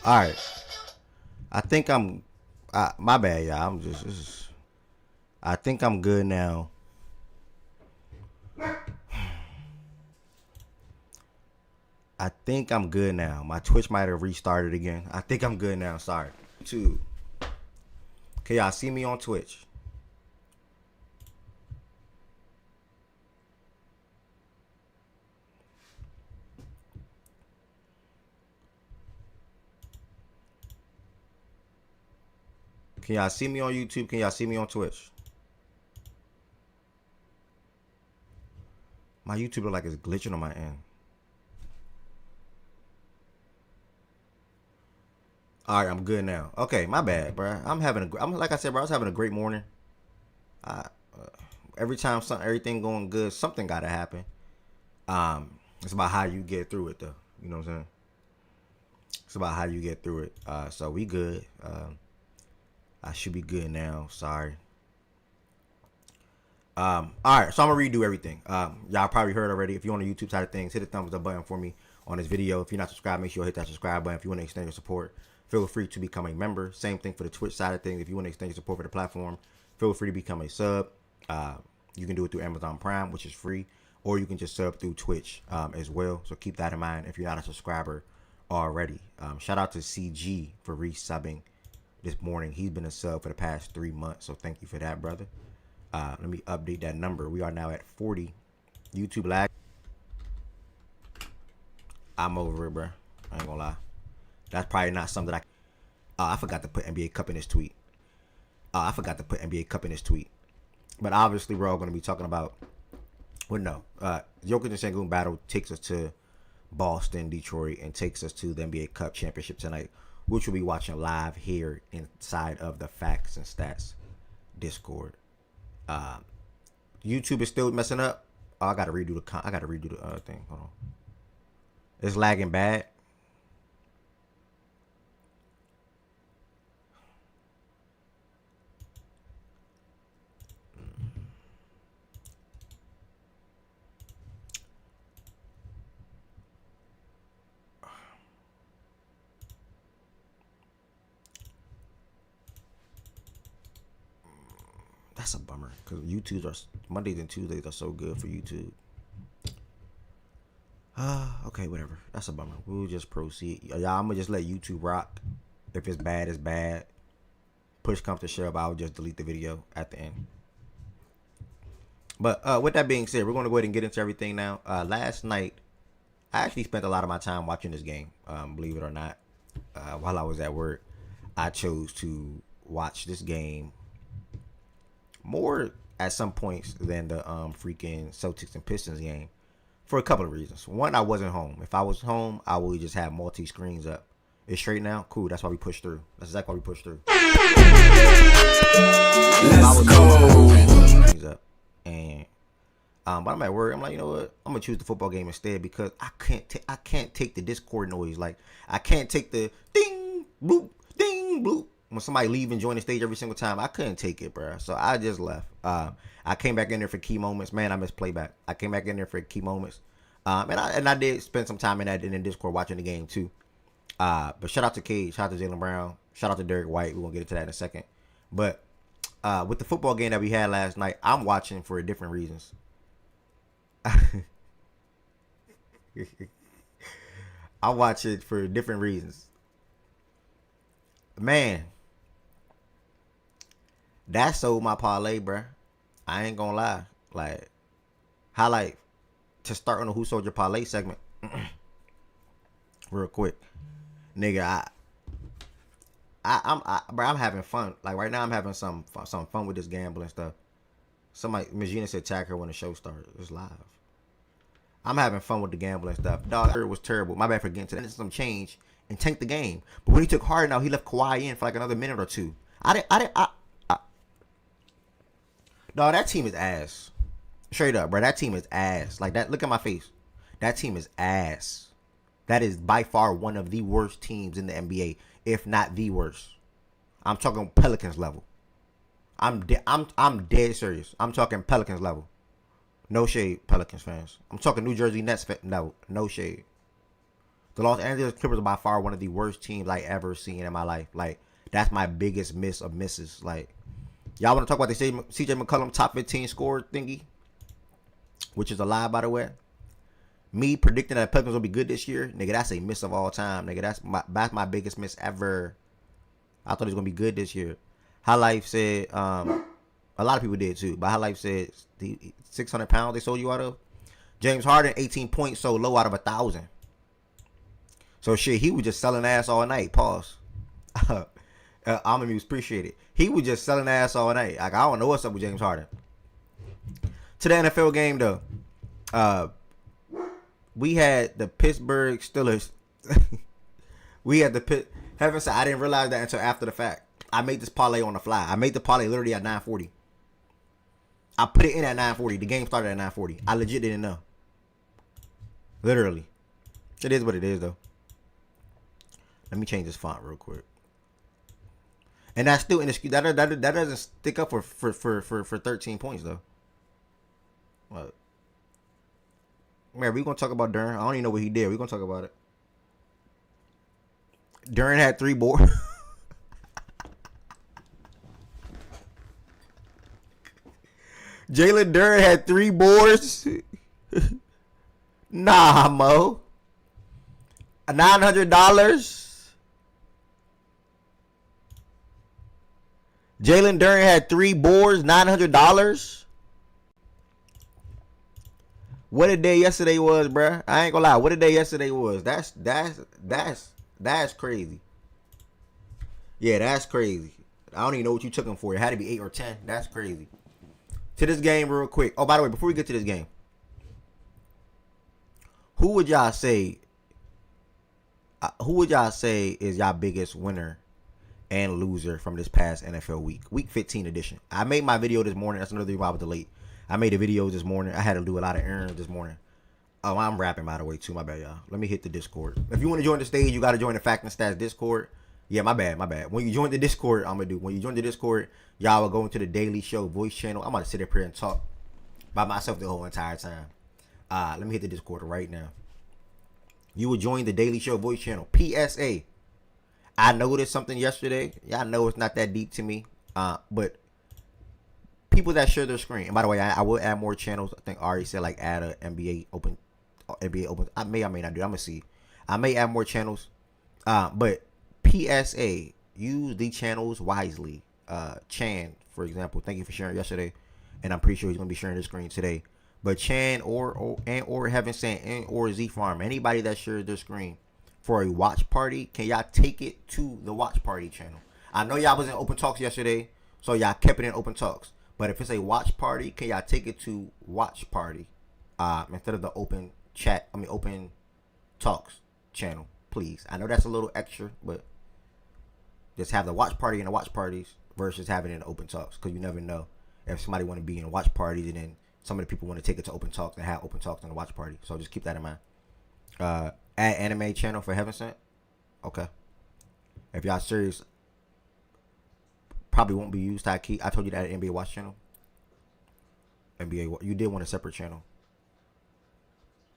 All right. I think I'm. My bad, y'all. I think I'm good now. I think I'm good now. My Twitch might have restarted again. I think I'm good now. Sorry. Two. Can y'all see me on Twitch? Can y'all see me on YouTube? Can y'all see me on Twitch? My YouTube look like it's glitching on my end. All right, I'm good now. Okay, my bad, bro. I'm like I said, bro. I was having a great morning. I, every time everything going good, something got to happen. It's about how you get through it, though. You know what I'm saying? It's about how you get through it. So we good. I should be good now. Sorry. All right, so I'm gonna redo everything. Y'all probably heard already. If you're on the YouTube side of things, hit the thumbs up button for me on this video. If you're not subscribed, make sure you hit that subscribe button. If you want to extend your support, feel free to become a member. Same thing for the Twitch side of things. If you want to extend your support for the platform, feel free to become a sub. You can do it through Amazon Prime, which is free, or you can just sub through Twitch as well. So keep that in mind if you're not a subscriber already. Shout out to CG for resubbing this morning. He's been a sub for the past 3 months, so thank you for that, brother. Let me update that number. We are now at 40. YouTube lag. I'm over it, bro. I ain't gonna lie. That's probably not something I forgot to put NBA Cup in this tweet. But obviously, we're all going to be talking about. Well, no. Jokic and Sengun battle takes us to Boston, Detroit, and takes us to the NBA Cup championship tonight, which we'll be watching live here inside of the Facts and Stats Discord. YouTube is still messing up. Oh, I gotta redo the thing. Hold on. It's lagging bad. That's a bummer because Mondays and Tuesdays are so good for YouTube. Okay, whatever. That's a bummer. We'll just proceed. Y'all, I'm gonna just let YouTube rock. If it's bad, it's bad. Push comes to shove, I'll just delete the video at the end. But with that being said, we're gonna go ahead and get into everything now. Last night, I actually spent a lot of my time watching this game. Believe it or not, while I was at work, I chose to watch this game more at some points than the freaking Celtics and Pistons game for a couple of reasons. One, I wasn't home. If I was home, I would just have multi screens up. It's straight now? Cool. That's why we push through. That's exactly why we push through. Let's go. Up. And but I'm at work. I'm like, you know what? I'm gonna choose the football game instead because I can't take the Discord noise. Like I can't take the ding bloop ding bloop when somebody leave and join the stage every single time. I couldn't take it, bro. So I just left. I came back in there for key moments. Man, I miss playback. I came back in there for key moments. And I did spend some time in the Discord watching the game too. But shout out to Cage, shout out to Jaylen Brown, shout out to Derek White. We're gonna get into that in a second. But with the football game that we had last night, I'm watching for different reasons. I watch it for different reasons. Man, that sold my parlay, bruh. I ain't gonna lie. Like, highlight to start on the Who Sold Your Parlay segment. Real quick. Nigga, I'm having fun. Like, right now I'm having some fun with this gambling stuff. Somebody, Magina said tag her when the show started. It's live. I'm having fun with the gambling stuff. Dog, it was terrible. My bad for getting to that. Some change and tank the game. But when he took Harden out, he left Kawhi in for like another minute or two. Dog, that team is ass. Straight up, bro. That team is ass. Like that. Look at my face. That team is ass. That is by far one of the worst teams in the NBA, if not the worst. I'm talking Pelicans level. I'm dead serious. I'm talking Pelicans level. No shade, Pelicans fans. I'm talking New Jersey Nets level. No shade. The Los Angeles Clippers are by far one of the worst teams I ever seen in my life. Like, that's my biggest miss of misses. Like, y'all want to talk about the CJ McCollum top 15 score thingy, which is a lie, by the way. Me predicting that the Pelicans will be good this year, nigga, that's a miss of all time, nigga. That's my biggest miss ever. I thought it was gonna be good this year. High Life said, a lot of people did too, but High Life said the 600 pounds they sold you out of. James Harden 18 points so low out of 1,000. So shit, he was just selling ass all night. Pause. I'm gonna appreciate it. He was just selling ass all night. Like, I don't know what's up with James Harden. To the NFL game though, we had the Pittsburgh Steelers. We had the Pitt. Heaven said I didn't realize that until after the fact. I made this parlay on the fly. I made the parlay literally at 9:40. I put it in at 9:40. The game started at 9:40. I legit didn't know. Literally. It is what it is though. Let me change this font real quick. And that's still in the that doesn't stick up for 13 points though. What? Man, we gonna talk about Duran. I don't even know what he did. We gonna talk about it. Duran had 3 boards. Jalen Duran had 3 boards. Nah, Mo. $900. Jalen Duran had 3 boards, $900. What a day yesterday was, bruh. I ain't gonna lie. What a day yesterday was. That's crazy. Yeah, that's crazy. I don't even know what you took him for. It had to be 8 or 10. That's crazy. To this game real quick. Oh, by the way, before we get to this game, who would y'all say is y'all biggest winner and loser from this past NFL week? Week 15 edition. I made my video this morning. That's another reason why I was late. I made a video this morning. I had to do a lot of errands this morning. Oh, I'm rapping, by the way, too. My bad, y'all. Let me hit the Discord. If you want to join the stage, you got to join the Fact and Stats Discord. Yeah, my bad. When you join the Discord, when you join the Discord, y'all will go into the Daily Show voice channel. I'm about to sit up here and talk by myself the whole entire time. Let me hit the Discord right now. You will join the Daily Show voice channel. PSA. I noticed something yesterday. Y'all know it's not that deep to me. But people that share their screen. And by the way, I will add more channels. I think Ari said like add a NBA open. I may not do. I'm gonna see. I may add more channels. But PSA, use the channels wisely. Chan, for example, thank you for sharing yesterday, and I'm pretty sure he's gonna be sharing the screen today. But Chan or Heaven Sent or Z Farm, anybody that shares their screen for a watch party, can y'all take it to the watch party channel? I know y'all was in open talks yesterday, so y'all kept it in open talks. But if it's a watch party, can y'all take it to watch party instead of the open chat? Open talks channel, please. I know that's a little extra, but just have the watch party and the watch parties versus having it in open talks, because you never know if somebody want to be in a watch party and then some of the people want to take it to open talks and have open talks in the watch party. So just keep that in mind. Add anime channel for Heaven Sent. Okay. If y'all serious, probably won't be used. I told you that NBA watch channel. NBA, you did want a separate channel.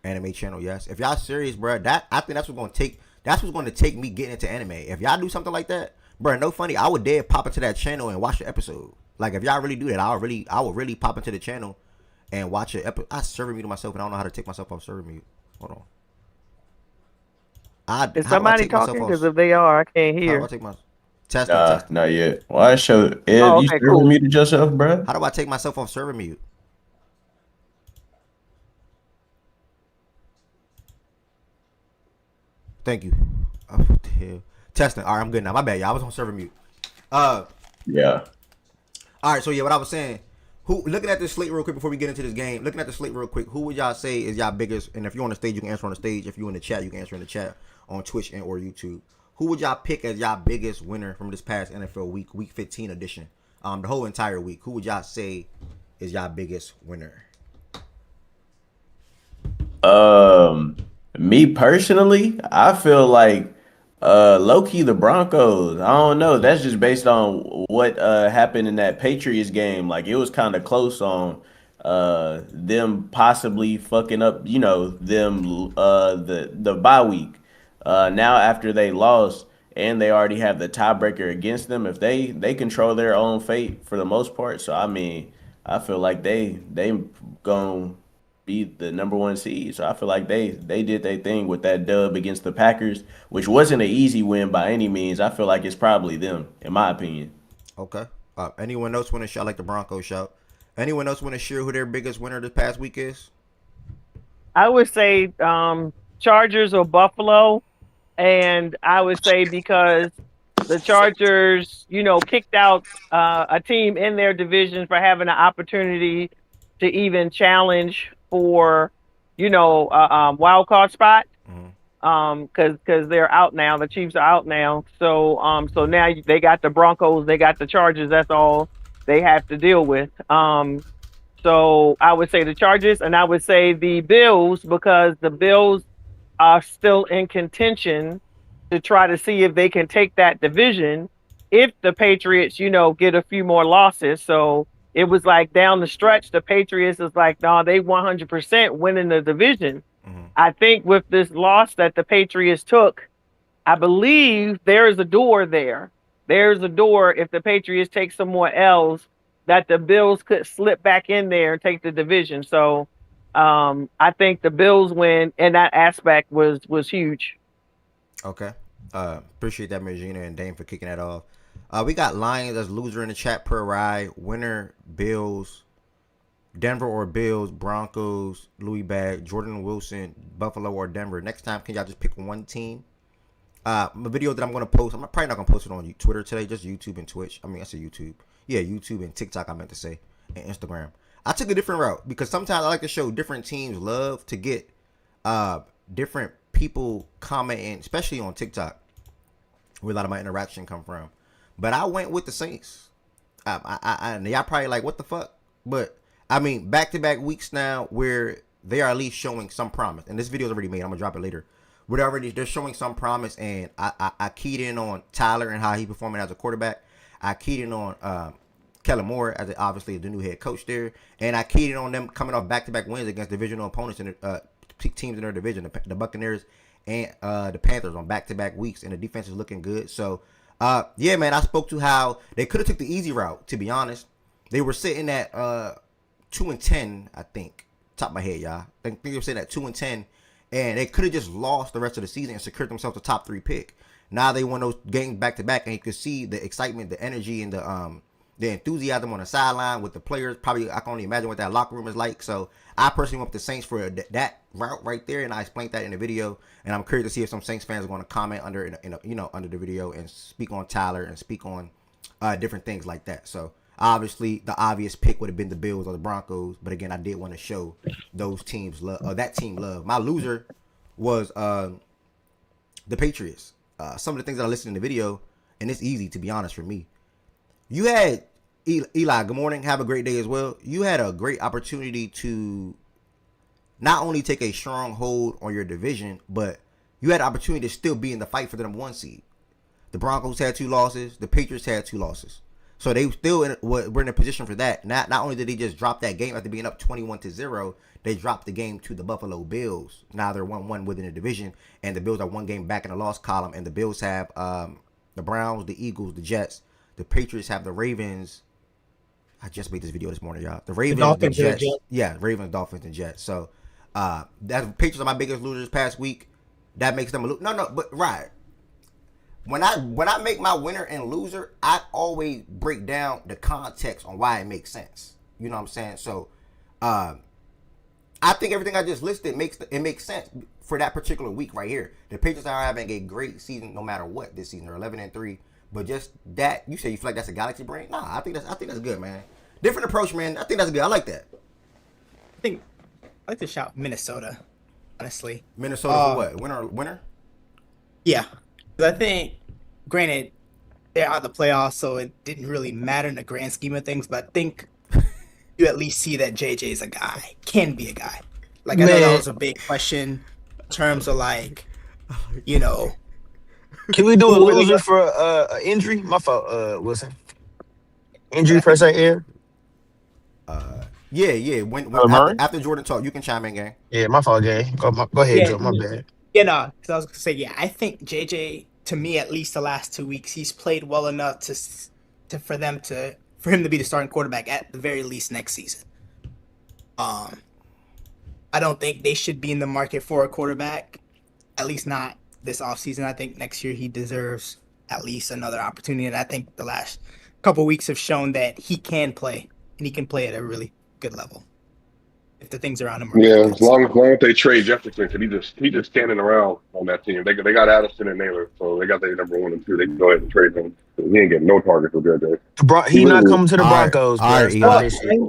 Anime channel, yes. If y'all serious, bro, I think that's what's gonna take. That's what's gonna take me getting into anime. If y'all do something like that, bro, no funny. I would dare pop into that channel and watch the episode. Like if y'all really do that, I would really pop into the channel and watch it. I server mute myself, and I don't know how to take myself off server mute. Hold on. Is somebody talking? Because if they are, I can't hear. How do I take my test? Not yet. Well, I showed Ed. Oh, okay, you server cool. Muted yourself, bro. How do I take myself off server mute? Thank you. Oh, what the hell? Testing. All right, I'm good now. My bad, y'all. I was on server mute. Yeah. All right, so yeah, what I was saying. Looking at this slate real quick before we get into this game. Looking at the slate real quick. Who would y'all say is y'all biggest? And if you're on the stage, you can answer on the stage. If you're in the chat, you can answer in the chat on Twitch and or YouTube. Who would y'all pick as y'all biggest winner from this past NFL week, Week 15 edition? The whole entire week. Who would y'all say is y'all biggest winner? Me personally, I feel like low-key the Broncos. I don't know. That's just based on what happened in that Patriots game. Like it was kind of close on them possibly fucking up, them the bye week. Now after they lost and they already have the tiebreaker against them, if they control their own fate for the most part. So I mean, I feel like they gonna be the number one seed. So I feel like they did their thing with that dub against the Packers, which wasn't an easy win by any means. I feel like it's probably them, in my opinion. Okay. Anyone else want to shout like the Broncos shout? Anyone else want to share who their biggest winner this past week is? I would say Chargers or Buffalo, and I would say because the Chargers, kicked out a team in their division for having an opportunity to even challenge for, wild card spot. Mm-hmm. Because they're out now. The Chiefs are out now. So now they got the Broncos, they got the Chargers. That's all they have to deal with. So I would say the Chargers, and I would say the Bills because the Bills are still in contention to try to see if they can take that division if the Patriots, get a few more losses. So it was like down the stretch, the Patriots is like, no, they 100% winning the division. Mm-hmm. I think with this loss that the Patriots took, I believe there is a door there. There's a door if the Patriots take some more L's that the Bills could slip back in there and take the division. So I think the Bills win in that aspect was huge. Okay. Appreciate that, Regina and Dane, for kicking that off. We got Lions as loser in the chat per ride. Winner, Bills. Denver or Bills. Broncos, Louis Bag. Jordan Wilson, Buffalo or Denver. Next time, can y'all just pick one team? A video that I'm going to post. I'm probably not going to post it on Twitter today. Just YouTube and Twitch. I mean, I said YouTube. Yeah, YouTube and TikTok, I meant to say. And Instagram. I took a different route because sometimes I like to show different teams love to get different people commenting, especially on TikTok, where a lot of my interaction come from. But I went with the Saints. And y'all probably like, what the fuck? But, I mean, back-to-back weeks now where they are at least showing some promise. And this video is already made. I'm going to drop it later. They're showing some promise, and I keyed in on Tyler and how he performing as a quarterback. I keyed in on Kellen Moore as obviously the new head coach there, and I keyed in on them coming off back-to-back wins against divisional opponents and teams in their division, the Buccaneers and the Panthers on back-to-back weeks, and the defense is looking good. So, yeah, man, I spoke to how they could have took the easy route. To be honest, they were sitting at 2-10, I think. Top of my head, y'all. I think they were sitting at 2-10. And they could have just lost the rest of the season and secured themselves a top 3 pick. Now they won those games back to back, and you could see the excitement, the energy, and the enthusiasm on the sideline with the players. Probably I can only imagine what that locker room is like. So I personally went with the Saints for that route right there, and I explained that in the video. And I'm curious to see if some Saints fans are going to comment under under the video and speak on Tyler and speak on different things like that. So obviously the obvious pick would have been the Bills or the Broncos, but again, I did want to show those teams love, that team love. My loser was the Patriots. Some of the things that I listened in the video, and it's easy to be honest for me. You had Eli, good morning, have a great day as well. You had a great opportunity to not only take a strong hold on your division, but you had an opportunity to still be in the fight for the number 1 seed. The Broncos had 2 losses. The Patriots had 2 losses. So they still were in a position for that. Not only did they just drop that game after being up 21-0, they dropped the game to the Buffalo Bills. Now they're 1-1 within the division, and the Bills are 1 game back in the loss column. And the Bills have the Browns, the Eagles, the Jets. The Patriots have the Ravens. I just made this video this morning, y'all. The Ravens, the Jets. Yeah, Ravens, Dolphins, and Jets. So that Patriots are my biggest losers past week. That makes them a loser. No, but right. When I make my winner and loser, I always break down the context on why it makes sense. You know what I'm saying? So, I think everything I just listed makes sense for that particular week right here. The Patriots are having a great season no matter what this season. They're 11-3, but just that you say you feel like that's a galaxy brain? Nah, I think that's good, man. Different approach, man. I think that's good. I like that. I like to shout Minnesota, honestly. Minnesota for what? Winner? Yeah. I think, granted, they're out of the playoffs, so it didn't really matter in the grand scheme of things, but I think you at least see that JJ's a guy, can be a guy. Like, I know that was a big question in terms of, like, Can we do a loser for injury? My fault, Wilson. Injury per se, Aaron? Yeah. When after Jordan talk, you can chime in, gang. Yeah, my fault, gang. Go ahead, Yeah. Joe. My bad. Yeah, no, because I was gonna say, yeah, I think JJ, to me at least the last 2 weeks, he's played well enough for him to be the starting quarterback at the very least next season. Um, I don't think they should be in the market for a quarterback, at least not this offseason. I think next year he deserves at least another opportunity, and I think the last couple weeks have shown that he can play, and he can play at a really good level if the things around him are really Yeah, good. as long as they trade Jefferson, because he just standing around on that team. They got Addison and Naylor, so they got their number 1 and 2. They can go ahead and trade him. He ain't getting no targets with JJ. He He not literally, coming to the All right, Broncos, all bro. right, It's not Eli. his shit.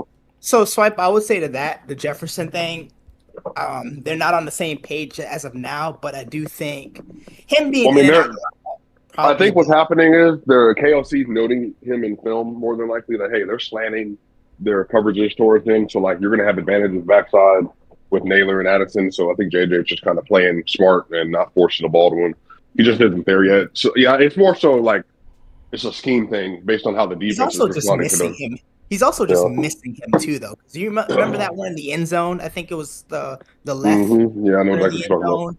So, Swipe, I would say to that, the Jefferson thing, they're not on the same page as of now, but I do think him being well, I mean, in and out I probably think what's be, happening is the KLC's noting him in film more than likely that, hey, they're slanting their coverages towards him. So, like, you're going to have advantages backside with Naylor and Addison. So I think JJ's just kind of playing smart and not forcing the ball to him. He just isn't there yet. So, yeah, it's more so like it's a scheme thing based on how the he's defense is also just responding to missing them. him. He's also just Yeah. missing him too, though. Because you remember that one in the end zone? I think it was the left Yeah, I know one in exactly what the you're end talking about. zone.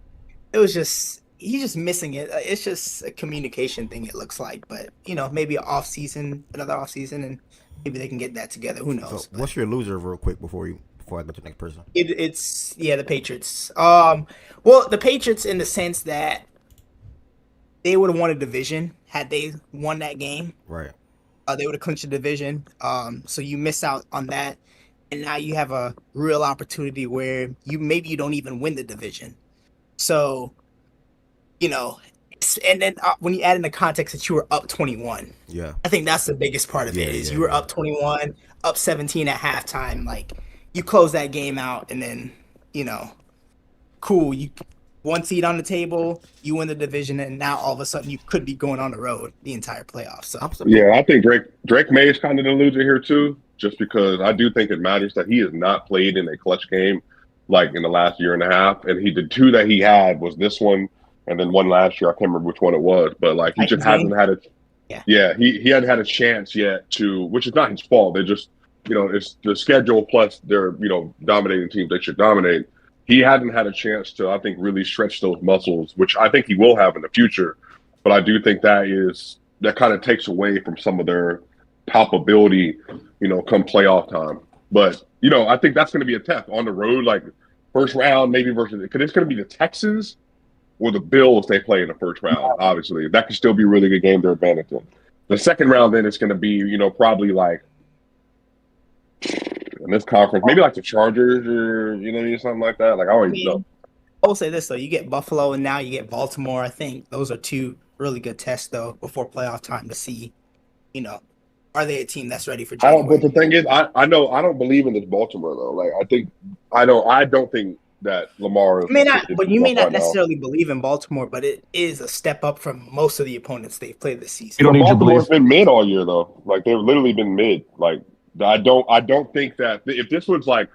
It was just he's just missing it. It's just a communication thing. It looks like, but maybe another off season, and maybe they can get that together. Who So knows? But what's your loser real quick before I go to the next person? it's the Patriots. Well, the Patriots in the sense that they would have won a division had they won that game. Right. They would have clinched the division. So you miss out on that, and now you have a real opportunity where you don't even win the division. So, and then when you add in the context that you were up 21, Yeah. I think that's the biggest part of it is you were Yeah. up 21, up 17 at halftime. Like you close that game out, and then cool, you one seed on the table, you win the division, and now all of a sudden you could be going on the road the entire playoffs. So yeah, I think Drake May is kind of the loser here too, just because I do think it matters that he has not played in a clutch game like in the last year and a half, and the 2 that he had was this one and then one last year. I can't remember which one it was, but like he just hasn't had it. Yeah, he hadn't had a chance yet to, which is not his fault. They just it's the schedule plus they're dominating teams they should dominate. He hadn't had a chance to, I think, really stretch those muscles, which I think he will have in the future. But I do think that kind of takes away from some of their palpability, come playoff time. But, I think that's going to be a test on the road, like first round, maybe because it's going to be the Texans or the Bills they play in the first round, obviously. That could still be a really good game they're advantage in. The second round, then, it's going to be, probably like in this conference, maybe like the Chargers or something like that. Like I always know. I will say this though: you get Buffalo and now you get Baltimore. I think those are 2 really good tests though before playoff time to see, are they a team that's ready for January? But the thing is, I know I don't believe in this Baltimore though. Like I don't think that Lamar. You may not necessarily believe in Baltimore, but it is a step up from most of the opponents they've played this season. You don't need Baltimore's been mid all year though. Like they've literally been mid. Like I don't think that if this was like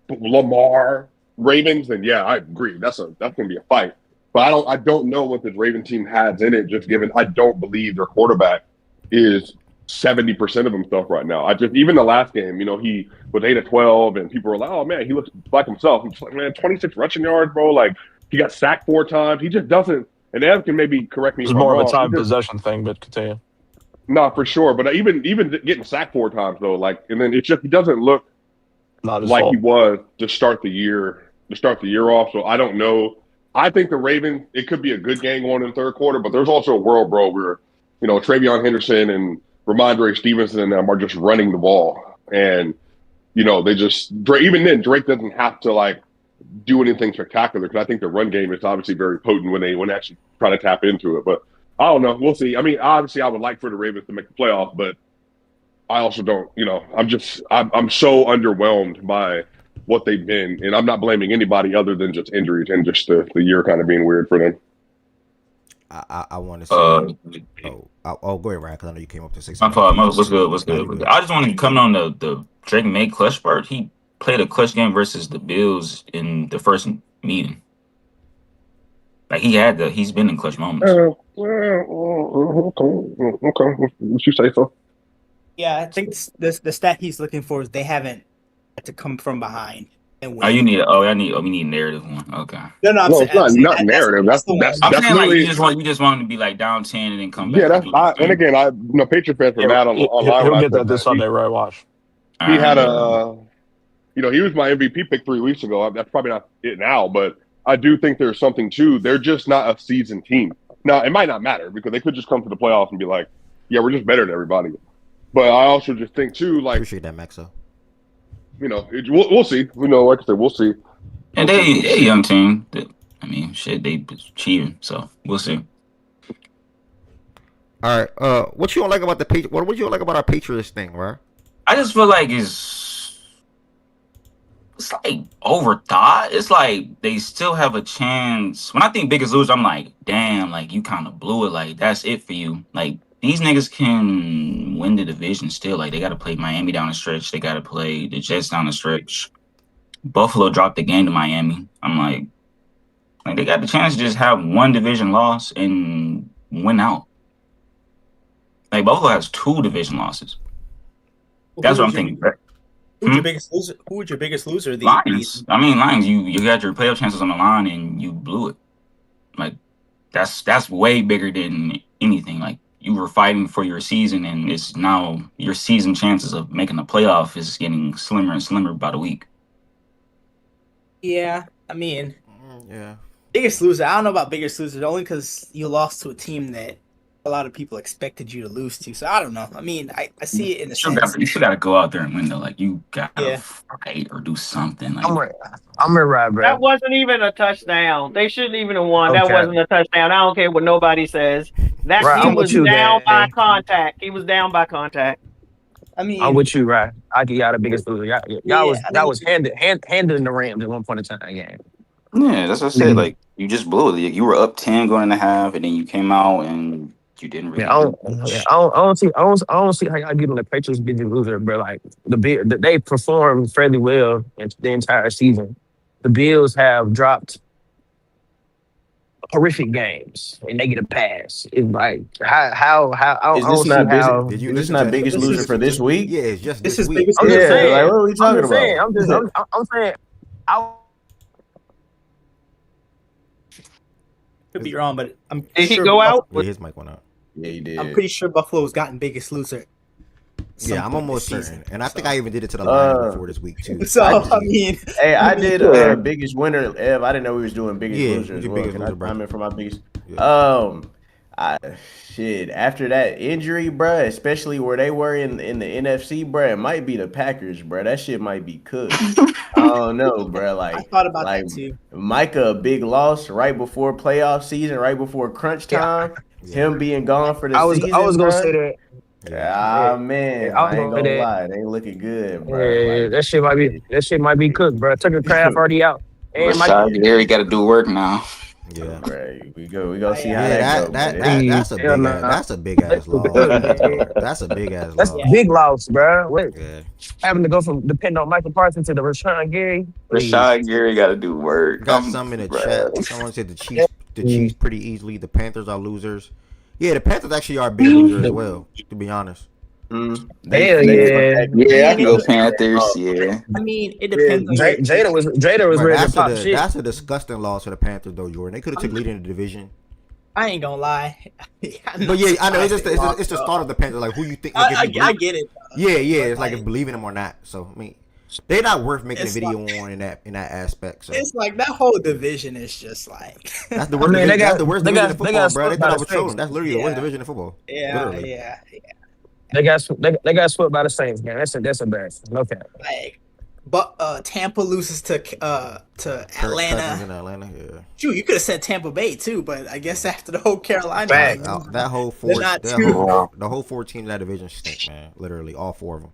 Lamar Ravens, then yeah, I agree. That's gonna be a fight. But I don't know what this Raven team has in it. Just given, I don't believe their quarterback is 70% of himself right now. Even the last game, he was 8 of 12, and people were like, "Oh man, he looks like himself." I'm just like, man, 26 rushing yards, bro. Like he got sacked 4 times. He just doesn't. And Ev can maybe correct me. It's more of a time possession thing, but continue. No, for sure. But even getting sacked 4 times though, like, and then it's just he doesn't look like he was to start the year off. So I don't know. I think the Ravens, it could be a good game going in the third quarter, but there's also a world, bro, where Travion Henderson and Ramondre Stevenson and them are just running the ball, and they just even then Drake doesn't have to like do anything spectacular because I think the run game is obviously very potent when they actually try to tap into it. But I don't know. We'll see. I mean, obviously, I would like for the Ravens to make the playoff, but I also don't. I'm so underwhelmed by what they've been, and I'm not blaming anybody other than just injuries and just the year kind of being weird for them. I want to say. Go ahead, Ryan, because I know you came up to say something. My fault. What's good? I just wanted to come on the Drake May clutch part. He played a clutch game versus the Bills in the first meeting. Like he's been in clutch moments. Okay. What you say so? Yeah, I think the stat he's looking for is they haven't had to come from behind and Oh, win. we need a narrative one. Okay. No, I'm No, saying, it's not narrative. That's the that's one. I'm that's saying like literally. you just want him to be like down 10 and then come Yeah, back. that's and again, Patriot fans were Yeah, mad online when he'll I get said that this that. Sunday, right? Watch. He had Yeah. he was my MVP pick 3 weeks ago. That's probably not it now, but I do think there's something too. They're just not a seasoned team. Now, it might not matter because they could just come to the playoffs and be like, yeah, we're just better than everybody. But I also just think too, like, Appreciate that, Maxo. We'll see. Like I said, we'll see. And they a young team. I mean, shit, they cheating, so we'll see. All right. What you don't like about the Patriots? What you don't like about our Patriots thing, right? I just feel like it's like overthought. It's like they still have a chance. When I think biggest loser, I'm like, damn, like you kind of blew it. Like that's it for you. Like these niggas can win the division still. Like they got to play Miami down the stretch. They got to play the Jets down the stretch. Buffalo dropped the game to Miami. I'm like they got the chance to just have one division loss and win out. Like Buffalo has 2 division losses. That's what I'm thinking. Who's your biggest loser? Who was your biggest loser? Lions. I mean, Lions. You got your playoff chances on the line and you blew it. Like that's way bigger than anything. Like you were fighting for your season, and it's now your season chances of making the playoff is getting slimmer and slimmer by the week. Yeah, I mean, yeah. Biggest loser. I don't know about biggest loser only because you lost to a team that a lot of people expected you to lose to. So I don't know. I mean, I see it in the sense. You still got to go out there and win though. Like you got to fight or do something. Like I'm right, bro. That wasn't even a touchdown. They shouldn't even have won. That wasn't a touchdown. I don't care what nobody says. That right, he was down by contact. He was down by contact. I mean, I'm with you, right? I got the biggest loser. Y'all was handing the Rams at one point in time in the game. Yeah, that's what I said. Like you just blew it. You were up 10 going in the half, and then you came out and you didn't really. I don't see how y'all getting the Patriots biggest loser, bro. Like they performed fairly well in the entire season. The Bills have dropped horrific games and they get a pass. It's like how is this not busy? Is this not biggest loser for this week? Yeah, it's just this this is week. biggest I'm just saying. Like, what are we talking about? I'm saying. Could be wrong, but I'm Did he go out? Yeah, his mic went out. Yeah, he did. I'm pretty sure Buffalo's gotten biggest loser. Yeah, I'm almost certain, and I think I even did it to the Lions before this week too. So I mean, hey, I did biggest winner. Ev, I didn't know we was doing biggest loser as well. Biggest loser, Can I comment for my biggest? Yeah. Shit. After that injury, bro, especially where they were in the NFC, bro, it might be the Packers, bro. That shit might be cooked. I don't know, bro. Like I thought about that too. Micah, a big loss right before playoff season, right before crunch time. Yeah. Him being gone for the season. I was gonna say that. Man, I ain't gonna lie, they ain't looking good, bro. Yeah, like, that shit might be cooked, bro. Tucker Craft already out. Gary got to do work now. Yeah, right. We go see how that goes. That's a big ass loss. That's a big ass loss. That's a big loss, bro. Having to go from depending on Michael Parsons to the Rashawn Gary. Rashawn Gary got to do work. Got some in the chat. Someone said the Chiefs pretty easily. The Panthers are losers. Yeah, the Panthers actually are a big loser as well, to be honest. Yeah, I can go Panthers. Yeah, I mean, it depends. Jada was ready to pop shit. That's a disgusting loss for the Panthers, though, Jordan. They could have took lead in the division. I ain't gonna lie. But yeah, I know it's the start of the Panthers. Like who you think? I get it. Yeah, it's like if believing them or not. So I mean, they're not worth making a video on in that aspect. So it's like that whole division is just like that's the worst. That's the worst division in football, bro. They thought I was trolling. That's literally the worst division in football. Yeah. They got swept by the Saints, man. That's embarrassing. No cap. Like, but Tampa loses to Atlanta. In Atlanta, yeah. Shoot, you could have said Tampa Bay too, but I guess after the whole Carolina, that whole the whole 4 teams in that division stink, man. Literally, all 4 of them.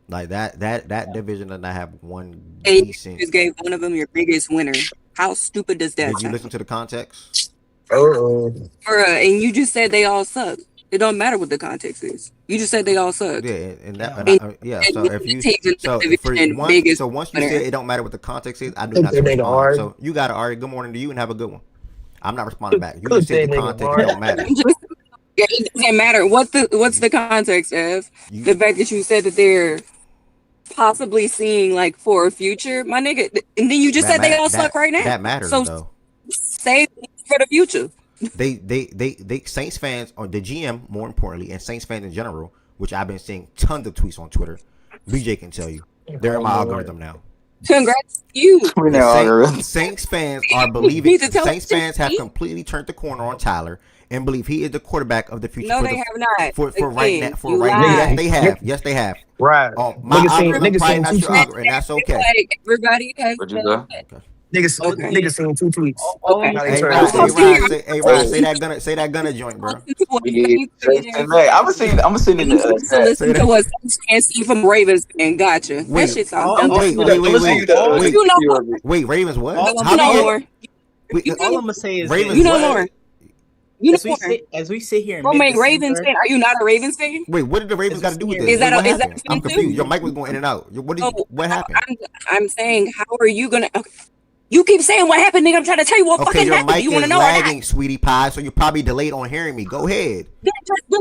Like that division does not have one decent. You just gave one of them your biggest winner. How stupid does that sound? Did you listen to the context? And you just said they all suck. It don't matter what the context is. You just said they all suck. Yeah, So if you once you say it don't matter what the context is, I do not respond. So you got to argue. Good morning to you and have a good one. I'm not responding back. You just said the context don't matter. It doesn't matter what's the context of the fact that you said that they're possibly seeing like for a future, my nigga. And then you just said they all suck right now. That matters So though. save for the future. They Saints fans, or the GM more importantly, and Saints fans in general, which I've been seeing tons of tweets on Twitter. BJ can tell you, they're in my algorithm now. Congrats to you. Saints fans are believing. Saints fans have completely turned the corner on Tyler and believe he is the quarterback of the future. No, they have not. For right now, yes, they have. Yes, they have. Right. My algorithm probably not your algorithm, and that's okay. Like, everybody has. Niggas seen 2 tweets. Hey, Rod, say that gunner joint, bro. I'm sitting in the listen to what fans see from Ravens and gotcha. That shit sounds wait, Ravens what? All I'm gonna say is Ravens you know more. You know as we sit here, Romain Ravens fan. Are you not a Ravens fan? Wait, what did the Ravens got to do with this? Is that I'm confused. Your mic was going in and out. What happened? I'm saying, how are you gonna? Okay. You keep saying what happened, nigga. I'm trying to tell you what fucking happened. You want to know? Lagging, sweetie pie. So you're probably delayed on hearing me. Go ahead. Then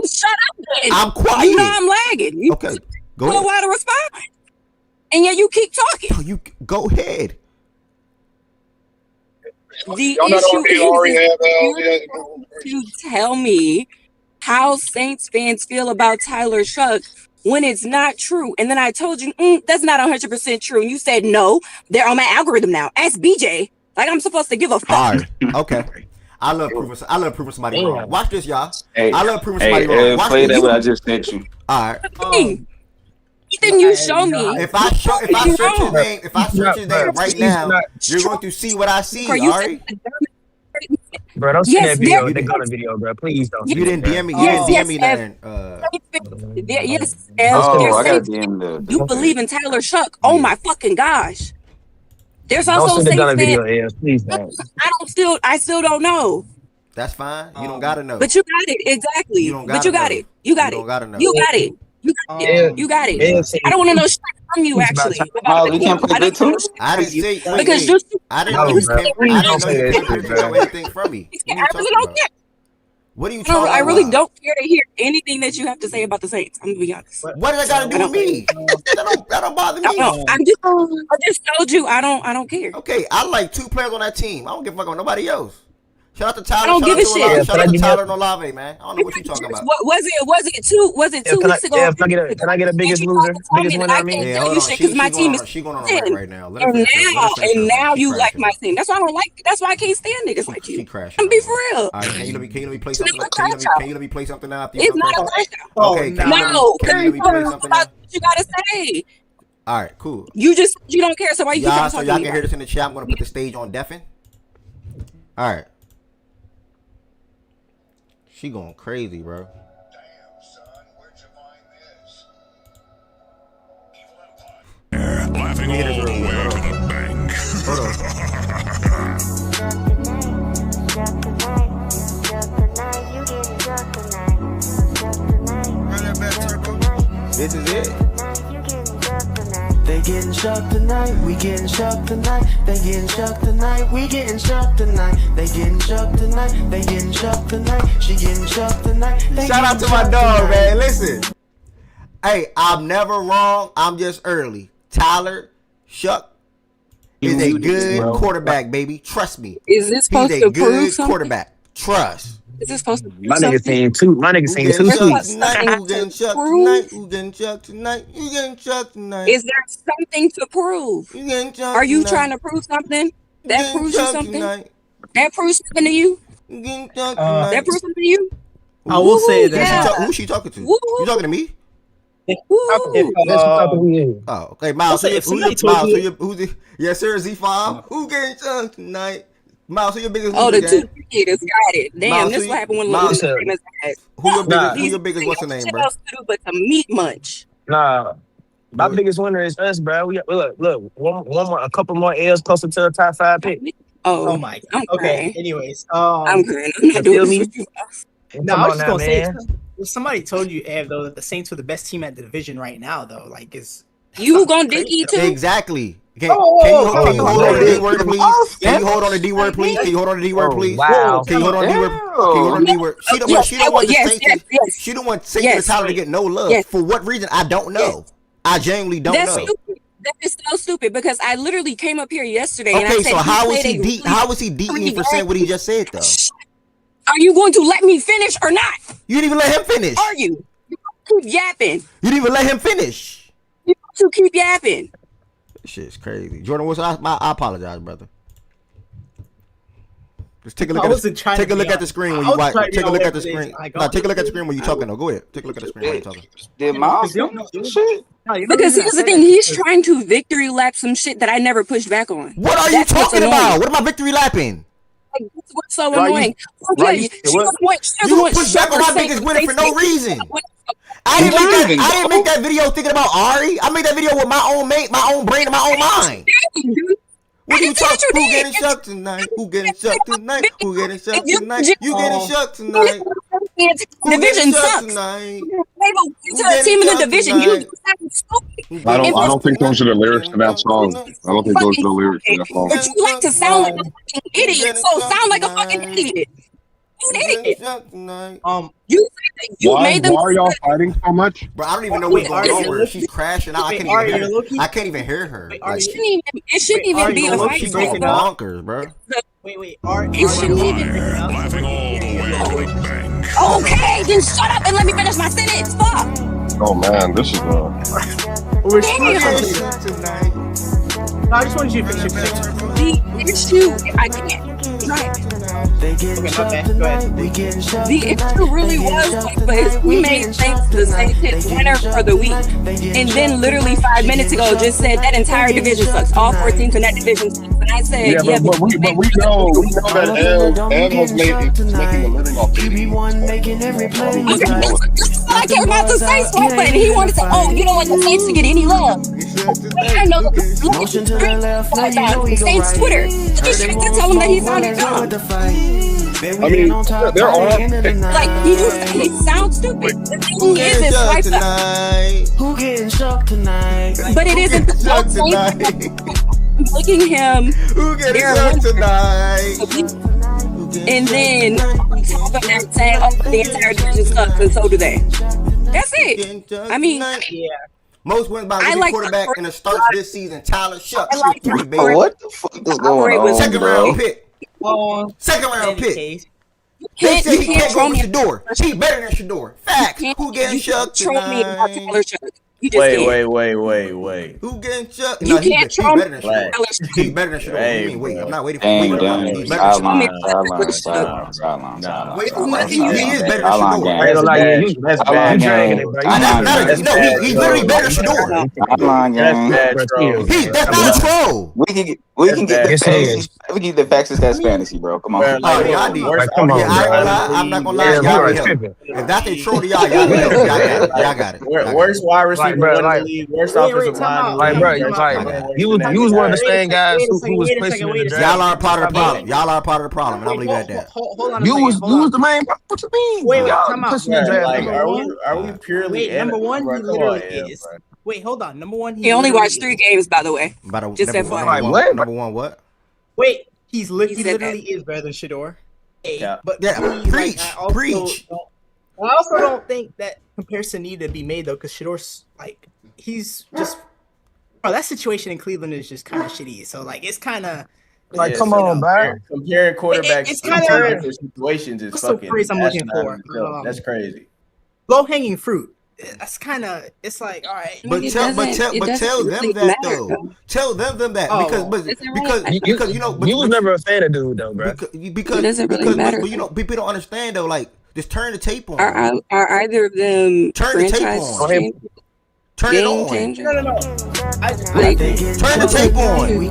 shut up. Then. I'm quiet. You know I'm lagging. Okay, go ahead. Know why to respond, and yet you keep talking. You go ahead. The issue is you tell me how Saints fans feel about Tyler Shuck when it's not true. And then I told you, that's not 100% true. And you said, no, they're on my algorithm now. Ask BJ. Like I'm supposed to give a fuck. All right. Okay. I love proving somebody wrong. Watch this, y'all. I love proving somebody wrong. Watch play that what I just sent you. All right. Then you show me. If I search his name right now, you're going to see what I see. All right. Bro, don't see that video. They got a video, bro. Please don't. You didn't DM me. You didn't DM me nothing. Yes. I got DM you believe in Tyler Shuck? Oh my fucking gosh. There's also Saints fans. Please don't. I still don't know. That's fine. You don't gotta know. But you got it exactly. You got it. You got it. You don't gotta know. You got it. You got it. I don't want to know shit from you actually. We can't put it too. I didn't say because I didn't know you know anything from me. I really don't care. What are you talking about? I really don't care to hear anything that you have to say about the Saints. I'm gonna be honest. What does that got to do with me? That don't bother me. I just told you I don't care. Okay, I like 2 players on that team. I don't give a fuck about nobody else. Shout out to Tyler. I don't give a shit. Shout out to Tyler and Olave, man. I don't know what you're talking about. Was it 2 weeks ago? Can I get a biggest loser? Biggest winner? I mean, yeah, hold on. Because my team is she going on a right now. And now you like my team. That's why I don't like. That's why I can't stand niggas like you. I'm be for real. All right, can you let me play something? Can you let me play something now? It's not a crash out. Okay, no. Can you let me play something now? What you gotta say? All right, cool. You don't care. So why you keep talking? So y'all can hear this in the chat. I'm gonna put the stage on deafen. All right. She going crazy, bro. Damn, son, where'd you find this? Laughing all the way to the bank. Hold on. This is it. They getting shocked tonight, we getting shocked tonight. They getting shocked tonight, we getting shocked tonight. They getting shocked tonight, they getting shocked tonight. She getting shocked tonight. Shout out to my dog, man. Listen. Hey, I'm never wrong. I'm just early. Tyler Shuck is a good quarterback, baby. Trust me. Is this supposed to prove something? Quarterback. Trust. Is this supposed to prove my nigga saying 2. My nigga saying 2 tweets. Who getting shucked tonight? Who getting shucked tonight? You getting shucked tonight? Is there something to prove? You getting shucked Are you tonight? trying to prove something? That proves you something? Tonight. That proves something to you? You getting shucked tonight? That proves something to you? I will say that. Who's she talking to? You talking to me? Oh, okay, Miles. Yes, sir, Z5. Who getting shucked tonight? Miles, who your biggest loser? Oh, the 2 kids got it. Damn, Miles, this what happened when Miles, who your biggest what's the name, bro? But to meat munch. Nah, my biggest winner is us, bro. We look, one more, a couple more L's closer to the top 5 pick. Oh my God. Okay. Anyways, I'm crying. I'm not doing this. No, I was just gonna say, if somebody told you, Ev, though, that the Saints were the best team at the division right now, though, like, you gonna dig E too? Exactly. Can you hold on to the D word, please? Can you hold on to the D word, please? Can you hold on to the D word, please? Wow. Can you hold on to the D word? Can you hold on to the D word? She don't want the Saints. She don't want Saints to Tyler to get no love. For what reason? I don't know. I genuinely don't That's know. stupid. That is so stupid because I literally came up here yesterday and I Okay, said so how was played he a deep? really How was he deep for saying what he just said though? Are you going to let me finish or not? You didn't even let him finish. Are you? You keep yapping. You didn't even let him finish. You to keep yapping. This shit's crazy. Jordan Wilson, I apologize, brother. Just take a look at the screen when you watch. Take a look at the screen. No, take a look at the screen when you're talking. No, go ahead. Take a look at the screen when you're talking. Did Miles shit? Because here's the thing, he's trying to victory lap some shit that I never pushed back on. What are you talking about? What am I victory lapping? Like, what's so annoying? You push back on my biggest winner for no reason. I didn't make that video thinking about Ari. I made that video with my own brain, and my own mind. What are you talking? Who getting shucked tonight? Who getting shucked tonight? Who getting shucked tonight? You getting shucked tonight? Division sucks. To a team in the division, I don't think those are the lyrics to that song. I don't think those are the lyrics to that song. But you like to sound like a fucking idiot, so sound like a fucking idiot. You're an idiot. You made them. Why are y'all fighting so much? Bro, I don't even know what's going on with her. She's crashing out. I can't even hear her. It shouldn't even be a fight. She's going bonkers, bro. Wait. It shouldn't even be. Laughing all the way to the bank. Okay, then shut up and let me finish my sentence. Fuck. Oh man, this is We're No, I just wanted you to finish your prediction. The issue, I can't. The issue really was because we made Saints the Saints winner for the week, and then literally 5 minutes ago just said that entire division sucks. All 4 teams in that division sucks. And I said, but we know that Ev was making a living off I care about the Saints one, but he wanted to. Oh, you don't want the Saints to get any love. I know the Saints Twitter. You should tell him that he's on it. I mean, they're on. Like he sounds stupid. The thing is, it's like Who getting shocked tonight? But it isn't the looking him. Who getting shocked tonight? And then on top of that, saying, "Oh, the entire division sucks," and so do they. That's it. I mean, most wins by a quarterback in the starts this season. Tyler Shucks with 3, baby. What the fuck is going on, Second round pick. Second round pick. They say he can't go with Shador. He better than Shador. Facts. Who getting shucked tonight? Wait. Who getting shucked? You can't troll me. He's better than Shador. Wait, I'm not waiting for Dang, He's better than Shador. sideline. Wait, he is better than Shador. That's bad. No, he's literally better than Shador. That's not a troll. We can get the facts. We can get the facts. That's fantasy, bro. Come on. I'm not gonna lie. If that's a troll to y'all got it. Worst wide receiver in the league. Worst offensive line. Like, bro, you was one of the same guys who was pushing in the draft. Y'all are part of the problem. Y'all are part of the problem, and I believe that. Hold on. You was the main. What you mean? Wait, Y'all time out. pushing the draft. Like, are we purely? Wait, number one, he literally is. Wait, hold on. Number one, he only watched 3 games, by the way. Just number one, what? Wait, he literally is better than Shador. Preach. I also don't think that comparison needed to be made though, because Shador's he's just that situation in Cleveland is just kind of shitty. So it's kind of come on, bro. Comparing quarterbacks it's kind of situations is what's fucking. the phrase I'm looking for? That's crazy. Low hanging fruit. That's kind of it's like all right. But tell them that though. Tell them that because you was never a fan of dude though, bro. Because people don't understand though. Like just turn the tape on. Are either of them turn the tape on? Turn it on. No. Turn the tape on. Bro, we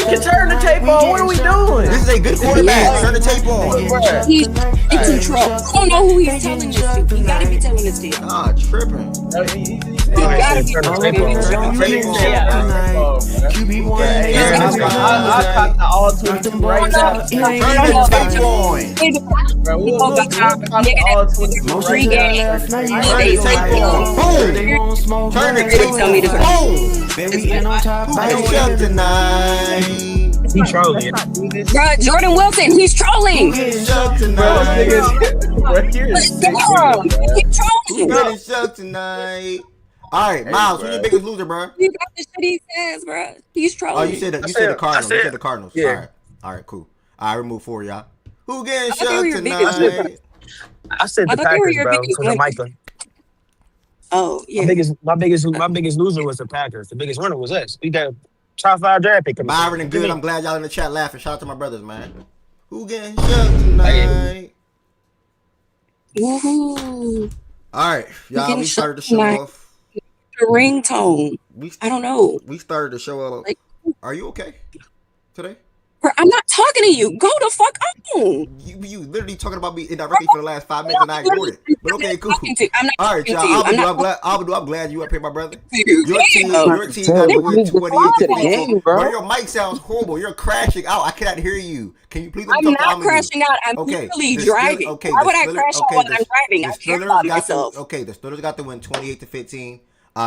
can turn the tape on. What are we doing? This is a good quarterback. Turn the tape on. He's in control. I don't know who he's telling this to. He gotta be telling this to you. Ah, tripping. He gotta be telling this to I caught the all 22 right now. Turn the tape on. Bro, we all 22 3 games. Turn the tape on. Boom. Turn the tape on. Boom. Who getting shucked tonight? He's trolling. Bro, Jordan Wilson, he's trolling. Who getting shucked tonight? He's trolling. Who getting shucked tonight? All right, Hey, Miles, who's bro. your biggest loser, bro? You got the shit he says, bro. He's Oh, trolling. you said the I Cardinals. You said, said the Cardinals. yeah. All right, cool. All right, remove 4, y'all. Who getting I thought they were shucked your biggest loser. tonight? I said I the thought they were Packers, your bro, biggest because of winner. Micah. Oh yeah. My biggest loser was the Packers. The biggest winner was us. We got top 5 draft pick coming. Byron and What you Good. mean? I'm glad y'all in the chat laughing. Shout out to my brothers, man. Who getting shucked tonight? Woohoo! All right, You y'all. getting We shut started the show tonight? off. The ringtone. I don't know. We started the show off. Like, Are you okay today? bro, I'm not talking to you. Go the fuck on. You literally talking about me indirectly for the last 5 minutes, and I ignored it. But okay, cool. I'm not All right, talking y'all. to you. I'm glad you up here, my brother. You. Your team got to win 28 to 15. Bro, your mic sounds horrible. You're crashing out. I cannot hear you. Can you please let me I'm talk to not crashing out. I'm literally driving. Why would I crash out while I'm driving? I care about myself. The Steelers got to win 28 to 15.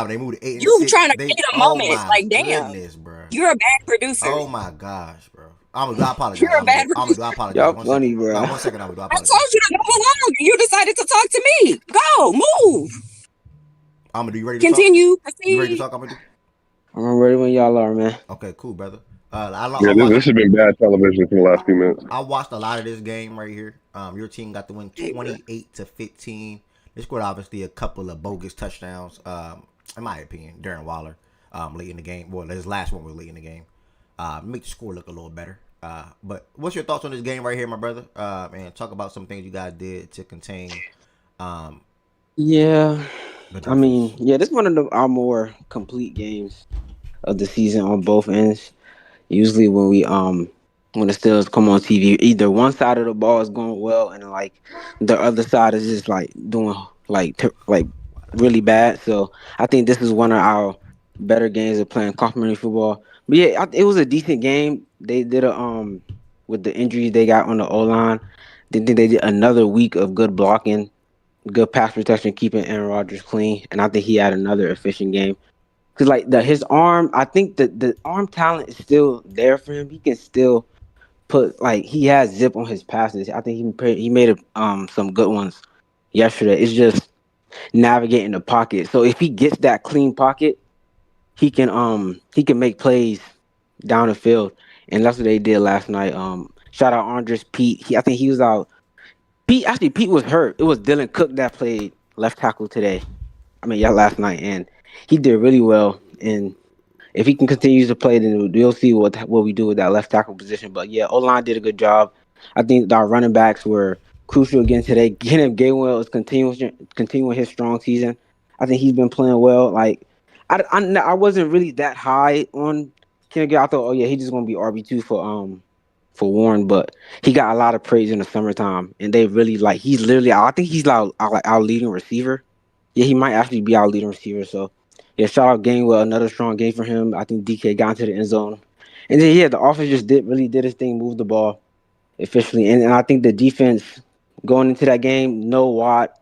They moved to 8 and You 6. trying to get a moment. Like, damn. Goodness, bro. You're a bad producer. Oh my gosh, bro. I apologize. You're a bad I apologize. Y'all 1 funny, second. bro. No, 1 second. I I apologize. told you to go along. You decided to talk to me. Go, move. You ready to Continue. talk? You ready to Proceed. talk? I'm ready when y'all are, man. Okay, cool, brother. This has been bad television for the last few minutes. I watched a lot of this game right here. Your team got to win 28 to 15. They scored obviously a couple of bogus touchdowns. In my opinion, Darren Waller, late in the game. Well, his last one was late in the game. Make the score look a little better. But what's your thoughts on this game right here, my brother? And talk about some things you guys did to contain. Yeah, I mean, this is one of our more complete games of the season on both ends. Usually when the Steelers come on TV, either one side of the ball is going well and like the other side is just like doing like really bad. So I think this is one of our better games of playing complimentary football. But yeah, it was a decent game. They did with the injuries they got on the O line. They did another week of good blocking, good pass protection, keeping Aaron Rodgers clean, and I think he had another efficient game. Cause like his arm, I think the arm talent is still there for him. He can still he has zip on his passes. I think he made some good ones yesterday. It's just navigating the pocket. So if he gets that clean pocket, he can make plays down the field, and that's what they did last night. Shout out Andres Pete. I think he was out. Pete was hurt. It was Dylan Cook that played left tackle today. Last night, and he did really well. And if he can continue to play, then we'll see what we do with that left tackle position. But yeah, O-line did a good job. I think our running backs were crucial again today. Kenneth Gainwell is continuing his strong season. I think he's been playing well. Like I wasn't really that high on Kenneth Gainwell. I thought, oh yeah, he's just gonna be RB2 for Warren, but he got a lot of praise in the summertime, and they really he's literally. I think he's our leading receiver. Yeah, he might actually be our leading receiver. So, yeah, shout out Gainwell, another strong game for him. I think DK got into the end zone, and then the offense just did his thing, moved the ball efficiently, and I think the defense going into that game, no Watt,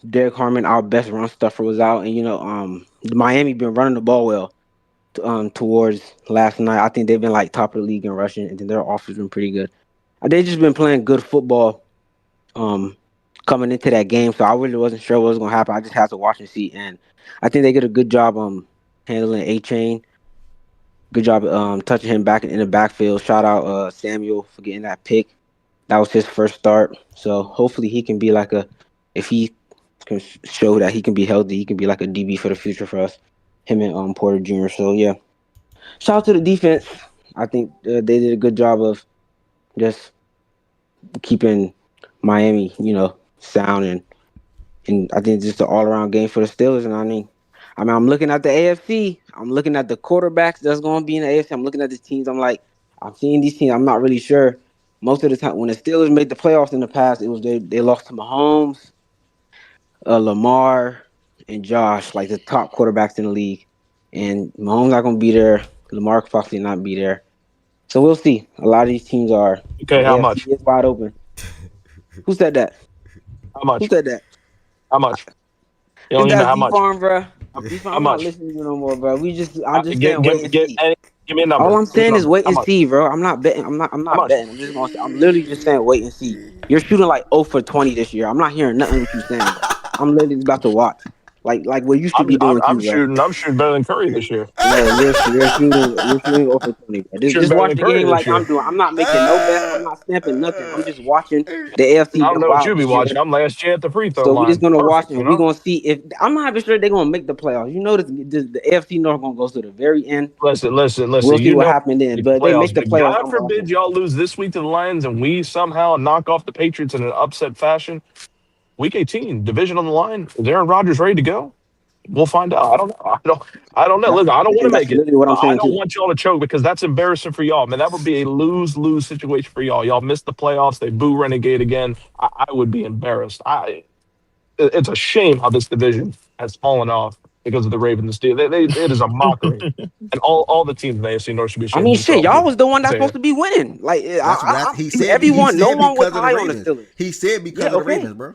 Derek Harmon, our best run stuffer was out, and Miami been running the ball well. Towards last night, I think they've been top of the league in rushing, and then their offense been pretty good. They just been playing good football. Coming into that game, so I really wasn't sure what was gonna happen. I just had to watch and see, and I think they did a good job handling A-Chain. Good job touching him back in the backfield. Shout out Samuel for getting that pick. That was his first start, so hopefully he can be if he can show that he can be healthy, he can be like a DB for the future for us. Him and Porter Jr. So yeah, shout out to the defense. I think they did a good job of just keeping Miami, sound, and I think just an all around game for the Steelers. And I'm looking at the AFC. I'm looking at the quarterbacks that's going to be in the AFC. I'm looking at the teams. I'm seeing these teams. I'm not really sure. Most of the time, when the Steelers made the playoffs in the past, it was they lost to Mahomes, Lamar, and Josh, the top quarterbacks in the league. And Mahomes not going to be there. Lamar could possibly not be there. So we'll see. A lot of these teams are. Okay, how much? Is wide open. Who said that? How much? Who said that? How much? You don't even know how much. Farm, bro. How I'm not much? listening to you no more, bro. I'm just saying wait and see. Give me a number. All I'm saying is wait and see, bro. I'm not betting. I'm not much? betting. I'm literally just saying wait and see. You're shooting 0 for 20 this year. I'm not hearing nothing what you're saying, bro. I'm literally about to watch. like what used to be doing to you, bro. I'm shooting better than Curry this year. No, you're shooting over 20, bro. Shooting Just better watch than the Curry game this like year. I'm doing. I'm not making no bets. I'm not stamping nothing. I'm just watching the AFC I don't know what you wild be this watching. year. I'm last year at the free throw So we line. just gonna watch Perfect, and we gonna see if I'm not even sure they're gonna make the playoffs. You know, the AFC North gonna go to the very end. Listen. We'll see You what know happened then. the But if they make playoffs, the but playoffs, God I'm forbid watching. y'all lose this week to the Lions and we somehow knock off the Patriots in an upset fashion. Week 18, division on the line. Is Aaron Rodgers ready to go? We'll find out. I don't know. Listen, I don't want to That's make it. literally what I'm I saying don't too. want y'all to choke because that's embarrassing for y'all, man. That would be a lose situation for y'all. Y'all missed the playoffs. They boo Renegade again. I would be embarrassed. It's a shame how this division has fallen off because of the Ravens. It is a mockery, and all the teams in the AFC North should be I ashamed mean, of shit, themselves. y'all was the one that's Say supposed it. to be winning. Like, He everyone, no said one was because of the high on the Ravens. Steelers. He said Yeah, because of the okay. Ravens, bro.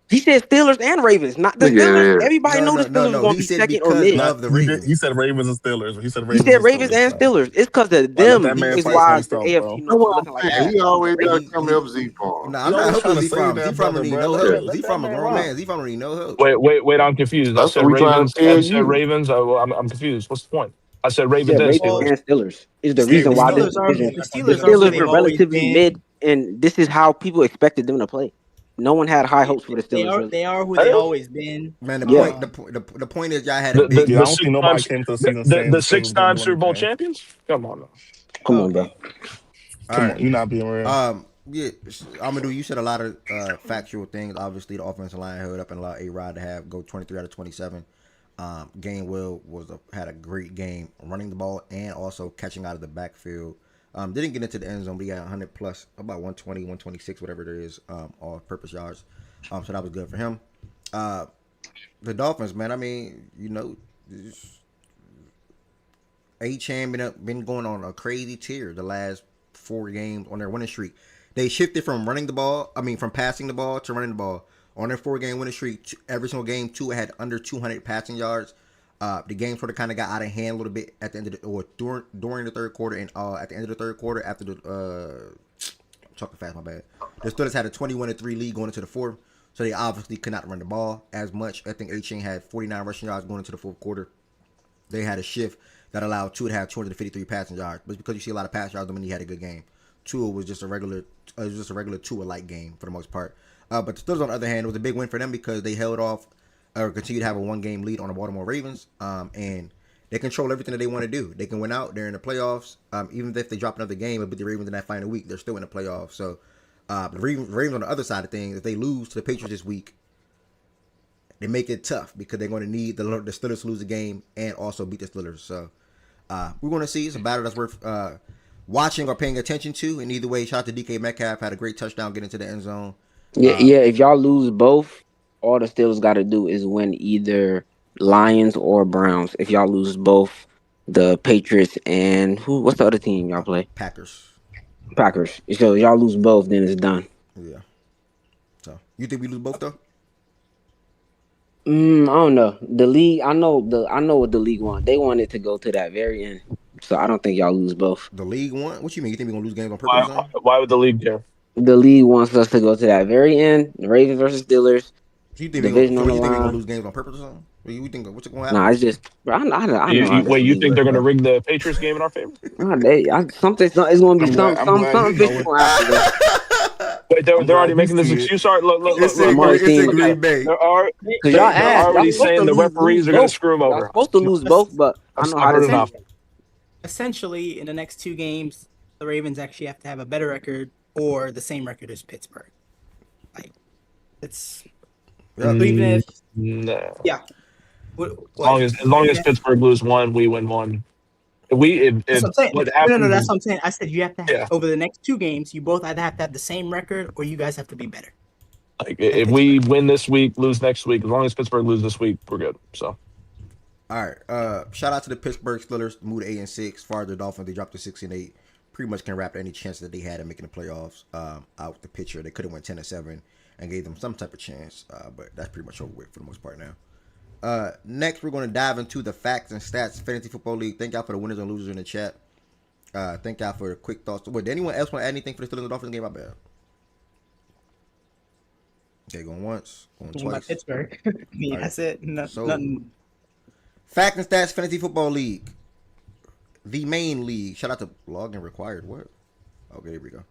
He said Steelers and Ravens, not the Steelers. Yeah. Everybody knew the Steelers was No. going He to be said second or because mid. Not of the he did. He Ravens. said Ravens and Steelers. He said He Ravens said and Ravens Steelers. and So Steelers. It's because of let them that man is fight for why the himself, AFC bro. North That's is what looking I'm like saying. that. He always Like, got to come help Z Farm. Nah, He I'm not always helping trying to Z save Farm. Z that Farm brother, don't need bro. no Let help. that Z let that Farm a man grown rock. man. Z Farm don't need no help. Wait. I'm confused. I That's said what we trying to Ravens tell and said you. Ravens. I'm confused. What's the point? I said Ravens yeah, and Ravens Steelers. Well, and Steelers is the Say reason the why this Ravens. Steelers are division, the the Steelers are who Steelers they've were always relatively been. mid, and this is how people expected them to play. No one had high hopes for the They Steelers, are really. they are who they Hey, always been. Man, Yeah. the point is y'all had a big. Yeah, the I don't six think nobody times came to the season saying the the Steelers six was going to time do Super Bowl anything. champions. Come on, now. Come on, Okay. bro. All Come right. on, you're not being real. Yeah, Amadou, you said a lot of factual things. Obviously, the offensive line held up and allowed A-Rod to have go 23 out of 27. Gainwell had a great game running the ball and also catching out of the backfield. Didn't get into the end zone, but he got 100 plus, about 120, 126, whatever it is, all purpose yards. So that was good for him. The Dolphins, man, I mean, A-Chan been going on a crazy tear the last 4 games on their winning streak. They shifted from from passing the ball to running the ball. On their 4-game winning streak, every single game, two had under 200 passing yards. The game sort of kind of got out of hand a little bit at the end of during the third quarter and at the end of the third quarter after the I'm talking fast, my bad. The Steelers had a 21-3 lead going into the fourth, so they obviously could not run the ball as much. I think A-Chain had 49 rushing yards going into the fourth quarter. They had a shift that allowed Tua to have 253 passing yards, but because you see a lot of pass yards, I mean he had a good game. Tua was just a regular Tua-like game for the most part. But the Steelers, on the other hand, it was a big win for them because they held off or continued to have a 1-game lead on the Baltimore Ravens, and they control everything that they want to do. They can win out. They're in the playoffs. Even if they drop another game and beat the Ravens in that final week, they're still in the playoffs. So the Ravens on the other side of things, if they lose to the Patriots this week, they make it tough because they're going to need the Steelers to lose the game and also beat the Steelers. So we're going to see. It's a battle that's worth watching or paying attention to. And either way, shout out to DK Metcalf. Had a great touchdown getting into the end zone. Yeah. If y'all lose both, all the Steelers got to do is win either Lions or Browns. If y'all lose both, the Patriots and what's the other team y'all play? Packers. So if y'all lose both, then it's done. Yeah. So you think we lose both though? I don't know. The league, I know what the league want. They want it to go to that very end. So I don't think y'all lose both. The league want? What you mean? You think we're gonna lose games on purpose or something? Why would the league care? The league wants us to go to that very end. The Ravens versus Steelers. You think Division on the you think we're gonna line. lose games on purpose or something? What you think? What's going to happen? Nah, it's just I know how this You league think works, they're going to bro. rig the Patriots game in our favor? Nah, it's gonna be I'm glad something he know fishy it. gonna happen, bro. Wait, I'm they're already glad he making this see it. excuse. All right, look. I'm already seeing it. Green Bay. Cause y'all They're asked, y'all already supposed to saying the lose referees are going to both. screw them Y'all over. supposed to lose both, but I know how heard this enough. league. Essentially, in the next 2 games, the Ravens actually have to have a better record or the same record as Pittsburgh. Like, it's so even if No. yeah, As long as Pittsburgh lose one, we win one. If that's what I'm saying. what No, happens that's is- what I'm saying. I said you have to have, Yeah. over the next 2 games, you both either have to have the same record or you guys have to be better. Like if we win this week, lose next week, as long as Pittsburgh loses this week, we're good. So All right. Shout out to the Pittsburgh Steelers. Moved to 8-6. As far as the Dolphins, they dropped to 6-8. Pretty much can wrap any chance that they had of making the playoffs out the picture. They could have went 10-7 and gave them some type of chance, but that's pretty much over with for the most part now. Next, we're going to dive into the facts and stats fantasy football league. Thank y'all for the winners and losers in the chat. Thank y'all for the quick thoughts. Did anyone else want to add anything for the Steelers and Dolphins game? I bet. Okay, going once, going Talking about twice. Pittsburgh. I mean, All right. that's it. So- Nothing. Fact and Stats Fantasy Football League. The main league. Shout out to login required. What? Okay, here we go.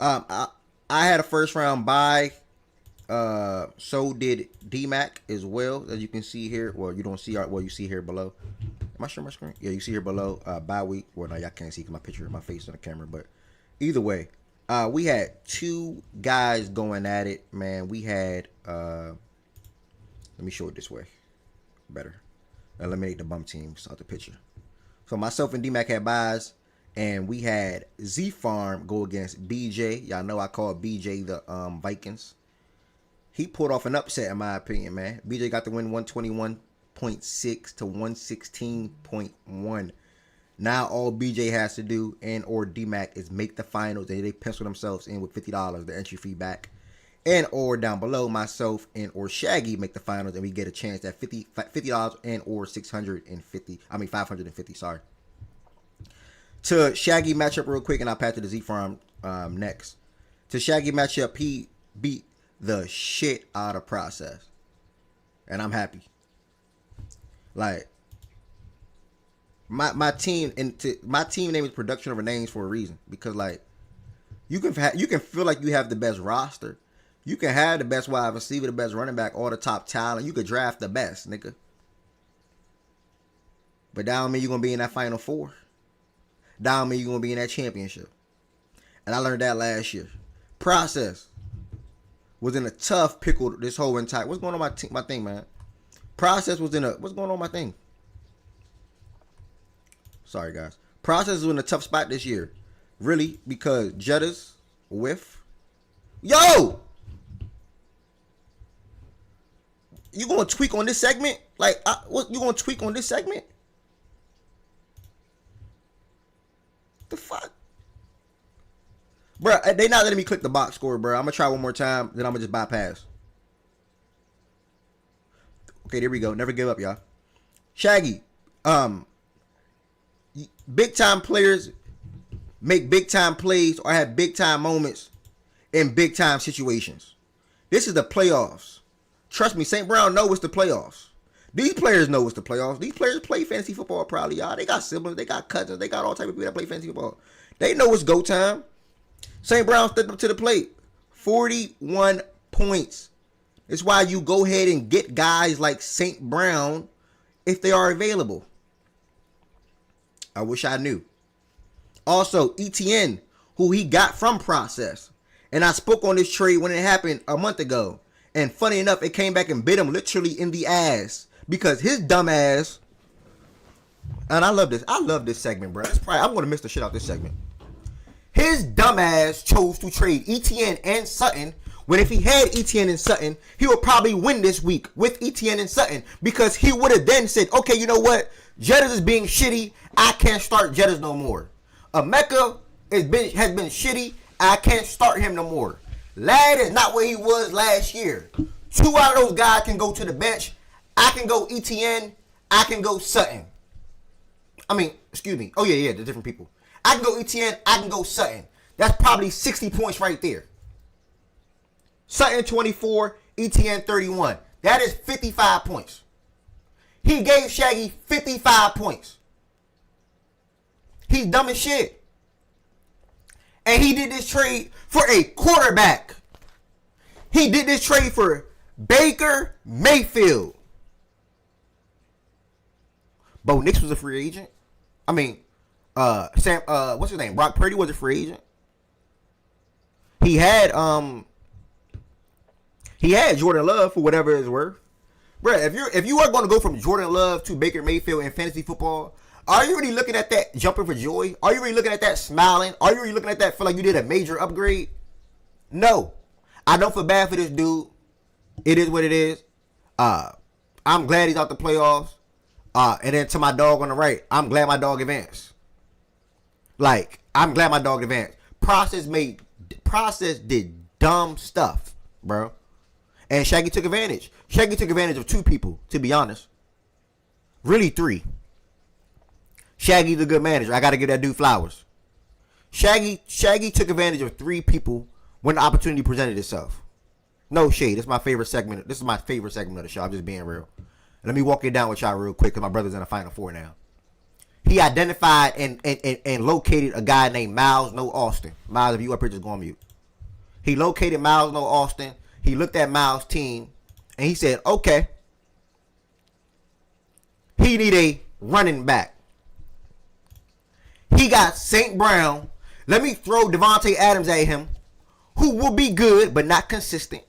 I had a first round bye. So did DMAC as well, as you can see here. Well, you don't see you see here below. Am I showing my screen? Yeah, you see here below. Bye week. Well, no, y'all can't see my picture, my face on the camera. But either way, we had two guys going at it. Man, we had. Let me show it this way. Better. Eliminate the bum teams out the picture. So myself and DMAC had buys, and we had Z Farm go against BJ. Y'all know I call BJ the Vikings. He pulled off an upset, in my opinion, man. BJ got the win 121.6 to 116.1. Now all BJ has to do and or DMAC is make the finals, and they pencil themselves in with $50, the entry fee back. And or down below, myself and or Shaggy make the finals, and we get a chance at $50 and or 550. Sorry. To Shaggy matchup real quick, and I'll pass to the Z Farm next. To Shaggy matchup, he beat the shit out of Process, and I'm happy. Like my team my team name is Production Over Names for a reason, because like you can feel like you have the best roster. You can have the best wide receiver, the best running back, all the top talent. You could draft the best, nigga. But that don't mean you're going to be in that Final Four. That don't mean you're going to be in that championship. And I learned that last year. Process was in a tough pickle this whole entire... What's going on my thing, man? Process was in a... What's going on my thing? Sorry, guys. Process was in a tough spot this year. Really, because Jettas whiff. Yo! You gonna tweak on this segment? Like, what you gonna tweak on this segment? The fuck, bro? They not letting me click the box score, bro. I'm gonna try one more time, then I'm gonna just bypass. Okay, there we go. Never give up, y'all. Shaggy, big time players make big time plays or have big time moments in big time situations. This is the playoffs. Trust me, St. Brown know it's the playoffs. These players know it's the playoffs. These players play fantasy football probably, y'all. They got siblings, they got cousins, they got all type of people that play fantasy football. They know it's go time. St. Brown stepped up to the plate. 41 points. It's why you go ahead and get guys like St. Brown if they are available. I wish I knew. Also, ETN, who he got from Process. And I spoke on this trade when it happened a month ago. And funny enough, it came back and bit him literally in the ass. Because his dumb ass... And I love this. I love this segment, bro. I'm going to miss the shit out this segment. His dumb ass chose to trade ETN and Sutton. When if he had ETN and Sutton, he would probably win this week with ETN and Sutton. Because he would have then said, okay, you know what? Jettas is being shitty. I can't start Jettas no more. Emeka has been shitty. I can't start him no more. Ladd is not where he was last year. Two out of those guys can go to the bench. I can go ETN. I can go Sutton. I mean, excuse me. Oh, yeah, they're different people. I can go ETN. I can go Sutton. That's probably 60 points right there. Sutton 24, ETN 31. That is 55 points. He gave Shaggy 55 points. He's dumb as shit. And he did this trade for a quarterback. He did this trade for Baker Mayfield. Bo Nix was a free agent. I mean, what's his name? Brock Purdy was a free agent. He had Jordan Love for whatever it's worth. Bruh, if you are going to go from Jordan Love to Baker Mayfield in fantasy football, are you really looking at that jumping for joy? Are you really looking at that smiling? Are you really looking at that feel like you did a major upgrade? No. I don't feel bad for this dude. It is what it is. I'm glad he's out the playoffs. And then to my dog on the right, I'm glad my dog advanced. Like, I'm glad my dog advanced. Process did dumb stuff, bro. And Shaggy took advantage. Shaggy took advantage of two people, to be honest. Really three. Shaggy's a good manager. I got to give that dude flowers. Shaggy took advantage of three people when the opportunity presented itself. No shade. This is my favorite segment. This is my favorite segment of the show. I'm just being real. Let me walk it down with y'all real quick because my brother's in the Final Four now. He identified and located a guy named Miles No Austin. Miles, if you up here, just go on mute. He located Miles No Austin. He looked at Miles' team, and he said, okay, he need a running back. He got St. Brown. Let me throw Devontae Adams at him, who will be good but not consistent,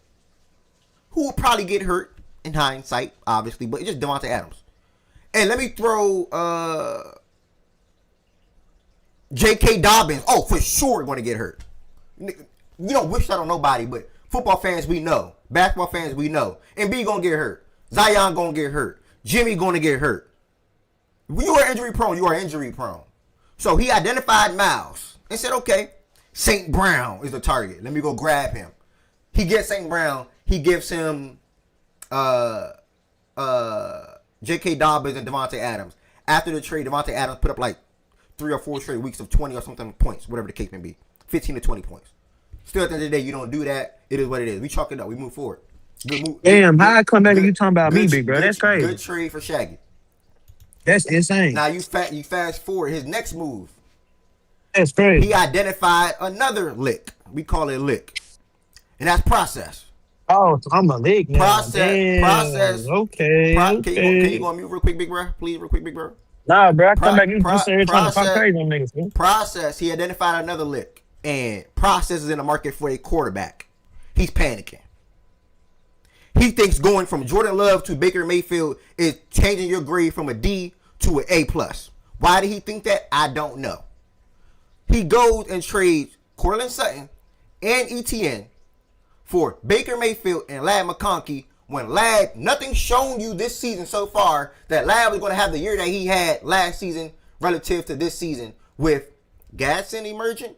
who will probably get hurt in hindsight, obviously, but it's just Devontae Adams. And let me throw J.K. Dobbins. Oh, for sure going to get hurt. You don't wish that on nobody, but football fans, we know. Basketball fans, we know. And B going to get hurt. Zion going to get hurt. Jimmy going to get hurt. You are injury prone. You are injury prone. So he identified Miles and said, okay, St. Brown is the target. Let me go grab him. He gets St. Brown. He gives him J.K. Dobbins and Devontae Adams. After the trade, Devontae Adams put up like 3 or 4 straight weeks of 20 or something points, whatever the case may be. 15 to 20 points. Still at the end of the day, you don't do that. It is what it is. We chalk it up. We move forward. Good move. Damn, how I come back and you talking about me, big bro? That's crazy. Good trade for Shaggy. That's insane. Now you fast forward his next move. That's crazy. He identified another lick. We call it lick. And that's process. Oh, I'm a lick now. Process. Okay. Can you go on mute real quick, big bro? Please, real quick, big bro. Nah, bro. I come back. You just here trying to talk crazy on niggas. Man. Process. He identified another lick. And Process is in the market for a quarterback. He's panicking. He thinks going from Jordan Love to Baker Mayfield is changing your grade from a D to an A+. Why did he think that? I don't know. He goes and trades Cortland Sutton and ETN for Baker Mayfield and Ladd McConkey when Ladd, nothing shown you this season so far that Ladd was going to have the year that he had last season relative to this season with Gadsden emerging,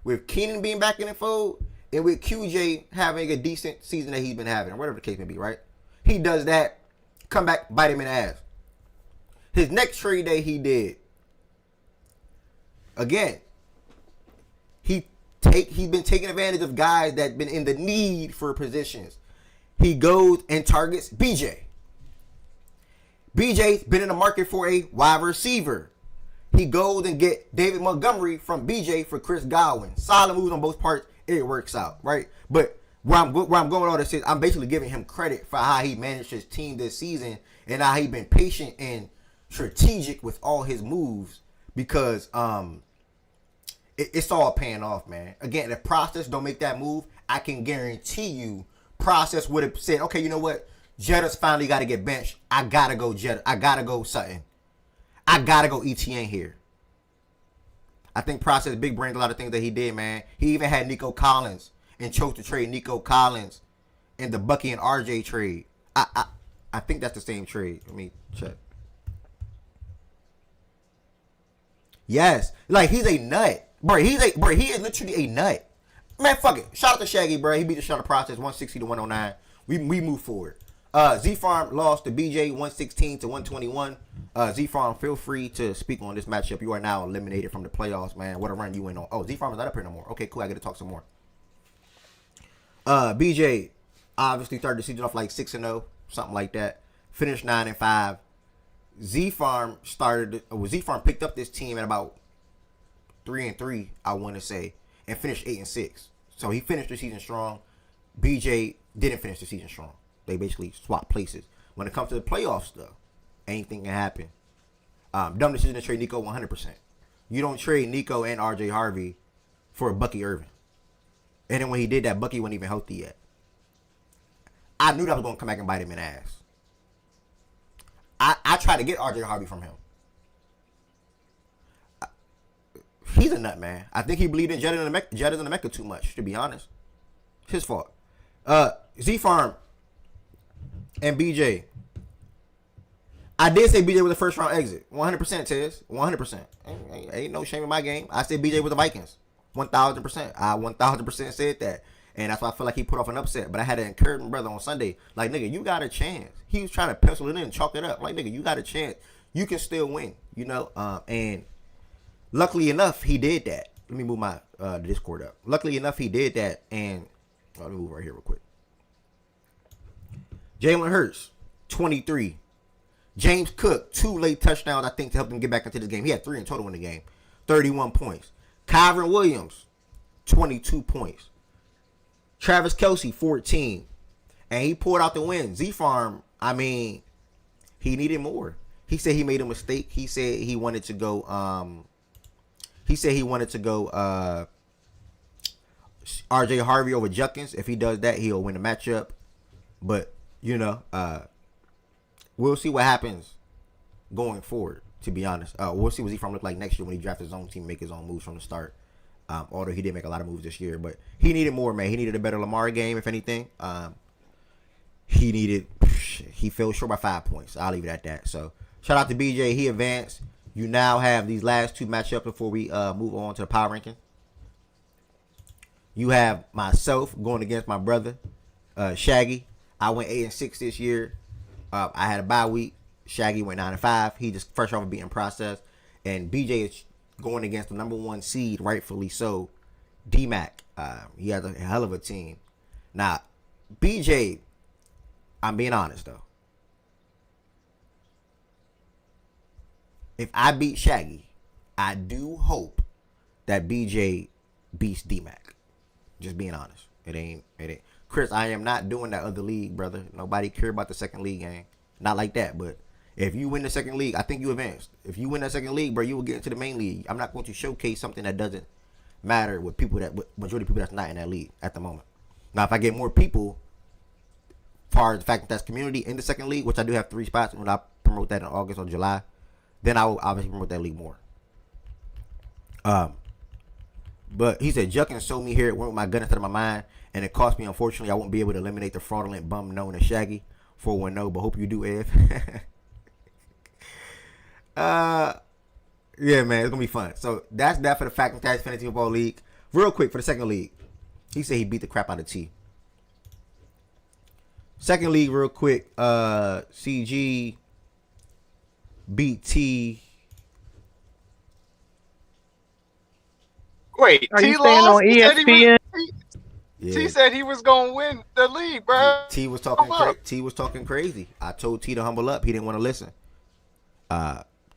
with Keenan being back in the fold, and with QJ having a decent season that he's been having, or whatever the case may be, right? He does that, come back, bite him in the ass. His next trade that he did, again, he's been taking advantage of guys that been in the need for positions. He goes and targets BJ. BJ's been in the market for a wide receiver. He goes and get David Montgomery from BJ for Chris Godwin. Solid moves on both parts. It works out, right? But where I'm going with all this is I'm basically giving him credit for how he managed his team this season and how he been patient and strategic with all his moves because it's all paying off, man. Again, if Process don't make that move, I can guarantee you Process would have said, okay, you know what? Jetta's finally got to get benched. I got to go Jetta. I got to go Sutton. I got to go ETN here. I think Process big brained a lot of things that he did, man. He even had Nico Collins and chose to trade Nico Collins in the Bucky and RJ trade. I think that's the same trade. Let me check. Yes. Like, he's a nut. Bro, he is literally a nut. Man, fuck it. Shout out to Shaggy, bro. He beat the shot of Process 160 to 109. We move forward. Z-Farm lost to BJ 116 to 121. Z-Farm, feel free to speak on this matchup. You are now eliminated from the playoffs, man. What a run you went on. Oh, Z-Farm is not up here no more. Okay, cool. I get to talk some more. BJ obviously started the season off like 6-0, something like that. Finished 9-5. Z-Farm picked up this team at about 3-3, I want to say, and finished 8-6. So he finished the season strong. BJ didn't finish the season strong. They basically swapped places. When it comes to the playoffs, though, anything can happen. Dumb decision to trade Nico 100%. You don't trade Nico and RJ Harvey for Bucky Irvin. And then when he did that, Bucky wasn't even healthy yet. I knew that was going to come back and bite him in the ass. I tried to get RJ Harvey from him. He's a nut, man. I think he believed in Jetta and the Mecca too much, to be honest. His fault. Z-Farm and BJ. I did say BJ was a first round exit. 100%, Tez. 100%. Ain't no shame in my game. I said BJ was the Vikings. 1,000%. I 1,000% said that. And that's why I feel like he put off an upset. But I had to encourage my brother on Sunday. Like, nigga, you got a chance. He was trying to pencil it in and chalk it up. Like, nigga, you got a chance. You can still win, you know? And luckily enough, he did that. Let me move my Discord up. Luckily enough, he did that. And let me move right here real quick. Jalen Hurts, 23. James Cook, 2 late touchdowns, I think, to help him get back into the game. He had 3 in total in the game. 31 points. Kyron Williams, 22 points. Travis Kelce, 14. And he pulled out the win. Z-Farm, I mean, he needed more. He said he made a mistake. He said he wanted to go RJ Harvey over Juckins. If he does that, he'll win the matchup. But, we'll see what happens going forward, to be honest. We'll see what Z-Farm look like next year when he drafts his own team, make his own moves from the start. Although he did make a lot of moves this year. But he needed more, man. He needed a better Lamar game, if anything. He fell short by 5 points. I'll leave it at that. So, shout out to BJ. He advanced. You now have these last 2 matchups before we move on to the power ranking. You have myself going against my brother, Shaggy. I went 8-6 this year. I had a bye week. Shaggy went 9-5. He just fresh off of being processed. And BJ is going against the number 1 seed, rightfully so, D-Mac. He has a hell of a team. Now, BJ, I'm being honest, though. If I beat Shaggy, I do hope that BJ beats D-Mac. Just being honest. It ain't. Chris, I am not doing that other league, brother. Nobody care about the second league game. Not like that, but if you win the second league, I think you advanced. If you win that second league, bro, you will get into the main league. I'm not going to showcase something that doesn't matter with majority of people that's not in that league at the moment. Now, if I get more people, as far as the fact that that's community in the second league, which I do have 3 spots, when I promote that in August or July, then I will obviously promote that league more. But he said, Juckins showed me here, it went with my gun instead of my mind, and it cost me, unfortunately, I won't be able to eliminate the fraudulent bum known as Shaggy. 410, but hope you do, Ev. Yeah, man, it's gonna be fun. So that's that for the Fact and Stats Fantasy Football League. Real quick for the second league, he said he beat the crap out of T. Second league, real quick, CG beat T. Wait, Are T you staying lost? on ESPN? T said he was gonna win the league, bro. T was talking crazy. I told T to humble up. He didn't want to listen.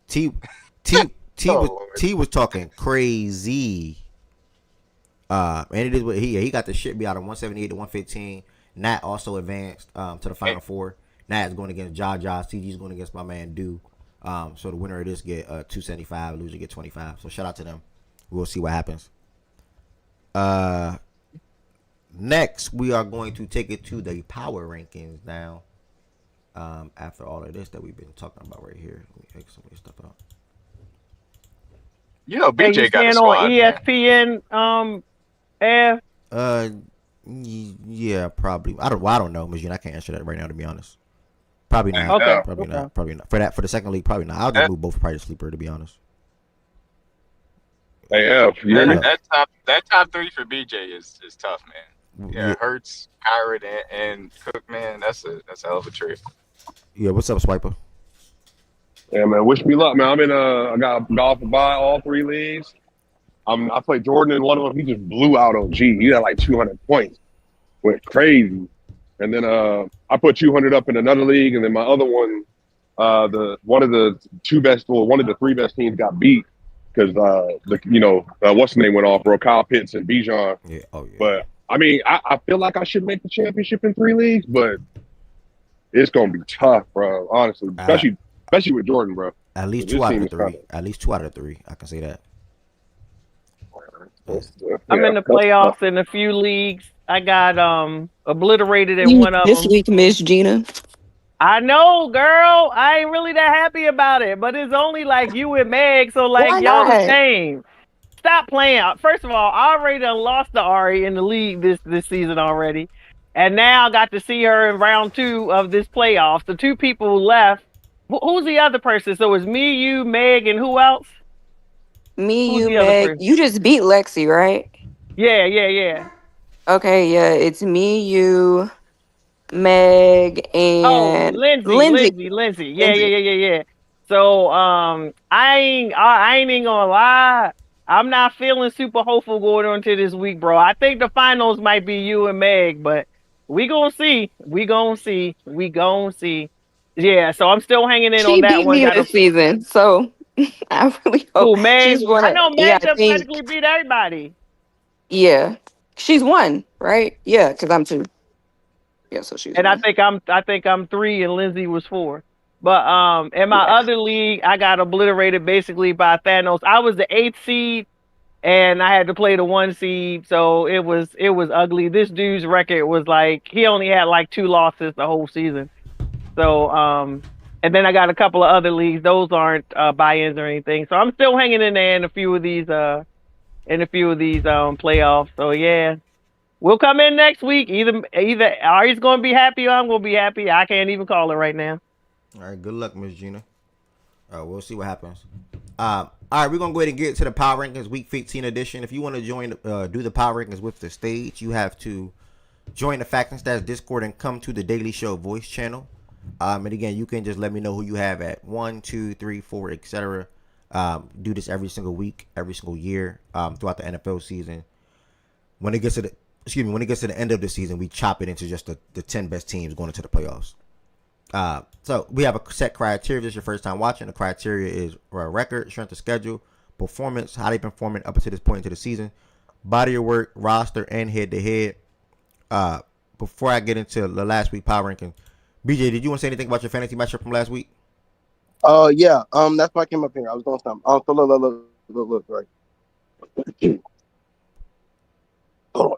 T was talking crazy. And it is what he got the shit beat out of 178 to 115. Nat also advanced to the final 4. Nat is going against Jaja. CG is going against my man Do. So the winner of this get 275, loser get 25. So shout out to them. We'll see what happens. Next, we are going to take it to the power rankings now. After all of this that we've been talking about right here, let me take some of this stuff out. You know, BJ you got a staying squad, on ESPN, F? Yeah, probably. I don't know, Majin. I can't answer that right now, to be honest. Probably not. Okay. Probably not. Probably not. For the second league, probably not. I'll just move both probably to sleeper, to be honest. Hey, F, you hear me? That top 3 for BJ is tough, man. Yeah, Hurts, Kyron, and Cook, man. That's a hell of a trade. Yeah, what's up, Swiper? Yeah, man. Wish me luck, man. I got golf to buy all 3 leagues. I played Jordan in one of them. He just blew out on G. He had like 200 points. Went crazy. And then I put 200 up in another league, and then my other one, one of the 3 best teams got beat because what's the name went off, bro? Kyle Pitts and Bijan. Yeah. Oh yeah. But I mean, I feel like I should make the championship in 3 leagues, but it's gonna be tough, bro. Honestly, especially with Jordan, bro. At least 2 out of the 3. At least 2 out of the 3. I can say that. I'm in the playoffs in a few leagues. I got obliterated in one of them. This week, Miss Gina. I know, girl. I ain't really that happy about it, but it's only like you and Meg, so like Why y'all not? the same. Stop playing. First of all, I already done lost to Ari in the league this season already, and now I got to see her in round 2 of this playoffs. The 2 people left. Who's the other person? So it's me, you, Meg, and who else? Who's you, Meg. You just beat Lexi, right? Yeah. Okay, yeah. It's me, you, Meg, and Lindsay. Yeah. So I ain't even gonna lie. I'm not feeling super hopeful going on to this week, bro. I think the finals might be you and Meg, but We gonna see. We gonna see. We gonna see. Yeah, so I'm still hanging in on She that beat one. me Got a this season, so I really hope cool Meg. she's one I of. know Yeah, Meg I done think. practically beat everybody. Yeah, she's one, right? Yeah, because I'm two. Yeah, so she's And I one. think I'm 3 and Lindsay was 4. But in my Yeah. other league, I got obliterated basically by Thanos. I was the 8th seed and I had to play the 1 seed, so it was ugly. This dude's record was like he only had like 2 losses the whole season. So and then I got a couple of other leagues. Those aren't buy-ins or anything. So I'm still hanging in there in a few of these playoffs. So yeah. We'll come in next week. Either Ari's gonna be happy or I'm gonna be happy. I can't even call it right now. All right, good luck, Miss Gina. We'll see what happens. All right, we're gonna go ahead and get to the Power Rankings Week 15 edition. If you want to join, do the Power Rankings with the stage, you have to join the Facts and Stats Discord and come to the Daily Show voice channel. And again, you can just let me know who you have at 1, 2, 3, 4, etc. Do this every single week, every single year, throughout the NFL season. When it gets to the end of the season, we chop it into just the 10 best teams going into the playoffs. So we have a set criteria. If this is your first time watching, the criteria is record, strength of schedule, performance, how they've been performing up until this point into the season, body of work, roster, and head to head. Before I get into the last week power ranking, BJ, did you want to say anything about your fantasy matchup from last week? Yeah. That's why I came up here. I was doing something. So look, right. Hold on.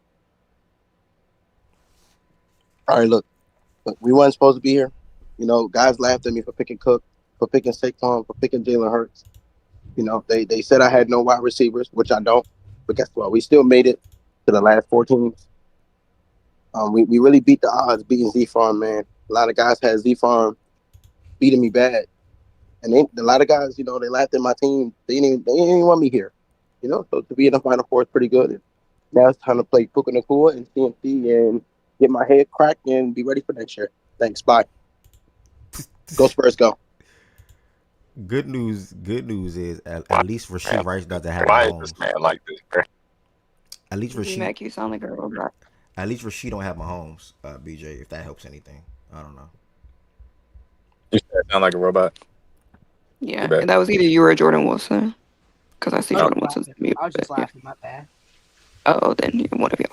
All right, look. We weren't supposed to be here. You know, guys laughed at me for picking Cook, for picking Saquon, for picking Jalen Hurts. You know, they said I had no wide receivers, which I don't. But guess what? We still made it to the last 4 teams. We really beat the odds beating Z-Farm, man. A lot of guys had Z-Farm beating me bad. And a lot of guys, you know, they laughed at my team. They didn't even want me here. You know, so to be in the Final Four is pretty good. And now it's time to play Puka Nakua and CMC and get my head cracked and be ready for next year. Thanks. Bye. Go Spurs, go. Good news is at least Rasheed Rice doesn't have Why is Mahomes. this man like this, bro? At least Rasheed. Make you sound like a robot. At least Rasheed don't have Mahomes. BJ, if that helps anything, I don't know. You sound like a robot. Yeah, and that was either you or Jordan Wilson. Because I see Jordan Wilson's mute. I was just laughing. My bad. Oh, then one of y'all.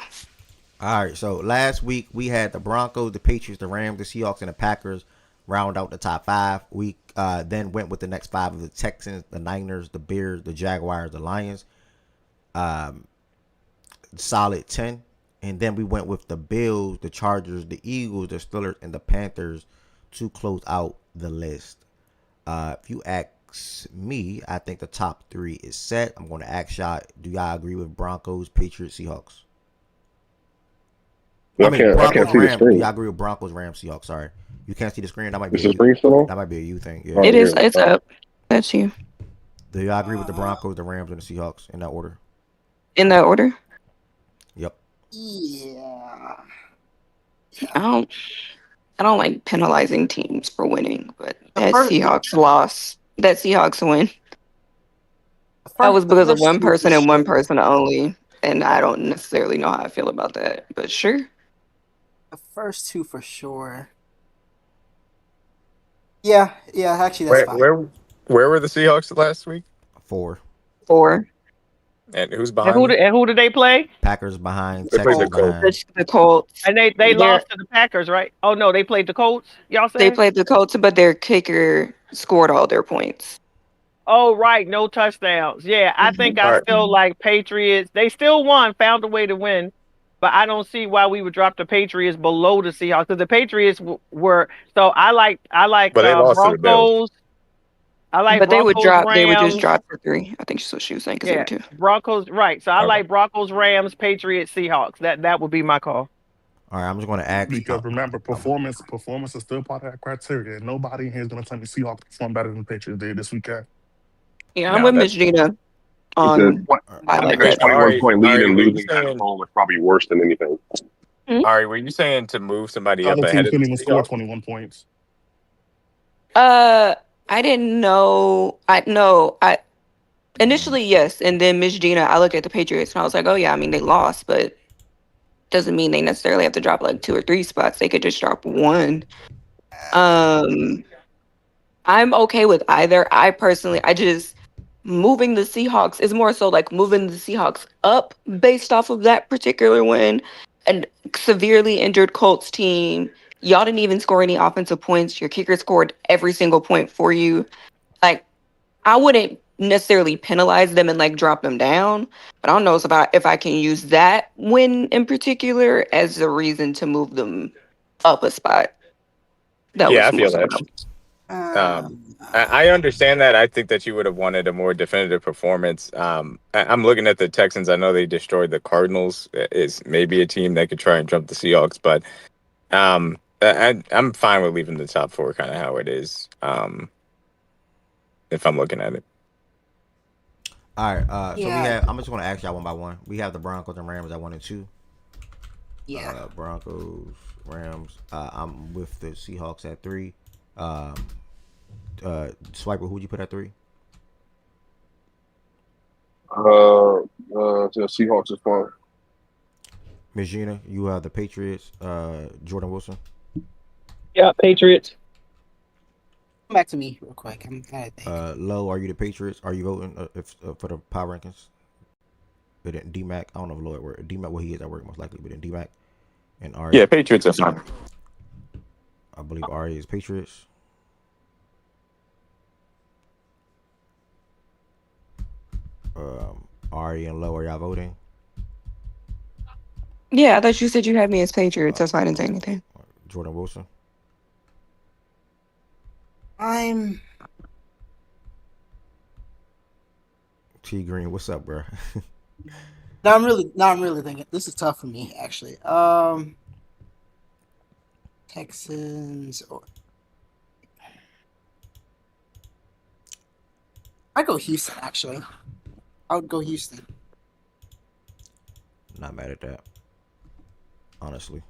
All right, so last week we had the Broncos, the Patriots, the Rams, the Seahawks, and the Packers round out the top 5. We then went with the next 5 of the Texans, the Niners, the Bears, the Jaguars, the Lions. Solid 10. And then we went with the Bills, the Chargers, the Eagles, the Steelers, and the Panthers to close out the list. If you ask me, I think the top 3 is set. I'm going to ask y'all, do y'all agree with Broncos, Patriots, Seahawks? I can't see the screen. Do y'all agree with Broncos, Rams, Seahawks? Sorry. You can't see the screen? That might be that might be a you thing. Yeah. It is. It's up. That's you. Do y'all agree with the Broncos, the Rams, and the Seahawks in that order? In that order? Yep. Yeah. I don't like penalizing teams for winning, but that Seahawks loss, that Seahawks win, that was because of one person and one person only, and I don't necessarily know how I feel about that, but sure. The first 2 for sure. Yeah, actually that's fine. Where were the Seahawks last week? 4. And who's behind? And who did they play? Packers behind. They played the Colts. And they lost to the Packers, right? Oh no, they played the Colts. Y'all saying? They played the Colts, but their kicker scored all their points. Oh right, no touchdowns. Yeah, I think I still like Patriots. They still won, found a way to win, but I don't see why we would drop the Patriots below the Seahawks because the Patriots were. So I like but they lost to the Bills. Broncos. I like, but Broncos, they would Rams. just drop for 3. I think that's what she was saying. Yeah, they were 2. Broncos, right? So I like Broncos, Rams, Patriots, Seahawks. That would be my call. All right, I'm just going to ask. Because remember, performance is still part of that criteria. Nobody in here is going to tell me Seahawks perform better than the Patriots did this weekend. Yeah, I'm with Miss Gina. I think a 21-point lead and losing at home was probably worse than anything. Ari, were you saying to move somebody up Other ahead teams of couldn't the even score Seahawks? 21 points. I didn't know. I initially yes, and then Miss Gina, I looked at the Patriots and I was like, oh yeah, I mean they lost, but doesn't mean they necessarily have to drop like 2 or 3 spots. They could just drop 1. I'm okay with either. I personally, moving the Seahawks is more so like moving the Seahawks up based off of that particular win. And severely injured Colts team. Y'all didn't even score any offensive points. Your kicker scored every single point for you. Like, I wouldn't necessarily penalize them and like drop them down, but I don't know if I can use that win in particular as a reason to move them up a spot. That Yeah, was I more feel so. that. I understand that. I think that you would have wanted a more definitive performance. I'm looking at the Texans. I know they destroyed the Cardinals. Is maybe a team that could try and jump the Seahawks, but I'm fine with leaving the top 4 kind of how it is. If I'm looking at it. All right. So we Yeah. have. I'm just going to ask y'all one by one. We have the Broncos and Rams at 1 and 2. Yeah. Broncos, Rams. I'm with the Seahawks at 3. Swiper, who'd you put at 3? The Seahawks is fine. Miss Gina, you have the Patriots. Jordan Wilson. Yeah, Patriots. Come back to me real quick. I'm trying to think. Low, are you the Patriots? Are you voting for the power rankings? But then D-Mac, I don't know if Low at work. D-Mac, well, he is at work most likely. But then D-Mac and Ari. Yeah, Patriots are fine. I believe Ari is Patriots. Ari and Low, are y'all voting? Yeah, I thought you said you had me as Patriots. That's why I didn't say anything. Jordan Wilson. I'm T Green, what's up, bro? I'm really thinking. This is tough for me, actually. Texans or I go Houston. Actually, I would go Houston. Not mad at that. Honestly.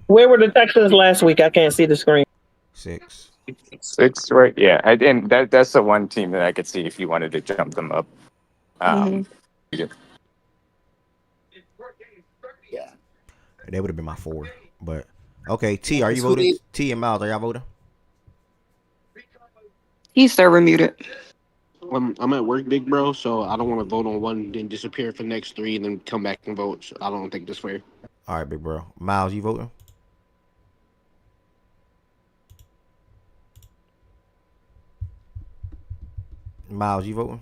Where were the Texans last week? I can't see the screen. 6. 6, right? Yeah, and that's the one team that I could see if you wanted to jump them up. Yeah. They would have been my 4. But okay, T, are you voting? T and Miles, are y'all voting? He's server muted. I'm at work, big bro, so I don't want to vote on one, then disappear for the next 3, and then come back and vote. So I don't think this fair. All right, big bro. Miles, you voting? Miles, you voting?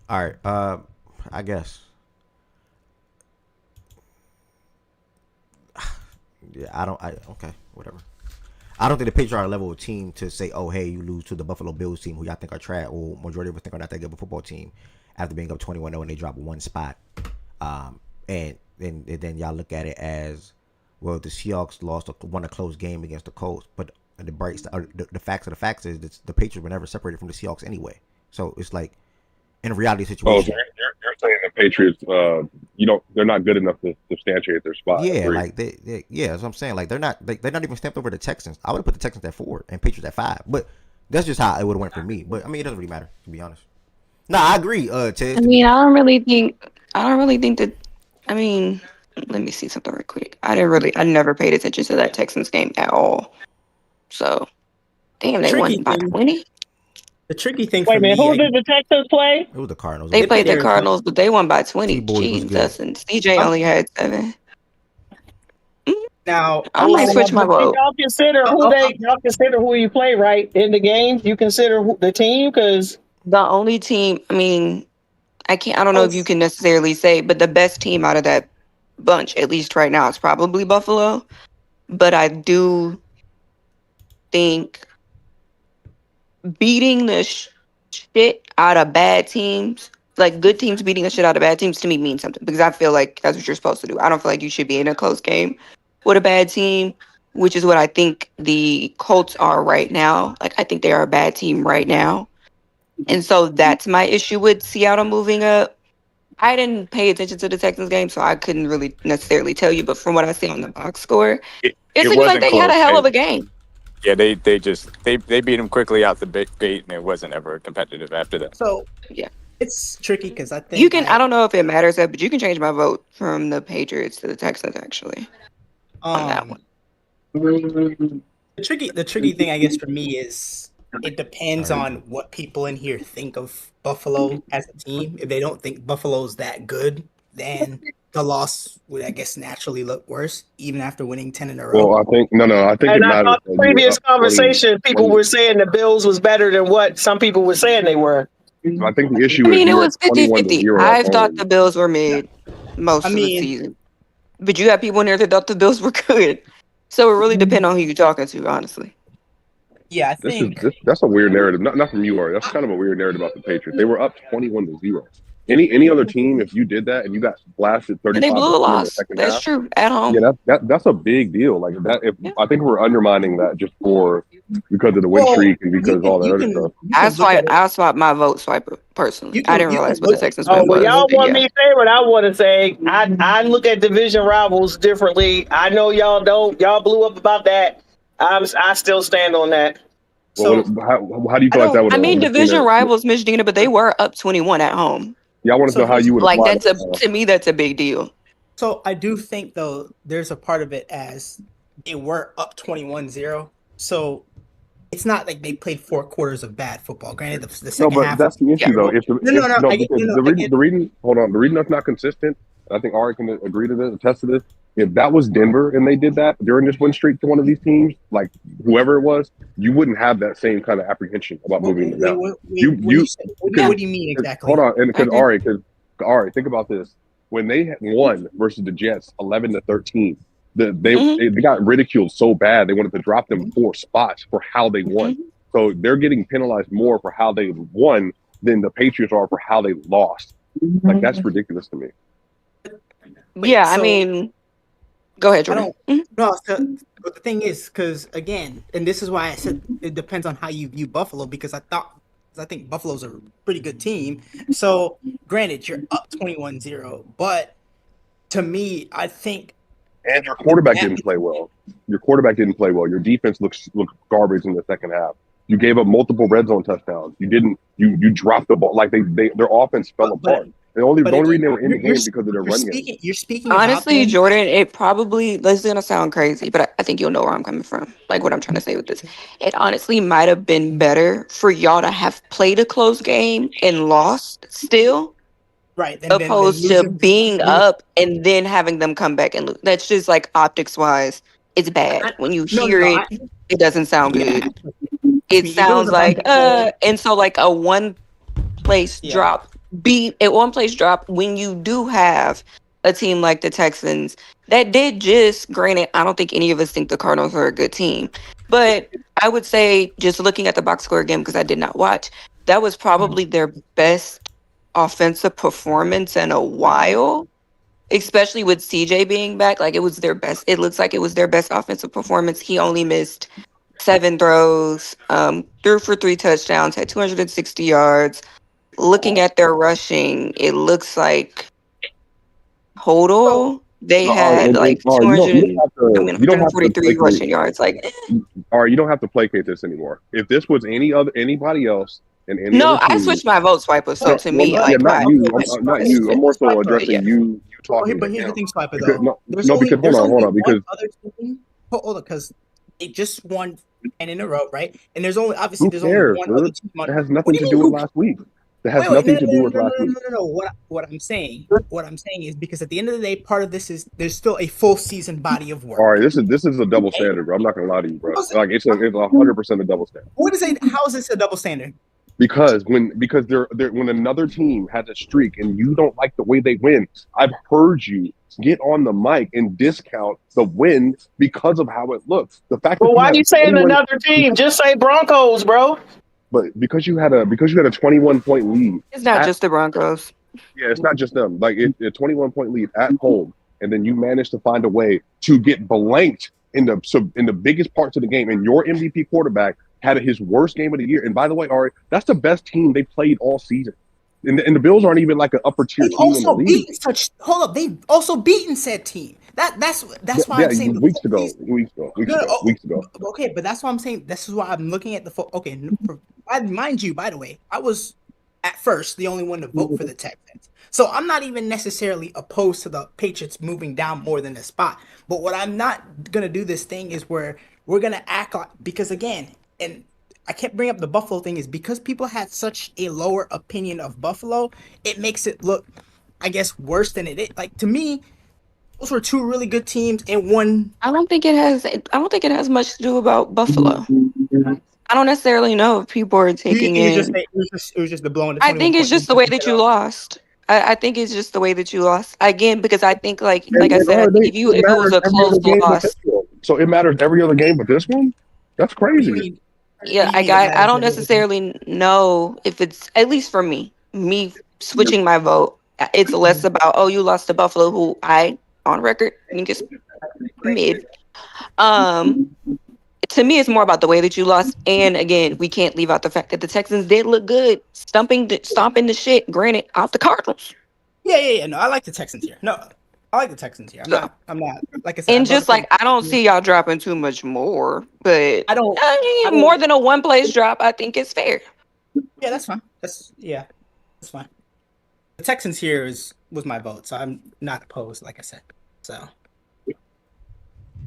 All right. I guess. Yeah, okay, whatever. I don't think the Patriots are a level of team to say, oh, hey, you lose to the Buffalo Bills team, who y'all think are trash, or majority of us think are not that good of a football team, after being up 21-0 and they drop 1 spot. And then y'all look at it as, well, the Seahawks won a close game against the Colts, but the facts of the facts is that the Patriots were never separated from the Seahawks anyway. So it's like, in a reality situation. Oh, so you're saying the Patriots, they're not good enough to substantiate their spot. Yeah, like that's what I'm saying. Like they're not even stamped over the Texans. I would have put the Texans at 4 and Patriots at 5, but that's just how it would have went for me. But I mean, it doesn't really matter, to be honest. No, I agree, Ted. I mean, I don't really think that. I mean, let me see something real quick. I never paid attention to that Texans game at all. So, damn, they won by 20. The tricky thing Wait for a minute, me, who did the Texans play? It was the Cardinals. They played the Cardinals, but they won by 20. Jesus, and CJ only had 7. Now I might switch my vote. Y'all consider who you play, right? In the games, you consider the team, because the only team. I mean, I don't know if you can necessarily say, but the best team out of that bunch, at least right now, is probably Buffalo. But I do think beating the shit out of bad teams, like good teams beating the shit out of bad teams, to me means something, because I feel like that's what you're supposed to do. I don't feel like you should be in a close game with a bad team, which is what I think the Colts are right now. Like, I think they are a bad team right now. And so that's my issue with Seattle moving up. I didn't pay attention to the Texans game, so I couldn't really necessarily tell you. But from what I see on the box score, it seems like they had a hell of a game. Yeah, they beat them quickly out the big gate, and it wasn't ever competitive after that. So yeah, It's tricky because I think You can. I don't know if it matters, but you can change my vote from the Patriots to the Texans. Actually, on that one. The tricky thing, I guess, for me is it depends on what people in here think of Buffalo as a team. If they don't think Buffalo's that good, then the loss would, I guess, naturally look worse, even after winning 10 in a row. Well, I think I think it And I matters. thought the previous conversation, people were saying the Bills was better than what some people were saying they were. I think the issue I is mean, it you were was 21-0 50-50. at I thought home. the Bills were mid most of the season, but you have people in there that thought the Bills were good. So it really depends on who you're talking to, honestly. Yeah, I think That's a weird narrative. Not from you, Ari. That's kind of a weird narrative about the Patriots. They were up 21-0. Any other team, if you did that and you got blasted And they 35 blew a in the loss. second That's half, true. At home. yeah, that's a big deal. Like that, I think we're undermining that just because of the win streak and because of all that other stuff. I swapped my vote swiper personally. I didn't realize what the Texans Oh, win well, was. y'all But want yeah. me to say what I want to say. I look at division rivals differently. I know y'all don't. Y'all blew up about that. I still stand on that. Well, how do you feel like that would I have? mean, division rivals, Mitch Dina, but they were up 21 at home. Yeah, I want to know how you would like. apply That's to me. That's a big deal. So I do think though there's a part of it as they were up 21-0. So it's not like they played 4 quarters of bad football. Granted, the second half. That's the issue though. The reason that's not consistent, I think Ari can agree to this, attest to this. If that was Denver and they did that during this win streak to one of these teams, like whoever it was, you wouldn't have that same kind of apprehension about moving them down. What do you mean exactly? Hold on, and because Ari, think about this. When they won versus the Jets 11-13, they got ridiculed so bad they wanted to drop them 4 spots for how they won. So they're getting penalized more for how they won than the Patriots are for how they lost. Like that's ridiculous to me. Yeah, I mean, go ahead, Jordan. No, but the thing is, because again, and this is why I said it depends on how you view Buffalo, because I think Buffalo's a pretty good team. So, granted, you're up 21-0, but to me, I think. And your quarterback didn't play well. Your defense looked garbage in the second half. You gave up multiple red zone touchdowns. You dropped the ball. Like their offense fell apart. The only reason they were in the game because of their run game. You're speaking. Honestly, Jordan, it probably, this is gonna sound crazy, but I think you'll know where I'm coming from. Like what I'm trying to say with this. It honestly might have been better for y'all to have played a close game and lost still. Right. Opposed to being up and then having them come back and lose. That's just like optics wise, it's bad. When you hear it doesn't sound good. It sounds like and so like a one place drop when you do have a team like the Texans that did just, granted, I don't think any of us think the Cardinals are a good team, but I would say just looking at the box score again, because I did not watch, that was probably their best offensive performance in a while, especially with CJ being back. Like it was their best. It looks like it was their best offensive performance. He only missed 7 throws, threw for 3 touchdowns, had 260 yards. Looking at their rushing, it looks like total they had like 143 rushing yards. Like, all right, you don't have to placate this anymore. If this was anybody else and any no, other team, I switched my vote, Swiper. So to me, not you. Not you. I'm more so addressing you talking. But here's the thing, Swiper. Because, Though because hold on, because hold on, because they just won 10 in a row, right? And there's only who cares, only one other team. It has nothing to do with last week. That has nothing to do with last week. No. What I'm saying is because at the end of the day, part of this is there's still a full season body of work. All right, this is a double standard, bro. I'm not gonna lie to you, bro. Like it's 100% a double standard. What is it? How is this a double standard? Because when another team has a streak and you don't like the way they win, I've heard you get on the mic and discount the win because of how it looks. The fact. Well, why are you saying another team? Just say Broncos, bro. But because you had a 21-point lead. It's not just the Broncos. Yeah, it's not just them. Like a 21-point lead at home, and then you manage to find a way to get blanked in the biggest parts of the game, and your MVP quarterback had his worst game of the year. And by the way, Ari, that's the best team they played all season. And the Bills aren't even like an upper tier team in the league. They've also beaten said team. That's why I'm saying weeks ago. Okay, but that's why I'm saying this is why I'm looking at the mind you, by the way, I was at first the only one to vote for the Texans. So I'm not even necessarily opposed to the Patriots moving down more than a spot. But what I'm not gonna do this thing is where we're gonna act like, because again, and I can't bring up the Buffalo thing, is because people had such a lower opinion of Buffalo, it makes it look, I guess, worse than it is. Like, to me, those were two really good teams and one. I don't think it has much to do about Buffalo. I don't necessarily know if people are taking It was in. just, it was just the blowing the I 21 think it's point just lead. the way that you lost. I think it's just the way that you lost again, because I think like I And said, I are think they, if it was matters a every close other game but loss, this one. So it matters every other game but this one? That's What do you crazy. mean? yeah, What do you mean it I matters don't every other game? necessarily know if it's, at least for me switching my vote. It's less about, oh, you lost to Buffalo, who I on record think is mid. Um, to me, it's more about the way that you lost, and again, we can't leave out the fact that the Texans did look good, stomping the shit. Granted, off the Cardinals. Yeah. No, I like the Texans here. No, I like the Texans here. So, I'm not. Like I said, and I'd rather just play like, the I don't Texans. see y'all dropping too much more, but I don't. more than a one place drop, I think is fair. Yeah, that's fine. That's fine. The Texans here was my vote, so I'm not opposed. Like I said, so.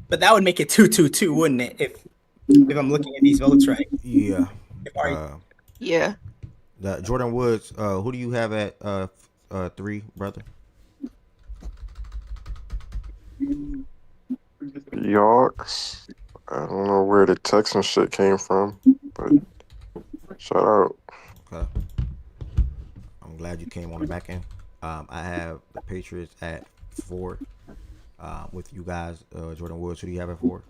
But that would make it 2-2-2, wouldn't it? If I'm looking at these votes right. Yeah. Yeah. Jordan Woods. Who do you have at 3, brother? Yawks. I don't know where the Texan shit came from, but shout out. Okay. I'm glad you came on the back end. I have the Patriots at 4. With you guys, Jordan Woods. Who do you have at 4?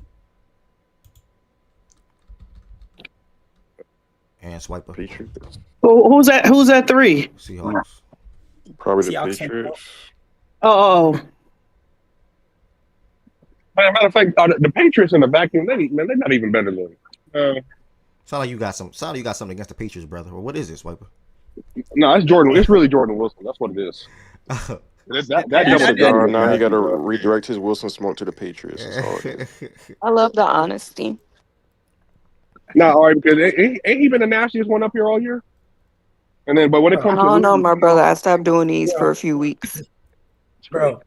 And Swiper. Patriots. Who's at 3? Seahawks. Probably the Seahawks. Patriots. Oh. Matter of fact, the Patriots in the vacuum, they're not even better than. Sound like you got something against the Patriots, brother. Or what is this, Swiper? No, it's Jordan. It's really Jordan Wilson. That's what it is. Now he got to redirect his Wilson smoke to the Patriots. That's all it is. I love the honesty. No, all right, because ain't he been the nastiest one up here all year? And then, but when it I comes don't know, to my brother. I stopped doing these for a few weeks. Bro,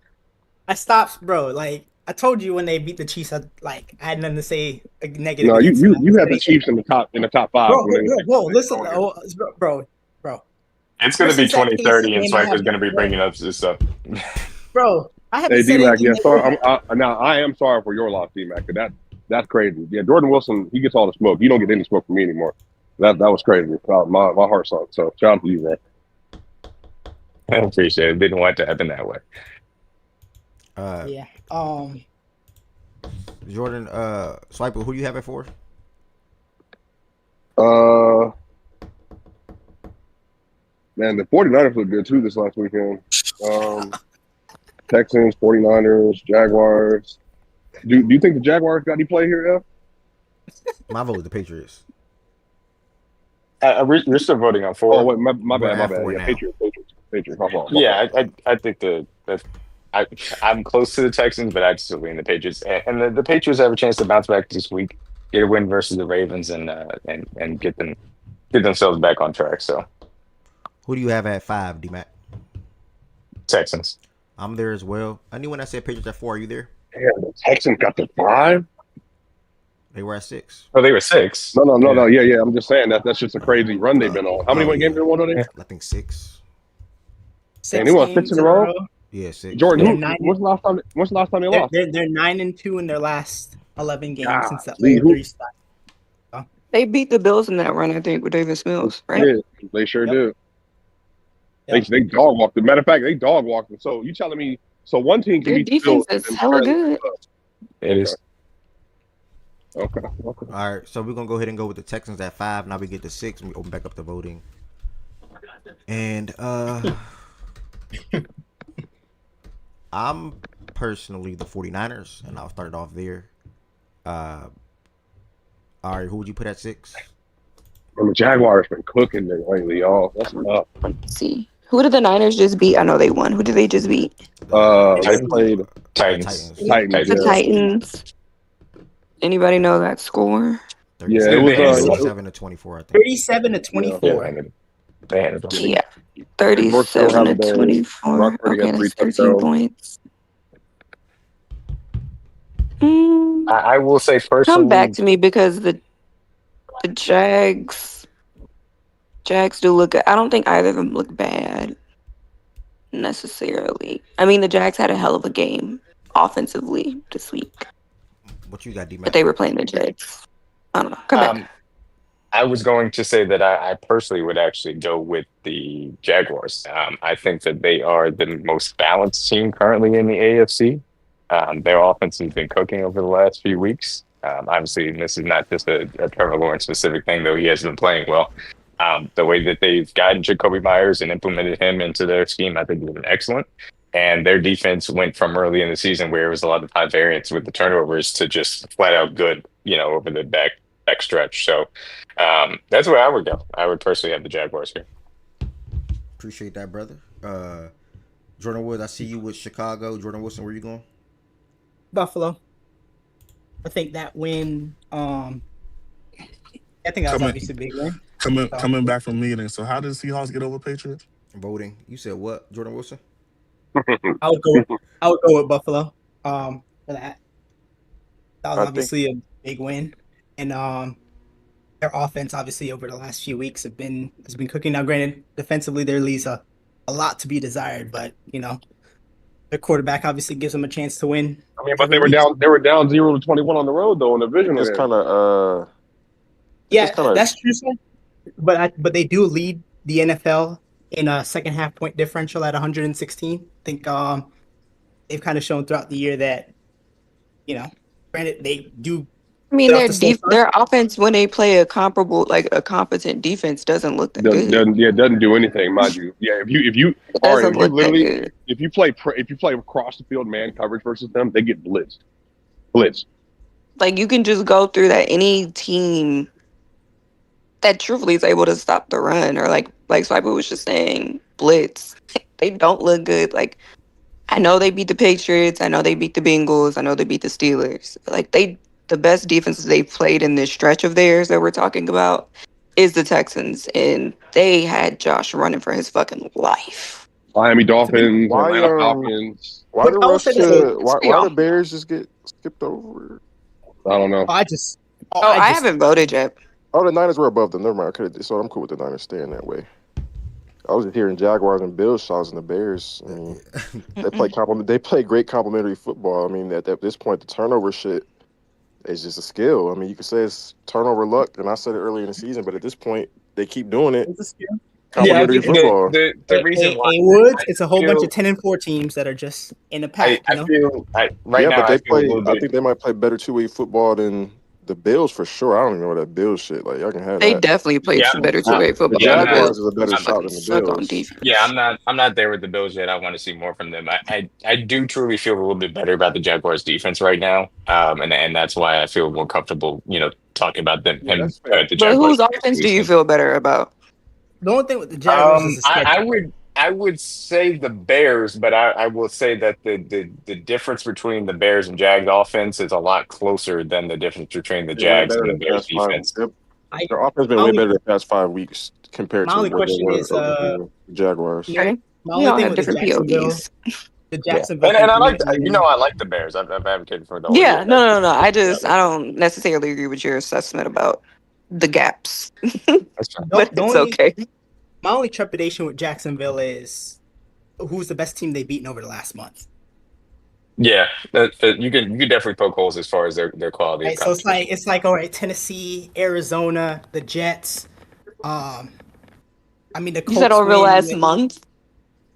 I stopped, bro. Like, I told you when they beat the Chiefs, I had nothing to say negative. No, against them. you had the Chiefs in the top 5. Bro, listen, bro. It's going to be 2030, and Swiper's going to be bringing up this stuff. Bro, I haven't Hey, said D-Mac, anything. now I am sorry for your loss, D-Mac. That's crazy. Yeah, Jordan Wilson, he gets all the smoke. You don't get any smoke from me anymore. That was crazy. My heart sunk. So shout out to you, man. I appreciate it. Didn't want it to happen that way. Yeah. Jordan, Swiper, who do you have at 4? Man, the 49ers look good too this last weekend. Texans, 49ers, Jaguars. Do you think the Jaguars got any play here, F? My vote is the Patriots. We're still voting on 4. Oh, wait, my bad. Yeah, Patriots. My fault. Yeah, I think I'm close to the Texans, but I'd still lean the Patriots. And the Patriots have a chance to bounce back this week, get a win versus the Ravens, and get themselves back on track. So, who do you have at 5, D-Mac? Texans. I'm there as well. Anyone that said Patriots at 4, are you there? Yeah, the Texans got the 5. They were at 6. Oh, they were 6. No. Yeah. I'm just saying that's just a crazy run they've been on. How many games they won on it? I think 6. And they won 6 in a row. Yeah, 6. Jordan, when's the last time they lost? They're 9-2 in their last 11 games since that 3 start. They beat the Bills in that run, I think, with Davis Mills, right? Yeah, they sure did. They dog walked them. Matter of fact, they dog walked them. So you telling me? So one team can Their beat the Bills. defense is hella good. It is. Okay. All right, so we're gonna go ahead and go with the Texans at 5. Now we get to 6, and we open back up the voting. And I'm personally the 49ers, and I'll start it off there. All right, who would you put at 6? And the Jaguars been cooking there lately, y'all. That's enough. Let's see. Who did the Niners just beat? I know they won. Who did they just beat? They played Titans. The Titans. Anybody know that score? Yeah, it was 37-24, I think. 37-24. They had it. Yeah, North still 37 to having the 24. Brock Purdy Okay, had 3 that's 13 touchdowns. points. Mm, I will say come back personally, to me because the Jags do look good. I don't think either of them look bad necessarily. I mean, the Jags had a hell of a game offensively this week, What you got, D but Mac? they were playing the Jags. I don't know. Come back. I was going to say that I personally would actually go with the Jaguars. I think that they are the most balanced team currently in the AFC. Their offense has been cooking over the last few weeks. Obviously, and this is not just a Trevor Lawrence specific thing, though he has been playing well. The way that they've gotten Jacoby Myers and implemented him into their scheme, I think has been excellent. And their defense went from early in the season where it was a lot of high variance with the turnovers to just flat out good, over the back stretch. So that's where I would go. I would personally have the Jaguars here. Appreciate that, brother. Jordan Woods, I see you with Chicago. Jordan Wilson, where you going? Buffalo. I think that win. I think that was obviously a big win. Coming back from meeting. So how did the Seahawks get over Patriots? Voting. You said what, Jordan Wilson? I would go with Buffalo. For that. That was obviously a big win, and their offense obviously over the last few weeks has been cooking. Now, granted, defensively there leaves a lot to be desired, but their quarterback obviously gives them a chance to win. I mean, but they were down 0-21 on the road though in the division. It's kind of that's true, sir. But they do lead the NFL in a second half point differential at 116. I think they've kind of shown throughout the year that granted they do. I mean, their offense when they play a competent defense doesn't look that good. Doesn't do anything, mind you. Yeah, if you play across the field man coverage versus them, they get blitzed. Like you can just go through that. Any team that truthfully is able to stop the run, or like Swiper was just saying, blitz. They don't look good. Like I know they beat the Patriots. I know they beat the Bengals. I know they beat the Steelers. Like the best defenses they've played in this stretch of theirs that we're talking about is the Texans, and they had Josh running for his fucking life. Miami Dolphins, Atlanta Falcons. Why the Bears just get skipped over? I don't know. I haven't voted yet. Oh, the Niners were above them. Never mind. So I'm cool with the Niners staying that way. I was just hearing Jaguars and Bills shots and the Bears. I mean, they play great complimentary football. I mean, at this point, the turnover shit is just a skill. I mean, you could say it's turnover luck, and I said it earlier in the season, but at this point, they keep doing it. It's a skill. Complimentary football. The reason why Woods, it's a whole bunch of 10-4 teams that are just in a pack. I feel now. But they play. I think they might play better two-way football than the Bills for sure. I don't even know that Bills shit. Like y'all can have they that. definitely played some better two-way football. The Jaguars is a better shot than the Bills. Yeah, I'm not there with the Bills yet. I want to see more from them. I do truly feel a little bit better about the Jaguars defense right now. And that's why I feel more comfortable, talking about them. But whose offense do you feel better about? The only thing with the Jaguars is the schedule. I would say the Bears, but I will say that the difference between the Bears and Jags offense is a lot closer than the difference between the Jags and the Bears defense. Their offense has been way better the past 5 weeks compared to what they were the Jaguars. My only thing with the Jacksonville. And I like I like the Bears. I've advocated for those. Yeah, no. I don't necessarily agree with your assessment about the gaps. But it's okay. My only trepidation with Jacksonville is who's the best team they've beaten over the last month. Yeah, you can definitely poke holes as far as their quality. Right, so it's like all right, Tennessee, Arizona, the Jets. I mean the Colts. You said over the last month.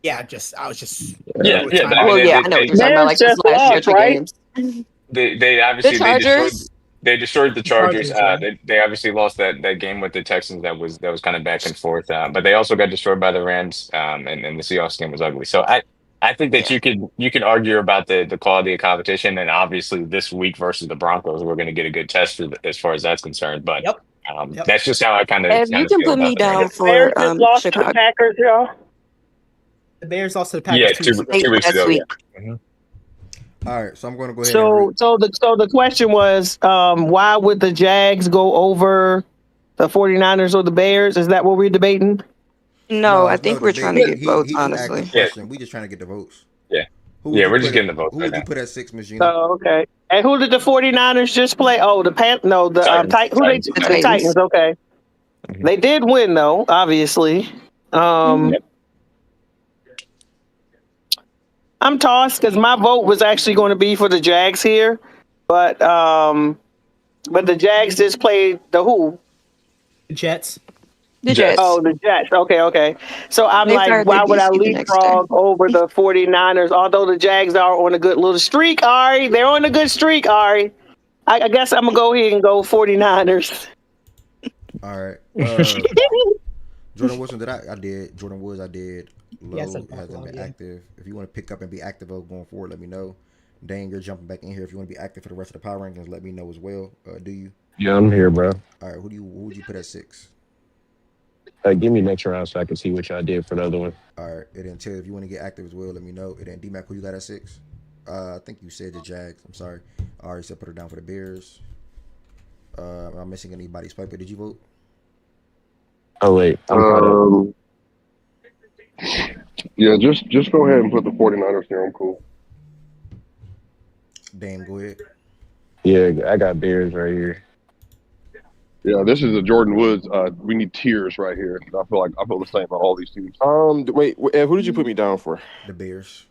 Yeah, I was just. Yeah. Well, yeah, I know what you're talking about. Like this last year, right? Games. They obviously the Chargers. They destroyed the Chargers. They obviously lost that game with the Texans. That was kind of back and forth. But they also got destroyed by the Rams. And the Seahawks game was ugly. So I think that you can argue about the quality of competition. And obviously this week versus the Broncos, we're going to get a good test as far as that's concerned. But that's just how I kind of. If you can put me down for lost Chicago. to the Packers, y'all. The Bears lost to the Packers. Yeah, 2 weeks ago. All right, so I'm going to go ahead. So the question was, why would the Jags go over the 49ers or the Bears? Is that what we're debating? No, I it's no think we're trying to debate. get votes, He asked the honestly. Yeah, question. We just trying to get the votes. yeah, Who would yeah. you We're just put? getting the votes Who right would you now. put at 6, Miss Gina? Oh, okay. And who did the 49ers just play? Oh, the No, the Titans, Who they? Titans, The The Titans. Titans. Titans. Okay, Mhm. they did win though. Obviously. Mhm. Um, I'm tossed because my vote was actually going to be for the Jags here, but the Jags just played the who? The Jets. The Jets. Jets. Oh, the Jets. Okay, okay. So I'm They like, fired their why would I DC the next day. leapfrog over the 49ers? Although the Jags are on a good little streak, Ari. They're on a good streak, Ari. I guess I'm going to go ahead and go 49ers. All right. Jordan Wilson I did. Jordan Woods I did. Yes, I Lowe talked hasn't about been yeah. active. If you want to pick up and be active going forward, let me know. Dane, you're jumping back in here. If you want to be active for the rest of the power rankings, let me know as well. Do you? Yeah, I'm here, bro. All right. Who would you put at 6? Give me next round so I can see what y'all did for the other one. All right. And then Ted, if you want to get active as well, let me know. And then D-Mac, who you got at 6? I think you said the Jags. I'm sorry. I already said put her down for the Bears. I'm missing anybody's Piper. Did you vote? Oh wait, I'm caught up. Yeah, just go ahead and put the 49ers here. I'm cool. Dame, go ahead. Yeah, I got Bears right here. Yeah, this is a Jordan Woods. We need tears right here. I feel the same about all these teams. Wait, Ed, who did you put me down for? The Bears.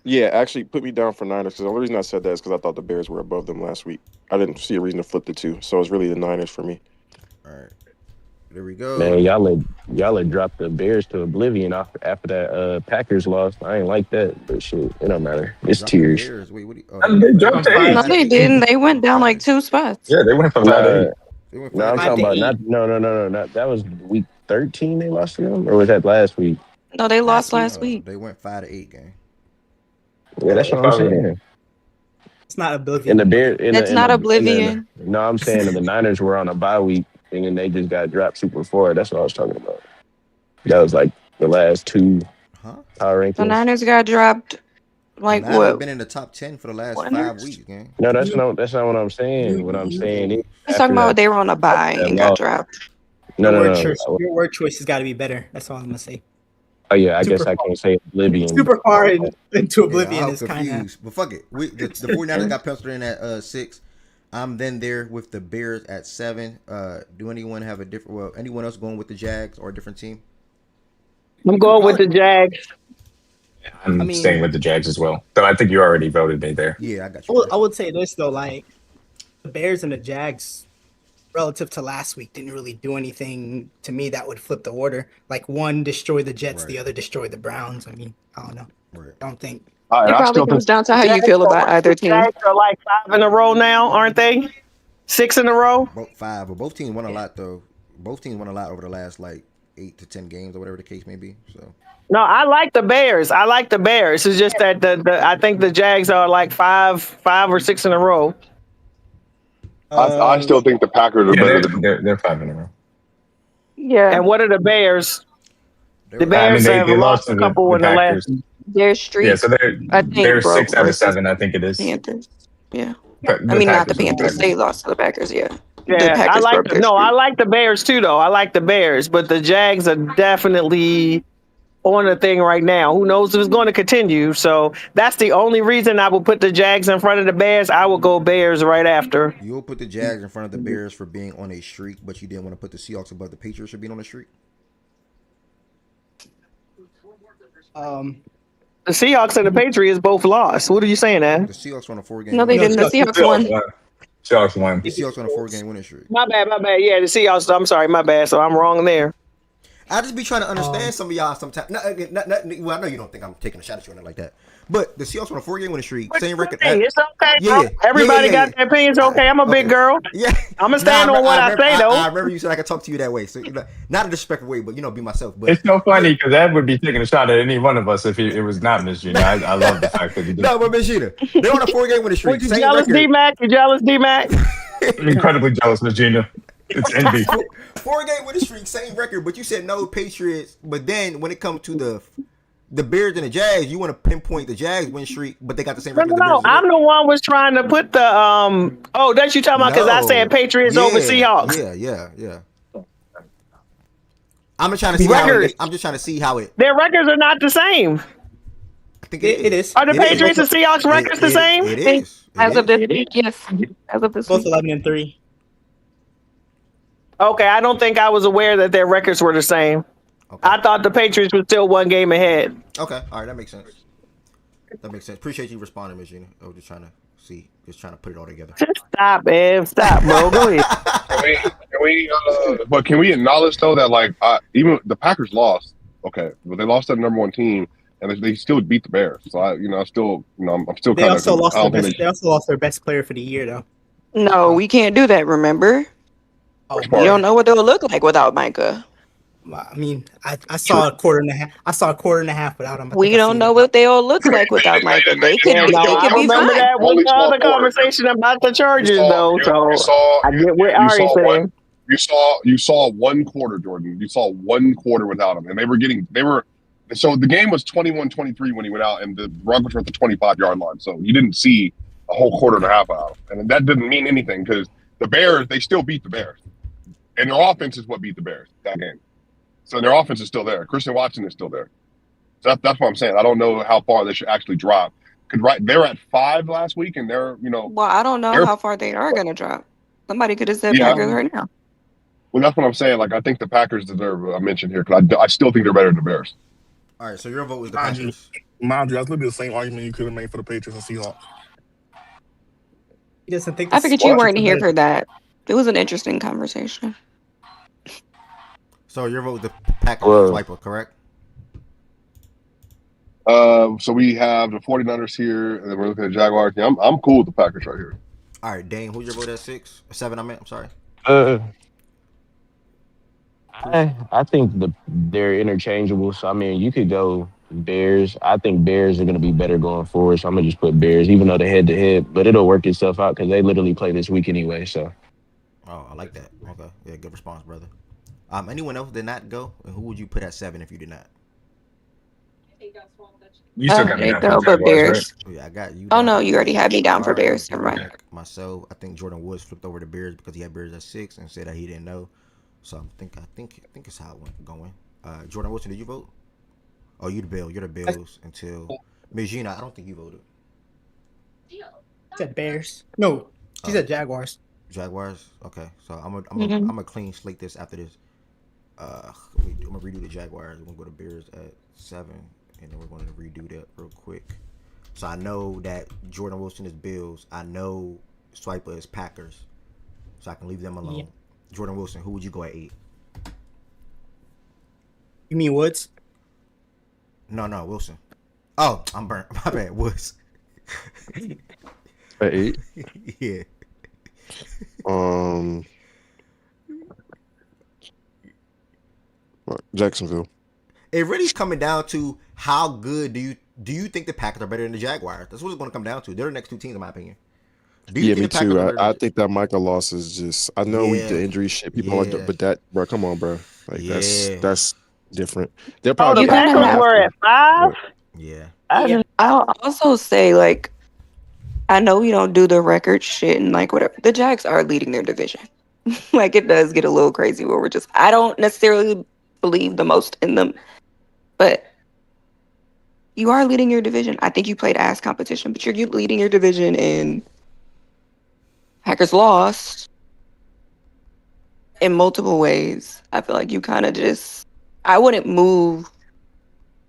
Yeah, actually put me down for Niners because the only reason I said that is because I thought the Bears were above them last week. I didn't see a reason to flip the two, so it's really the Niners for me. All right, there we go. Man, y'all had dropped the Bears to oblivion after that Packers loss. I ain't like that, but shit, it don't matter. It's Drop tears. The Bears. Wait, what? They dropped to 8. No, they didn't. They went down like 2 spots. Yeah, they went from 5 to 8. No, I'm talking about not that was week 13 they lost to them, or was that last week? No, they lost last week. They went 5 to 8 game. Yeah, that's what I'm saying. It's not oblivion. And the Bears, It's not oblivion. No, I'm saying that the Niners were on a bye week, and then they just got dropped super far. That's what I was talking about. That was like the last 2 power rankings. The Niners got dropped. Like Niners what? been in the top 10 for the last 5 weeks, gang. No, that's not what I'm saying. What I'm saying is He's talking about they were on a bye and got dropped. No. Your word choice has got to be better. That's all I'm gonna say. Oh yeah, I guess I can't say oblivion. Super far into oblivion I'm is kind of. confused. But fuck it. The 49ers got penciled in at 6. I'm then there with the Bears at 7. Do anyone have a different? Well, anyone else going with the Jags or a different team? I'm going with the Jags. I'm staying with the Jags as well. So I think you already voted me there. Yeah, I got you. I would say this though, like the Bears and the Jags, relative to last week, didn't really do anything to me that would flip the order. Like one destroyed the Jets, the other destroyed the Browns. I mean, I don't know. Right. I don't think. It probably comes down to how you feel about either team. Jags are like 5 in a row now, aren't they? 6 in a row. 5, but both teams won a lot though. Both teams won a lot over the last like 8 to 10 games or whatever the case may be. So. No, I like the Bears. It's just that I think the Jags are like 5 or 6 in a row. I still think the Packers are better than they're 5 in a row. Yeah. And what are the Bears? The Bears have lost a couple in the last. Their streak. Yeah, so they're 6 out of 7. I think it is. Panthers. Yeah. But I mean, not the Packers are Panthers. They lost to the Packers. Yeah. Yeah, The Packers broke their I streak. like the Bears too, though. I like the Bears, but the Jags are definitely on a thing right now. Who knows if it's going to continue? So that's the only reason I would put the Jags in front of the Bears. I will go Bears right after. You'll put the Jags in front of the Bears for being on a streak, but you didn't want to put the Seahawks above the Patriots for being on a streak? The Seahawks and the Patriots both lost. What are you saying, Ed? The Seahawks on a 4-game. No, they didn't. The Seahawks won. Seahawks won. The Seahawks on a 4-game winning streak. My bad. Yeah, the Seahawks. I'm sorry, my bad. So I'm wrong there. I just be trying to understand some of y'all sometimes. Well, I know you don't think I'm taking a shot at you or nothing like that. But the Seahawks on a 4-game winning streak, same record. It's okay, bro. Everybody got their opinions. Okay, I'm a big girl. Yeah, I'm gonna stand on what I say, though. I remember you said I could talk to you that way. So not a disrespectful way, but be myself. But it's so funny because Ed would be taking a shot at any one of us if it was not Miss Gina. I love the fact that he did. No, but Miss Gina, they're on a 4-game winning streak. You jealous, D-Mac? You jealous, D-Mac? I'm incredibly jealous, Miss Gina. It's envy. 4-game winning streak, same record, but you said no Patriots. But then when it comes to the Bears and the Jags, you want to pinpoint the Jags win streak, but they got the same record. No, I'm the one was trying to put the Oh, that's you talking about because I said Patriots over Seahawks. Yeah. I'm just trying to see Records. I'm just trying to see how it. Their records are not the same. I think it is. Are the Patriots and Seahawks records the same? It is. As of this week, yes. As of this Both week. 11-3. Okay, I don't think I was aware that their records were the same. Okay. I thought the Patriots were still one game ahead. Okay, all right, that makes sense. Appreciate you responding, Miss Gina. I was just trying to put it all together. Stop, man. Stop, bro. Go ahead. But can we acknowledge though that like even the Packers lost? Okay, but they lost to the number one team, and they still beat the Bears. So I'm still I'm still They kind also of. lost their best player for the year though. No, we can't do that, remember? Oh, You don't know what they'll look like without Micah. I mean, I saw a quarter and a half. I saw a quarter and a half without him. We don't know what they all look like without Micah. They could I be remember fine. that was the other conversation about the Chargers, though. I get what Ari saying. You saw one quarter, Jordan. You saw one quarter without him, and so the game was 21-23 when he went out, and the Broncos were at the 25-yard line. So you didn't see a whole quarter and a half out of him, and that didn't mean anything because the Bears, they still beat the Bears, and their offense is what beat the Bears that game. So their offense is still there. Christian Watson is still there. So that's what I'm saying. I don't know how far they should actually drop. They're at 5 last week, and they're Well, I don't know how far they are going to drop. Somebody could have said Packers right now. Well, that's what I'm saying. Like I think the Packers deserve a mention here because I still think they're better than the Bears. All right, so your vote was the Packers. Mind you, that's literally the same argument you could have made for the Patriots and Seahawks. He doesn't think. I figured you weren't here for that. It was an interesting conversation. So your vote was the Packers swiper, correct? So we have the 49ers here, and then we're looking at Jaguars. Yeah, I'm cool with the Packers right here. All right, Dane, who's your vote at 6? 7, I meant. I'm sorry. I think they're interchangeable. So I mean, you could go Bears. I think Bears are going to be better going forward. So I'm gonna just put Bears, even though they're head to head. But it'll work itself out because they literally play this week anyway. So. Oh, I like that. Okay, yeah, good response, brother. Anyone else did not go? And who would you put at 7 if you did not? You still got me down for but Bears. right? Yeah, I got you. Oh no, you already had me down for Bears. Never mind. Myself, I think Jordan Woods flipped over to Bears because he had Bears at 6 and said that he didn't know. So I think it's how it went going. Jordan Wilson, did you vote? Oh, you the Bill. You're the Bills until Ms. Gina. I don't think you voted. She said Bears. No, she said Jaguars. Jaguars. Okay, so I'm gonna clean slate this after this. I'm gonna redo the Jaguars. We're gonna go to Bears at 7, and then we're gonna redo that real quick. So I know that Jordan Wilson is Bills. I know Swiper is Packers. So I can leave them alone. Yeah. Jordan Wilson, who would you go at 8? You mean Woods? No, Wilson. Oh, I'm burnt. My bad, Woods. At 8? Yeah. Jacksonville. It really is coming down to how good do you think the Packers are better than the Jaguars? That's what it's going to come down to. They're the next 2 teams, in my opinion. Yeah, me too. I think that Micah loss is just. I know the injury shit. People like, but that, bro. Come on, bro. Like that's different. They're probably the Packers were at 5. Yeah. I'll also say, like, I know we don't do the record shit and like whatever. The Jags are leading their division. Like it does get a little crazy where I don't necessarily believe the most in them, but you are leading your division. I think you played ass competition, but you're leading your division and Packers lost in multiple ways. I feel like you kind of I wouldn't move.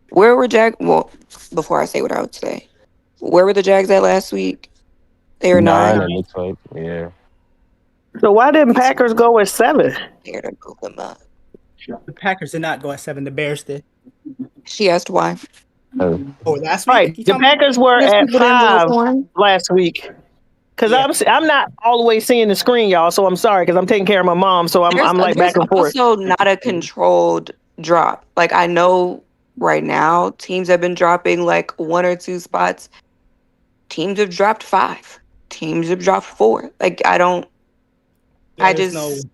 Where were Well, before I say what I would say, where were the Jags at last week? They were 9. It looks like, yeah. So why didn't Packers go at 7? Here to move them up. The Packers did not go at 7. The Bears did. She asked why. Last week? Right. The Packers were at 5 last week. Because I'm not always seeing the screen, y'all. So I'm sorry because I'm taking care of my mom. So I'm like back and forth. Also, not a controlled drop. Like I know right now, teams have been dropping like 1 or 2 spots. Teams have dropped 5. Teams have dropped 4. Like I don't. I just.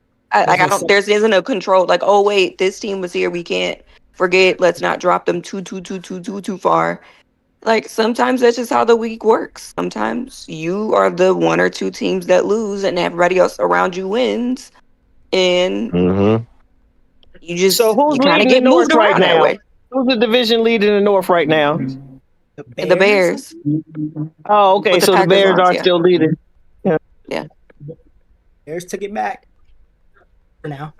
There isn't a control. Like, oh wait, this team was here. We can't forget. Let's not drop them too far. Like sometimes that's just how the week works. Sometimes you are the 1 or 2 teams that lose, and everybody else around you wins. And You just So who's you kind of leading the get North moved right around that now? way. Who's the division lead in the North right now? The Bears Oh, okay. with the So the Packers Bears lost, are yeah. still leading. Yeah. Yeah. Bears took it back for now.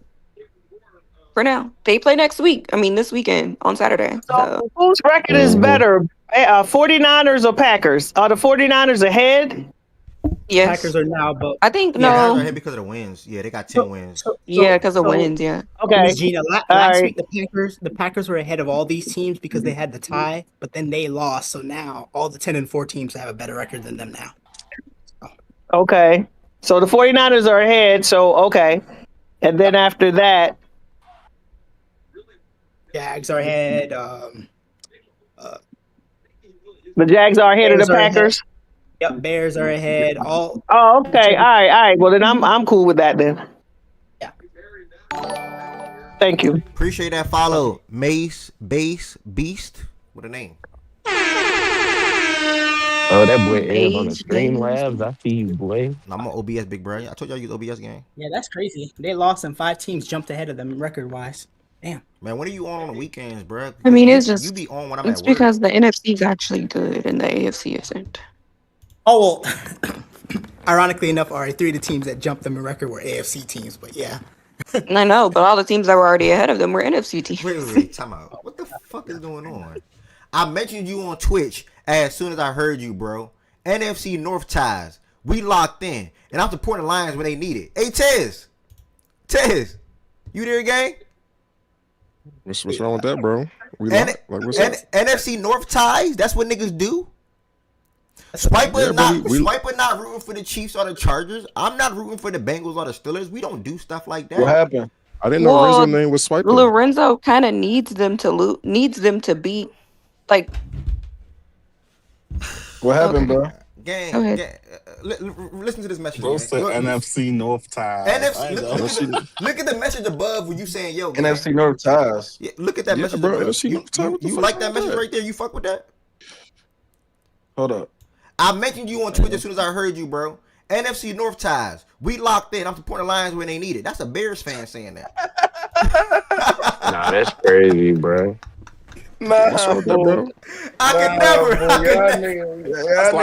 For now. They play next week. I mean, this weekend on Saturday. So Whose record is better? 49ers or Packers? Are the 49ers ahead? yes. Packers are now, but I think Yeah, guys are no. ahead because of the wins. Yeah, they got 10 wins. Yeah, because of wins, yeah. Okay. Miss Gina, All last right. week the Packers were ahead of all these teams because they had the tie, but then they lost. So now all the 10-4 teams have a better record than them now. Okay. So the 49ers are ahead. So, okay. And then after that, Jags are ahead. the Jags are ahead of Bears the are ahead. Packers. Yep, Bears are ahead. All. Oh, okay. All right. Well, then I'm cool with that then. Yeah. Thank you. Appreciate that follow. Mace, Base, Beast. What a name. Oh, that boy Ev on the Streamlabs. I see you, boy. I'm on OBS, big bro. I told you I use OBS game. Yeah, that's crazy. They lost and 5 teams jumped ahead of them record wise. Damn. Man, when are you on the weekends, bro? I mean, it's just you be on when I'm it's at work. because the NFC is actually good and the AFC isn't. Oh well. Ironically enough, all right, 3 of the teams that jumped them in record were AFC teams, but yeah. I know, but all the teams that were already ahead of them were NFC teams. Wait, time out. What the fuck is going on? I mentioned you on Twitch as soon as I heard you, bro. NFC North ties. We locked in. And I'm supporting the Lions when they need it. Hey, Tez, you there, gang? What's wrong with that, bro? We like what's up? NFC North ties? That's what niggas do? Swiper not rooting for the Chiefs or the Chargers. I'm not rooting for the Bengals or the Steelers. We don't do stuff like that. What happened? I didn't know Lorenzo's name was Swiper. Lorenzo kind of needs them to beat, like. What happened, bro? Gang, listen to this message. Bro said NFC North ties. Look at the message above when you saying, yo. NFC North ties. Yeah, look at that message bro. above. You like that message right there? You fuck with that? Hold up. I mentioned you on Twitter as soon as I heard you, bro. NFC North ties. We locked in. I'm supporting the Lions when they need it. That's a Bears fan saying that. Nah, that's crazy, bro. What's wrong with that, bro? I could never. That's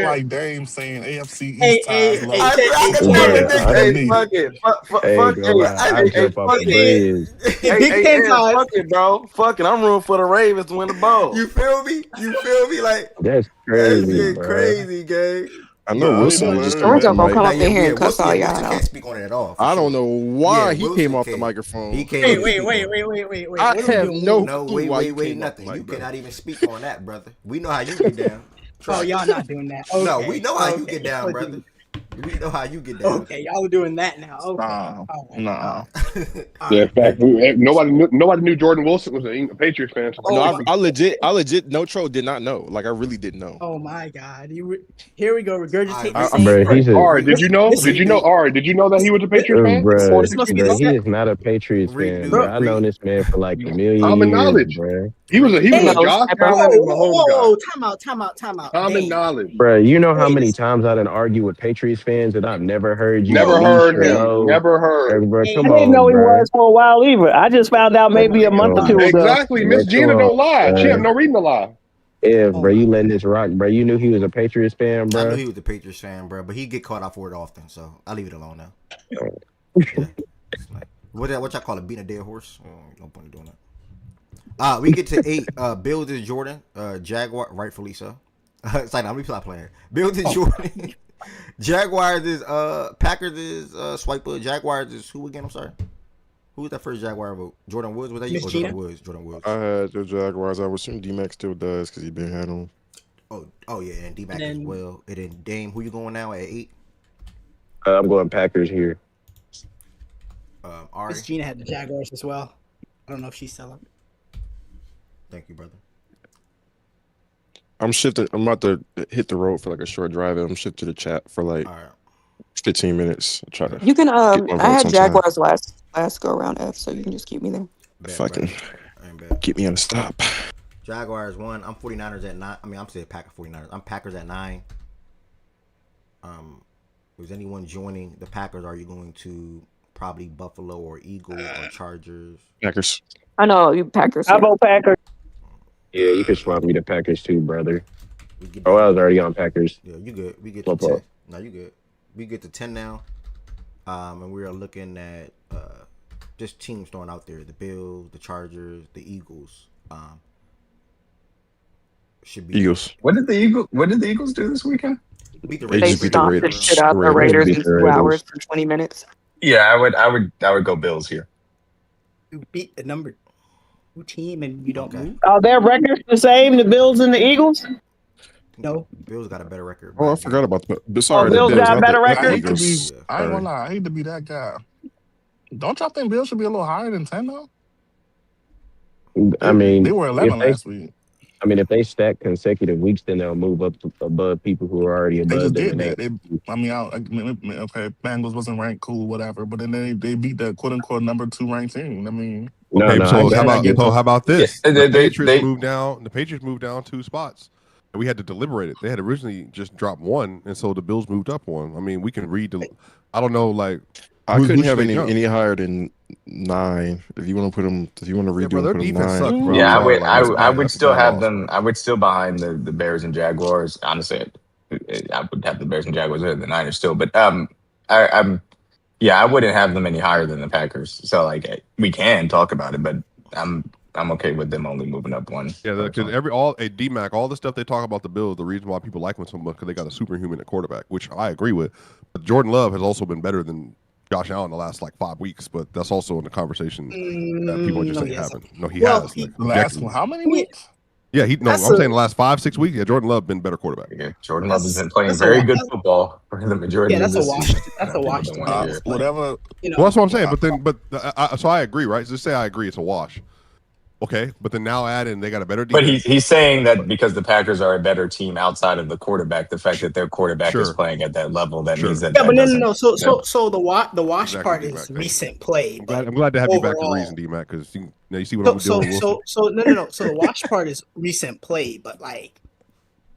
like Dame saying AFC East ties. Fuck it. Big Ten ties. Fuck it, bro. Fuck it. I'm rooting for the Ravens to win the bowl. You feel me? Like that's crazy, bro. Crazy, gang. I know Wilson was just Lorenzo gonna come up in here and cuss all y'all out. Can't speak on it at all. I don't know why he came off the microphone. He came. Wait. I have no wait, nothing. You cannot even speak on that, brother. We know how you get down. Oh, y'all not doing that. Okay. No, we know how you get down, brother. We know how you get down. Okay, y'all are doing that now. Okay. Nah. Yeah, in fact, nobody knew Jordan Wilson was a Patriots fan. No, I legit, no troll did not know. Like I really didn't know. Oh my God! Here we go, regurgitate. Ari, did you know? Ari, did you know that he was a Patriots fan? Bro, he is not a Patriots fan. Bro. I've known this man for like a million Common years, knowledge. Bro. He was a Josh Allen and Mahomes guy. Time out. Common knowledge, bro. You know how many times I done argue with Patriots fans and I've never heard you. Never heard him. Never heard. Bro, I didn't know he was for a while either. I just found out maybe a month or two ago. Exactly. Miss Gina don't lie. She have no reason to lie. Yeah, bro, you letting this rock, bro. You knew he was a Patriots fan, bro. I knew he was a Patriots fan, bro, but he get caught out for it often, so I'll leave it alone now. Yeah. What y'all call it? Beating a dead horse? Oh, no point in doing that. We get to 8. Bills is Jordan. Jaguar, rightfully so. It's like, let me stop playing. Bills is Jordan. Jaguars is Packers is Swiper. Jaguars is who again? I'm sorry. Who was that first Jaguar vote? Jordan Woods? Was that you? Jordan Woods. I had the Jaguars. I would assume D-Mac still does because he been had them. Oh yeah, and D-Mac as well. And then Dame, who you going now at 8? I'm going Packers here. Miss Gina had the Jaguars as well. I don't know if she's still up. Thank you, brother. I'm about to hit the road for like a short drive. And I'm shifting to the chat for like 15 minutes. Try to. You can. I had Jaguars last go around F, so you can just keep me there. Fucking keep me on the stop. Jaguars 1. I'm 49ers at 9. I mean, I'm saying Packers 49ers. I'm Packers at 9. Is anyone joining the Packers? Are you going to probably Buffalo or Eagles or Chargers. Packers. I know you Packers. I Yeah. vote Packers. Yeah, you could swap me the Packers too, brother. We get Oh, down. I was already on Packers. Yeah, you good. We get to Flip up. 10. No, you good. We get to 10 now. And we are looking at just teams throwing out there: the Bills, the Chargers, the Eagles. Should be Eagles. What did the Eagles do this weekend? beat the They They just beat the stomped the Raiders. shit out the Raiders Raiders beat in the 2 Raiders. hours for 20 minutes. Yeah, I would go Bills here. You beat the number 2 team and you don't move. Are their records the same, the Bills and the Eagles? No. Bills got a better record. Oh, I forgot about the. Sorry, Bills the got not better the record? I hate to be. Eagles. I ain't gonna lie. I hate to be that guy. Don't y'all think Bills should be a little higher than 10 though? I mean, They were 11 last week. I mean, if they stack consecutive weeks, then they'll move up above people who are already They above just them. did that. Okay, Bengals wasn't ranked, cool, whatever. But then they beat the quote unquote number 2 ranked team. I mean, Okay, so how about this? Yeah, The they- Patriots they- moved down. The Patriots moved down 2 spots. And we had to deliberate it. They had originally just dropped 1, and so the Bills moved up 1. I mean, we can read the. I don't know, like I who couldn't should have they jump? any higher than 9. If you want to put them, if you want to redo bro, them, their put them defense 9. sucked, bro. Yeah, I'm sorry, like, that's I bad. would That's still a bad have loss, them. bro. I would still behind the Bears and Jaguars. Honestly, I would have the Bears and Jaguars over the Niners still. But I wouldn't have them any higher than the Packers. So like we can talk about it, but I'm okay with them only moving up 1. Yeah, because DMAC, all the stuff they talk about the Bills, the reason why people like them so much because they got a superhuman at quarterback, which I agree with. But Jordan Love has also been better than Josh Allen the last like 5 weeks, but that's also in the conversation that people are just saying haven't. No, he has. Like, last one, how many weeks? Yeah, I'm saying the last 5-6 weeks. Yeah, Jordan Love been better quarterback. Yeah, Jordan Love has been playing very good football for the majority of this season. That's a wash. Whatever. Well, that's what I'm saying. So I agree, right? Just say I agree, it's a wash. Okay, but then now add in they got a better defense. But he's saying that because the Packers are a better team outside of the quarterback, the fact that their quarterback is playing at that level, that means that. Yeah, but doesn't- no. So the wash Exactly, part D-Mac, is thank you. recent play. I'm glad to have you back to overall- reason, D-Mac, because you see what I'm So doing. no. So the wash part is recent play, but like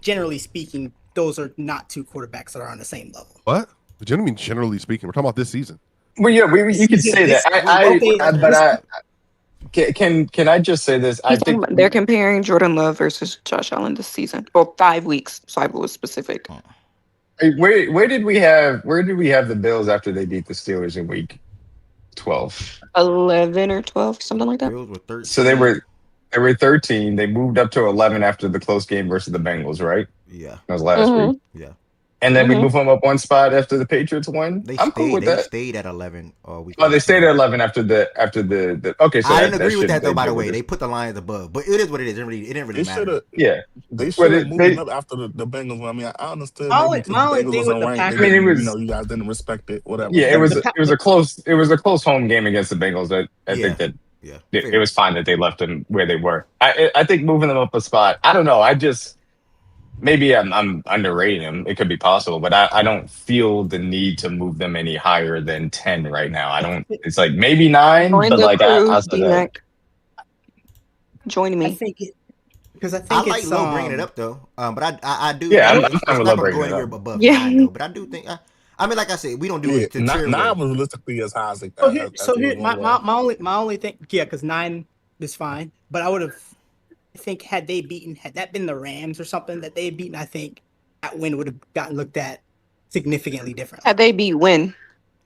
generally speaking, those are not 2 quarterbacks that are on the same level. What? Generally speaking, we're talking about this season. Well, yeah, you could say that. Can I just say this? I think They're comparing Jordan Love versus Josh Allen this season, or 5 weeks. So I was specific. Where did we have the Bills after they beat the Steelers in week 12? 11 or 12, something like that. Bills were 13. So they were 13. They moved up to 11 after the close game versus the Bengals, right? Yeah, that was last week. Yeah, and then we move them up 1 spot after the Patriots won. I'm cool with that. They stayed at 11. They stayed at 11 after the. Okay, so I didn't agree with that though. By the way, they put the Lions above, but it is what it is. It didn't really matter. Yeah, they should have moved up after the Bengals. I mean, I understood. My Maybe only because thing Bengals with the wasn't Packers- ranked. I mean, it was- you guys didn't respect it. Whatever. Yeah, it was a close home game against the Bengals. I think that it was fine that they left them where they were. I think moving them up a spot. I don't know. Maybe I'm underrating them. It could be possible, but I don't feel the need to move them any higher than 10 right now. I don't. It's like maybe 9, Join but the like crew, I said that. D-Mac. Join me. I think because I think I like it's Low bringing it up though, but I do. Yeah, I'm it's fine with not Low gonna go bringing it anywhere up. above Yeah. 9 though. But I do think. I mean, like I said, we don't do it to cheer. Nine was realistically as high as like that. So here, my only thing, because 9 is fine, but I would have. I think had that been the Rams or something that they had beaten, I think that win would have gotten looked at significantly different. Had they beat when?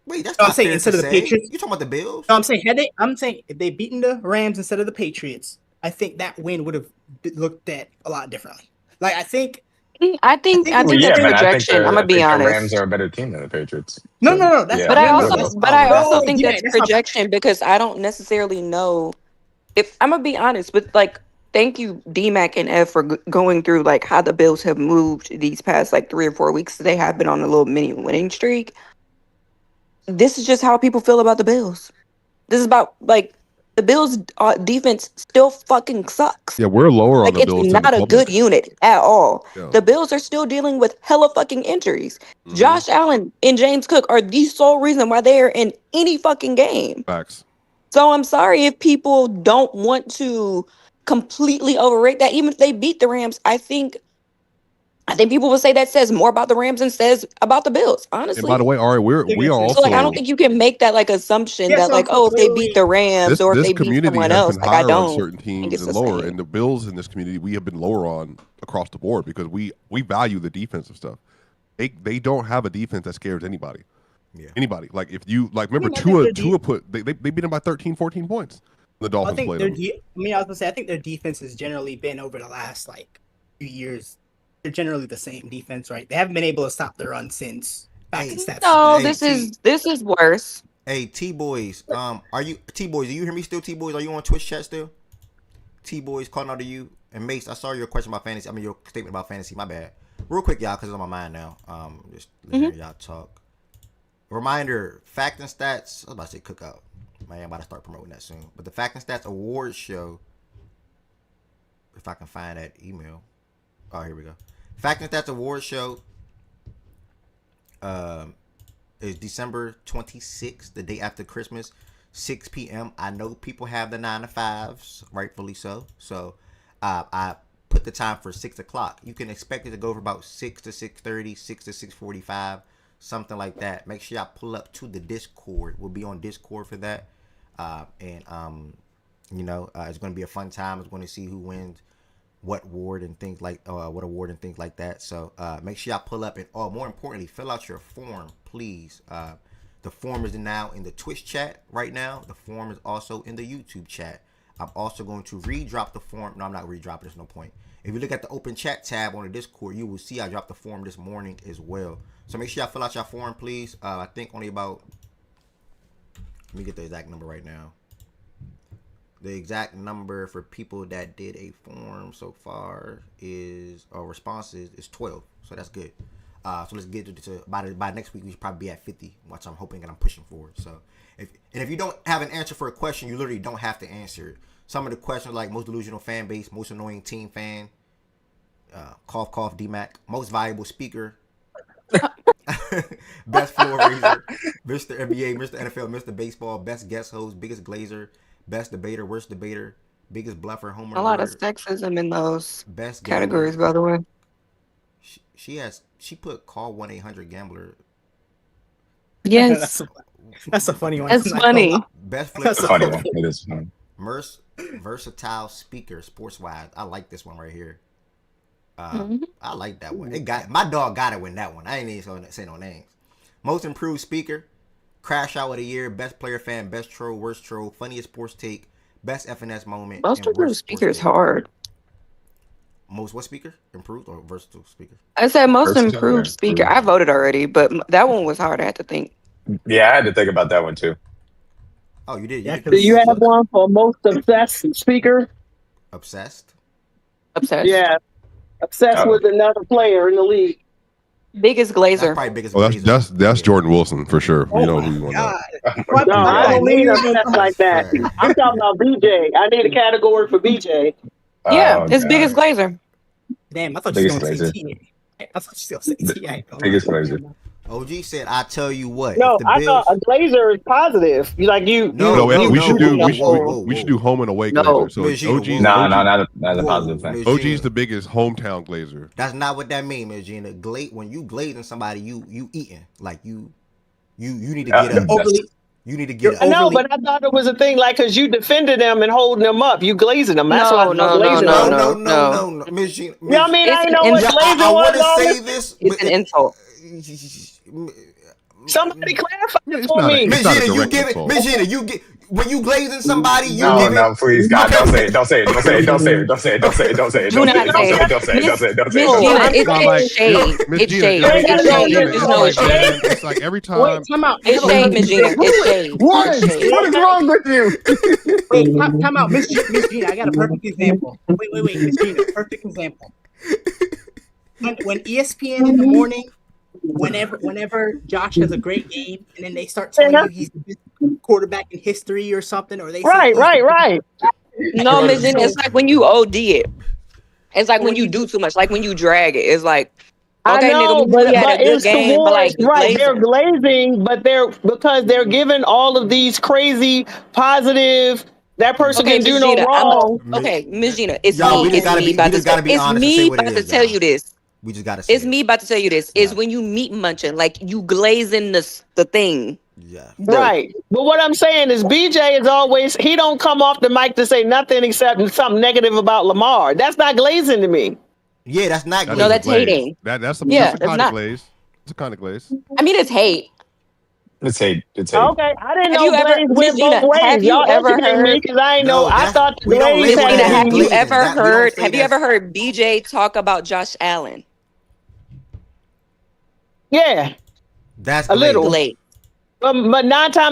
Wait, that's I'm not saying fair instead to of the say. Patriots. You talking about the Bills? No, I'm saying if they beaten the Rams instead of the Patriots, I think that win would have looked at a lot differently. Like I think I think Well, that's yeah, man, I think projection. I'm gonna be the honest. Rams are a better team than the Patriots. No. That's, Yeah. But I no, also, that's- but I also think yeah, that's that's not- projection because I don't necessarily know if I'm gonna be honest with like. Thank you, DMAC and F, for going through like how the Bills have moved these past like 3 or 4 weeks. They have been on a little mini winning streak. This is just how people feel about the Bills. This is about like the Bills' defense still fucking sucks. Yeah, we're lower Like on the it's Bills. than not the a good public. unit at all. Yeah. The Bills are still dealing with hella fucking injuries. Mhm. Josh Allen and James Cook are the sole reason why they are in any fucking game. Facts. So I'm sorry if people don't want to completely overrate that. Even if they beat the Rams, I think I think people will say that says more about the Rams than says about the Bills, And by the honestly. way, Ari, we are So like I don't also think you can make that like assumption Yeah, that so like, oh, if they beat the Rams or if this they beat community someone has been else, like I higher on don't certain think teams it's and the lower. same. And the Bills in this community, we have been lower on across the board because we value the defensive stuff. They don't have a defense that scares anybody. Yeah. Anybody. Like if you like remember I think Tua put they beat him by 13, 14 points. The Dolphins I think played their them. I was gonna say I think their defense has generally been over the last like few years. They're generally the same defense, right? They haven't been able to stop the run since back in stats. No, Hey, this is worse. Hey, T-Boys, are you T-Boys? Do you hear me still, T-Boys? Are you on Twitch chat still? T-Boys, calling out to you. And Mace, I saw your question about fantasy. I mean, your statement about fantasy. My bad. Real quick, y'all, because it's on my mind now. Just listening to y'all talk. Reminder, Fact and Stats. I was about to say Cookout. Man, I'm about to start promoting that soon. But the Fact and Stats Awards show, if I can find that email. Oh, here we go. Fact and Stats Awards show is December 26th, the day after Christmas, 6 p.m. I know people have the 9 to 5s, rightfully so. So I put the time for 6 o'clock. You can expect it to go for about 6 to 6:30, 6 to 6:45, something like that. Make sure y'all pull up to the Discord. We'll be on Discord for that. It's going to be a fun time. It's going to see who wins what award and things like that. So make sure y'all pull up, and more importantly, fill out your form, please. The form is now in the Twitch chat right now. The form is also in the YouTube chat. I'm also going to redrop the form. No, I'm not redropping. There's no point. If you look at the open chat tab on the Discord, you will see I dropped the form this morning as well. So make sure y'all fill out your form, please. I think only about, let me get the exact number right now. The exact number for people that did a form so far responses is 12. So that's good. So let's get to by next week we should probably be at 50, which I'm hoping and I'm pushing for. So if you don't have an answer for a question, you literally don't have to answer it. Some of the questions like most delusional fan base, most annoying team fan, cough cough DMAC, most valuable speaker, best floor raiser, Mr. NBA, Mr. NFL, Mr. Baseball, best guest host, biggest glazer, best debater, worst debater, biggest bluffer, homer. A lot of sexism in those best categories, by the way. She put call 1-800-GAMBLER. Yes. That's a funny one. That's funny. Best flip. That's a funny one. It is funny. Versatile speaker, sports wise. I like this one right here. Mm-hmm. I like that one. My dog got it with that one. I ain't even gonna say no names. Most improved speaker, crash out of the year, best player fan, best troll, worst troll, funniest sports take, best FNS moment. Most improved speaker is hard. Most what speaker? Improved or versatile speaker? I said most improved speaker. I voted already, but that one was hard. I had to think. Yeah, I had to think about that one too. Oh, you did? Yeah, do you have one for most obsessed speaker? Obsessed? Obsessed? Yeah. Obsessed with another player in the league. Biggest glazer. That's probably biggest glazer. That's Jordan Wilson for sure. You know who you want that. No, I don't mean obsessed like that. I'm talking about BJ. I need a category for BJ. Yeah, his biggest glazer. Damn, I thought you were going to say T. I thought you were going to say T. Biggest glazer. OG said, "I tell you what." No, I thought a glazer is positive. You like you. We should do home and away glazer. So OG, not a positive thing. OG's the biggest hometown glazer. That's not what that means, Miss Gina. When you glazing somebody, you eating like you need to get up. You need to get up. No, but I thought it was a thing like because you defended them and holding them up, you glazing them. That's why no, Miss Gina. Yeah, I mean, I know what glazing was. I want to say this. It's an insult. Somebody clarify for me. Miss Gina, you give it. Miss Gina, you get when you glazing somebody. You no, give it. No, please, God, don't say it. Don't say it. Don't say it. Don't say it. Don't say it. Don't say it. Don't say it. Don't say it. Don't say it. Don't say it. Don't say it. Don't say it. It's shade. It's shade. It's shade. It's like every time. Wait, time out. It's shade, Miss Gina. It's shade. What is wrong with you? Wait, time out, Miss Gina. I got a perfect example. Wait, Miss Gina. Perfect example. When ESPN in the morning. Whenever Josh has a great game, and then they start telling you he's the best quarterback in history or something, or they right. No, Miss Gina, it's like when you OD it. It's like when you do too much, like when you drag it. It's like, okay, nigga, we had a good game, but like they're glazing, but because they're given all of these crazy positive. That person can do no wrong. Okay, Miss Gina, it's me. It's me about to tell you this. We just gotta say It's it. me about to tell you this. Is when you meat munching, like you glazing the thing. Yeah. Right. But what I'm saying is BJ is always, he don't come off the mic to say nothing except something negative about Lamar. That's not glazing to me. Yeah, that's not No, that's hating. That's a Yeah, kind that's of not. glaze. It's a kind of glaze. I mean, it's hate. It's hate. It's hate. Okay, I didn't Have know you ever, glaze Miss went both Gina? ways. Have you Y'all ever educate me heard? because I ain't know. No, I thought the we don't glaze label had Miss that to Gina, as have be. you glazing. ever That we don't heard? say Have you that's ever heard BJ talk about Josh Allen? Yeah, that's a little. Glaze. But I've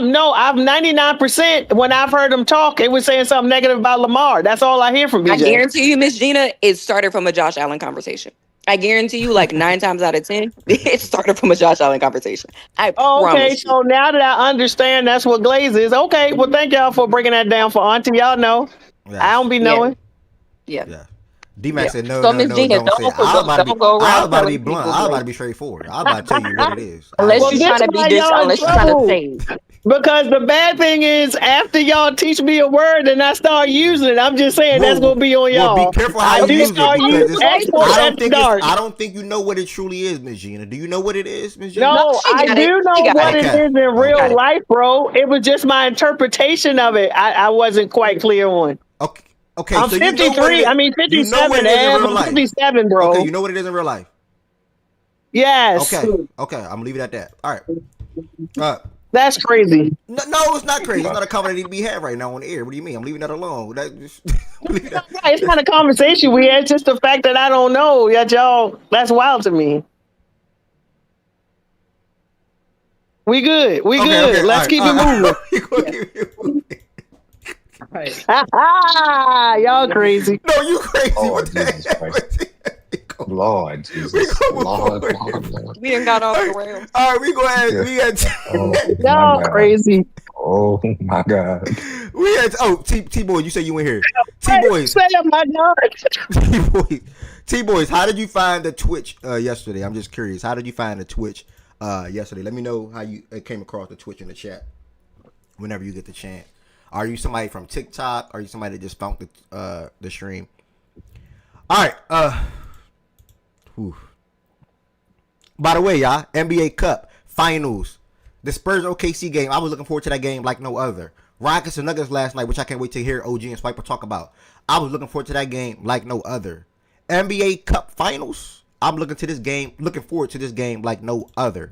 99% when I've heard him talk, it was saying something negative about Lamar. That's all I hear from I BJ. guarantee you, Miss Gina, it started from a Josh Allen conversation. I guarantee you, like 9 times out of 10, it started from a Josh Allen conversation. I Oh, okay, promise you. so now that I understand that's what glaze is, okay. Well, thank y'all for breaking that down for Auntie. Y'all know. I don't be Yeah. knowing. Yeah. Yeah. D-Mac said no, So no, Miss no, Gina, don't say it. don't go I was around about to be telling blunt. people I was about to glaze. be straightforward. I was about to tell you what it is. Unless Well, you're this trying to why be y'all in unless you're trying to trouble. save. Because the bad thing is, after y'all teach me a word and I start using it, I'm just saying that's gonna be on Well, y'all. be careful how I you do use it start because using it's. experts at the start. I don't think you know what it truly is, Miss Gina. Do you know what it is, Miss Gina? No, she I got it. do She know got what it. it is in Got real it. life, bro. It was just my interpretation of it. I wasn't quite clear on. Okay, I'm so you know what 53. I mean, you know what 57. it is in I'm real life. 57, bro. Okay, you know what it is in real life. Yes. Okay, I'm gonna leave it at that. All right. That's crazy. No, it's not crazy. It's not a conversation to be had right now on the air. What do you mean? I'm leaving that alone. It's not a conversation we had. It's just the fact that I don't know that y'all. That's wild to me. We good. We good. Okay. Let's keep it moving. Y'all crazy. No, you crazy. Lord Jesus Christ. Lord Jesus. Lord. We done got off the rails. All right, we go ahead. We had Y'all crazy. Oh my God. We had T-Boy, you say you in here. T-Boys. Say my God. T-Boys, how did you find the Twitch yesterday? I'm just curious. How did you find the Twitch yesterday? Let me know how you came across the Twitch in the chat whenever you get the chance. Are you somebody from TikTok? Are you somebody that just found the stream? All right. By the way, y'all, NBA Cup Finals. The Spurs OKC game. I was looking forward to that game like no other. Rockets and Nuggets last night, which I can't wait to hear OG and Swiper talk about. I was looking forward to that game like no other. NBA Cup Finals. I'm looking forward to this game like no other.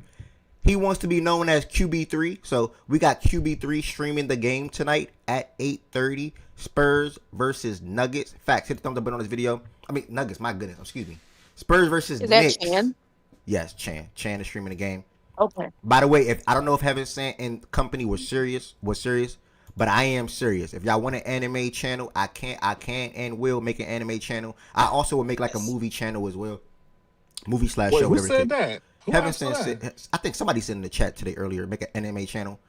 He wants to be known as QB3, so we got QB3 streaming the game tonight at 8:30. Spurs versus Nuggets. Facts. Hit the thumbs up button on this video. I mean Nuggets. My goodness. Excuse me. Spurs versus Knicks. Is that Chan? Yes, Chan. Chan is streaming the game. Okay. By the way, I don't know if Heaven Sent and company was serious, but I am serious. If y'all want an anime channel, I can and will make an anime channel. I also will make like a movie channel as well. Movie / show. Wait, who said that? Heaven Sent said, I think somebody said in the chat today earlier, make an anime channel,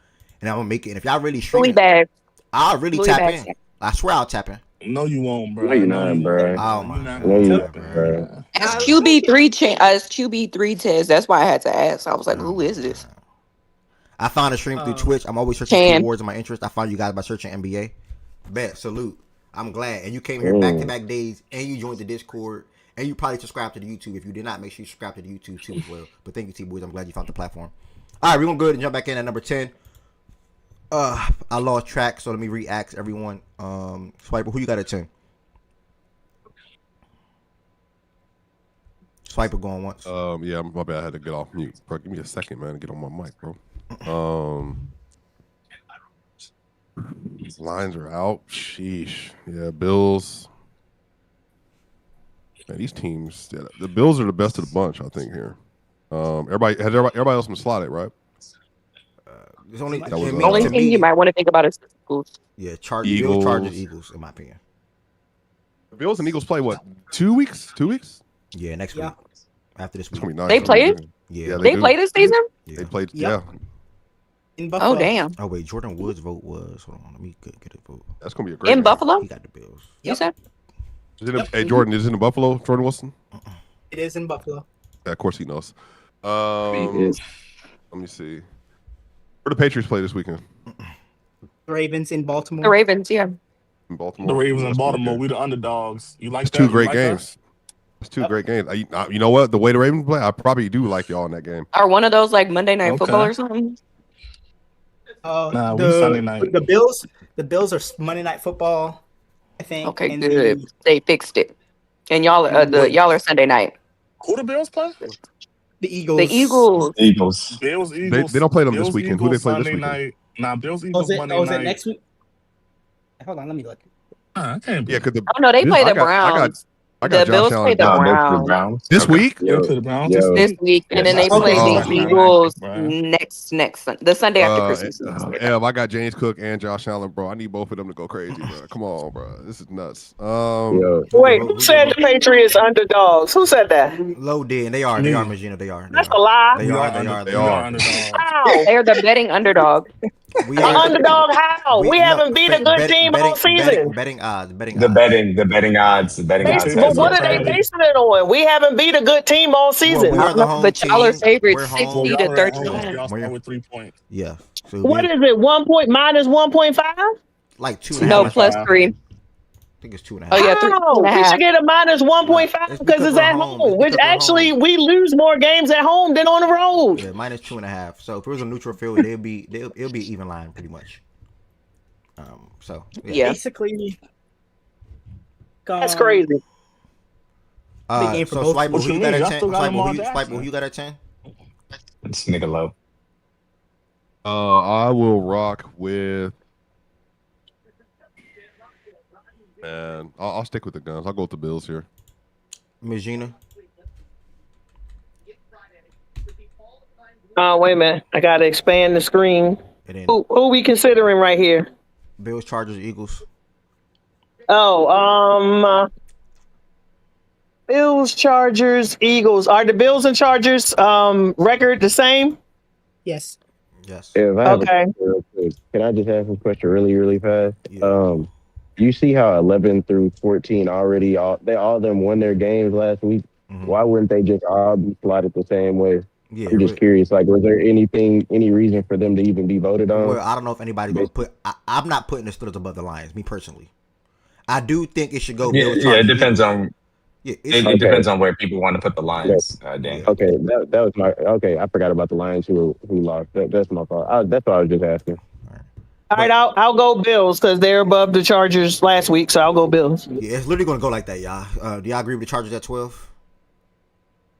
and I'm gonna make it. And if y'all really stream it, I'll really tap in. I swear I'll tap in. No, you won't, bro. No, you're not, bro. Oh my No, you're not, bro. As QB3 test, that's why I had to ask. I was like, who is this? I found a stream through Twitch. I'm always searching keywords in my interest. I found you guys by searching NBA. Bet, salute. I'm glad. And you came here back-to-back days, and you joined the Discord, and you probably subscribed to the YouTube. If you did not, make sure you subscribe to the YouTube too as well. But thank you, T-Boys. I'm glad you found the platform. All right, we're going to go ahead and jump back in at number 10. I lost track, so let me re-ask everyone. Swiper, who you got at 10? Swiper going once. Yeah, my bad. I had to get off mute. Bro, give me a second, man, to get on my mic, bro. Lines are out. Sheesh. Yeah, Bills. Man, these teams. Yeah, the Bills are the best of the bunch, I think. Here. Everybody else been slotted, right? There's only The only thing you might want to think about is Eagles. Yeah, Eagles. Chargers, Eagles, in my opinion. The Bills and Eagles play what? 2 weeks? 2 weeks? Yeah, next week. After this week. 29. They played? Yeah, They played this season? Yeah. They played. Yep. Yeah. In Buffalo. Oh, damn. Oh wait, Jordan Woods' vote was. Hold on, let me get a vote. That's gonna be a great In game. Buffalo? He got the Bills. You said? Hey, Jordan, is it in Buffalo? Jordan Wilson? It is in Buffalo. Yeah, of course he knows. Let me see. Where the Patriots play this weekend? The Ravens in Baltimore. The Ravens, yeah. In Baltimore. The Ravens in That's Baltimore. good. We the underdogs. You like It's that? two You great like that? games. It's two great games. You know what? The way the Ravens play, I probably do like y'all in that game. Are one of those like Monday Night Football or something? Nah, we Sunday night. The Bills are Monday Night Football, I think. Okay, and good. They fixed it, and y'all are Sunday night. Who the Bills play? The Eagles. The Eagles. Bills. They don't play them this weekend. Who they play this Sunday weekend? night. Nah, Bills Eagles Monday is night. it next week? Hold on, let me look. I can't be. Yeah, because Oh no, they play the Browns. I got the Josh Bills Allen. play the Browns This week? They play the Browns this week, and then they play the Eagles the Sunday after Christmas. I got James Cook and Josh Allen, bro. I need both of them to go crazy, bro. Come on, bro. This is nuts. Wait, who said the Patriots underdogs? Who said that? Low did, and they are, Magina. They are. That's a lie. They are. How? They're the betting underdog. We An underdog how? We haven't beat a good team all season. Betting odds. The betting odds. But what are they basing it on? We haven't beat a good team all season. We are the home but y'all are team. favorites We're home. 60 to 13. Y'all start with 3 points. Yeah. So What is it? 1 point minus 1.5? Like 2.5. No, plus 3. I think it's 2.5. Oh yeah, 3.5. We should get a minus 1.5 because it's at home. Which actually we lose more games at home than on the road. Yeah, minus 2.5. So if it was a neutral field, it'll be even line pretty much. So yeah. Basically, that's crazy. So Swipe, who you got at 10? Swipe, who you got at 10? It's nigga low. I will rock with. Man, I'll stick with the guns. I'll go with the Bills here. Magina. Wait a minute. I gotta expand the screen. Who we considering right here? Bills, Chargers, Eagles. Bills, Chargers, Eagles. Are the Bills and Chargers record the same? Yes. Yes. If I have Okay. real quick, can I just ask a question really fast? You see how 11 through 14 already all of them won their games last week. Mm-hmm. Why wouldn't they just all be slotted the same way? Yeah, I'm just curious. Like, was there any reason for them to even be voted on? Well, I don't know if anybody's gonna put. I'm not putting the Steelers above the Lions. Me personally, I do think it should go. Yeah, it depends on. Yeah, it depends on where people want to put the Lions. Dan. Okay, that was my. Okay, I forgot about the Lions who lost. That's my fault. That's what I was just asking. All right, I'll go Bills because they're above the Chargers last week, so I'll go Bills. Yeah, it's literally gonna go like that, y'all. Do y'all agree with the Chargers at 12?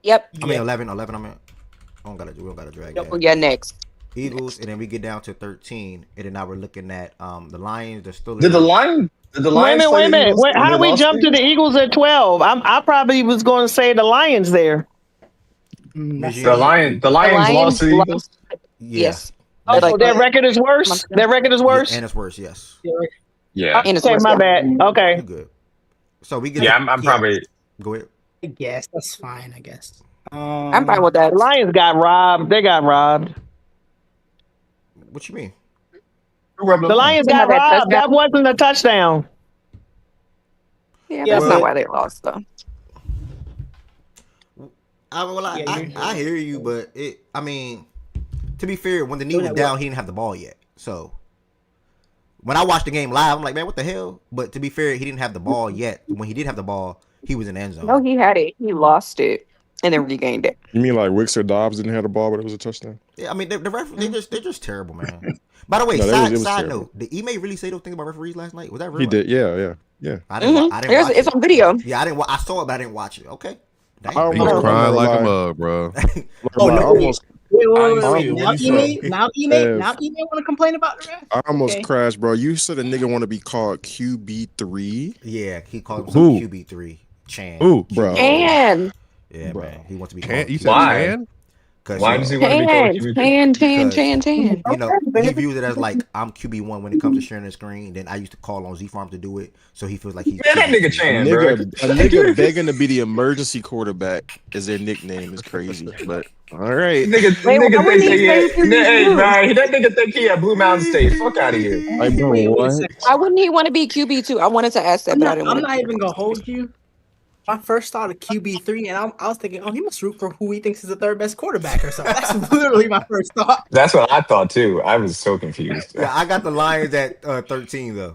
Yep. I mean 11. I mean, we don't gotta drag that. Yeah, next. Eagles, and then we get down to 13, and then now we're looking at the Lions. They're still. Did the Lions? Wait a minute. How we jump to the Eagles at 12? I probably was going to say the Lions there. The Lions lost to the Eagles. Yes. Oh, so their record is worse. Their record is worse. Yeah, and it's worse. Yes. Yeah. Okay, my bad. Okay. You're good. So we get. Yeah, I'm probably. Go ahead. I guess that's fine. I guess. I'm fine with that. The Lions got robbed. They got robbed. What you mean? The Lions got robbed. That wasn't a touchdown. Yeah, that's not why they lost though. I hear you, but I mean, to be fair, when the knee was down, he didn't have the ball yet. So when I watched the game live, I'm like, man, what the hell? But to be fair, he didn't have the ball yet. When he did have the ball, he was in the end zone. No, he had it. He lost it and then regained it. You mean like Wicks or Dobbs didn't have the ball, but it was a touchdown? Yeah, I mean, the referees, they're just terrible, man. By the way, No, side terrible. note, did Ime really say those things about referees last night? Was that real? He did, yeah. I didn't watch It's it. on video. Yeah, I didn't. I saw it, but I didn't watch it. Okay. He was crying like a mug, bro. Oh no! almost, Wait. Now Ime want to complain about the ref? I almost crashed, bro. You said a nigga want to be called QB3? Yeah, he called himself QB3. Chan. Who, bro? And yeah, bro. Man, he wants to be Chan. called. You said Why? Chan? Why does he want to be called QB3? Chan. You know, he views it as like I'm QB1 when it comes to sharing the screen. Then I used to call on Z Farm to do it, so he feels like he's. Man, that nigga Chan, bro. A nigga begging to be the emergency quarterback is their nickname is crazy, but all right. Nigga think he hey, man, that nigga think he at Blue Mountain State. Fuck out of here. Why wouldn't he want to be QB2? I wanted to ask that, but I didn't want to. I'm not even gonna hold you. I first thought of QB3, and I was thinking, he must root for who he thinks is the third best quarterback or something. That's literally my first thought. That's what I thought too. I was so confused. Yeah, I got the Lions at 13 though.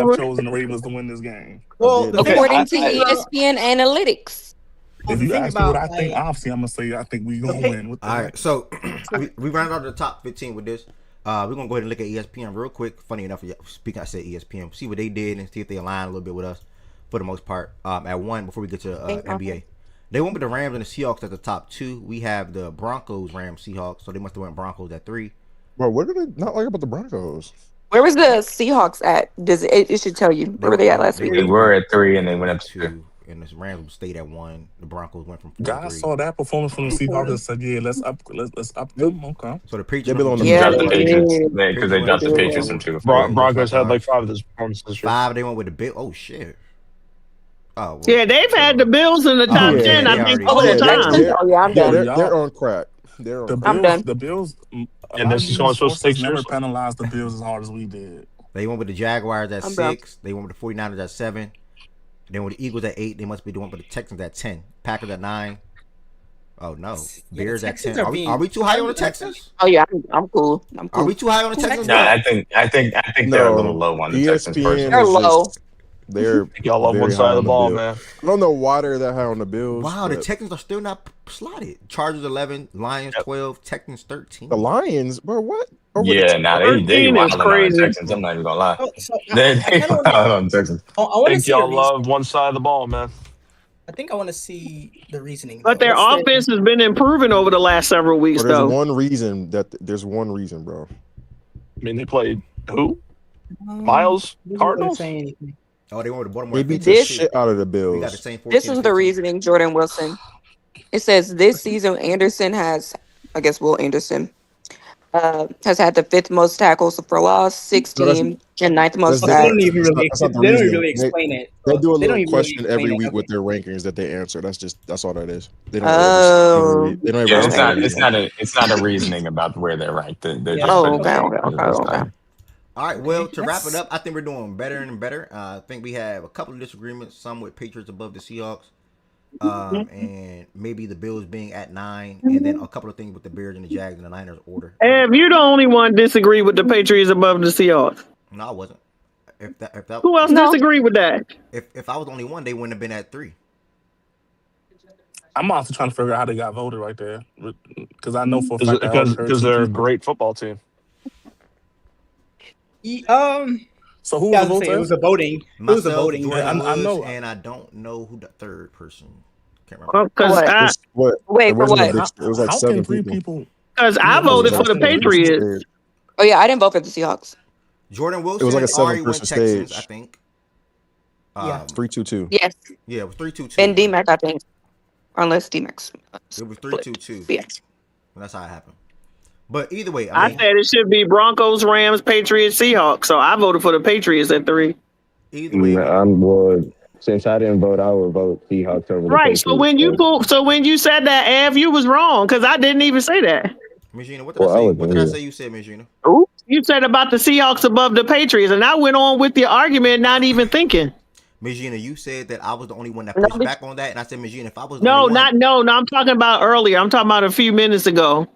have chosen the Ravens to win this game. Well, the thing According I to think about, ESPN analytics. If the you thing ask me what about I think, like obviously I'm gonna say I think we're gonna okay. win. All right, so we rounded out the top 15 with this. We're gonna go ahead and look at ESPN real quick. Funny enough, speaking, I said ESPN. See what they did and see if they align a little bit with us for the most part. At one, before we get to NBA, they went with the Rams and the Seahawks at the top two. We have the Broncos, Rams, Seahawks. So they must have went Broncos at three. Bro, what did they not like about the Broncos? Where was the Seahawks at? Does it should tell you where were they at last week? They were at 3 and they went up to 2. and the Rams stayed at 1. The Broncos went from 4 to Guys 3. saw that performance from the Seahawks and said, "Yeah, let's up them." Okay. So the Patriots They've been went on from the two. Dropped the they Patriots did. because they Patriots dropped the went Patriots in 2. Broncos had like 5 of this performance this year. 5. They went with the Bill. Oh shit. Oh well, Yeah, they've had the Bills in the top yeah, 10, they I think, already. four Oh, they're, times. Texans? Oh, yeah, I'm yeah, done. they're on crack. They're The on I'm crack. done. The Bills. A And lot this of is going these to sources six never years. penalized the Bills as hard as we did. They went with the Jaguars at I'm done. 6. They went with the 49ers at 7. Then with the Eagles at 8. They must be the one with the Texans at 10. Packers at 9. Oh no, Yeah, Bears the at 10. Texans Are we too high on the Texans? Oh, yeah, I'm cool. I'm Are we cool. too high on the Texans? No, I think they're a little No, low on the Texans ESPN personally. They're is low. just they're Y'all love one very side high of on the the ball, Bills. man. I don't know why they're that high on the Bills. Wow, the but Texans are still not slotted. Chargers 11, Lions 12, Texans 13. the Lions, bro, what? Over the Yeah, nah, they 13 is wilding on the crazy. Texans. I'm not even gonna lie. So They I kind of want wilding on the Texans. I I want to think see the y'all reason. love one side of the ball, man. I think I want to see the reasoning. But though. their What's offense has been improving over the last several weeks, There's though. one reason bro. I mean, they played who? Um, Miles? doesn't really Cardinals? say anything. Oh, they went with the Baltimore They at beat the 15 This too. shit out of the We got the Bills. same 14 this and is the 15. reasoning, Jordan Wilson. It says this season Anderson has, I guess Will Anderson, has had the 5th most tackles for loss, No, 16, and 9th most that's Oh, so they different. don't even That's really not the they don't even reasoning. really explain it. They do a They don't little even really question explain every it. week Okay. with their rankings that they answer. That's all that is. They don't Oh, they don't ever Yeah, say okay. the reason. it's not a reasoning about where they're ranked. They're Yeah. just Oh, putting okay, it okay, as okay. time. All right, well, Okay. to wrap it That's up, I think we're doing better and better. I think we have a couple of disagreements, some with Patriots above the Seahawks, and maybe the Bills being at 9, and then a couple of things with the Bears and the Jags and the Niners order. If you the only one disagree with the Patriots above the Seahawks, No, I wasn't. If that who else No. disagree with that? if I was the only one, they wouldn't have been at 3. I'm also trying to figure out how they got voted right there, because I know for a fact I already heard Because 2 they're a people. great football team. So who yeah, was the vote it was test? a voting. It was a Myself, voting. Jordan I Woods, know. and I don't know who the third person. Can't remember. Because What? I What? Wait, It for wasn't a what? big. It was like How 7 can 3 people. people? because I Yeah, It was voted like for a the 7-person Patriots. stage. Oh, yeah, I didn't vote for the Seahawks. Jordan It was Wilson like a already went 7-person Texans, I stage. think. Yeah. 3-2-2. Yes, Yeah, it was 3-2-2. and DMAC, I think, unless DMAX It was split. 3-2-2. Yes. That's how it happened. But either way, I I mean, said it should be Broncos, Rams, Patriots, Seahawks. So I voted for the Patriots at 3. either way, Since I didn't vote, I would vote Seahawks over the Right. So Patriots. when you said that, Av, you was wrong because I didn't even say that. Miss Gina, what did Well, I I say? wasn't What did I here. say you said, Miss Gina? Ooh. You said about the Seahawks above the Patriots, and I went on with the argument, not even thinking. Miss Gina, you said that I was the only one that No, pushed back on that, and I said, Miss Gina, if I was the No, only one, no. I'm talking about earlier. I'm talking about a few minutes ago.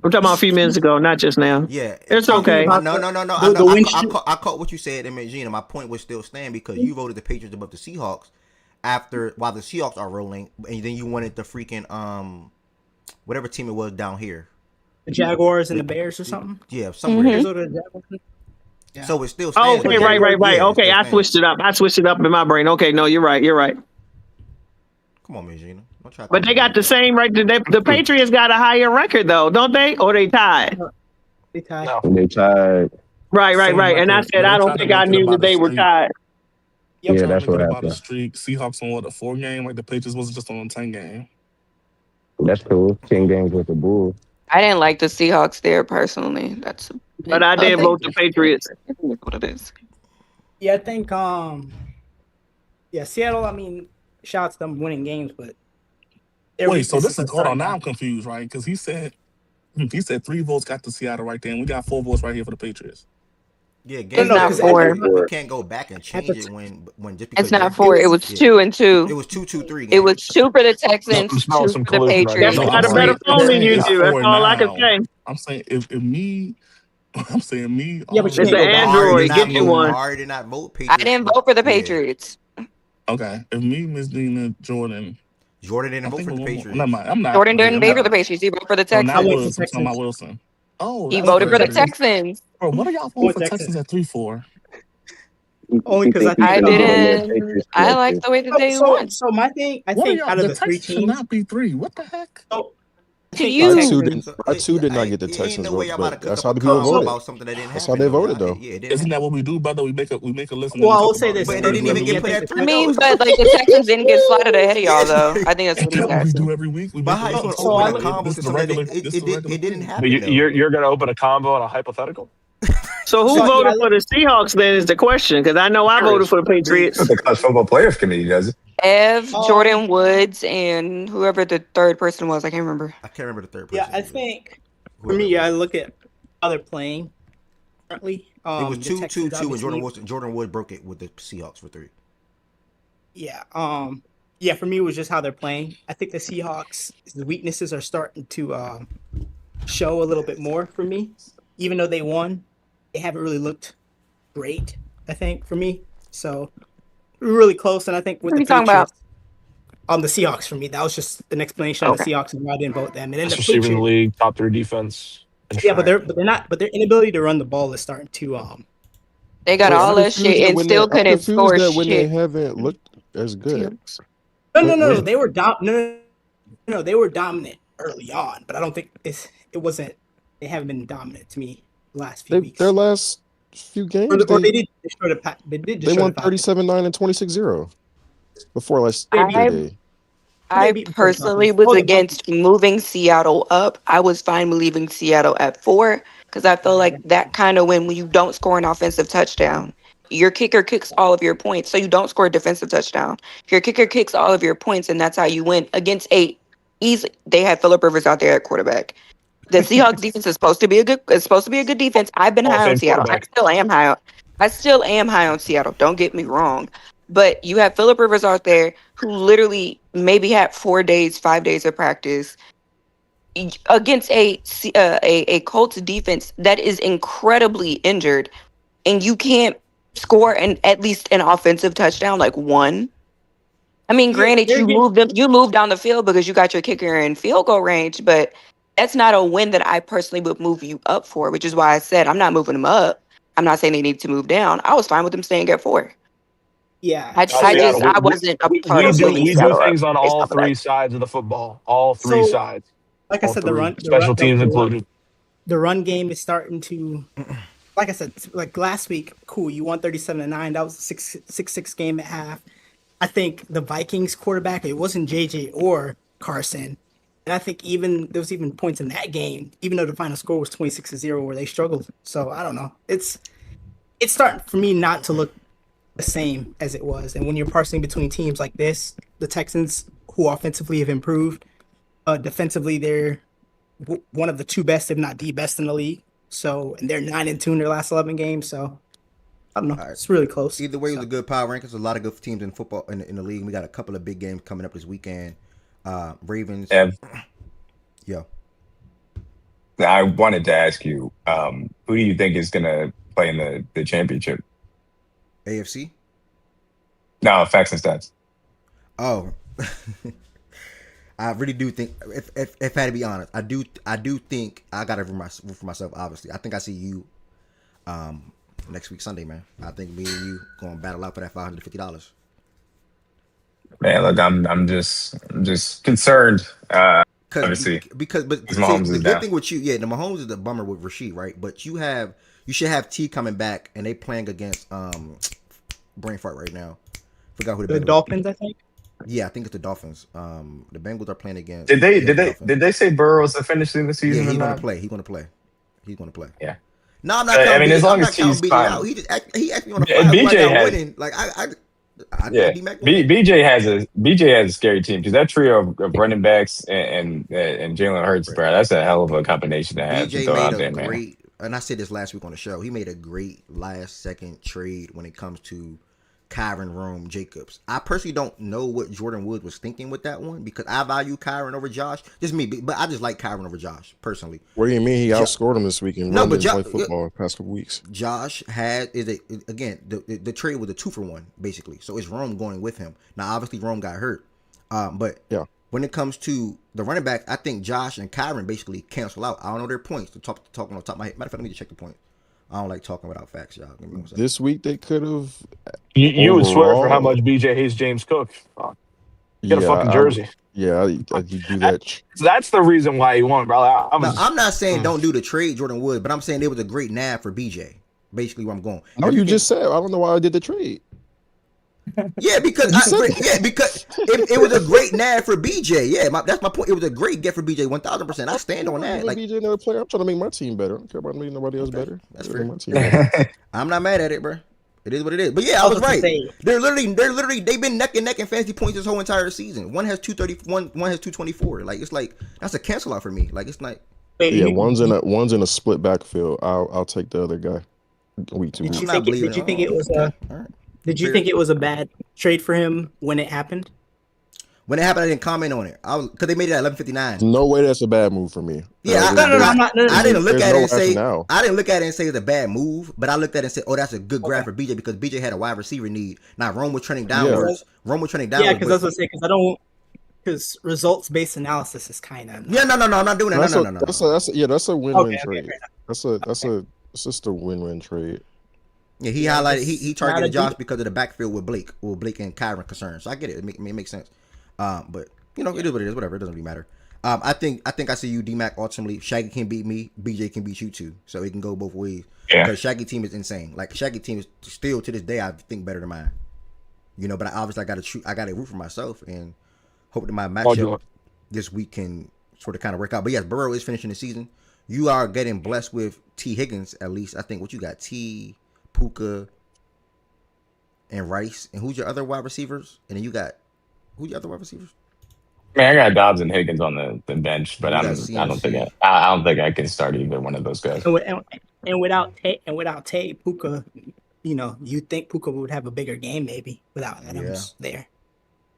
I'm talking about a few minutes ago, not just now. yeah, It's okay. No. the I caught what you said, and Miss Gina, my point was still stand because you voted the Patriots above the Seahawks while the Seahawks are rolling, and then you wanted the freaking whatever team it was down here. The Jaguars and the Bears or something. Yeah, somewhere. Arizona Jaguars. Yeah. So it still Oh, stands. okay, right. Yeah, Okay, I switched it up. in my brain. Okay, no, you're right. Come on, Miss Gina. Don't try to But they got the same right. The Patriots got a higher record though, don't they? Or they tied? They tied. No. They tied. Right. Same And I record. said They I don't tried to think I make it knew about that they a were streak. tied. Yeah, Trying that's to what make it about a happened. streak. Seahawks on what, a 4 game? Like the Patriots was just on a 10 game. That's cool. 10 games with the Bulls. I didn't like the Seahawks there personally. That's But I did vote the Patriots. That's what it is. Yeah, I think Seattle, I mean, shout out to them winning games, but Wait, so this is hold on. Now I'm confused, right? Because he said 3 votes got to Seattle right there, and we got 4 votes right here for the Patriots. Yeah, It's not 4. You can't go back and change it when just because It's not 4. It was 2 and 2. It was 2-2-3. It was 2 for the Texans, 2 smelling for some the collusion right Patriots. Guess now. who got a better phone than you do? That's all I can say. I'm saying if me, I'm saying me. Yeah, but It's an Android. Get you one. Mari did not vote I didn't vote for the Patriots. Okay, if me, Miss Dina, Jordan didn't vote for the Patriots. Never mind. I'm not. Jordan didn't vote for the Patriots. He voted for the Oh, Texans. not Wilson. I'm talking about Wilson. Oh, He that's voted for the crazy. Texans. Bro, what are y'all voting for Texans at 3-4? Only because I didn't. I like the way that they won. So my thing, I What think are out y'all? of The the 3 Texans should teams, not be 3. What the heck? to think you. I too did not get the It ain't Texans no way votes, y'all about to but cook that's up how a the people combo voted. about something that didn't That's how happen. they Though. voted, though. Yeah, it didn't Isn't that happen. what we do, brother? We make a list and Well, then we I will talk say about it. this. But Is they that what we didn't do even every get week? put at I 3 mean, votes. but like the Texans didn't get slotted ahead of y'all, though. I think that's what Is he's that what we do asking. every week? We But make a how you list gonna and talk So open I a about look. it. combo This to is the something that regular. This is the regular it didn't thing. But happen though? you're going to open a combo on a hypothetical? So who So yeah, I voted look. for the Seahawks? Then is the question because I know I voted Curious. for the That's what Patriots. the college football playoff committee does. Ev, Um. Jordan Woods, and whoever the third person was, I can't remember. I can't remember the third Yeah, person I either. think for Whoever me, it yeah, I was. look at how they're playing currently. It was The 2-2-2, Texans and obviously. Jordan Wood broke it with the Seahawks for 3. Yeah. Yeah. For me, it was just how they're playing. I think the Seahawks' the weaknesses are starting to show a little bit more for me. Even though they won, they haven't really looked great. I think for me, so really close. And I think with What are the you talking about? Patriots, the Seahawks for me, that was just an explanation of the Okay. Seahawks and why I didn't vote them. And then Best the receiver in the Patriots, league, top 3 defense. yeah, but they're not. But their inability to run the ball is starting to They got But all that shit and still I'm couldn't confused score that when they shit. haven't looked as good. No. When They were no, they were dominant early on, but I don't think it wasn't. They haven't been dominant to me the last few weeks. their last few Or, games, or they did destroy they did they destroy won the Falcons. 37-9 and 26-0 before last They their I day. they I beat before the personally Falcons. was Oh, the Vikings. against moving Seattle up. I was fine with leaving Seattle at 4 because I feel like that kind of when you don't score an offensive touchdown, your kicker kicks all of your points, so you don't score a defensive touchdown. Your kicker kicks all of your points, and that's how you win against 8. Easy. They had Phillip Rivers out there at quarterback. The Seahawks defense is supposed to be a good defense. I've been Hall of high on Fame Seattle. quarterback. I still am high on Seattle. Don't get me wrong. But you have Phillip Rivers out there who literally maybe had 4 days, 5 days of practice against a Colts defense that is incredibly injured, and you can't score at least an offensive touchdown, like one. I mean, Yeah, granted, they're getting. you moved down the field because you got your kicker in field goal range, but that's not a win that I personally would move you up for, which is why I said I'm not moving them up. I'm not saying they need to move down. I was fine with them staying at 4. Yeah. Seattle, I wasn't a part of moving we do Seattle up things on based all off of that. 3 sides of the football. All 3 So, sides. like I All said, 3. Special teams included. the run game is starting to. Like I said, like last week, cool. You won 37-9. That was a 6-6 game at half. I think the Vikings quarterback, it wasn't JJ or Carson. And I think there was even points in that game, even though the final score was 26-0, where they struggled. So I don't know. It's starting for me not to look the same as it was. And when you're parsing between teams like this, the Texans, who offensively have improved, defensively they're one of the 2 best, if not the best in the league. So, and they're 9-2 in their last 11 games. So I don't know. All right. It's really close. Either way, it was a good power rankings. A lot of good teams in football in the league. We got a couple of big games coming up this weekend. Ravens. Ev, Yo. I wanted to ask you, who do you think is going to play in the championship? AFC? No, facts and stats. Oh. I really do think, if I had to be honest, I do think I got to root for myself. Obviously, I think I see you, next week Sunday, man. I think me and you going to battle out for that $550. Man, look, I'm just concerned. Obviously, But Mahomes the is good down. thing with you, the Mahomes is the bummer with Rasheed, right? But you should have T coming back, and they playing against brain fart right now. Forgot who the Dolphins, I think. Yeah, I think it's the Dolphins. The Bengals are playing against. Did they say Burrow's finishing the season? Yeah, he's or going not? to play. He's going to play. Yeah. No, I'm not counting. I mean, as long I'm as not counting T's BJ fine. out. He asked me on the And fly. BJ I got has- winning. Like I Yeah, think D-Mac BJ has a scary team because that trio of running backs and Jalen Hurts, bro, that's a hell of a combination to have to BJ throw made out a there, man. great, and I said this last week on the show. He made a great last second trade when it comes to Kyron Rome Jacobs. I personally don't know what Jordan Woods was thinking with that one because I value Kyron over Josh. Just me, but I just like Kyron over Josh personally. What do you mean he outscored him this week and No, but didn't play football the past couple weeks? Josh the trade was a 2-for-1 basically. So it's Rome going with him. Now obviously Rome got hurt, but yeah. When it comes to the running back, I think Josh and Kyron basically cancel out. I don't know their points. Talking on top of my head. Matter of fact, let me just check the points. I don't like talking without facts, y'all. Give me 1 second. This week they could have. You would swear for how much BJ hates James Cook. Get a fucking jersey. I do that. That's the reason why he won, bro. I'm not saying don't do the trade, Jordan Wood, but I'm saying it was a great nab for BJ. Basically, where I'm going. No, you just said. I don't know why I did the trade. Yeah, because it was a great nab for BJ. Yeah, that's my point. It was a great get for BJ, 1,000%. I stand on that. Like BJ another player. I'm trying to make my team better. I don't care about making nobody else better. That's fair. My team better. I'm not mad at it, bro. It is what it is. But yeah, I was right. They've been neck and neck in fantasy points this whole entire season. One has 231, one has 224. Like it's like that's a cancel out for me. Like it's like one's in a split backfield. I'll take the other guy. Did you think it was a bad trade for him when it happened? When it happened, I didn't comment on it. Because they made it at 11:59. No way, that's a bad move for me. Yeah, I didn't look at it and say it's a bad move, but I looked at it and said, "Oh, that's a good grab for BJ because BJ had a wide receiver need." Now Rome was trending downwards. Yeah, because I was gonna say because results based analysis is kind of no, I'm not doing that. No. That's a win-win trade. It's just a win-win trade. Yeah, he highlighted he targeted Josh because of the backfield with Blake and Kyron concerns. So I get it. It makes sense. But it is what it is. Whatever. It doesn't really matter. I think I see you, D-Mac. Ultimately, Shaggy can beat me. BJ can beat you too. So it can go both ways. Yeah. Because Shaggy team is insane. Like Shaggy team is still to this day I think better than mine. But I got to root for myself and hope that my matchup this week can sort of kind of work out. But yes, Burrow is finishing the season. You are getting blessed with T. Higgins at least. I think what you got T. Puka and Rice, and who's your other wide receivers? And then you got who's your other wide receivers? Man, I got Dobbs and Higgins on the bench, but I don't think I can start either one of those guys. And without Tay, Puka, you'd think Puka would have a bigger game maybe without Adams there.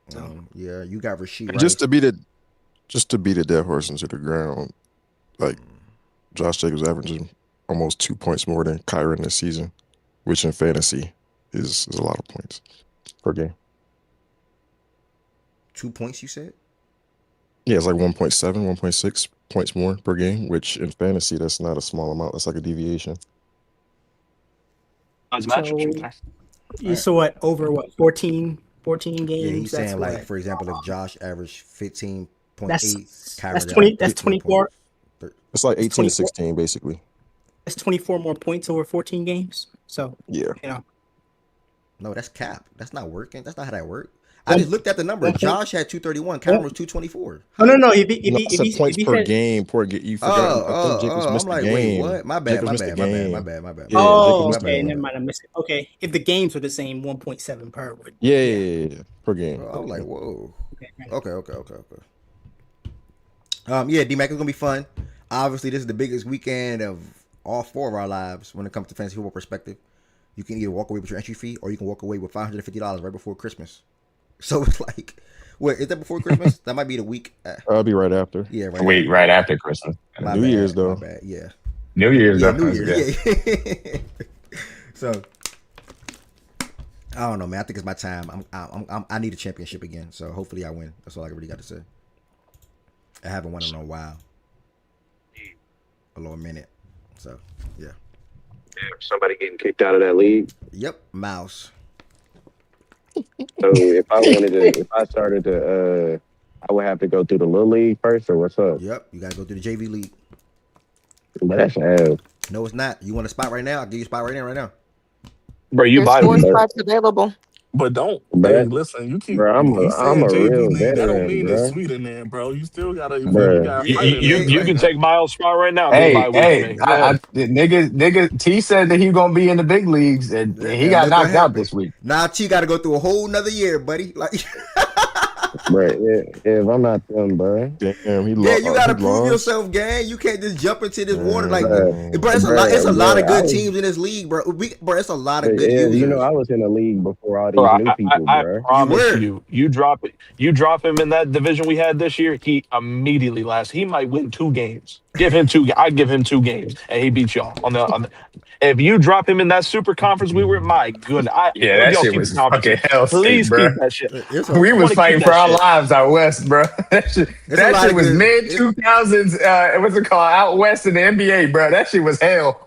So you got Rasheed. Right? Just to beat a dead horse into the ground, like Josh Jacobs averaging almost 2 points more than Kyron this season, which in fantasy is a lot of points per game. 2 points, you said? Yeah, it's like 1.7, 1.6 points more per game, which in fantasy, that's not a small amount. That's like a deviation. So what, over 14 games? Yeah, he's saying like, for example, if Josh averaged 15.8, that's 24. It's like 18 to 16, basically. That's 24 more points over 14 games. So, yeah. No, that's cap. That's not working. That's not how that works. I just looked at the number. Josh had 231. Cameron was 224. No. If points per game. You forgot. I think Jacobs missed the game. Wait, what? My bad. Yeah, okay, never mind. I missed it. Okay, if the games were the same, 1.7 per would. Yeah, per game. I was like, whoa. Okay. Yeah, D-Mac is gonna be fun. Obviously, this is the biggest weekend of all four of our lives when it comes to fantasy football perspective. You can either walk away with your entry fee or you can walk away with $550 right before Christmas. So it's like, wait, is that before Christmas? That might be the week. I'll be right after. Yeah, right after Christmas. New Year's though. My bad. Yeah. New Year's. Yeah, New Year's. Yeah. So I don't know, man. I think it's my time. I need a championship again. So hopefully I win. That's all I really got to say. I haven't won in a while. A little minute. So yeah. Somebody getting kicked out of that league. Yep, Mouse. So if I started to, I would have to go through the little league first, or what's up? Yep, you gotta go through the JV league. But that's hell. No, it's not. You want a spot right now? I'll give you a spot right now. Bro, you buy There's 4 spots available. But don't. Bro, hey, listen, you keep. Bro, I'm a real JV, that don't veteran, mean bro. it's sweet in there, bro. You still gotta. You can take Miles' spot right now. Nigga, T said that he gonna be in the big leagues, and he got knocked out this week. Nah, T got to go through a whole nother year, buddy. Like, Bro, if I'm not them, bro. Damn, he lost. Yeah, you gotta prove yourself, gang. You can't just jump into this water like, bro. It's a lot of good teams in this league, bro. It's a lot of good users. You know, I was in the league before all these new people, bro. I promise you drop him in that division we had this year. He immediately lasts. He might win 2 games. I give him 2 games, and he beats y'all on the. If you drop him in that super conference we were, my goodness. That shit was fucking hell. Please bro. keep that shit. We was fighting for our lives out west, bro. That shit was mid 2000s. What's it called? Out west in the NBA, bro. That shit was hell.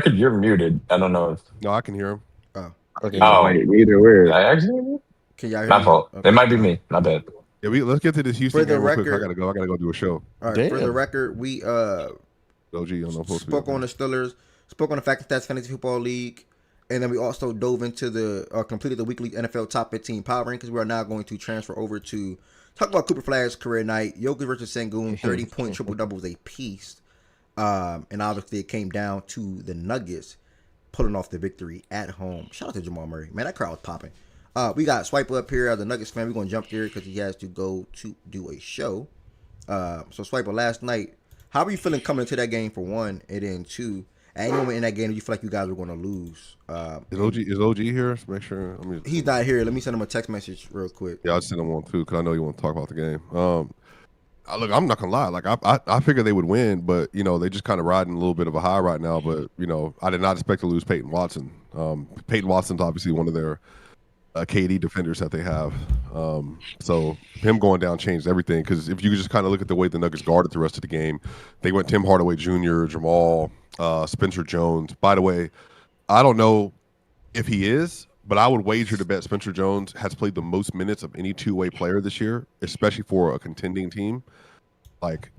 record, you're muted. I don't know if. No, I can hear him. Oh, Okay, Oh, wait, neither where. did I actually? can y'all hear My me? fault. Okay. It might be me. My bad. Yeah, let's get to this Houston For the game real quick. I record- gotta go. I gotta go do a show. All right. For the Damn. record, we OG, I'm not supposed to be spoke on the Steelers, spoke on the Fact and Stats Fantasy Football League, and then we also dove into completed the weekly NFL Top 15 Power Rankings. We are now going to transfer over to talk about Cooper Flagg's career night. Jokic versus Sengun, 30-point triple-doubles a piece. And obviously it came down to the Nuggets pulling off the victory at home. Shout out to Jamal Murray. Man, that crowd was popping. We got Swipe up here as a Nuggets fan. We're going to jump there because he has to go to do a show. So Swipe last night, how are you feeling coming into that game for one, and then two, at any moment in that game, you feel like you guys were going to lose? Is OG here? Let's make sure. He's not here. Let me send him a text message real quick. Yeah, I'll send him one too because I know you want to talk about the game. Look, I'm not gonna lie. Like I figured they would win, but they just kind of riding a little bit of a high right now. But I did not expect to lose Peyton Watson. Peyton Watson's obviously one of their KD defenders that they have. So him going down changed everything because if you just kind of look at the way the Nuggets guarded the rest of the game, they went Tim Hardaway Jr., Jamal, Spencer Jones. By the way, I don't know if he is, but I would wager to bet Spencer Jones has played the most minutes of any two-way player this year, especially for a contending team. Like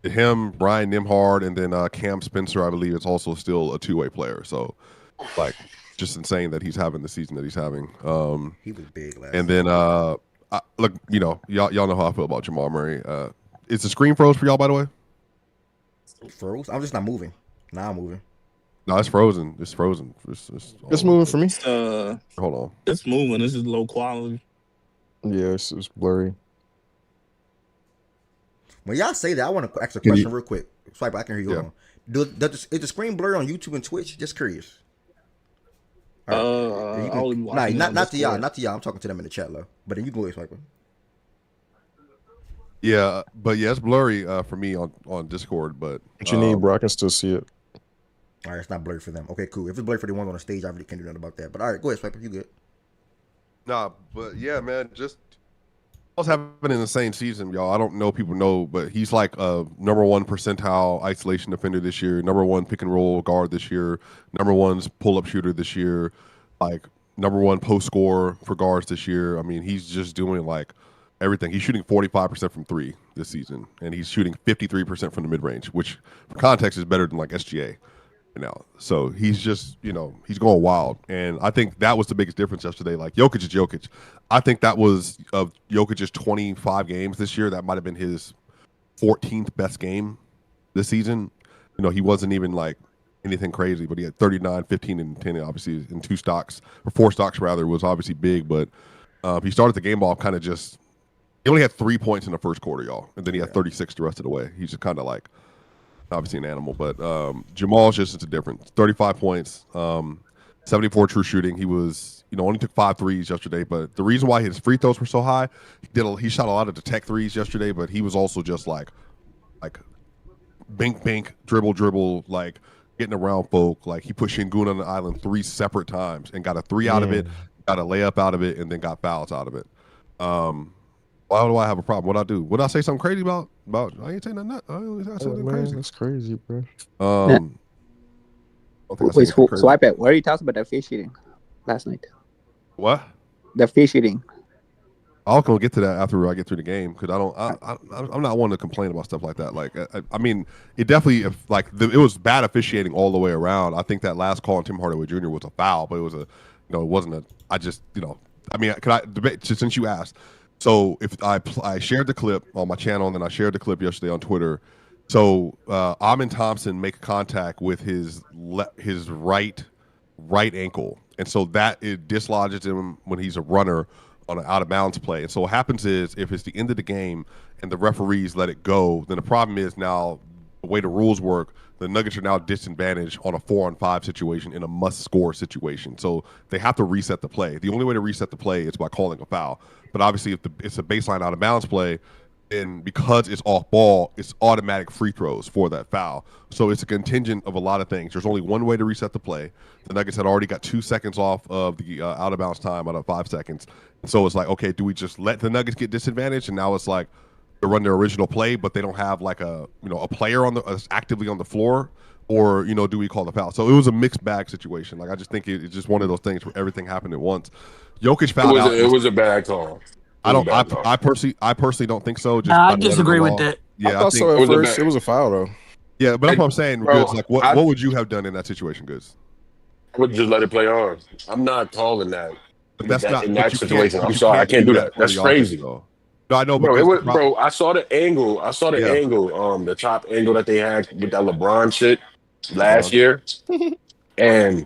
him, Ryan Nimhard, and then Cam Spencer, I believe, is also still a two-way player. So, like, just insane that he's having the season that he's having. He was big last And then, look, y'all know how I feel about Jamal Murray. Is the screen froze for y'all, by the way? Froze? I'm just not moving. Now I'm moving. No, it's frozen. It's frozen. It's moving for me. Hold on. It's moving. This is low quality. Yeah, it's blurry. When y'all say that, I want to ask a question real quick. Swipe, I can hear you. Yeah. Is the screen blurry on YouTube and Twitch? Just curious. Right. Not to y'all. Not to y'all. I'm talking to them in the chat, though. But then you go ahead, Swiper. Yeah, but yeah, it's blurry for me on Discord. But what you need, bro? I can still see it. All right, it's not blurry for them. Okay, cool. If it's blurry for the ones on the stage, I really can't do nothing about that. But all right, go ahead, Swiper. You good? Nah, but yeah, man, just was having an insane season, y'all. I don't know if people know, but he's like a number 1 percentile isolation defender this year, number 1 pick and roll guard this year, number 1 pull-up shooter this year, like number 1 post scorer for guards this year. I mean, he's just doing like everything. He's shooting 45% from 3 this season, and he's shooting 53% from the mid-range, which for context is better than like SGA. Now, so he's just, he's going wild. And I think that was the biggest difference yesterday. Like, Jokic is Jokic. I think that was of Jokic's 25 games this year. That might have been his 14th best game this season. He wasn't even like anything crazy, but he had 39, 15, and 10, obviously, in 2 stocks, or 4 stocks rather, was obviously big. But he started the game off kind of just, he only had 3 points in the first quarter, y'all. And then he had 36 the rest of the way. He's just kind of like, obviously an animal, but Jamal's just it's a difference. 35 points, 74 true shooting. He was, only took 5 threes yesterday, but the reason why his free throws were so high, he shot a lot of detect threes yesterday, but he was also just like bink, dribble, like getting around folk. Like he put Şengün on the island 3 separate times and got a 3 out of it, got a layup out of it, and then got fouls out of it. Why do I have a problem? What'd I do? Would I say something crazy about? I ain't saying nothing. I ain't saying something crazy. That's crazy, bro. Wait, swipe it. What are you talking about? The fish eating last night. What? The fish eating. I'll go get to that after I get through the game because I'm not one to complain about stuff like that. Like, I mean, it definitely it was bad officiating all the way around. I think that last call on Tim Hardaway Jr. was a foul, but it was it wasn't a. I just I mean, could I debate since you asked? So if I shared the clip on my channel, and then I shared the clip yesterday on Twitter. So Amin Thompson make contact with his right ankle, and so that it dislodges him when he's a runner on an out of bounds play. And so what happens is if it's the end of the game and the referees let it go, then the problem is now the way the rules work, the Nuggets are now disadvantaged on a 4-on-5 situation in a must-score situation. So they have to reset the play. The only way to reset the play is by calling a foul. But obviously, if it's a baseline out-of-bounds play, then because it's off-ball, it's automatic free throws for that foul. So it's a contingent of a lot of things. There's only one way to reset the play. The Nuggets had already got 2 seconds off of the out-of-bounds time out of 5 seconds. So it's like, okay, do we just let the Nuggets get disadvantaged? And now it's like, to run their original play, but they don't have like a player actively on the floor, or do we call the foul? So it was a mixed bag situation. Like I just think it's just one of those things where everything happened at once. Jokic fouled out. It was a bad call. I personally don't think so. Just I disagree with that. Yeah, I thought so at first. It was a foul though. Yeah, but that's what I'm saying. Goods, like what would you have done in that situation, Goods? I would just let it play on. I'm not calling that. But that's not in that situation. I'm sorry, I can't do that. That's crazy. No, I know, bro. I saw the angle. The top angle that they had with that LeBron shit last year, and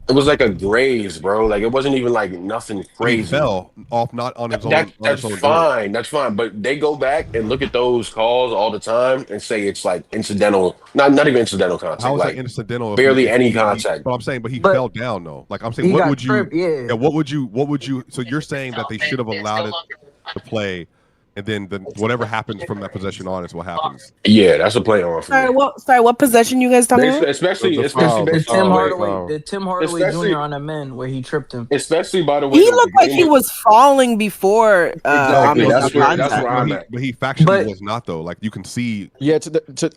it was like a graze, bro. Like it wasn't even like nothing crazy. He fell off, not on his own. That's fine. That's fine. But they go back and look at those calls all the time and say it's like incidental, not even incidental contact. How is like that incidental? Barely any contact. But I'm saying, he fell down though. Like I'm saying, what would you? Yeah. What would you? So you're saying that they should have allowed it to play. and then whatever happens from that possession on is what happens. Yeah, that's a play on for me. What possession you guys talking about? Especially The foul, based the on Tim the way, Hardaway, The Tim Hardaway especially Jr. on the men where he tripped him. especially by the way He that looked the like game he was. was falling before Exactly. Ahmed That's got where contact. I'm at. But he factually But- was not though. Like you can see. Yeah,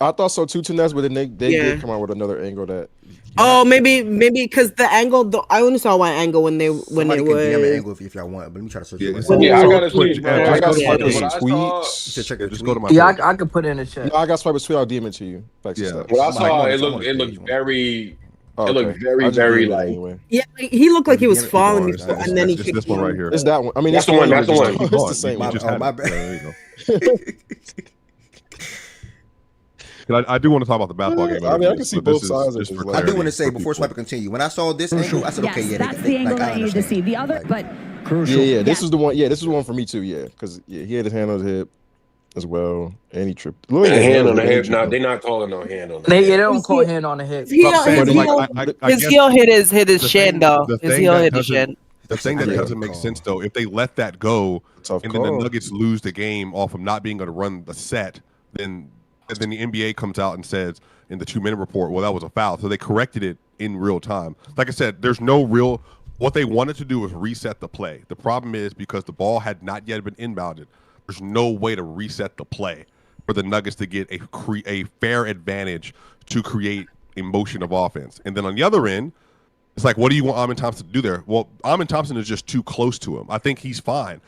I thought so too, Tunez, but then they Yeah. did come out with another angle that. Oh, maybe because the angle. I only saw one angle when Somebody it can DM an was. angle if y'all want. But let me try to search it. When Yeah, I it was gotta tweet, see. bro. I got Just go to what his I saw. tweets. You should check your Just tweet. go to my Yeah, page. I could put it in the chat. No, I got Swipe I'll DM it to you. Like, Yeah. stuff. What I saw, I'm it on looked his page. very. Oh, It looked okay. very, I'll just very DM it like. anyway. Yeah, he looked like he was Yeah, falling yeah, before, yeah, and then he It's kicked this one him. right here. It's that one. I mean, That's it's the one, that that's the one. It's the same You one. just had my it. bad. There you go. I do want to talk about the basketball game. I mean, I can see both sides of just this, for like- I do want to clarity say for before people. Swiper continue. When I saw this angle, I said, okay, Yes, yeah, that's the angle that I needed to see. The other, but Yeah, yeah. This is the one. Yeah, this is the one for me too. Yeah, because he had his hand on his hip as well, and he tripped. Look at his Hand on the really hip. No, tripped. they're not calling no hand on the They head. don't call hand on the hip. His heel, I'm saying, his like, heel, I his guess heel hit his the shin thing- though. the His thing heel that hit his doesn't- shin. The thing that Yeah. doesn't make sense though, if they let that go Tough and then the call. Nuggets lose the game off of not being able to run the set, then the NBA comes out and says in the 2-minute report, well, that was a foul. So they corrected it in real time. Like I said, there's no real. What they wanted to do was reset the play. The problem is because the ball had not yet been inbounded, there's no way to reset the play for the Nuggets to get a fair advantage to create a motion of offense. And then on the other end, it's like, what do you want Amin Thompson to do there? Well, Amin Thompson is just too close to him. I think he's fine.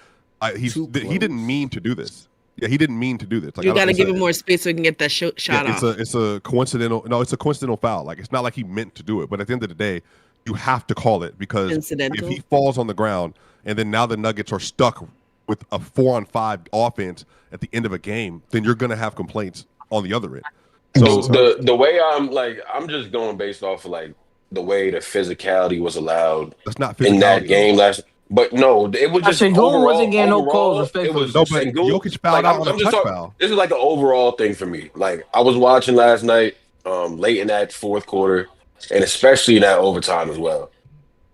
He didn't mean to do this. Yeah, he didn't mean to do this. Like, You got to give him more space so he can get that shot off. It's a coincidental. No, it's a coincidental foul. Like, it's not like he meant to do it. But at the end of the day, you have to call it because Incidental. if he falls on the ground and then now the Nuggets are stuck with a 4-on-5 offense at the end of a game, then you're going to have complaints on the other end. So The way I'm just going based off of like the way the physicality was allowed that's not in that physicality, game last. But no, it was just Sengun overall. wasn't getting no calls, It was No, but Sengun- Jokic fouled out on a just touch talking- foul. This is like an overall thing for me. Like I was watching last night, late in that fourth quarter, and especially in that overtime as well.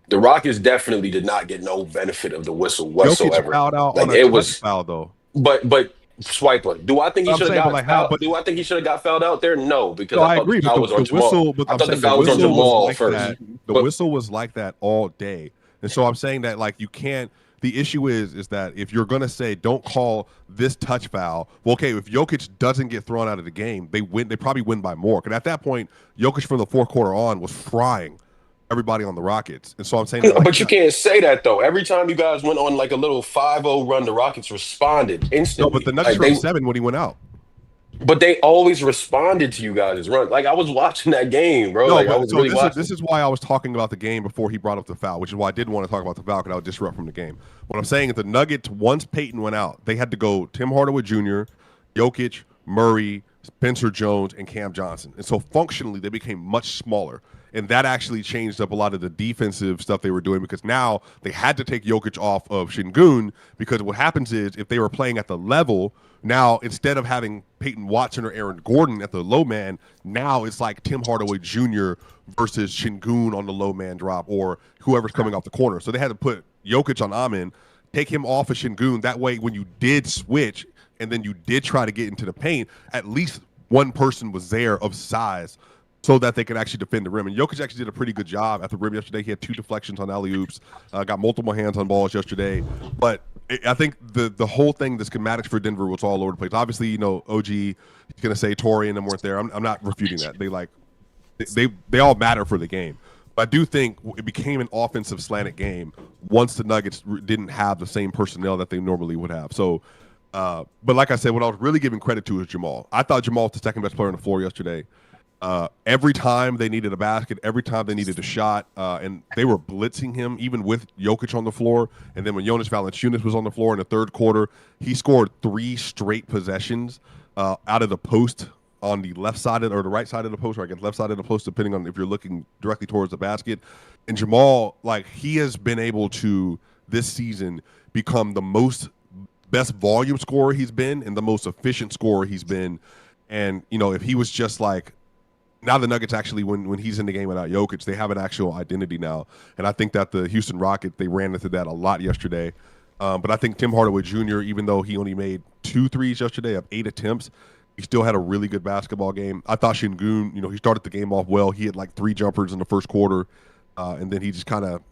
The Rockets definitely did not get no benefit of the whistle whatsoever. Jokic fouled out Like on a it touch was foul though. But Swiper, do I think he I'm should have saying, got but like how- fouled? but- Do I think he should have got fouled out there? No, because No, I I thought agree. the foul But was the on Jamal. whistle, but I I'm thought the saying foul was on whistle Jamal like first. that. The But- whistle was like that all day, and so I'm saying that like you can't. The issue is that if you're gonna say don't call this touch foul, well, okay, if Jokic doesn't get thrown out of the game, they win. They probably win by more. Because at that point, Jokic from the fourth quarter on was frying everybody on the Rockets, and so I'm saying. That, like, But you can't say that though. Every time you guys went on like a little 5-0 run, the Rockets responded instantly. No, but the Nuggets Like, were they- up 7 when he went out. But they always responded to you guys' run. Like I was watching that game, bro. No, Like I but was so really this watching. is why I was talking about the game before he brought up the foul, which is why I didn't want to talk about the foul because I would disrupt from the game. What I'm saying is the Nuggets, once Peyton went out, they had to go Tim Hardaway Jr., Jokic, Murray, Spencer Jones, and Cam Johnson. And so functionally, they became much smaller. And that actually changed up a lot of the defensive stuff they were doing because now they had to take Jokic off of Sengun because what happens is if they were playing at the level, now instead of having Peyton Watson or Aaron Gordon at the low man, now it's like Tim Hardaway Jr. versus Sengun on the low man drop or whoever's coming off the corner. So they had to put Jokic on Amin, take him off of Sengun. That way when you did switch and then you did try to get into the paint, at least one person was there of size so that they could actually defend the rim. And Jokic actually did a pretty good job at the rim yesterday. He had 2 deflections on alley-oops, got multiple hands on balls yesterday. But I think the whole thing, the schematics for Denver was all over the place. Obviously, you know, OG, he's going to say Torrey and them weren't there. I'm not refuting that. They all matter for the game. But I do think it became an offensive slanted game once the Nuggets didn't have the same personnel that they normally would have. So, but like I said, what I was really giving credit to is Jamal. I thought Jamal was the second best player on the floor yesterday. Every time they needed a basket, every time they needed a shot, and they were blitzing him even with Jokic on the floor. And then when Jonas Valanciunas was on the floor in the third quarter, he scored 3 straight possessions out of the post on the left side or the right side of the post, or I guess left side of the post, depending on if you're looking directly towards the basket. And Jamal, like he has been able to this season become the best volume scorer he's been and the most efficient scorer he's been. And, you know, if he was just like, now the Nuggets actually, when he's in the game without Jokic, they have an actual identity now. And I think that the Houston Rockets, they ran into that a lot yesterday. But I think Tim Hardaway Jr., even though he only made 2 threes yesterday of 8 attempts, he still had a really good basketball game. I thought Şengün, he started the game off well. He had like 3 jumpers in the first quarter, and then he just kind of,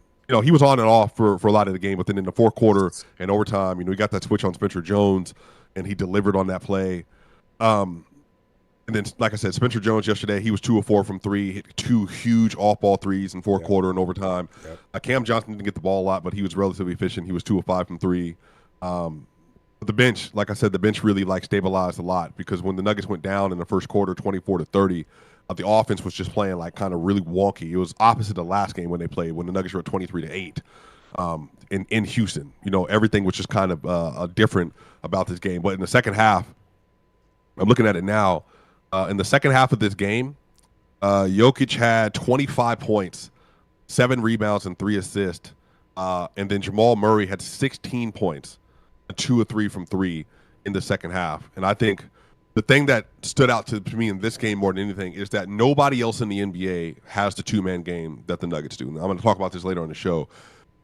he was on and off for a lot of the game. But then in the fourth quarter and overtime, he got that switch on Spencer Jones, and he delivered on that play. And then, like I said, Spencer Jones yesterday, he was 2 of 4 from 3, hit 2 huge off-ball threes in fourth quarter and overtime. Cam Johnson didn't get the ball a lot, but he was relatively efficient. He was 2 of 5 from 3. But the bench, like I said, the bench really stabilized a lot because when the Nuggets went down in the first quarter, 24-30, the offense was just playing kind of really wonky. It was opposite the last game when they played, when the Nuggets were at 23-8 in Houston. Everything was just kind of different about this game. But in the second half, I'm looking at it now. In the second half of this game, Jokic had 25 points, 7 rebounds, and 3 assists. And then Jamal Murray had 16 points, 2 of 3 from 3 in the second half. And I think the thing that stood out to me in this game more than anything is that nobody else in the NBA has the 2-man game that the Nuggets do. And I'm going to talk about this later on the show.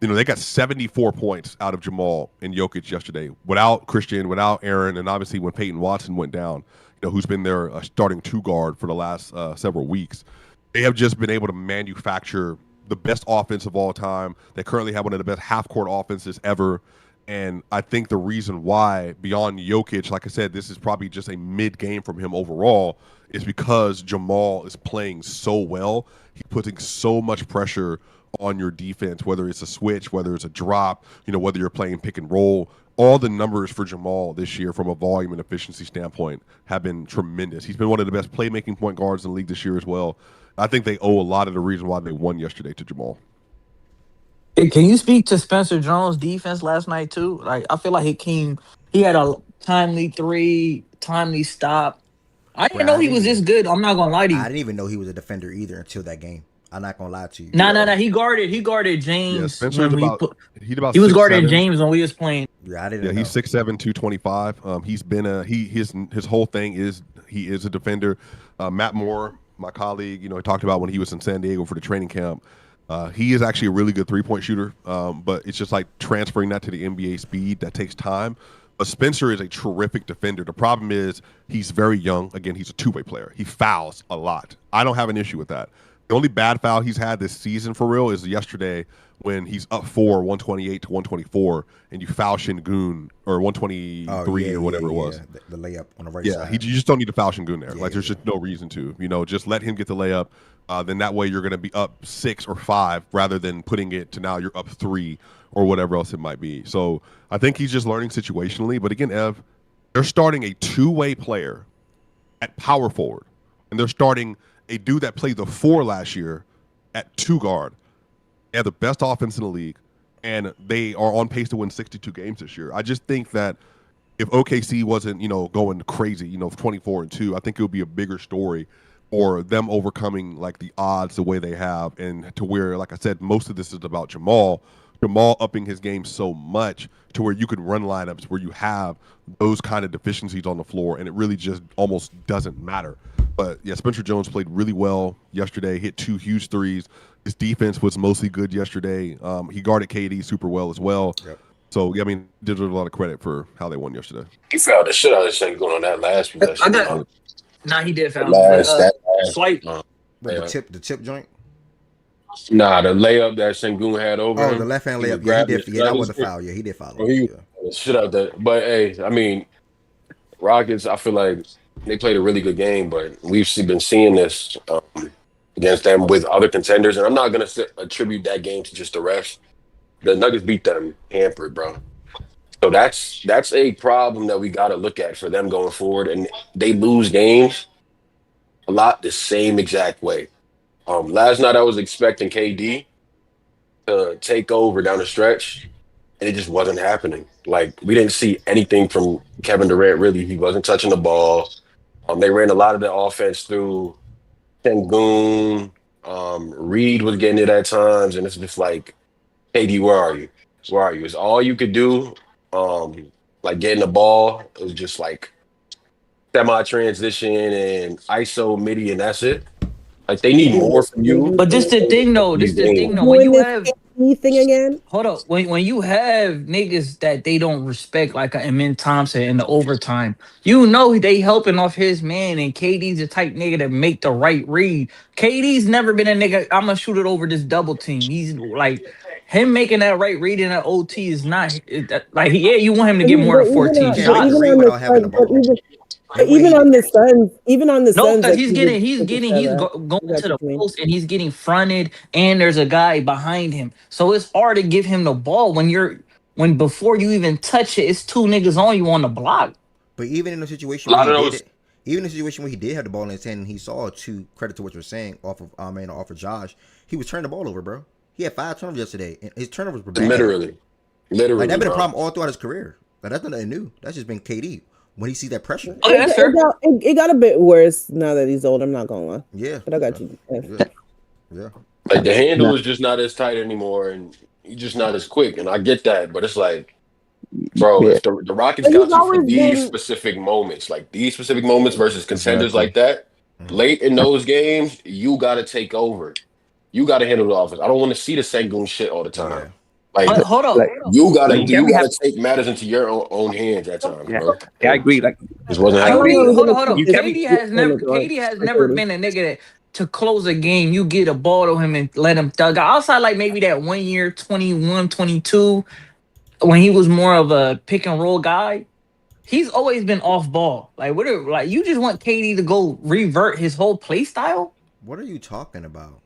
They got 74 points out of Jamal and Jokic yesterday without Christian, without Aaron, and obviously when Peyton Watson went down, who's been their starting 2 guard for the last several weeks. They have just been able to manufacture the best offense of all time. They currently have one of the best half-court offenses ever. And I think the reason why, beyond Jokic, like I said, this is probably just a mid-game from him overall, is because Jamal is playing so well. He's putting so much pressure on your defense, whether it's a switch, whether it's a drop, whether you're playing pick and roll. All the numbers for Jamal this year from a volume and efficiency standpoint have been tremendous. He's been one of the best playmaking point guards in the league this year as well. I think they owe a lot of the reason why they won yesterday to Jamal. Can you speak to Spencer Jones' defense last night too? I feel like he had a timely 3, timely stop. I didn't know he was this good. I'm not gonna lie to you. I didn't even know he was a defender either until that game. I'm not gonna lie to you. No. He guarded James. Yeah, Spencer's he was guarding James when we was playing. Yeah, I didn't know. He's 6'7", 225. He's been his whole thing is he is a defender. Matt Moore, my colleague, he talked about when he was in San Diego for the training camp. He is actually a really good 3-point shooter, but it's just transferring that to the NBA speed that takes time. But Spencer is a terrific defender. The problem is he's very young. Again, he's a 2-way player. He fouls a lot. I don't have an issue with that. The only bad foul he's had this season for real is yesterday when he's up 4, 128-124, and you foul Şengün, or 123 or whatever it was. The layup on the right side. You just don't need to foul Şengün there. There's just no reason to. Just let him get the layup. Then that way you're going to be up 6 or 5 rather than putting it to now you're up 3 or whatever else it might be. So I think he's just learning situationally. But again, Ev, they're starting a 2-way player at power forward, and they're starting a dude that played the 4 last year at 2 guard. They have the best offense in the league, and they are on pace to win 62 games this year. I just think that if OKC wasn't, going crazy, 24-2, I think it would be a bigger story for them overcoming the odds the way they have, and to where, like I said, most of this is about Jamal upping his game so much to where you can run lineups where you have those kind of deficiencies on the floor, and it really just almost doesn't matter. But yeah, Spencer Jones played really well yesterday, hit 2 huge threes. His defense was mostly good yesterday. He guarded KD super well as well. Yep. So, yeah, deserves a lot of credit for how they won yesterday. He fouled the shit out of Şengün on that last possession. He did foul. Swipe. The tip joint? Nah, the layup that Şengün had over him. The left-hand layup. Yeah, he did. Yeah, that was a foul. Yeah, he did foul. Shit out there. But, hey, Rockets, I feel like they played a really good game, but we've been seeing this against them with other contenders, and I'm not going to attribute that game to just the refs. The Nuggets beat them hampered, bro. So that's a problem that we got to look at for them going forward, and they lose games a lot the same exact way. Last night I was expecting KD to take over down the stretch, and it just wasn't happening. We didn't see anything from Kevin Durant, really. He wasn't touching the ball. They ran a lot of the offense through Şengün. Reed was getting it at times, and it's just KD, where are you? Where are you? It's all you could do. Getting the ball. It was just semi-transition and ISO midi, and that's it. They need more from you. But this the thing though. When key thing again? Hold up. When you have niggas that they don't respect, like a Amin Thompson in the overtime, you know they helping off his man, and KD's the type nigga to make the right read. KD's never been a nigga, I'm gonna shoot it over this double team. He's like him making that right read in that OT is not like yeah, you want him to get more than 14 can't make shots. the read without having the ball. Even on the No, Suns, because like, he's going to the post and he's getting fronted, and there's a guy behind him. So it's hard to give him the ball when before you even touch it, it's two niggas on you on the block. But even in the situation A where lot he of did those. it, even in the situation where he did have the ball in his hand and he saw two credit to what you're saying off of Josh, he was turning the ball over, bro. He had 5 turnovers yesterday, and his turnovers were bad. Literally, Like that's been a bro. problem all throughout his career. Like that's nothing new. That's just been KD when he sees that pressure. Oh, yeah, that's fair. It got a bit worse now that he's old. I'm not gonna lie. Yeah, but I got you. Yeah. Like the handle is just not as tight anymore, and he's just not as quick. And I get that, but it's like, bro, if the Rockets But got he's you for always these been- specific moments, like these specific moments versus contenders Exactly. like that, late in those games, you got to take over. You got to handle the offense. I don't want to see the Sengun shit all the time. Like, Hold up. you gotta Like, you we gotta have- take matters into your own hands at times, Yeah, bro. I agree. Like, This wasn't I happening. agree. Hold gonna up. keep KD has never been a nigga that to close a game, you get a ball to him and let him thug out. Outside like maybe that 1 year, 21, 22, when he was more of a pick and roll guy, he's always been off ball. Like you just want KD to go revert his whole play style? What are you talking about?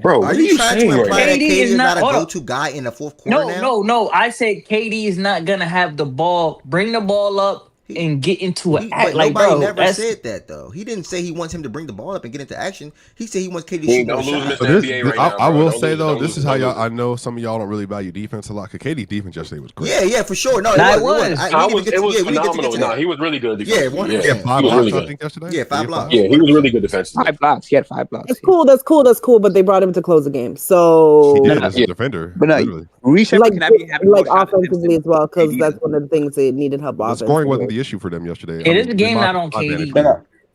Bro, Are you trying to imply that KD is not a hold up. go-to guy in the fourth quarter now? No. I said KD is not gonna have the ball, bring the ball up and get into an act. But Like, nobody bro, never said that though. He didn't say he wants him to bring the ball up and get into action. He said he wants KD to shoot more shots. Mr. NBA right now, I bro. will Don't say lose it. though, Don't this lose is it. how Don't y'all. lose it. I know some of y'all don't really value defense a lot. Cause KD defense yesterday was great. Yeah, for sure. No, Nah, it was. It was phenomenal. Nah, he was really good defensively. Yeah, 100%. Yeah, He had 5 he was blocks, really I good. think, yesterday. Yeah, 5 blocks. Yeah, he was really good defensively. 5 blocks. He had 5 blocks. That's cool. But they brought him to close the game. So He did as a defender. But no, literally. Shepard cannot be having more shots than offensively as well, because that's one of the things they needed help The offensively. scoring wasn't the issue for them yesterday. It is a game not on KD.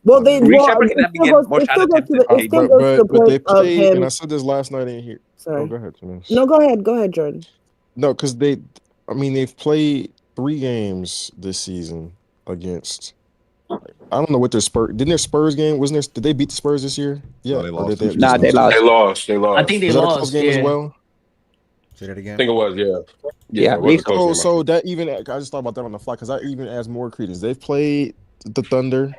Well, Shepard cannot be getting more shots attempts than it still goes to the But they point of played, and him. I said this last night in here. Sorry. Oh, go ahead, Janice. No, go ahead, Jordan. No, because they've played 3 games this season against. I don't know what their Spurs. Didn't their Spurs game? Did they beat the Spurs this year? Yeah, No, they or lost. did Nah, they lost. They lost. I think they Was that a lost. close game as well? Say that again. I think it was, yeah. Yeah, it was a close game. So that even I just thought about that on the fly because I even adds more credence. They've played the Thunder,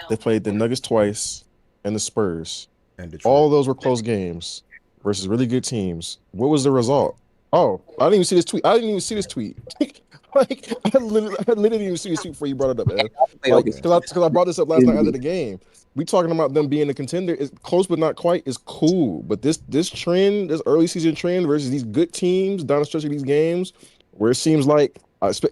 they played the Nuggets twice, and the Spurs. And Detroit. All those were close games versus really good teams. What was the result? Oh, I didn't even see this tweet. Like I literally didn't even see this tweet before you brought it up, man. Like because I brought this up last night after the game. We talking about them being a contender. It's close but not quite. Is cool, but this trend, this early season trend versus these good teams down the stretch of these games, where it seems like,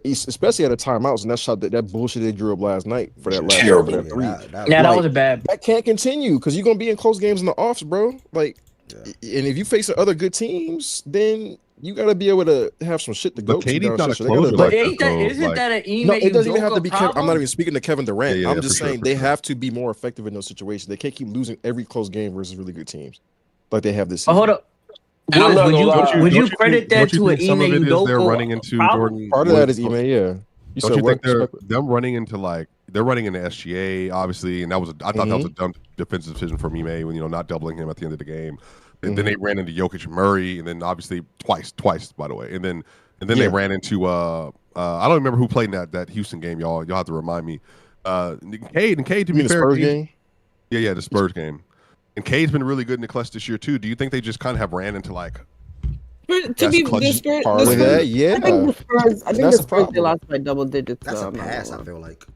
especially at a timeouts, and that shot that bullshit they drew up last night for that last Terrible. for that 3. That was a bad. That can't continue because you're gonna be in close games in the offs, bro. Like, and if you face other good teams, then you gotta be able to have some shit to go But to. KD's down the not a stretch. They gotta closer be- like But that, though. isn't that an email? No, it doesn't even have to be Kevin. I'm not even speaking to Kevin Durant. Yeah, I'm just for sure, saying for they sure. have to be more effective in those situations. They can't keep losing every close game versus really good teams like they have this But season. hold up. And I'm not Would gonna lie. you Don't you credit think- that don't you to an think some of email it is they're Udoka running into problem? Jordan? Part of that is Ime, yeah. You Don't said you think what? they're them running into they're running into SGA obviously, and I thought that was a dumb defensive decision from Ime when not doubling him at the end of the game. And then they ran into Jokic and Murray, and then obviously twice by the way, and then they ran into I don't remember who played in that Houston game, y'all. Y'all have to remind me. Cade to You be mean the fair, Spurs game? Yeah, the Spurs game. And Cade's been really good in the clutch this year too. Do you think they just kind of have ran into To be clutch the Spurs, part With that, yeah. I think the Spurs. I think That's the the Spurs they problem. lost by double digits. That's so a I'm not pass, gonna I lie. feel like.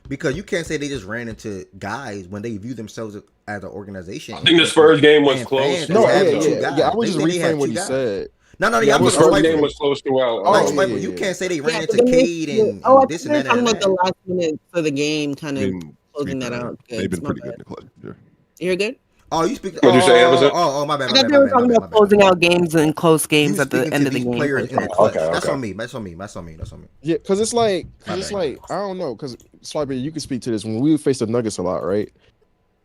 Because you can't say they just ran into guys when they view themselves as an organization. I think the Spurs game was And close. fans No, that have throughout, two though. guys. yeah. I was They just say they have reframing what two he guys. said. No, Yeah, yeah, I'm the just Spurs like, game was close throughout. like, Oh, Swiper, yeah, you yeah. can't say they ran Yeah, into but then Cade and I this think and they're that talking and about the that. last minute for the game, kind I of mean, closing that out. they've been My pretty good bad. in the clutch. Yeah. You're good. Oh, you speak. What'd you say, Amazon? Oh, my bad. I thought they were talking about closing out games and close games You at the speaking end to of the these game. players in the Right. clutch. Okay, That's okay. on me. That's on me. Yeah, because it's like, My bad. I don't know, because Swiper, you can speak to this. When we would face the Nuggets a lot, right?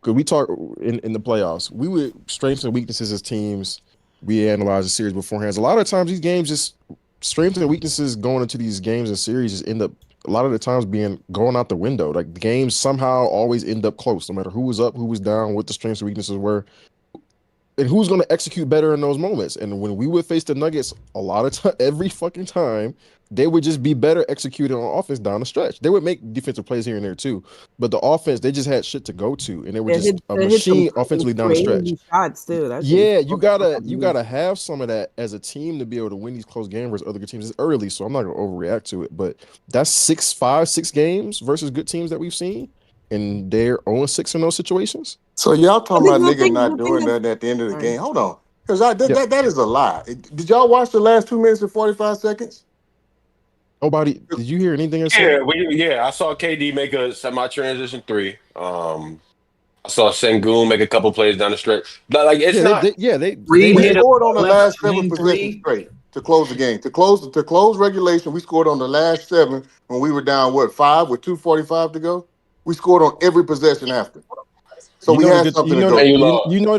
Because we talk in the playoffs, we would strengths and weaknesses as teams. we analyze the series beforehand. A lot of times these games just strengths and weaknesses going into these games and series just end up a lot of the times being going out the window. Like the games somehow always end up close, no matter who was up, who was down, what the strengths and weaknesses were, and who's going to execute better in those moments. And when we would face the Nuggets, a lot of time, every fucking time, they would just be better executed on offense down the stretch. They would make defensive plays here and there too, but the offense, they just had shit to go to, and they were just a machine offensively down the stretch. Shots too. Yeah, you gotta have some of that as a team to be able to win these close games versus other good teams. It's early, so I'm not gonna overreact to it. But that's 6 games versus good teams that we've seen, and they're 0-6 in those situations. So y'all talking about nigga not doing nothing at the end of the game? Hold on, because that is a lie. Did y'all watch the last 2 minutes and 45 seconds? Nobody. Did you hear anything? I saw KD make a semi-transition 3. I saw Sengun make a couple plays down the stretch. But like it's we scored on the last 7 possessions straight to close the game. To close regulation, we scored on the last 7 when we were down 5 with 2:45 to go. We scored on every possession after. So we had something to go. You know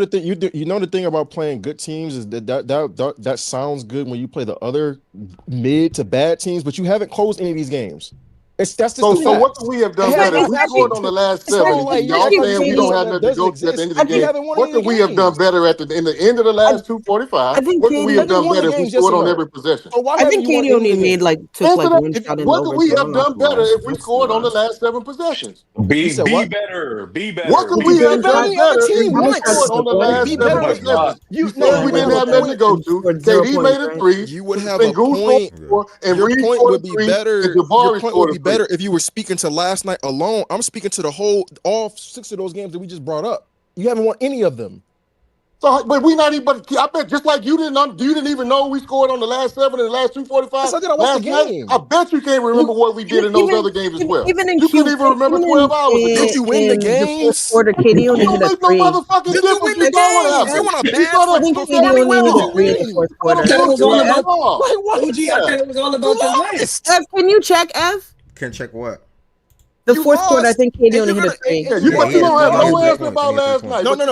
the thing about playing good teams is that sounds good when you play the other mid to bad teams, but you haven't closed any of these games. So what could we have done better? We scored on the last 7. Y'all saying we don't have nothing to go to at the end of the game. What could we have done better in the end of the last 2:45? What could we have done better if we scored on every possession? I think Katie only made took one shot in What could we have done better if we scored on the last 7 possessions? Be better. What could we have done better if we scored on the last 7 possessions? You said we didn't have nothing to go to. KD made a 3. You would have a point. Your point would be better. Your point would be better if you were speaking to last night alone. I'm speaking to all 6 of those games that we just brought up. You haven't won any of them. So, but we not even. But I bet just like you didn't even know we scored on the last 7 and the last 2:45. Yes, I did. I watched the game. I bet you can't remember what we did in those other games as well. Even in you couldn't even remember 12 hours ago. Did you win the games? Quarter, Katie only hit a 3. No motherfucking Did you win the games? You want a bad I think Katie only hit a 3 in the fourth quarter. It was all about what? OG, I thought it was all about the list. Ev, can you check, Ev? Can check what? The fourth quarter, I think Katie only hit a 3. Yeah, you don't have no answer about last night. No. You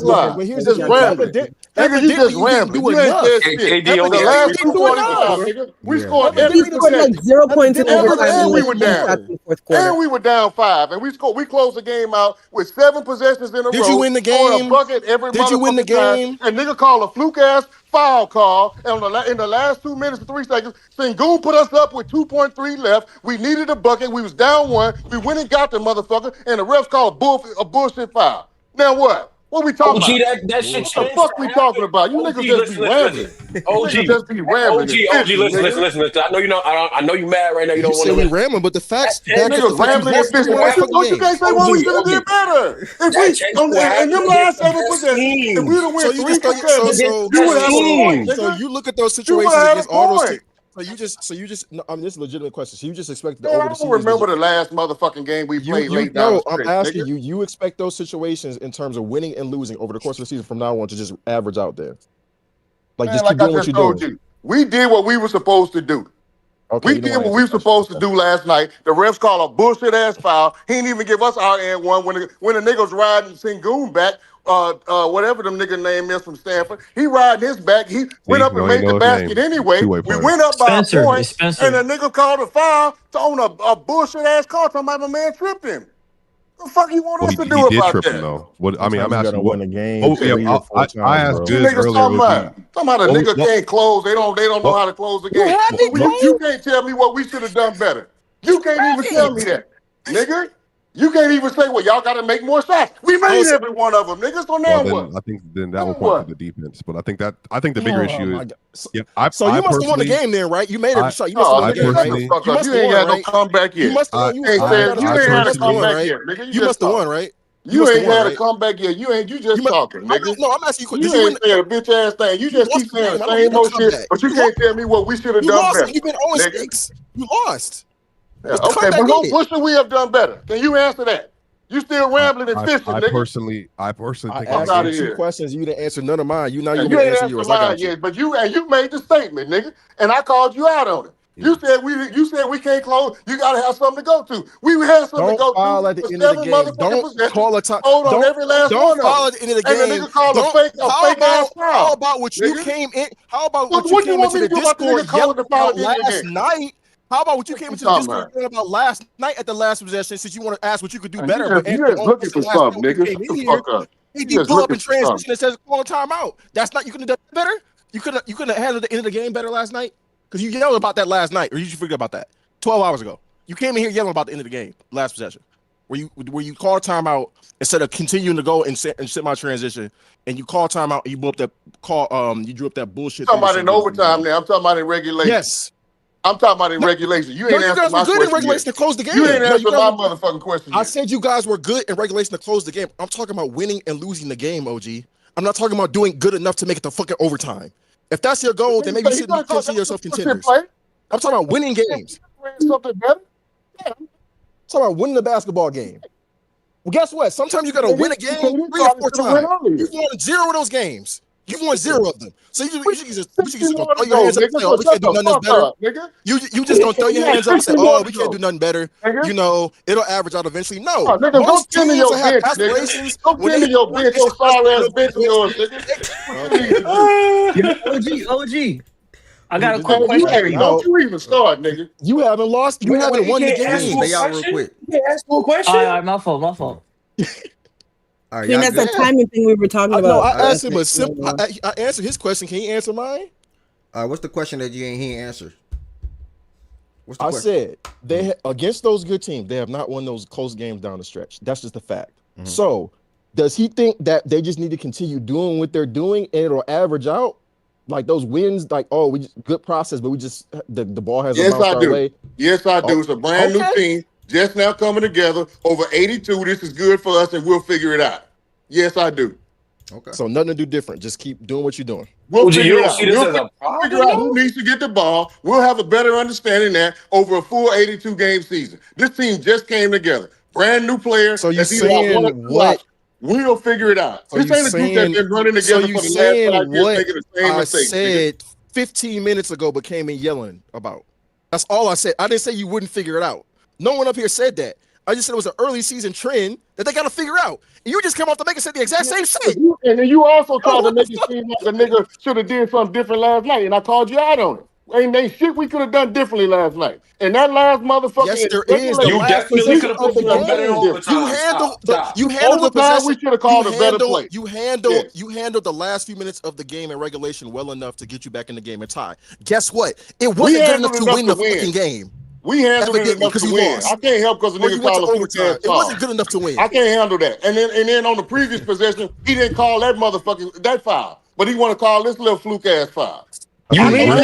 lost. But here's just rambling. Nigga, you just rambling. You ain't said shit. The last 2:45, nigga, we scored every like 0 points in overtime. And we were down. And we were down 5. And we closed the game out with 7 possessions in a row. Did you win the game? A bucket every Did you win the game? And nigga called a fluke ass foul call. And in the last 2 minutes and 3 seconds, Sengun put us up with 2.3 left. We needed a bucket. We was down 1. We went and got the motherfucker. And the refs called a bullshit foul. Now what? What we talking about? That shit What the fuck we talking about? You niggas just be rambling. OG, just be rambling. OG, listen. I know you know. I know you mad right now. You don't want to be rambling, but the facts. Niggas rambling and fishing. You can't say what we should have did better. If in them last 7 possessions, if we would have went 3 possessions, you would have a point. So you look at those situations against all those. So you just. No, I mean, this is a legitimate question. So you just expect the over the season. I don't remember the last motherfucking game we played late down the stretch. I'm asking you. You expect those situations in terms of winning and losing over the course of the season from now on to just average out there, just keep doing what you're doing. We did what we were supposed to do. Okay, we did what we were supposed to do last night. The refs called a bullshit ass foul. He didn't even give us our and one when the niggas riding Sengun back. Whatever them nigga name is from Stanford, he riding his back. He went up and made the basket anyway. We went up by a point, and the nigga called a foul on a bullshit ass call. Talking about my man tripped him. What the fuck you want us to do about that? Though. What I mean, I'm asking win a game. I asked Good earlier. Talking about a nigga can't close. They don't know how to close the game. You can't tell me what we should have done better. You can't even tell me that, nigga. You can't even say, well, y'all got to make more shots. We made every one of them, niggas. So now what? I think then that will point to the defense. But I think the bigger issue is. Yeah, so you must have won the game then, right? You made every shot. You must have won the game, right? You ain't had no comeback yet. You must have won. You ain't had a comeback yet, nigga. You must have won, right? You ain't had a comeback yet. You just talking, nigga. No, I'm asking you. You ain't saying a bitch ass thing. You just keep saying the same old shit, but you can't tell me what we should have done better. You've been 0-6. You lost. Yeah, okay, but what should we have done better? Can you answer that? You still rambling and fishing, nigga. I personally think I asked you 2 questions. You didn't answer none of mine. You ain't answer yours. But you made the statement, nigga, and I called you out on it. You said we can't close. You got to have something to go to. We had something to go foul to at the for end of the 7 game. motherfucking Don't possessions. call a time. Hold on every last one Don't of foul them. at the end of the And the game. nigga called a fake ass foul. How about what you nigga. came in? How about What what you you came want into me the to do about the Discord nigga calling yelling the foul about at the end of the last game? night? How about what you What came you into the talking Discord about? yelling about last night at the last possession? Since you want to ask what you could do Man, better, you but just answer your own looking question for last night something, when you nigga. came Shut in the here. fuck up. AD You just pull up looking in for something. transition and says call a timeout. That's not you couldn't have done better. You couldn't have handled the end of the game better last night because you yelled about that last night, or you should forget about that 12 hours ago. You came in here yelling about the end of the game, last possession, where you call timeout instead of continuing to go and sit my transition, and you call timeout and you blew up that call. You drew up that bullshit. I'm talking about in overtime now. I'm talking about in regulation. Yes. I'm talking about in regulation. You No, ain't you answering guys were my good in question regulation yet. to close the game. You ain't No, answering guys my were- motherfucking question I yet. said you guys were good in regulation to close the game. I'm talking about winning and losing the game, OG. I'm not talking about doing good enough to make it to fucking overtime. If that's your goal, then maybe you should consider yourself contenders. I'm talking about winning games. Something better. I'm talking about winning the basketball game. Well, guess what? Sometimes you got to win a game 3 or 4 times. You've won 0 of those games. You've won 0 of them. So you should just go throw your hands up and say, "Oh, we can't do nothing else better." You just gonna throw your hands up and say, "Oh, we can't do nothing better." You know, it'll average out eventually. No, nigga, go most tend to teams your will have bench, aspirations. nigga. Go tend to your bench, your sorry ass bench of yours, nigga. OG. I got a quick Hey, question for you. don't you even start, nigga. You haven't lost. You haven't won the game. Stay out real quick. You question? All right, my fault. All I right, mean, y'all that's good? that timing thing we were talking No, about. I asked him a simple. I answered his question. Can you answer mine? All right, what's the question that he ain't answer? What's the I question? said against those good teams, they have not won those close games down the stretch. That's just a fact. So, does he think that they just need to continue doing what they're doing and it'll average out? Like those wins, like we just good process, but we just the ball has Yes, bounced I our do. way. Yes, I do. It's a brand new Okay. team just now coming together. Over 82. This is good for us, and we'll figure it out. Yes, I do. Okay. So nothing to do different. Just keep doing what you're doing. We'll OG, figure you it don't out. see this We'll as a figure problem, out who needs to get the ball. We'll have a better understanding that over a full 82 game season. This team just came together. Brand new player. So you're that's either out one or saying two what? options. We'll figure it out. So This you ain't a group that's been running so together you for the last saying 5 years, what making the same I mistakes. nigga. said 15 minutes ago, but came in yelling about. That's all I said. I didn't say you wouldn't figure it out. No one up here said that. I just said it was an early season trend that they got to figure out. And you just come off the mic and said the exact same shit. And then you also tried to make it seem like the nigga should have did something different last night, and I called you out on it. Ain't shit we could have done differently last night. And that last motherfucker. Yes, in there is. The regulation, last possession of the game. You handled the Overtime, possession. we should have called a better play. You handled the last few minutes of the game in regulation well enough to get you back in the game and tie. Guess what? It wasn't good enough to win the fucking game. We handled it enough to win. I can't help because the Or you nigga went called to a fluke overtime. ass It foul. wasn't good enough to win. I can't handle that. And then on the previous possession, he didn't call that motherfucking that foul, but he want to call this little fluke ass foul. We're spending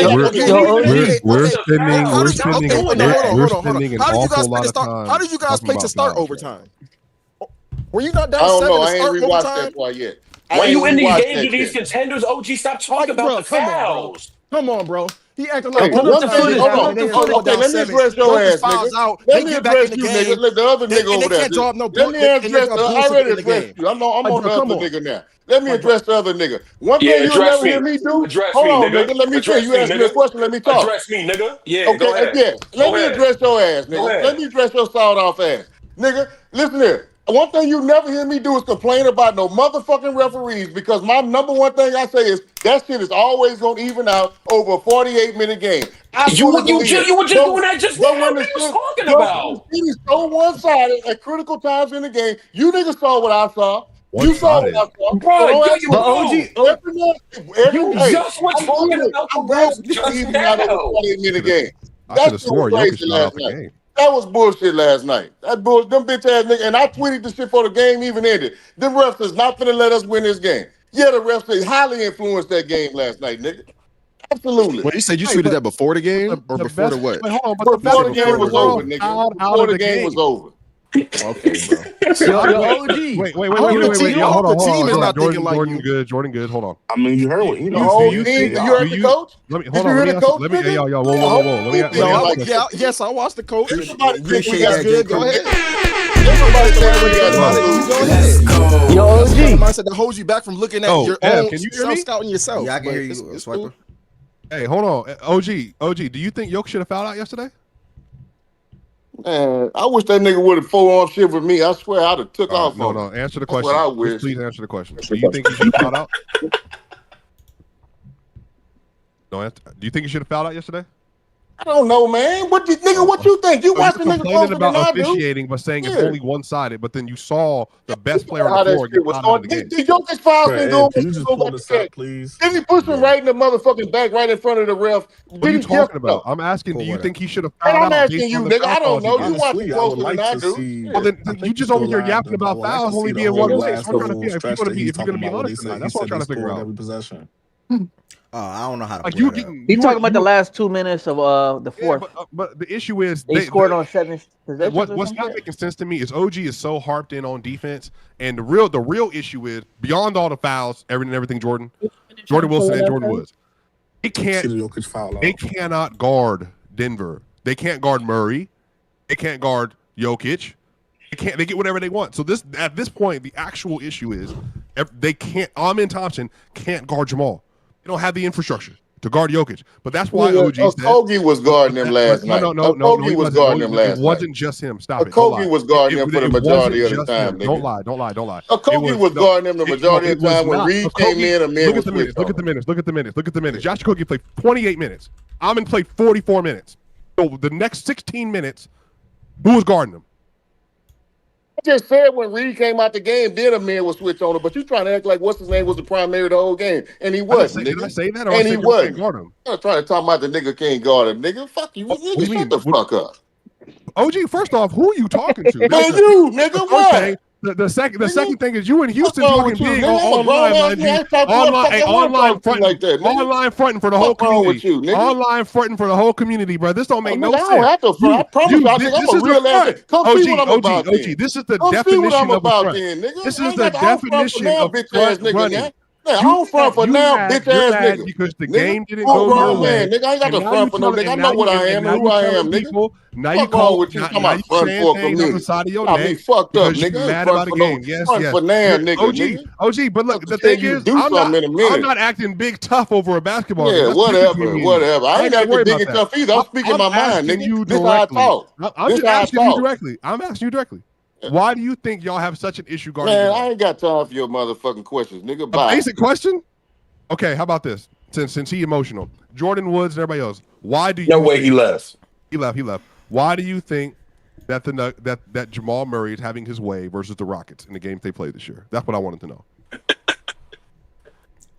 an awful lot of time. How did you guys play to start overtime? Were you not down I don't 7 know. to I ain't start rewatched overtime? that part yet. When you in these games with these contenders, OG, stop talking about the fouls. Come on, bro. He acting Hey, like one thing, hold on. Okay, let me address your ass, nigga. Let me address you, nigga. Let the other nigga over there. Let me address. I already addressed you. I'm on the other nigga now. Let me address the other nigga. One thing you'll never hear me do. Hold on, nigga. Let me tell you. You asked me a question. Let me talk. Address me, nigga. Yeah, okay, go ahead. Yeah. Let me address your ass, Go nigga. ahead. Let me address your sawed off ass. Nigga, listen here. One thing you never hear me do is complain about no motherfucking referees because my number one thing I say is that shit is always going to even out over a 48-minute game. You were just doing that just now. What are you talking about? It is so one-sided at critical times in the game. You niggas saw what I saw. You saw what I saw. Bro, You just were talking about the refs just even out over a 48-minute game. I could have That's swore crazy Jokic not last out the night. game. That was bullshit last night. Them bitch ass niggas. And I tweeted the shit before the game even ended. The refs is not gonna let us win this game. Yeah, the refs they highly influenced that game last night, nigga. Absolutely. Well, you said you tweeted that before the game or before the what? Wait, hold on, Before the game was over, nigga. Before the game was over. Okay, bro. Wait, hold on. Jordan Good. Hold on. I mean, you heard what the whole team. You heard the coach? Let me hold on. Let me hey, yo, whoa. Let me ask Yes, I watched the coach. Appreciate That's that, good. J. Go ahead. Everybody said we got Yo, OG. Mindset that holds you back from looking at your own can you hear me? self-scouting yourself. Yeah, I can hear you, It's Swiper. Hey, hold on. OG, do you think Yoke should have fouled out yesterday? Man, I wish that nigga would have forearm shivered me. I swear I'd have took off on him. No. Answer the That's question. what I wish. Please answer the question. Do you think he should have fouled out? No. Do you think he should have fouled out yesterday? I don't know, man. What you think? You watch the nigga complaining closer than about I do. officiating, but saying it's only one-sided. But then you saw the best player on How the that floor shit get was fouled out on. of the game. The Jokic foul Bro, thing Ed, going. can you just pull this up, please? Then he pushed him right in the motherfucking back, right in front of the ref. What are you talking about? I'm asking, do you think he should have And fouled I'm out asking based you, on the nigga. I foul don't know. calls You he watch did? it closer than I do. Well, then you just over here yapping about fouls only being one way. So I'm trying to figure if you're gonna be honest tonight. That's what I'm trying to figure out. Every possession. I don't know how to Like pull that up. He's talking about the last 2 minutes of the fourth. But the issue is they scored on 7 possessions. What's not making sense to me is OG is so harped in on defense, and the real issue is beyond all the fouls, everything Jordan Wilson and Jordan Woods. They cannot guard Denver. They can't guard Murray. They can't guard Jokic. They get whatever they want. So at this point, the actual issue is they can't. Amin Thompson can't guard Jamal. They don't have the infrastructure to guard Jokic. But that's why OG said Okogie was guarding him last night. No, Okogie was guarding him last night. It wasn't just him. Stop it. Okogie was guarding him for the majority of the time. Don't lie. Okogie was guarding him the majority of the time when Reed came in. Look at the minutes. Look at the minutes. Josh Okogie played 28 minutes. Amin played 44 minutes. So the next 16 minutes, who was guarding him? I just said when Reed came out the game, then a man was switch on him. But you trying to act like what's his name was the primary the whole game, and he wasn't. Did I say that? Or And he wasn't. Guard him? I'm trying to talk about the nigga can't guard him, nigga. Fuck you, nigga. Shut the fuck up. OG, first off, who are you talking to? Man, you, nigga, what? The second thing is you in Houston What's wrong talking with you, big nigga? I'm a online, grown ass man. I online fronting like that, nigga. online fronting for the whole What's wrong with community. you, nigga? Online fronting for the whole community, bro. This don't make no nigga, sense. I don't have to front. I promise you, I think I'm a real ass. Come see what I'm about, then. This is the Come see what definition I'm of a about, front. then, nigga. This I is ain't the got- I don't front for definition now, of bitch ass front nigga, running. now. Yeah, I don't front for now, bitch ass nigga. Because the Nigga, game didn't I'm a go your grown way. man, nigga. I ain't got And to now front you for no telling- nigga. I and know now what you- I am and and who now I you am, telling nigga. people- Now you Fuck wrong call with you? now Talking now about you front saying for a things on the community. side of your Got me neck fucked up, because you nigga. I ain't mad front about a for no game. Yes, front yes. for now, nigga, nigga. OG, but look, the I'll tell thing you is, do something in a minute. I'm not acting big tough over a basketball game. Yeah, That's between whatever, me and you. whatever. I ain't gotta worry acting big about and that. tough either. I'm speaking my mind, asking nigga. you This how I directly. talk. I'm This just how I asking you talk. directly. I'm asking you directly. Why do you think y'all have such an issue guarding Man, Jamal? I ain't got time for your motherfucking questions, nigga. A Bye. basic question? Okay, how about this? Since he emotional, Jordan Woods and everybody else. Why do you? No way he left. He left. Why do you think that that Jamal Murray is having his way versus the Rockets in the games they played this year? That's what I wanted to know.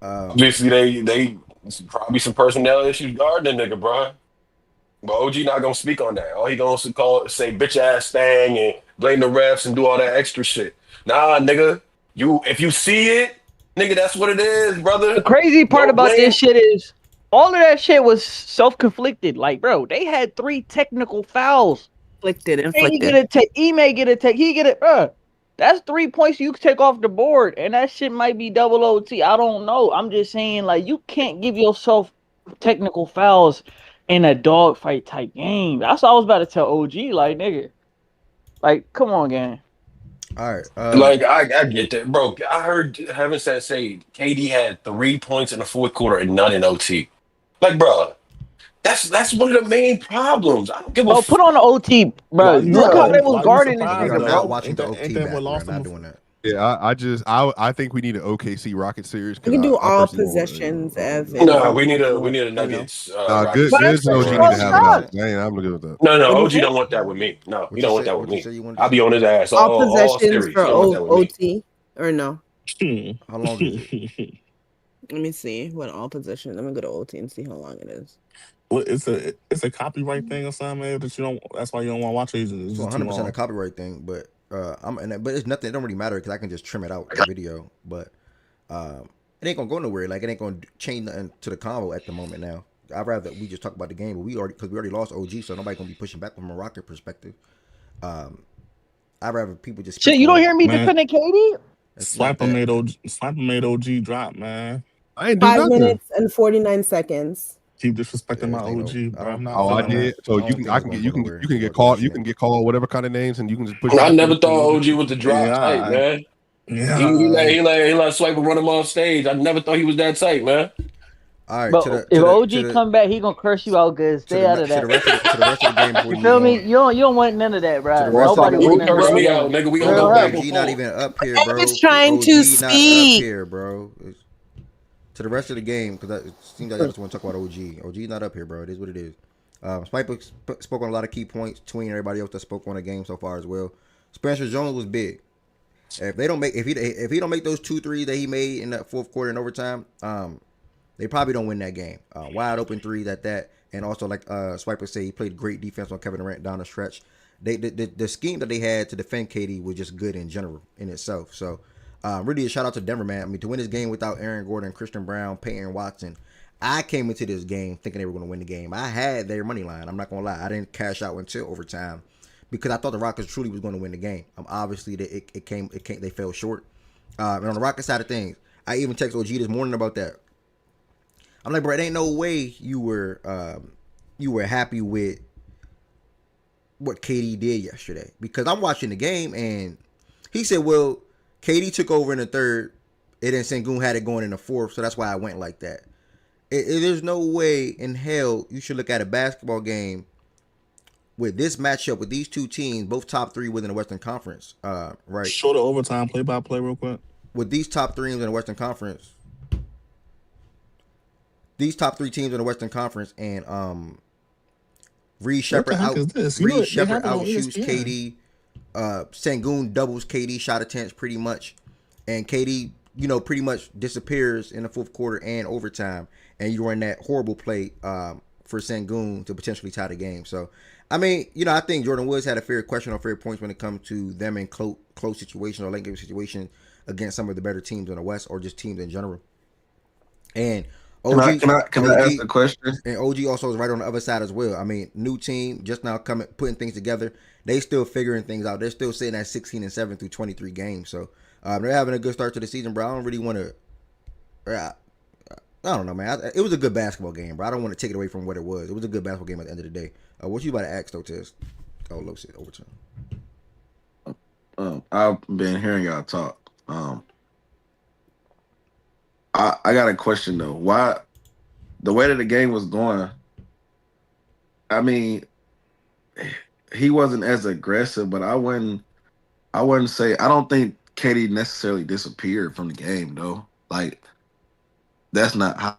Obviously, they probably some personnel issues guarding the nigga, bro. But OG not gonna speak on that. All he gonna say bitch ass thing and blame the refs and do all that extra shit. Nah, nigga, if you see it, nigga, that's what it is, brother. The crazy part Don't about blame- this shit is all of that shit was self-conflicted. Like, bro, they had 3 technical fouls. Inflicted. He get a take. He may get a take. He get it, bro. That's 3 points you can take off the board, and that shit might be double OT. I don't know. I'm just saying, like, you can't give yourself technical fouls in a dogfight type game. That's what I was about to tell OG. Like, nigga, like, come on, gang. All right. Like I get that, bro. I heard Heaven said say KD had 3 points in the fourth quarter and none in OT. Like, bro, that's one of the main problems. I don't give a. Put on the OT, bro. Look how they was guarding this I'm nigga, not bro. watching the OT back. I'm not doing that. Yeah, I think we need an OKC Rocket series. We can do all possessions, Evan. No, we need a Nuggets. Good Rockets and OG series. need to have that. Dang, I'm looking at that. No, OG don't want that with me. No, he don't want that with me. I'll be on his ass All all possessions series. He for don't want that with me. OT or no? How long is it? Let me see what all possessions. I'm gonna go to OT and see how long it is. Well, it's a copyright thing or something that you don't. That's why you don't want to watch it. It's 100% a copyright thing, but but it's nothing. It don't really matter because I can just trim it out the video. But it ain't gonna go nowhere. Like it ain't gonna change nothing to the convo at the moment. Now I'd rather we just talk about the game, but we already lost OG, so nobody gonna be pushing back from a Rocket perspective. I'd rather people just Shit. You don't hear me defending KD? Swiper made OG drop, man. I ain't do 5 nothing. minutes and 49 seconds. Keep disrespecting my OG, bro. I'm not. Oh, I did. So you can get called. You can get called whatever kind of names, and you can just push. I never thought OG was the drop type, man. Yeah. He let Swiper run him on stage. I never thought he was that tight, man. All right, But if OG come back, he gonna curse you out good. Stay out of that. to the rest of the game before You we feel move me? on. You don't want none of that, bro. Rest of Nobody the want He none of cursed that. me out, nigga. We on Real the happen. April OG not even up here, bro. David's trying OG to not up speak. here, bro. To the rest of the game, because it seems like I just want to talk about OG. OG not up here, bro. It is what it is. Spiker spoke on a lot of key points. Tween everybody else that spoke on the game so far as well. Spencer Jones was big. If he don't make those 2 threes that he made in that fourth quarter in overtime, they probably don't win that game. Wide open threes at that, and also like Swiper said, he played great defense on Kevin Durant down the stretch. The scheme that they had to defend KD was just good in general in itself. So really a shout out to Denver, man. I mean, to win this game without Aaron Gordon, Christian Brown, Peyton Watson, I came into this game thinking they were going to win the game. I had their money line. I'm not going to lie. I didn't cash out until overtime because I thought the Rockets truly was going to win the game. Obviously, they fell short. And on the Rockets side of things, I even texted OG this morning about that. I'm like, bro, it ain't no way you were happy with what KD did yesterday, because I'm watching the game and he said, well, KD took over in the third, and then Sengun had it going in the fourth, so that's why I went like that. There's no way in hell you should look at a basketball game with this matchup with these two teams, both top three within the Western Conference, right? Show the overtime play-by-play real quick. With these top three teams in the Western Conference, and Reed Shepard outshoots KD. Sengun doubles KD shot attempts pretty much, and KD, pretty much disappears in the fourth quarter and overtime, and you run that horrible play for Sengun to potentially tie the game. So, I mean, I think Jordan Woods had a fair question on fair points when it comes to them in close situations or late game situations against some of the better teams in the West or just teams in general. And OG, can I ask a question? And OG also is right on the other side as well. I mean, new team just now putting things together. They still figuring things out. They're still sitting at 16-7 through 23 games. So they're having a good start to the season, bro. I don't really want to. I don't know, man. It was a good basketball game, bro. I don't want to take it away from what it was. It was a good basketball game at the end of the day. What you about to ask though, Tess? Oh, low shit overtime. I've been hearing y'all talk. I got a question though. Why the way that the game was going? I mean, he wasn't as aggressive, but I wouldn't say I don't think KD necessarily disappeared from the game though. Like that's not how.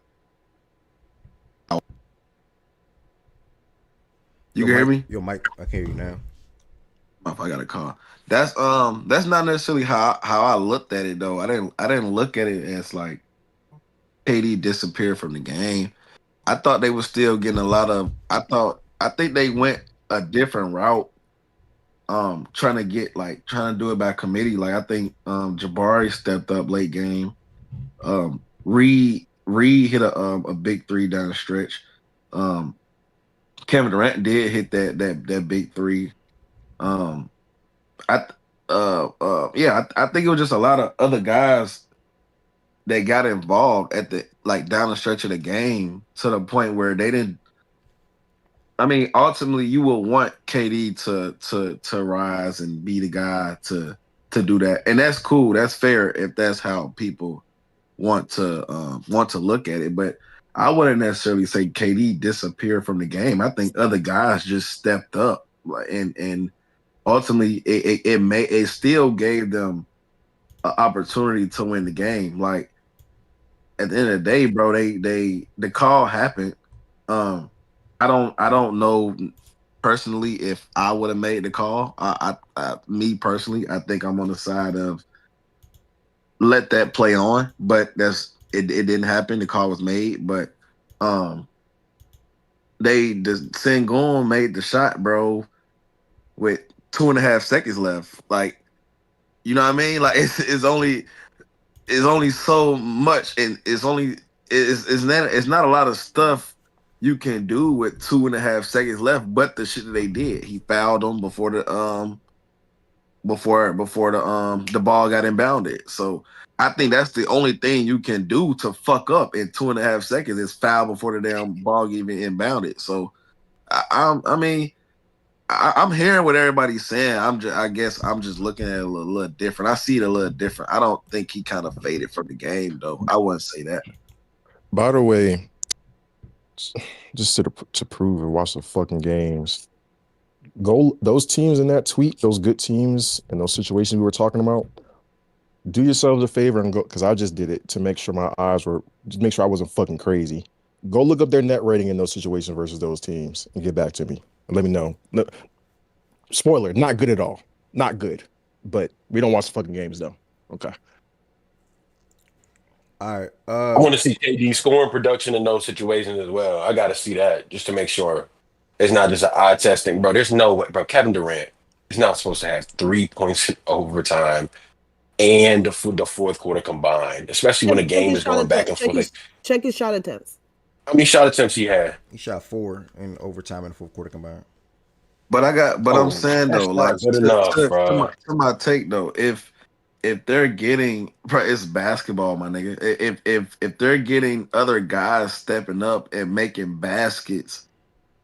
You can hear me? Yo, Mike, I can hear you now. If I got a call. That's not necessarily how I looked at it though. I didn't look at it as like KD disappeared from the game. I thought they were still getting a lot of. I think they went a different route. Trying to do it by committee. Like I think Jabari stepped up late game. Reed hit a big three down the stretch. Kevin Durant did hit that big three. I think it was just a lot of other guys that got involved at the down the stretch of the game to the point where they didn't. I mean, ultimately, you will want KD to rise and be the guy to do that, and that's cool. That's fair if that's how people want to look at it. But I wouldn't necessarily say KD disappeared from the game. I think other guys just stepped up, and ultimately, it still gave them an opportunity to win the game. Like at the end of the day, bro, the call happened. I don't know personally if I would have made the call. Me personally, I think I'm on the side of let that play on, but it didn't happen. The call was made, but Sengun made the shot, bro, with 2.5 seconds left. Like, you know what I mean? Like it's only so much, and it's not a lot of stuff you can do with 2.5 seconds left, but the shit that they did. He fouled him before the ball got inbounded. So I think that's the only thing you can do to fuck up in 2.5 seconds is foul before the damn ball even inbounded. So I'm hearing what everybody's saying. I guess I'm just looking at it a little different. I see it a little different. I don't think he kind of faded from the game though. I wouldn't say that. By the way, just to prove and watch the fucking games. Go those teams in that tweet, those good teams and those situations we were talking about. Do yourselves a favor and go, because I just did it to make sure my eyes were, just make sure I wasn't fucking crazy. Go look up their net rating in those situations versus those teams and get back to me and let me know. No, spoiler, not good at all. Not good. But we don't watch the fucking games though. Okay. All right. I want to see KD scoring production in those situations as well. I got to see that just to make sure it's not just an eye testing, bro. There's no way, bro. Kevin Durant is not supposed to have 3 points in overtime and the fourth quarter combined, especially when a game is going back and forth. Check his shot attempts. How many shot attempts he had? He shot 4 in overtime in the fourth quarter combined. But I'm saying though, like good enough, bro. To my take though, if they're getting, bro, it's basketball, my nigga. If they're getting other guys stepping up and making baskets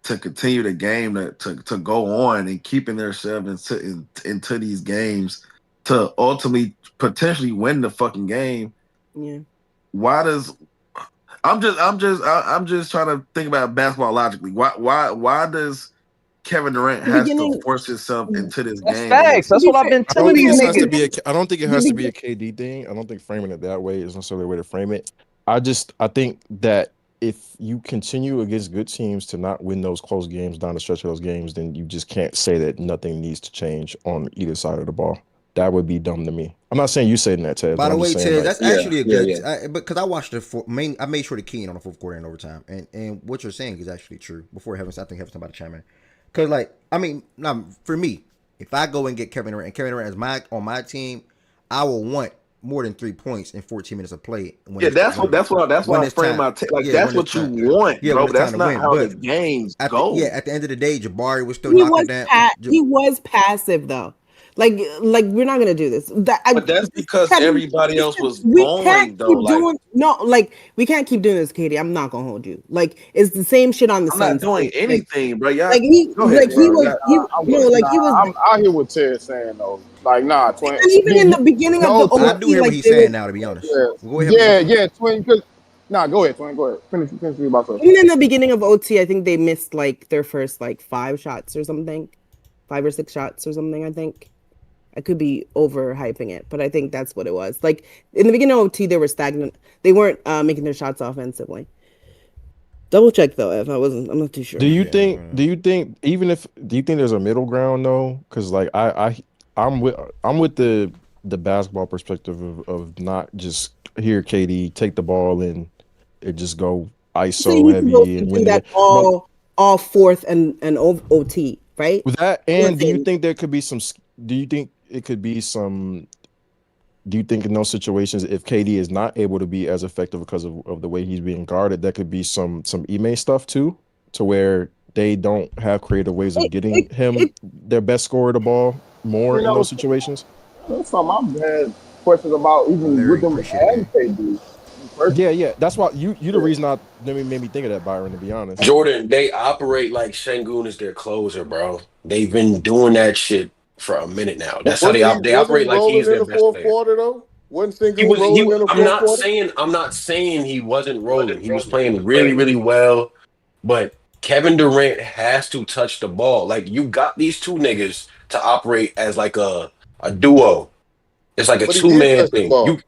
to continue the game to go on and keeping themselves into these games to ultimately potentially win the fucking game. Yeah. Why does I'm just trying to think about basketball logically. Why does Kevin Durant has to force himself into this game? Facts. That's what I've been telling you. I don't think it has to be a KD thing. I don't think framing it that way is necessarily a way to frame it. I think that if you continue against good teams to not win those close games down the stretch of those games, then you just can't say that nothing needs to change on either side of the ball. That would be dumb to me. I'm not saying you saying that, Ted. By the way, Ted, like, that's actually a good. Because I watched I made sure to key in on the fourth quarter and overtime, and what you're saying is actually true. Before I think Heaven's about to chime in, because like for me, if I go and get Kevin Durant, and Kevin Durant is on my team, I will want more than 3 points in 14 minutes of play. That's what I frame my take. Like that's what you want, bro. But that's not how the games go. At the end of the day, Jabari was still knocking down. He was passive though. Like we're not gonna do this. But that's because everybody else was going though. We can't keep doing this, Katie. I'm not gonna hold you. Like it's the same shit on the Suns. I'm not doing anything, bro. Y'all, I hear what Ted's saying though. Like, nah, Twin. And even in the beginning of the OT, I do hear what he's saying now. To be honest, Twin. Nah, go ahead, Twin. Go ahead. Finish what about to say. Even in the beginning of OT, I think they missed like their first 5 shots or something, 5 or 6 shots or something. I think. I could be overhyping it, but I think that's what it was. Like in the beginning of OT, they were stagnant. They weren't making their shots offensively. Double check though, if I'm not too sure. Do you think there's a middle ground though? Because like I'm with the basketball perspective of not just here, KD, take the ball and it just go ISO heavy and win that all fourth and OT, right? With that, and do you think there could be some? Do you think it could be some? Do you think in those situations, if KD is not able to be as effective because of the way he's being guarded, that could be some Ime stuff too, to where they don't have creative ways of getting him their best scorer of the ball more in those situations? That's something I've had questions about even with them and KD. Yeah. That's why you the reason made me think of that, Byron, to be honest. Jordan, they operate like Şengün is their closer, bro. They've been doing that shit for a minute now. That's how they operate like he's their best player. Quarter though? Wasn't Şengün rolling in the fourth quarter? I'm not saying he wasn't rolling. He was playing really, really well. But Kevin Durant has to touch the ball. Like you got these two niggas to operate as like a duo. It's like a 2-man thing.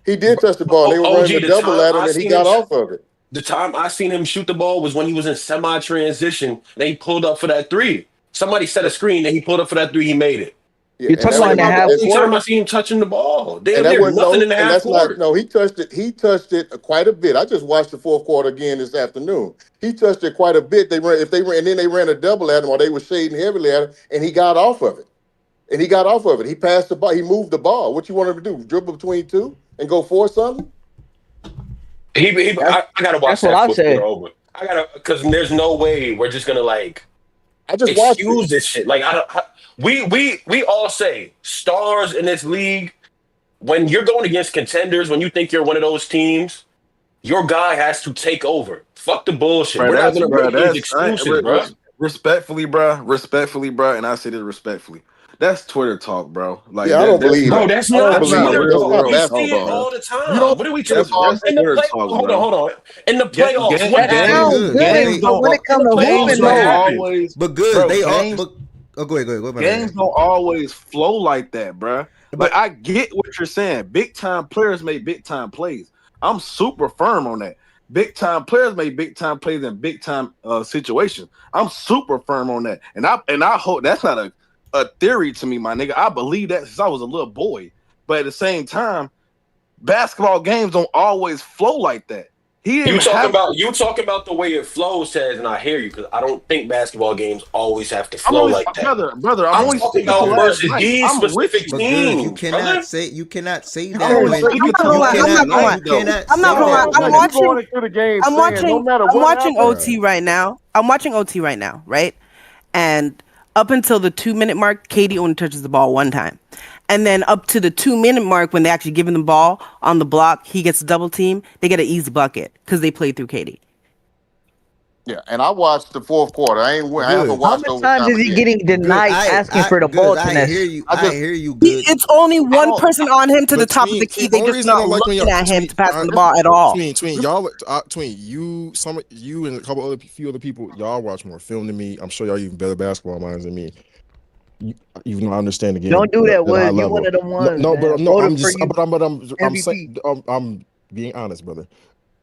He did touch the ball. They were running the double at him and he got off of it. The time I seen him shoot the ball was when he was in semi-transition and he pulled up for that 3. Somebody set a screen and he pulled up for that 3. He made it. Yeah, you touched on the half. Every time I see him touching the ball, nothing in the half court. No, he touched it. He touched it quite a bit. I just watched the fourth quarter again this afternoon. He touched it quite a bit. Then they ran a double at him, or they were shading heavily at him, and he got off of it. He passed the ball. He moved the ball. What you want him to do? Dribble between two and go for something? I gotta watch that fourth quarter over. Because there's no way we're just gonna excuse this shit. Like we all say stars in this league. When you're going against contenders, when you think you're one of those teams, your guy has to take over. Fuck the bullshit. We're not gonna make these excuses, bro. Respectfully, bro, and I say this respectfully. That's Twitter talk, bro. Like Yeah, I don't that's believe Bro, that. not that's I don't not that's believe not that. Twitter That's real not talk. We world see talk, it basketball, bro. man. all the You time. don't What are we think talking That's all in the Twitter play? talk, Hold on, bro. hold on. In the Ga- playoffs, ga- what That happened? sound games good, but games they don't In the games playoffs, but what what don't good, happened? always, but good. bro. They all Games but go ahead, my games bad. don't always flow like that, bruh. Like But I get what you're saying. Big time players make big time plays. I'm super firm on that. Big time players make big time plays in big time situations. I'm super firm on that. And I hope that's not a theory to me, my nigga. I believe that since I was a little boy. But at the same time, basketball games don't always flow like that. He You didn't talking have about the way it flows, Chaz, and I hear you because I don't think basketball games always have to I'm flow only like that. brother. I'm I'm only talking speaking to about last versus night. these I'm with specific you. But good, teams, brother. you cannot say I'm that only when I'm speaking not to gonna you lie. I'm last not cannot gonna night lie. you though. cannot I'm not say gonna lie. that Dog, I'm like when you watching. going into the game I'm saying no watching. matter I'm what watching happens. OT right now. I'm watching OT right now, right? And up until the 2 minute mark, Katie only touches the ball one time. And then up to the 2 minute mark, when they actually give him the ball on the block, he gets a double team. They get an easy bucket because they played through Katie. Yeah, and I watched the fourth quarter. I haven't good. How watched many times overtime is he again. getting Good. denied asking I for the good. ball, I hear Tenes? you. I I just hear you good. It's only I one don't person on him to the But top of the key. the They only just reason I not don't like when y'all looking at him tween, to pass him the ball at all. tween you, you and a couple other few other people, y'all watch more film than me. I'm sure y'all even better basketball minds than me. Even though I understand the game Don't do that, at a high Wiz. You one level. of them No, ones, no, man. but no, Voted I'm for just, you I'm saying, MVP. I'm being honest, brother.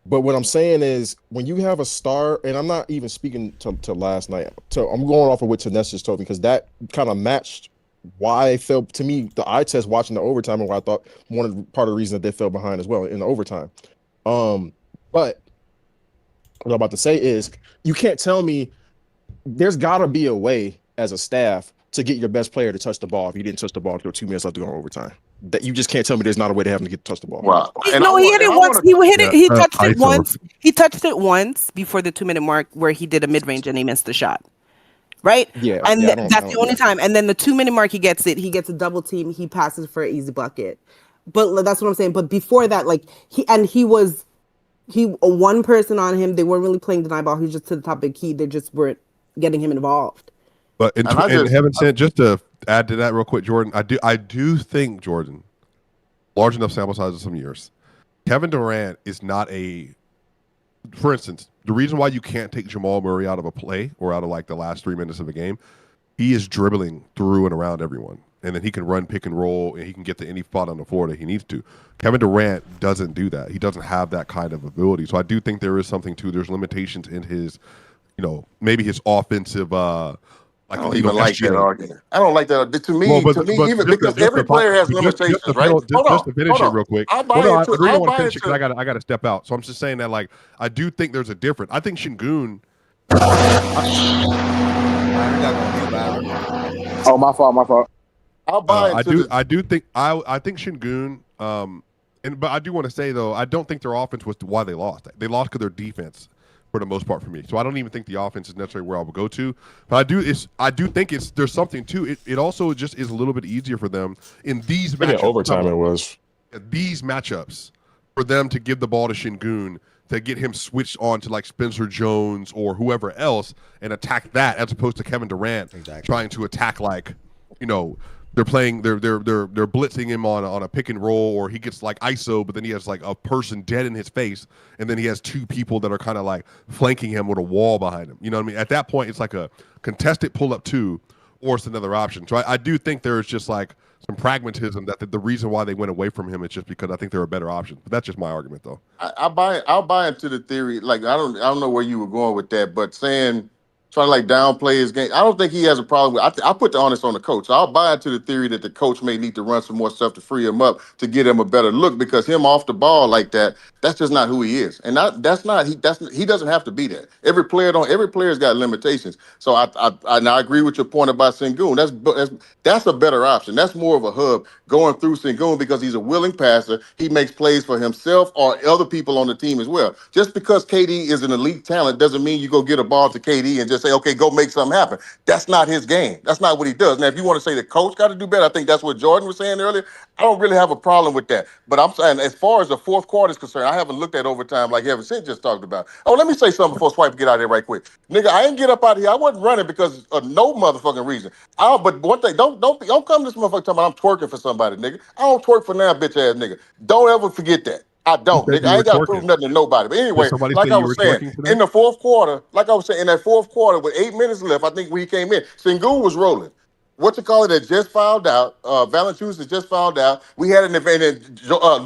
But what I'm saying is, when you have a star, and I'm not even speaking to last night. I'm going off of what Tanes just told me because that kind of matched why I felt to me the eye test watching the overtime and why I thought part of the reason that they fell behind as well in the overtime. But what I'm about to say is, you can't tell me there's got to be a way as a staff to get your best player to touch the ball if you didn't touch the ball until 2 minutes left to go in overtime. That you just can't tell me there's not a way to have him to get to touch the ball. wow. No, he hit it once. He hit it. He touched it ISO. once. He touched it once before the 2 minute mark where he did a mid range and he missed the shot. Right? Yeah, And I that's the only yeah. time. And then the 2 minute mark, he gets it. He gets a double team. He passes for an easy bucket. But that's what I'm saying. But before that, like he was one person on him. They weren't really playing deny ball. He was just to the top of the key. They just weren't getting him involved. But And I just heaven sent, just to add to that real quick, Jordan, I do think, Jordan, large enough sample size of some years, Kevin Durant is not for instance, the reason why you can't take Jamal Murray out of a play or out of like the last 3 minutes of a game, he is dribbling through and around everyone. And then he can run pick and roll and he can get to any spot on the floor that he needs to. Kevin Durant doesn't do that. He doesn't have that kind of ability. So I do think there is something there's limitations in his, maybe his offensive I don't even like that argument. I don't like that. To me, but even because every player has limitations, right? Just to finish it real quick. I really want to finish it into. because I got to step out. So I'm just saying that, like, I do think there's a difference. I think Şengün. Oh, my fault. I'll buy into I think Şengün. But I do want to say though, I don't think their offense was why they lost. They lost because their defense, for the most part, for me. So I don't even think the offense is necessarily where I would go to. But I do think there's something to it. It also just is a little bit easier for them in these matchups. Overtime it was. These matchups for them to give the ball to Şengün, to get him switched on to like Spencer Jones or whoever else and attack that, as opposed to Kevin Durant trying to attack they're blitzing him on a pick and roll, or he gets like ISO, but then he has like a person dead in his face, and then he has two people that are kind of like flanking him with a wall behind him. You know what I mean? At that point, it's like a contested pull up two, or it's another option. So I do think there's just like some pragmatism that the reason why they went away from him is just because I think there are better options. But that's just my argument, though. I'll buy into the theory. Like I don't know where you were going with that, but trying to like downplay his game. I don't think he has a problem with. I put the onus on the coach. So I'll buy into the theory that the coach may need to run some more stuff to free him up to get him a better look, because him off the ball like that, that's just not who he is, and he doesn't have to be that. Every player's got limitations. So I agree with your point about Şengün. That's a better option. That's more of a hub going through Şengün because he's a willing passer. He makes plays for himself or other people on the team as well. Just because KD is an elite talent doesn't mean you go get a ball to KD and just say, okay, go make something happen. That's not his game. That's not what he does. Now, if you want to say the coach got to do better, I think that's what Jordan was saying earlier. I don't really have a problem with that. But I'm saying, as far as the fourth quarter is concerned, I haven't looked at overtime like Evan Sid just talked about. Oh, let me say something before Swipe get out of there right quick. Nigga, I ain't get up out of here. I wasn't running because of no motherfucking reason. But one thing, don't come to this motherfucker talking about I'm twerking for somebody, nigga. I don't twerk for now, bitch ass nigga. Don't ever forget that. I Who don't, said nigga. you I were ain't got to prove twerking? nothing to nobody. But Did anyway, somebody like say I you was were saying, twerking today? in the fourth quarter, like I was saying, in that fourth quarter with 8 minutes left, I think when he came in, Sengun was rolling. What you call it? That just fouled out. Valanciunas had just fouled out. We had an event, and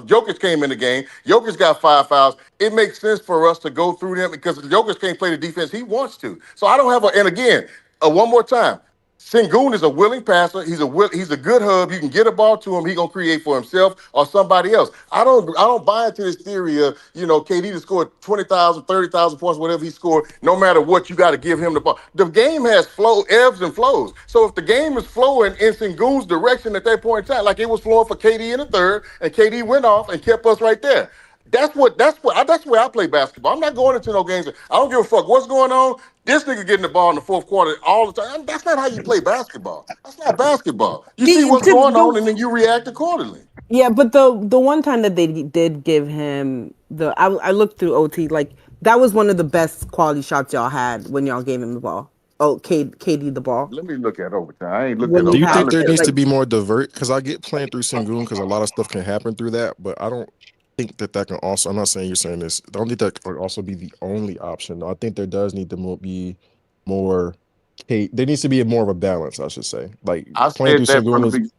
Jokic came in the game. Jokic got 5 fouls. It makes sense for us to go through them because Jokic can't play the defense he wants to. So I don't have a. And again, one more time. Sengun is a willing passer. He's a good hub. You can get a ball to him. He gonna create for himself or somebody else. I don't buy into this theory of KD to score 20,000, 30,000 points, whatever he scored. No matter what, you got to give him the ball. The game has ebbs and flows. So if the game is flowing in Sengun's direction at that point in time, like it was flowing for KD in the third, and KD went off and kept us right there. That's where I play basketball. I'm not going into no games. I don't give a fuck what's going on. This nigga getting the ball in the fourth quarter all the time. That's not how you play basketball. That's not basketball. You see what's going on and then you react accordingly. Yeah, but the one time that they did give him I looked through OT, like that was one of the best quality shots y'all had when y'all gave him the ball. Oh, KD the ball. Let me look at overtime. I ain't looked When at you Do you overtime. I think have looked there at needs like to be more divert? Because I get playing through Sengun because a lot of stuff can happen through that, but I don't think that can also. I'm not saying you're saying this. I don't think that can also be the only option. I think there does need to be more. There needs to be more of a balance, I should say. Like I playing said through that from Sengun the is. beginning.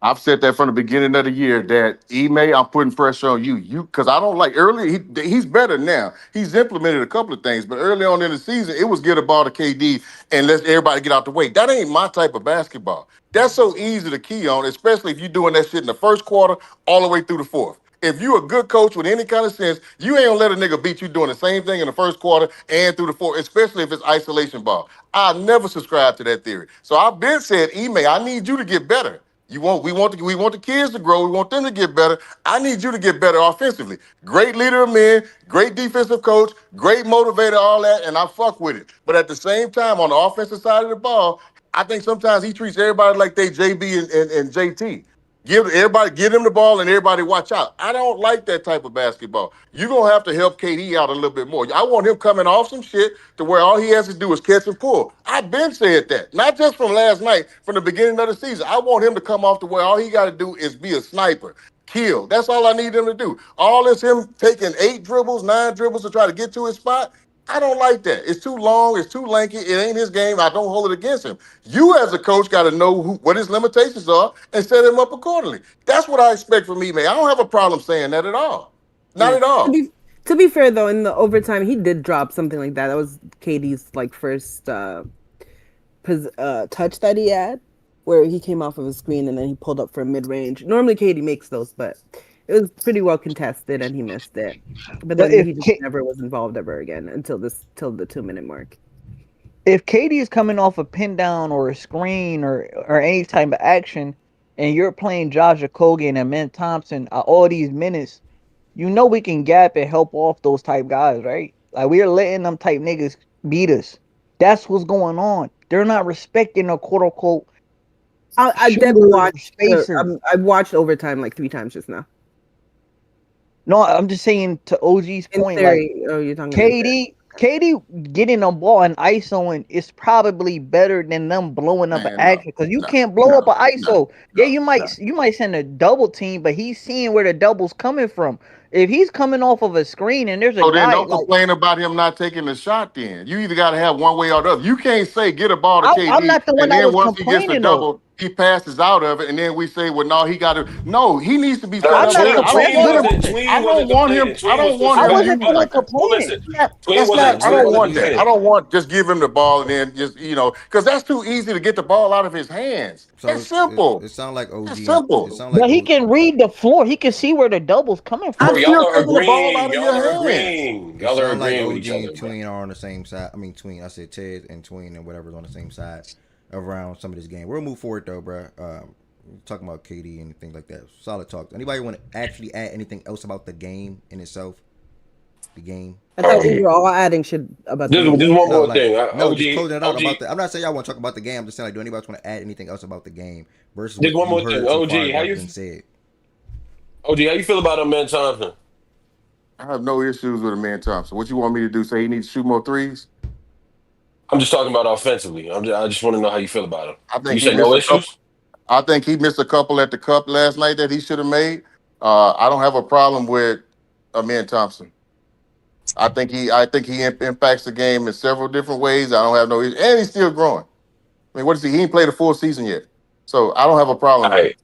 I've said that from the beginning of the year that Ime, I'm putting pressure on you. Because I don't like early. He's better now. He's implemented a couple of things, but early on in the season, it was get a ball to KD and let everybody get out the way. That ain't my type of basketball. That's so easy to key on, especially if you're doing that shit in the first quarter all the way through the fourth. If you a good coach with any kind of sense, you ain't gonna let a nigga beat you doing the same thing in the first quarter and through the fourth, especially if it's isolation ball. I never subscribe to that theory. So I've been said, Ime, I need you to get better. We want the kids to grow. We want them to get better. I need you to get better offensively. Great leader of men, great defensive coach, great motivator, all that, and I fuck with it. But at the same time, on the offensive side of the ball, I think sometimes he treats everybody like they JB and JT. Give them the ball and everybody watch out. I don't like that type of basketball. You're gonna have to help KD out a little bit more. I want him coming off some shit to where all he has to do is catch and pull. I've been said that. Not just from last night, from the beginning of the season. I want him to come off to where all he gotta do is be a sniper. Kill. That's all I need him to do. All this him taking 8 dribbles, 9 dribbles to try to get to his spot. I don't like that. It's too long. It's too lanky. It ain't his game. I don't hold it against him. You, as a coach, got to know what his limitations are and set him up accordingly. That's what I expect from me, man. I don't have a problem saying that at all. Not Yeah. at all. To be fair though, in the overtime he did drop something like that. That was KD's like first touch that he had, where he came off of a screen and then he pulled up for a mid range. Normally KD makes those, but it was pretty well contested and he missed it. But But then he just never was involved ever again until the 2 minute mark. if KD is coming off a pin down or a screen or any type of action, and you're playing Josh Okogie and Amen Thompson all these minutes, you know we can gap and help off those type guys, right? Like we are letting them type niggas beat us. That's what's going on. They're not respecting a quote unquote I did shooter or watch. spacer. I watched overtime like 3 times just now. No, I'm just saying to OG's In point, like theory, oh, you're talking in theory. KD getting a ball and ISOing is probably better than them blowing up an Man, no, action because you no, can't blow up no, an ISO. Yeah, no, no. you might send a double team, but he's seeing where the double's coming from. If he's coming off of a screen and there's a So then guy don't like complain about him not taking the shot then. You either got to have one way or the other. You can't say get a ball to I'm KD not the one and that then was once he gets the complaining though. double, he passes out of it and then we say, well, no, he got to. No, he needs to be No, set I'm up not better. Tween, I complaining. don't Tween want No, him. no, wasn't I Tween don't wasn't want him. complaining. I Tween was don't just want I him saying, wasn't using the one like that. well, complaining. listen, Tween That's wasn't not. I Tween don't wasn't want that. I complaining. don't want just give him the ball and then just because that's too easy to get the ball out of his hands. So It's simple. it sounds like It's OG. It simple. sounds like But he can read the floor. He can see where the double's coming I'm Bro, from. y'all still are taking the ball agreeing. out of Y'all are your hands. agreeing. It Y'all are sounds like agreeing with OG each and other, bro. Tween are on the same side. I mean, Tween. I said Ted and Tween and whatever's on the same side around some of this game. We'll move forward though, bro. Talking about KD and things like that. Solid talk. Anybody want to actually add anything else about the game in itself? the game. I thought we were all adding shit about the Just game. one No, more like thing. no, OG, just closing it out OG, about the. I'm not saying y'all want to talk about the game. I'm just saying like, do anybody want to add anything else about the game versus just what one you more thing. heard so far OG, how that's you been said? OG, how you feel about Amen Thompson? I have no issues with a man Thompson. What you want me to do? Say he needs to shoot more threes? I'm just talking about offensively. I just want to know how you feel about him. I You think he said no missed a couple. issues. I think he missed a couple at the cup last night that he should have made. I don't have a problem with Amen Thompson. I think he impacts the game in several different ways. I don't have no issue, and he's still growing. I mean, what is he? He ain't played a full season yet, so I don't have a problem All with it. right.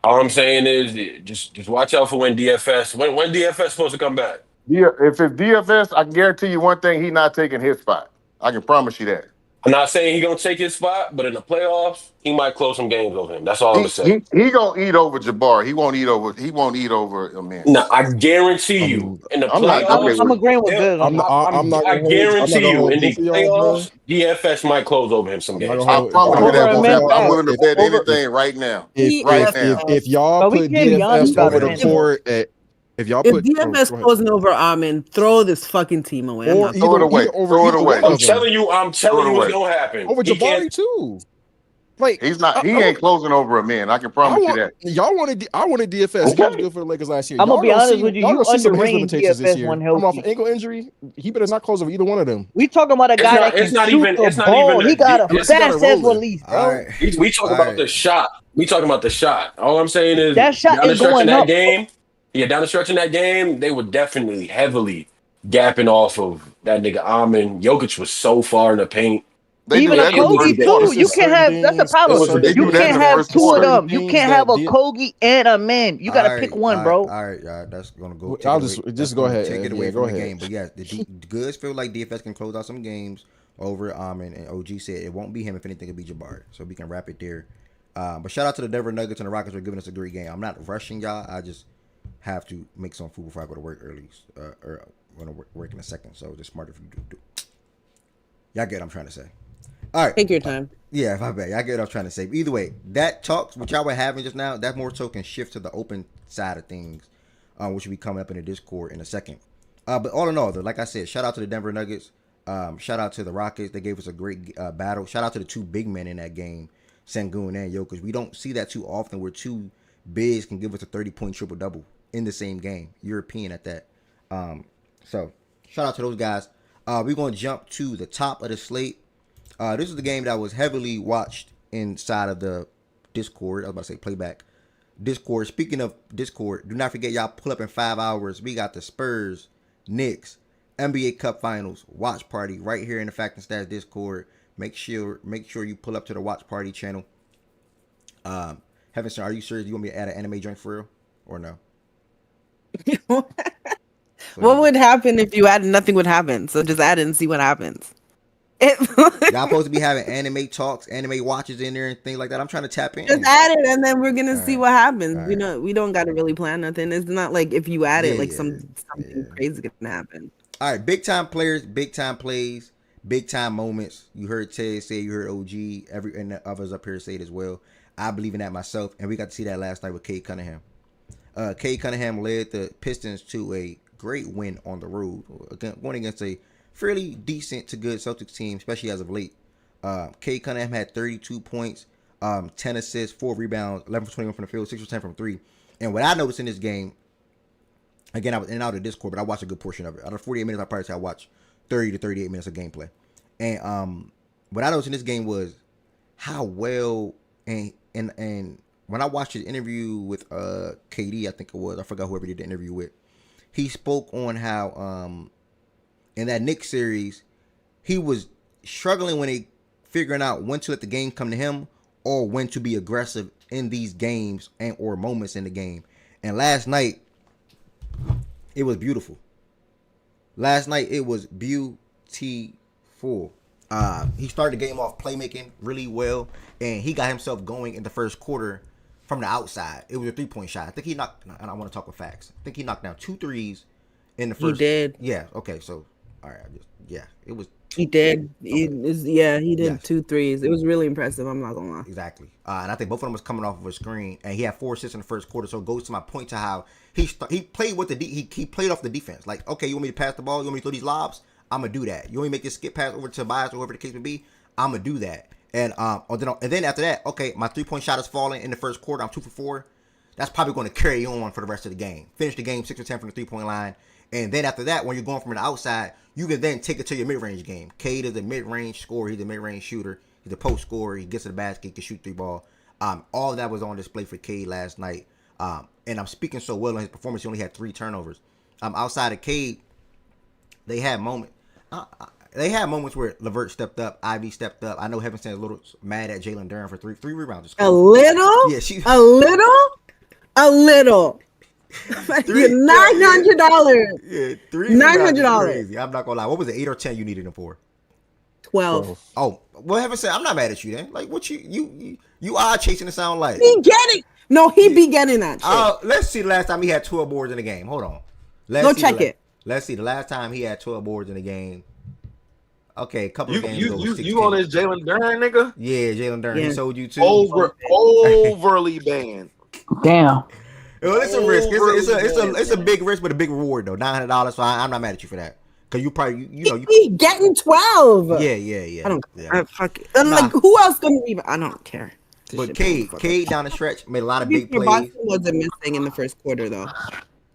All I'm saying is just watch out for when DFS. When DFS supposed to come back? Yeah, if it's DFS, I can guarantee you one thing: he's not taking his spot. I can promise you that. I'm not saying he gonna take his spot, but in the playoffs, he might close some games over him. That's all I'm He gonna say. he he gonna eat over Jabbar. He won't eat over. He won't eat over Amen. No, I guarantee I you, mean, in the I'm not doing it playoffs, I'm with him. agreeing with Good on that. I'm not I gonna hold. I'm not guarantee gonna you, hold in both the of y'all, bro. playoffs, DFS might close over him some I'm not games. gonna I hold. I'm promise not you gonna Over that, hold a both of Boost. man y'all, I'm bro. facts. willing to bet Over, If anything right now. if Right if now. if if y'all But we put can't be honest DFS about over the Amen. court if y'all If put DFS go ahead. closing over Amen, throw this fucking team away. I'm Or not. Throw it away. over Throw it either one away. I'm of them telling you, Throw it what's away. gonna happen. over He can't. Jabari too. Like He's not. He I'm a, ain't closing over a man. I can I promise you want that. y'all wanted I wanted DFS. He was Okay. good for the Lakers last year. I'm gonna be honest with you. Y'all You gonna see some of his underrating limitations this DFS year. one Coming off an healthy. ankle injury, he better not close over either one of them. We talking about a It's guy that not. It's can not shoot even. the It's not even ball. a. He got a Unless he got a fast ass roller. release, All bro. right, We talk all about right. the shot. We talking about the shot. All I'm saying is That shot down the is stretch in going that up. game. Yeah, down the stretch in that game, they were definitely heavily gapping off of that nigga Amin. Jokic was so far in the paint. They do Even a that in It the was first Kogi quarter. too. You ridiculous. can't Certain have. That's the things, It problem. was They You do that in can't the ridiculous. have first two of quarter. certain them. You things can't have that a did. Kogi and a man. You gotta pick one, bro. All right, y'all. That's gonna go. Take I'll it away. That's just go gonna ahead. take it away Yeah, from go the ahead. game. But yes, the goods feel like DFS can close out some games over. And OG said it won't be him. If anything, it'll be Jabari. So we can wrap it there. But shout out to the Denver Nuggets and the Rockets for giving us a great game. I'm not rushing y'all. I just have to make some food before I go to work early. Or when I work in a second. So it's just smarter for you to do. Y'all get what I'm trying to say. All right. Take your time. Yeah, my bad. I get what I was trying to say. But either way, that talks, what y'all were having just now, that more so can shift to the open side of things, which will be coming up in the Discord in a second. But all in all, though, like I said, shout out to the Denver Nuggets. Shout out to the Rockets. They gave us a great battle. Shout out to the two big men in that game, Sengun and Jokic. We don't see that too often where two bigs can give us a 30-point triple-double in the same game. European at that. So shout out to those guys. We're going to jump to the top of the slate. This is the game that was heavily watched inside of the Discord. I was about to say playback. Discord. Speaking of Discord, do not forget y'all pull up in 5 hours. We got the Spurs, Knicks, NBA Cup Finals watch party right here in the Fact and Stats Discord. Make sure you pull up to the watch party channel. Heaven, sir, are you serious? You want me to add an anime joint for real or no? What would happen if you added? Nothing would happen. So just add it and see what happens. Y'all supposed to be having anime talks, anime watches in there and things like that. I'm trying to tap in. Just add it, and then we're gonna All see right. what happens. All We don't. We don't got to really plan nothing. It's not like if you add it, like Yeah, something crazy gonna happen. All right, big time players, big time plays, big time moments. You heard Ted say, you heard OG, and the others up here say it as well. I believe in that myself, and we got to see that last night with Cade Cunningham. Cade Cunningham led the Pistons to a great win on the road, going against a fairly decent to good Celtics team, especially as of late. Cade Cunningham had 32 points, 10 assists, 4 rebounds, 11 for 21 from the field, 6 for 10 from 3. And what I noticed in this game, again, I was in and out of Discord, but I watched a good portion of it. Out of 48 minutes, I probably say I watched 30 to 38 minutes of gameplay. And what I noticed in this game was how well and when I watched his interview with KD, I think it was, I forgot whoever he did the interview with, he spoke on how in that Knicks series he was struggling when he figuring out when to let the game come to him or when to be aggressive in these games and or moments in the game. And last night it was beautiful. Last night it was beautiful. He started the game off playmaking really well, and he got himself going in the first quarter from the outside. It was a 3-point shot. I think he knocked, and I want to talk with facts. I think he knocked down 2 threes in the first. He did. Yeah. Okay. So, all right. It was He did. He did Yes. 2 threes. It was really impressive. I'm not gonna lie. Exactly. And I think both of them was coming off of a screen, and he had 4 assists in the first quarter. So it goes to my point to how he played with he played off the defense. Like, okay, you want me to pass the ball? You want me to throw these lobs? I'm gonna do that. You want me to make this skip pass over to Tobias or whoever the case may be? I'm gonna do that. And then after that, okay, my 3-point shot is falling in the first quarter. I'm 2 for 4. That's probably going to carry on for the rest of the game. Finish the game 6 for 10 from the 3-point line. And then after that, when you're going from the outside, you can then take it to your mid-range game. Cade is a mid-range scorer. He's a mid-range shooter. He's a post scorer. He gets to the basket. He can shoot 3 ball. All of that was on display for Cade last night. And I'm speaking so well on his performance. He only had 3 turnovers. Outside of Cade, they had moments. They had moments where LeVert stepped up, Ivy stepped up. I know Heaven Sand's a little mad at Jalen Duren for three rebounds. A little? Yeah, a little. $900. Yeah, $900. Crazy. I'm not gonna lie. What was it, 8 or 10 you needed him for? 12. Oh, well, Heaven Sand, I'm not mad at you then. Like, what you are chasing the sound like? He getting? No, he be getting that shit. Let's see the last time he had 12 boards in a game. Hold on. Go check it. Let's see the last time he had 12 boards in a game. Okay, a couple of games ago. You on this Jalen Duren nigga? Yeah, Jalen Duren. Yeah. He sold you too. Overly banned. Damn. Well, it's a risk. It's a big risk, but a big reward though. $900. So I'm not mad at you for that. Cause you probably you he getting 12. Yeah. I don't. Yeah. Like who else gonna be? I don't care. But Cade down the stretch made a lot of big plays. Boston wasn't missing in the first quarter though.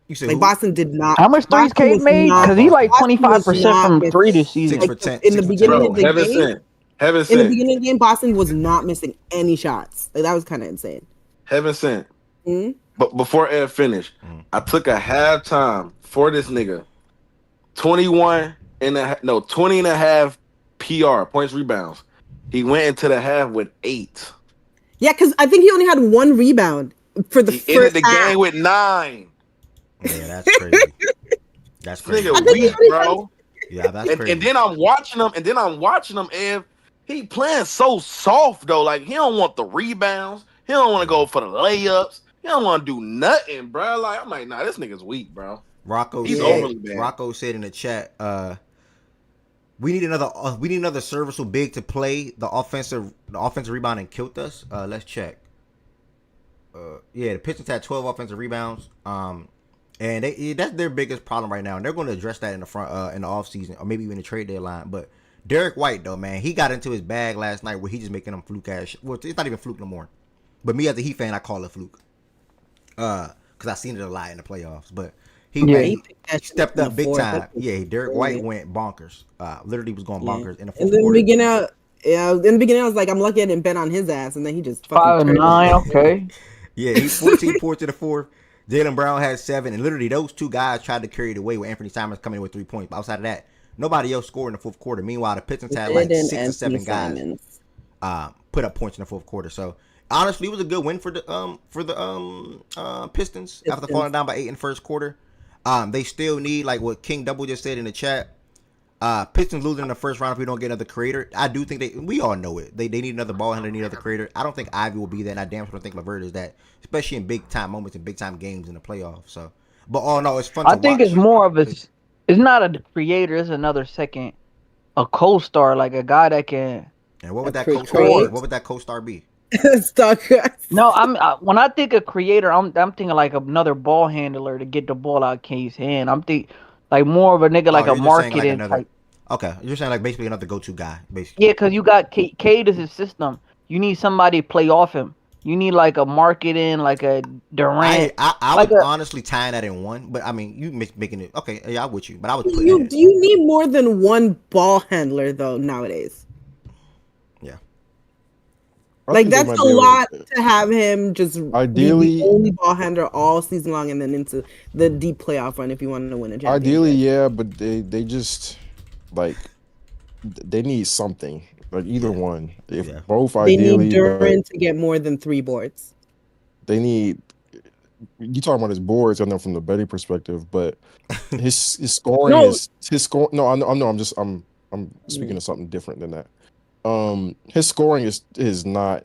You said like who? Boston did not. How much threes Cade made? Because he like 25% from 3 this season. 6 for 10. In the beginning of the game, In the beginning of the game, Boston was not missing any shots. Like that was kind of insane. Heaven sent. Mm-hmm. But before Ed finished, I took a halftime for this nigga. 20 and a half PR, points rebounds. He went into the half with 8. Yeah, because I think he only had 1 rebound for the first ended the half. game with 9. Yeah, that's crazy. That's crazy. Nigga weak, bro. Yeah, that's crazy. And then I'm watching him, Ed. He playing so soft though. Like he don't want the rebounds. He don't want to go for the layups. He don't want to do nothing, bro. Like I'm like, nah, this nigga's weak, bro. He's overly bad. Rocco said in the chat, we need another serviceable big to play the offensive rebound and killed us. Let's check. Yeah, the Pistons had 12 offensive rebounds. And that's their biggest problem right now, and they're going to address that in the front in the offseason or maybe even the trade deadline. But Derek White though, man, he got into his bag last night where he just making them fluke ass. Well, it's not even fluke no more. But me as a Heat fan, I call it fluke. Because I seen it a lot in the playoffs. But he stepped up big time. Yeah, Derek White went bonkers. Literally was going bonkers in the fourth quarter. In the beginning, I was like, I'm lucky I didn't bet on his ass, and then he just 5-9. Okay. Yeah, he's 14 points to the fourth. Jaylen Brown had 7, and literally those 2 guys tried to carry it away with Anthony Simons coming in with 3 points. But outside of that, nobody else scored in the fourth quarter. Meanwhile, the Pistons had like 6 or 7 guys put up points in the fourth quarter. So honestly, it was a good win for the Pistons after falling down by 8 in the first quarter. They still need, like what King Double just said in the chat. Pistons losing in the first round if we don't get another creator. I do think we all know it. They need another ball handler, they need another creator. I don't think Ivy will be that, and I damn sure don't think LeVert is that, especially in big time moments and big time games in the playoffs. So, but all in all, it's fun. I think it's more of it's not a creator. It's another second, a co-star, like a guy that can. And what would that co-star? What would that co-star be? No, when I think of creator, I'm thinking like another ball handler to get the ball out of K's hand. I'm thinking like more of a nigga like a marketing type. Okay, you're saying like basically another go-to guy, basically. Yeah, because you got Cade as his system. You need somebody to play off him. You need like a marketing, like a Durant. I would honestly tie that in one, but I mean, you making it okay. Yeah, I'm with you, but I would put you need more than one ball handler though nowadays. Yeah, like that's a lot to have him just ideally be the only ball handler all season long, and then into the deep playoff run if you want to win a championship. Ideally, yeah, but they just like they need something. Like either one. If both ideally, they need Durant to get more than 3 boards. They need. You talking about his boards? I know from the betting perspective, but his scoring is his score. No, I know. I'm speaking of something different than that. His scoring is not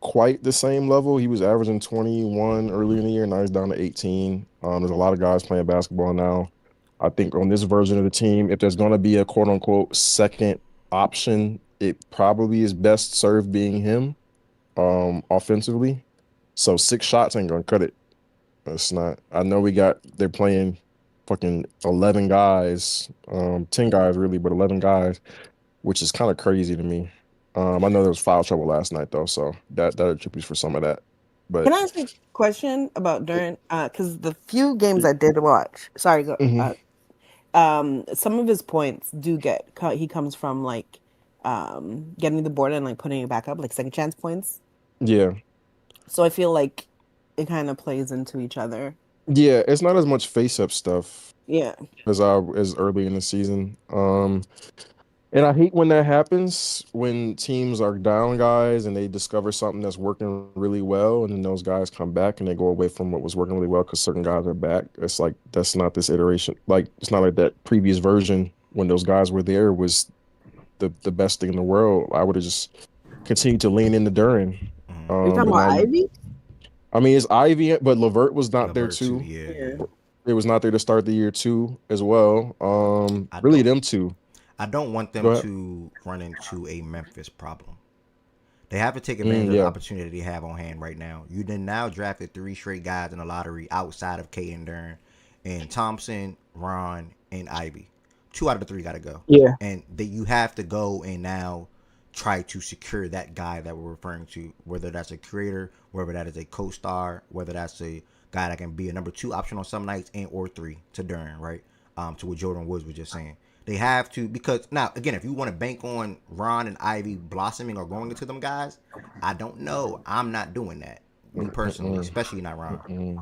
quite the same level. He was averaging 21 earlier in the year. Now he's down to 18. There's a lot of guys playing basketball now. I think on this version of the team, if there's going to be a quote unquote second option, it probably is best served being him offensively. So 6 shots ain't gonna cut it. It's not. I know they're playing fucking 11 guys, 10 guys really, but 11 guys, which is kind of crazy to me. I know there was foul trouble last night though, so that attributes for some of that. But Can I ask a question about Duran? Because the few games I did watch, sorry, go. Mhm. Some of his points do he comes from like getting the board and like putting it back up, like second chance points. Yeah. So I feel like it kind of plays into each other. Yeah, it's not as much face-up stuff Yeah. as early in the season. And I hate when that happens, when teams are down guys and they discover something that's working really well, and then those guys come back and they go away from what was working really well because certain guys are back. It's like that's not this iteration. Like it's not like that previous version when those guys were there was the best thing in the world. I would have just continued to lean into Duran. Are you talking But about now Ivy? I mean, it's Ivy, but Levert was not there too. Yeah. It was not there to start the year too, as well. Really, them two. I don't want Go them ahead. to run into a Memphis problem. They have to take advantage of the Yeah. opportunity they have on hand right now. You then now drafted 3 straight guys in the lottery outside of K and Dern, and Thompson, Ron, and Ivy. 2 out of the 3 got to go. Yeah. And that you have to go and now try to secure that guy that we're referring to, whether that's a creator, whether that is a co-star, whether that's a guy that can be a number 2 option on some nights and or 3 to Dern, right? To what Jordan Woods was just saying. They have to, because now again, if you want to bank on Ron and Ivy blossoming or growing into them guys, I don't know. I'm not doing that, me personally, especially not Ron.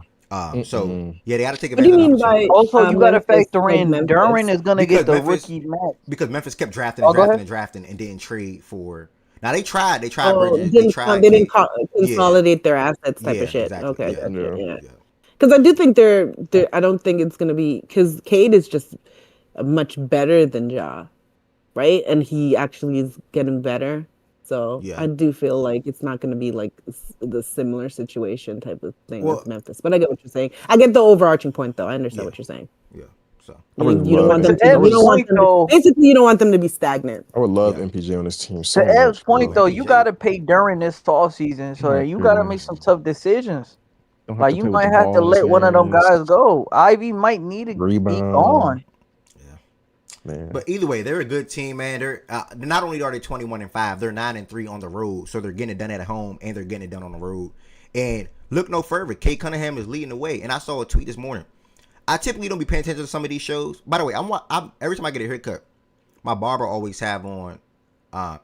So yeah, they got to take What do advantage you of the mean by opportunity. Also, you got to Memphis, factor like in Duran Memphis? is going to get Because the Memphis, rookie max. because Memphis kept drafting Oh, and go drafting ahead. and drafting and didn't trade for. Now they tried Oh, Bridges, they tried they didn't Kate. Yeah, consolidate their assets type yeah, of shit. exactly. Okay, I Yeah, got you. Yeah. yeah. Because I do think I don't think it's gonna be because Cade is just much better than Ja, right? And he actually is getting better. So Yeah. I do feel like it's not gonna be like the similar situation type of thing with Well, Memphis. But I get what you're saying. I get the overarching point though. I understand yeah, what you're saying. yeah. So I would You don't want love. them To to. I You would. Ed's don't want point, them to. though, Basically, you don't want them to be stagnant. I would love yeah. MPJ on this team to so Ed's much. point, Oh, But though, you MPJ. got to pay during this offseason, oh so my you got to make goodness, some tough decisions. don't have Like to you play with the might have to ball in his let one of them hands. guys go. Ivy might need to be Rebound, gone. man. But either way, they're a good team, man. They're not only are they 21-5, they're 9-3 on the road, so they're getting it done at home and they're getting it done on the road. And look no further, Kate Cunningham is leading the way. And I saw a tweet this morning. I typically don't be paying attention to some of these shows. By the way, I'm every time I get a haircut, my barber always have on.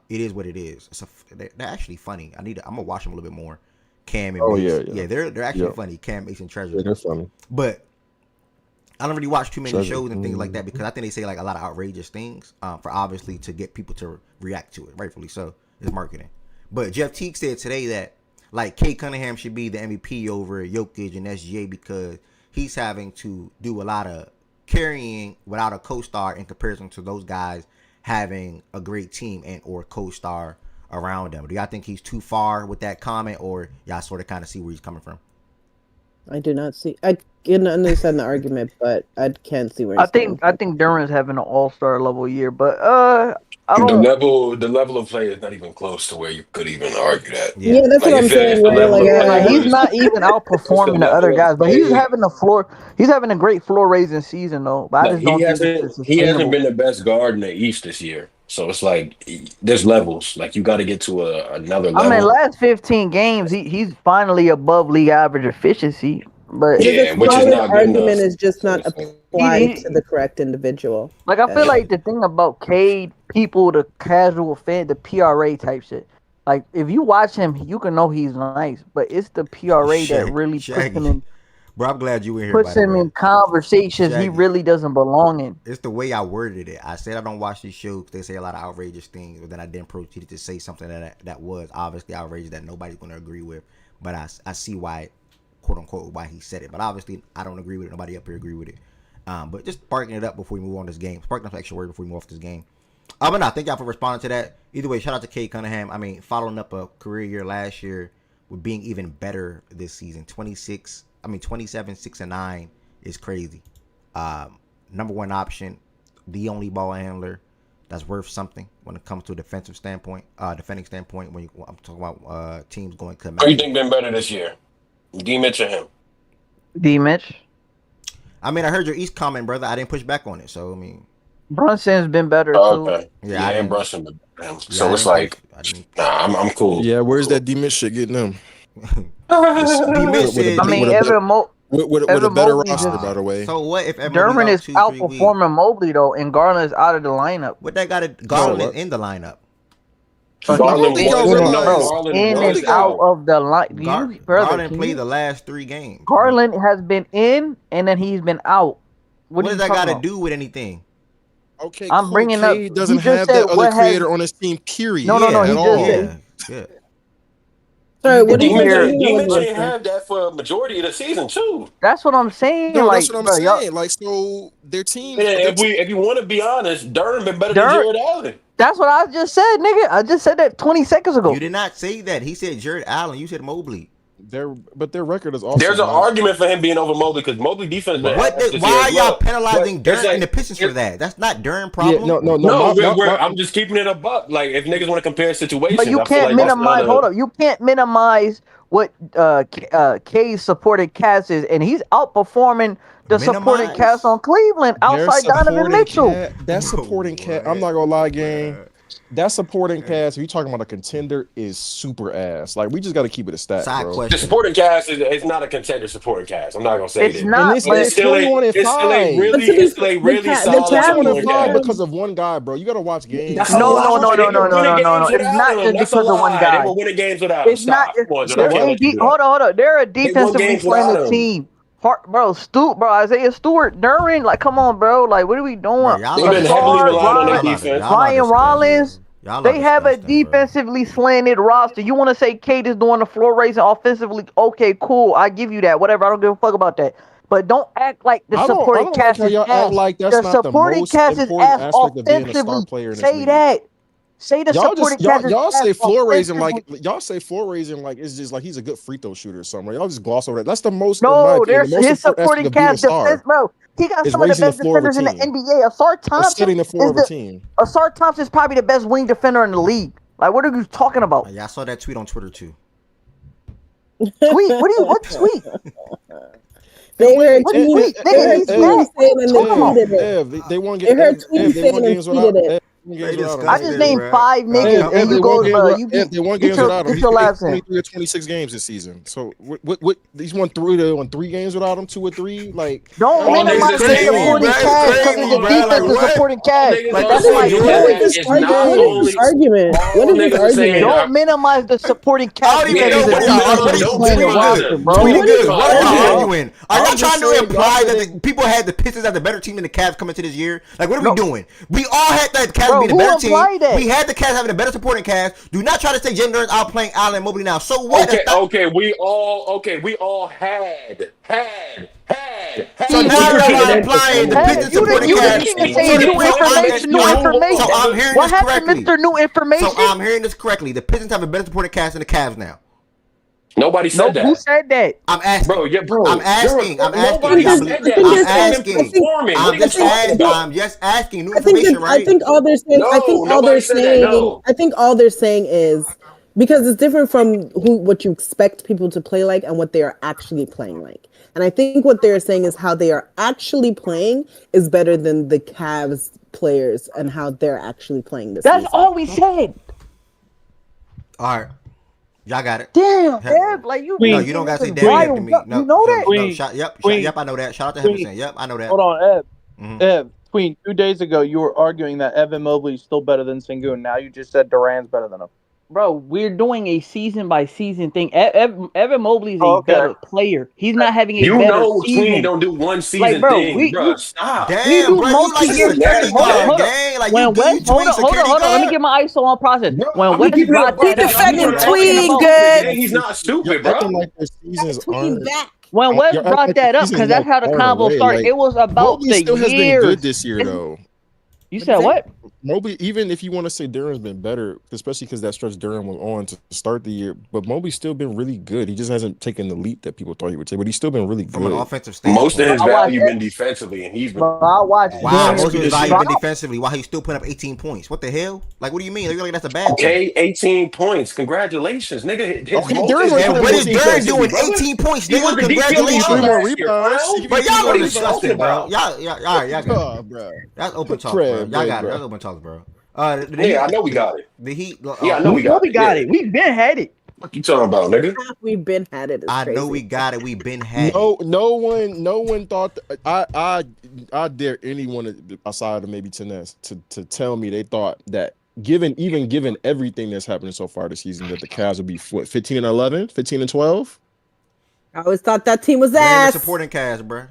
It is what it is. They're actually funny. I'm gonna watch them a little bit more. Cam and Oh Mace, yeah. they're actually Yep. funny. Cam, Mace, and Treasure. Yeah, they're funny. But I don't really watch too many Treasure. shows and things like that because I think they say like a lot of outrageous things for obviously to get people to react to it, rightfully so. It's marketing. But Jeff Teague said today that like Kate Cunningham should be the MVP over Jokic and SGA because he's having to do a lot of carrying without a co-star in comparison to those guys having a great team and or co-star around them. Do y'all think he's too far with that comment, or y'all sort of kind of see where he's coming from? I do not see. I can understand the argument, but I can't see where I he's coming think I from. think Duran's having an all-star level year, but I The don't. level of play is not even close to where you could even argue that. Yeah, that's what Like I'm saying. if the Where level like, of Yeah, play like he's was not even if the outperforming the other level of guys, but he's play having a floor. He's having a great floor raising season though. But I like just don't think it's he hasn't sustainable. been the best guard in the East this year. So it's like there's levels. Like you got to get to another I mean, level. last 15 games, he's finally above league average efficiency. But it is a Yeah, which is solid not good argument. enough. Is just So not it's like, he, applied to he the correct individual. like I feel That's like the thing about Cade, people, the casual fan, the PRA type shit. Like if you watch him, you can know he's nice, but it's the PRA that really Shaggy. Bro, I'm glad you in here, by puts the him way. in conversations he Shaggy. really doesn't belong in. It's the way I worded it. I said I don't watch these shows. They say a lot of outrageous things, but then I then proceeded to say something that was obviously outrageous that nobody's going to agree with. But I see why, quote unquote, why he said it. But obviously I don't agree with it. Nobody up here agree with it. But just sparking it up before we move on this game. Sparking up extra word before we move off this game. But no, thank y'all for responding to that. Either way, shout out to Kate Cunningham. I mean, following up a career year last year with being even better this season. 27, 6-9 is crazy. Number one option, the only ball handler, that's worth something when it comes to a defensive standpoint, defending standpoint. When I'm talking about teams going to. Who you think been better this year, D Mitch or him? D Mitch. I mean, I heard your East comment, brother. I didn't push back on it, so I mean, Brunson's been better Oh, too. okay. Yeah, I and didn't- Brunson been better than him. Yeah, So I it's didn't like, nah, I'm cool. Yeah, where's that D Mitch shit getting them? D-Mitch is- I mean, Evan with a Evan better Mobley roster, just- by the way. So what if Evan Derwin Mobley's is out 2-3 weeks? outperforming Mobley though, and Garland's out of the lineup. What that got to Garland No, is in the lineup. Garland He's was in, no, bro, Garland in was and out of the line. Garland played the last 3 games. Garland has been in and then he's been out. What are does you that got talking to about? do with anything? Okay, I'm bringing up. He doesn't he just have said that other what creator has, on his team. Period. No, he at just all. said. Yeah. Sorry, what do you D-Mitch hear? ain't have that for a majority of the season too. That's what I'm saying. No, like, that's what I'm bro, y'all- saying. Like, so their team. Yeah, if you want to be honest, Durham been better than Durham- Jared Allen. That's what I just said, nigga. I just said that 20 seconds ago. You did not say that. He said Jared Allen. You said Mobley. But their record is also. There's an argument for him being over Mobley because Mobley defense. Been ass this Why year are as y'all well. penalizing But it's Durham like- and the Pistons for that? That's not Durham problem. I'm just keeping it a buck. Like if niggas want to compare situations, But you I feel can't like that's minimize. not a- Hold up, you can't minimize what K's supported cast is, and he's outperforming the supporting Minimize? cast on Cleveland Their outside Donovan supporting Mitchell. that supporting cast. I'm not gonna lie, gang. That supporting cast, if you're talking about a contender, is super ass. Like we just got to keep it a stat, bro. The supporting cast is not a contender supporting cast. I'm not gonna say It's that. not, And But it's 21 and 5. it's still a really solid 21 supporting and 5 cast. because of one guy, bro. You got to watch games. That's No. They were winning games It's not without him. just That's a because of one lie. guy. They were winning games without him. It's not. Stop. Come on, Jordan. I can't let you do that. Hold on. They're a defensively games playing without him. team. Isaiah Stewart, Duran, like, come on, bro. Like, what are we doing? They've been heavily relying on their defense. Ryan Rollins. They have a defensively slanted roster. You want to say Kate is doing the floor raising offensively? Okay, cool. I give you that. Whatever. I don't give a fuck about that. But don't act like the supporting cast is y'all ass. act like that's the not the supporting most cast is important ass aspect of being a star offensively. player in this Say league. that. Say the supporting cast is Y'all say ass floor raising offensively. like y'all say floor raising like it's just like he's a good free throw shooter or something. Y'all just gloss over that. That's the most. in my No, opinion, there's the most his important supporting aspect of being a cast star defense, bro. He got is some of the raising the best floor of a defenders in the team. NBA. Asar Or Thompson setting the floor is of a team. Asar Thompson is probably the best wing defender in the league. Like, what are you talking about? Yeah, I saw that tweet on Twitter too. Tweet? What tweet? They heard What tweet. tweet? They Nigga, heard he's tweet mad. saying and they tweeted it. They won They heard tweet they saying won and games without tweeted it. I just named 5 niggas, and you go, bro. You they won get games your, without him. get He's your played laughs in. 23 or 26 games this season. So what he's won 3 games without him, 2 or 3. Like Don't minimize the supporting cast because it's the defensive supporting cast. Like, that's my point. What is this argument? What is this argument? Don't minimize the supporting cast because it's a defensive playing roster, bro. Tweety good. What are y'all arguing? Are y'all I'm trying just to saying, imply y'all that said the people had the Pistons as the better team than the Cavs coming to this year? Like, what are we doing? We all had that Cavs Bro, being the who better team. implied that? We had the Cavs having a better supporting cast. Do not try to say Jalen Duren's outplaying Allen and Mobley now. So what? Okay, we all had. So now you're implying the Hey, Pistons you supporting didn't cast. even say new information. New information. So I'm hearing What this happened, correctly. Mr. New Information? So I'm hearing this correctly. The Pistons have a better supporting cast than the Cavs now. Nobody said that. Who said that? I'm asking. Bro. I'm asking. Nobody I'm said asking. that. I'm just asking. New I think information, right? I think all they're saying. I think all they're saying. I think all they're saying is because it's different from what you expect people to play like and what they are actually playing like. And I think what they're saying is how they are actually playing is better than the Cavs players and how they're actually playing this. That's all we said. All right. Y'all got it. Damn, Eb, like you. No, you don't got to say damn after me. No, you know that? Yep, I know that. Shout out to Henderson. Yep, I know that. Hold on, Eb. Mhm. Eb, Queen, 2 days ago, you were arguing that Evan Mobley is still better than Sengun. Now you just said Duran's better than him. Bro, we're doing a season by season thing. Evan Mobley is a better player. He's not having a You better know, season. Queen don't do one season Like, bro, thing, bro. Stop. we Damn, do bro, you like multi-year a security guard, gang. Like, when you West, hold on. Let me get my ISO on process. When West brought that up, He's not stupid, You're bro. acting like their seasons aren't. When West You're acting brought like that the up, season's, because that's how the far combo away. started. Like, It was about Mobley the still has been years. good this year, though. You said what? Mobley, even if you want to say Durham's been better, especially because that stretch Durham was on to start the year, but Mobley's still been really good. He just hasn't taken the leap that people thought he would take, but he's still been really From an good. offensive Most of standpoint. his value been defensively, and he's been. I watched Wow, Durham most of his get value been dropped. defensively while he's still putting up 18 points. What the hell? Like, what do you mean? Like that's a bad thing. Okay, 18 points. Congratulations, nigga. Okay, Durham's And what is Durham doing? Brother. 18 points, He was nigga. the Congratulations. 3 more last year, rebounds. clown. But y'all What are are you talking disgusting, bro. about? All right, y'all got it. Oh, bro. That's open talk, Fred, bro. Y'all got it. bro. That's open talk, bro. Yeah, I know we got it. The Heat. Yeah, I know we got it. Got it. We've been had it. What you talking about, nigga? We've been had it. I know we got it. We've been had No one thought I dare anyone outside of maybe Tenez to tell me they thought that given everything that's happening so far this season that the Cavs would be 15 and 11, 15 and 12. I always thought that team was We're in the ass. supporting cast, bro.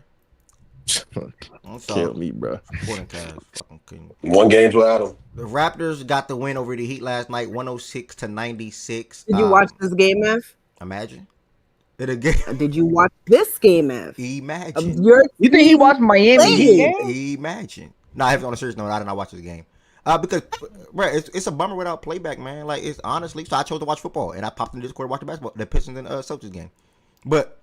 Kill me, bro. Supporting cast. Fucking king. One game's without him. The Raptors got the win over the Heat last night, 106-96. Did you watch this game, Ev? Imagine. Did you watch this game, Ev? Imagine. You think he watched Miami Heat game? Imagine. No, I have on a serious note. I did not watch this game. Because, bro, it's a bummer without playback, man. Like, it's honestly, so I chose to watch football, and I popped in Discord to watch the basketball, the Pistons and Celtics game. But,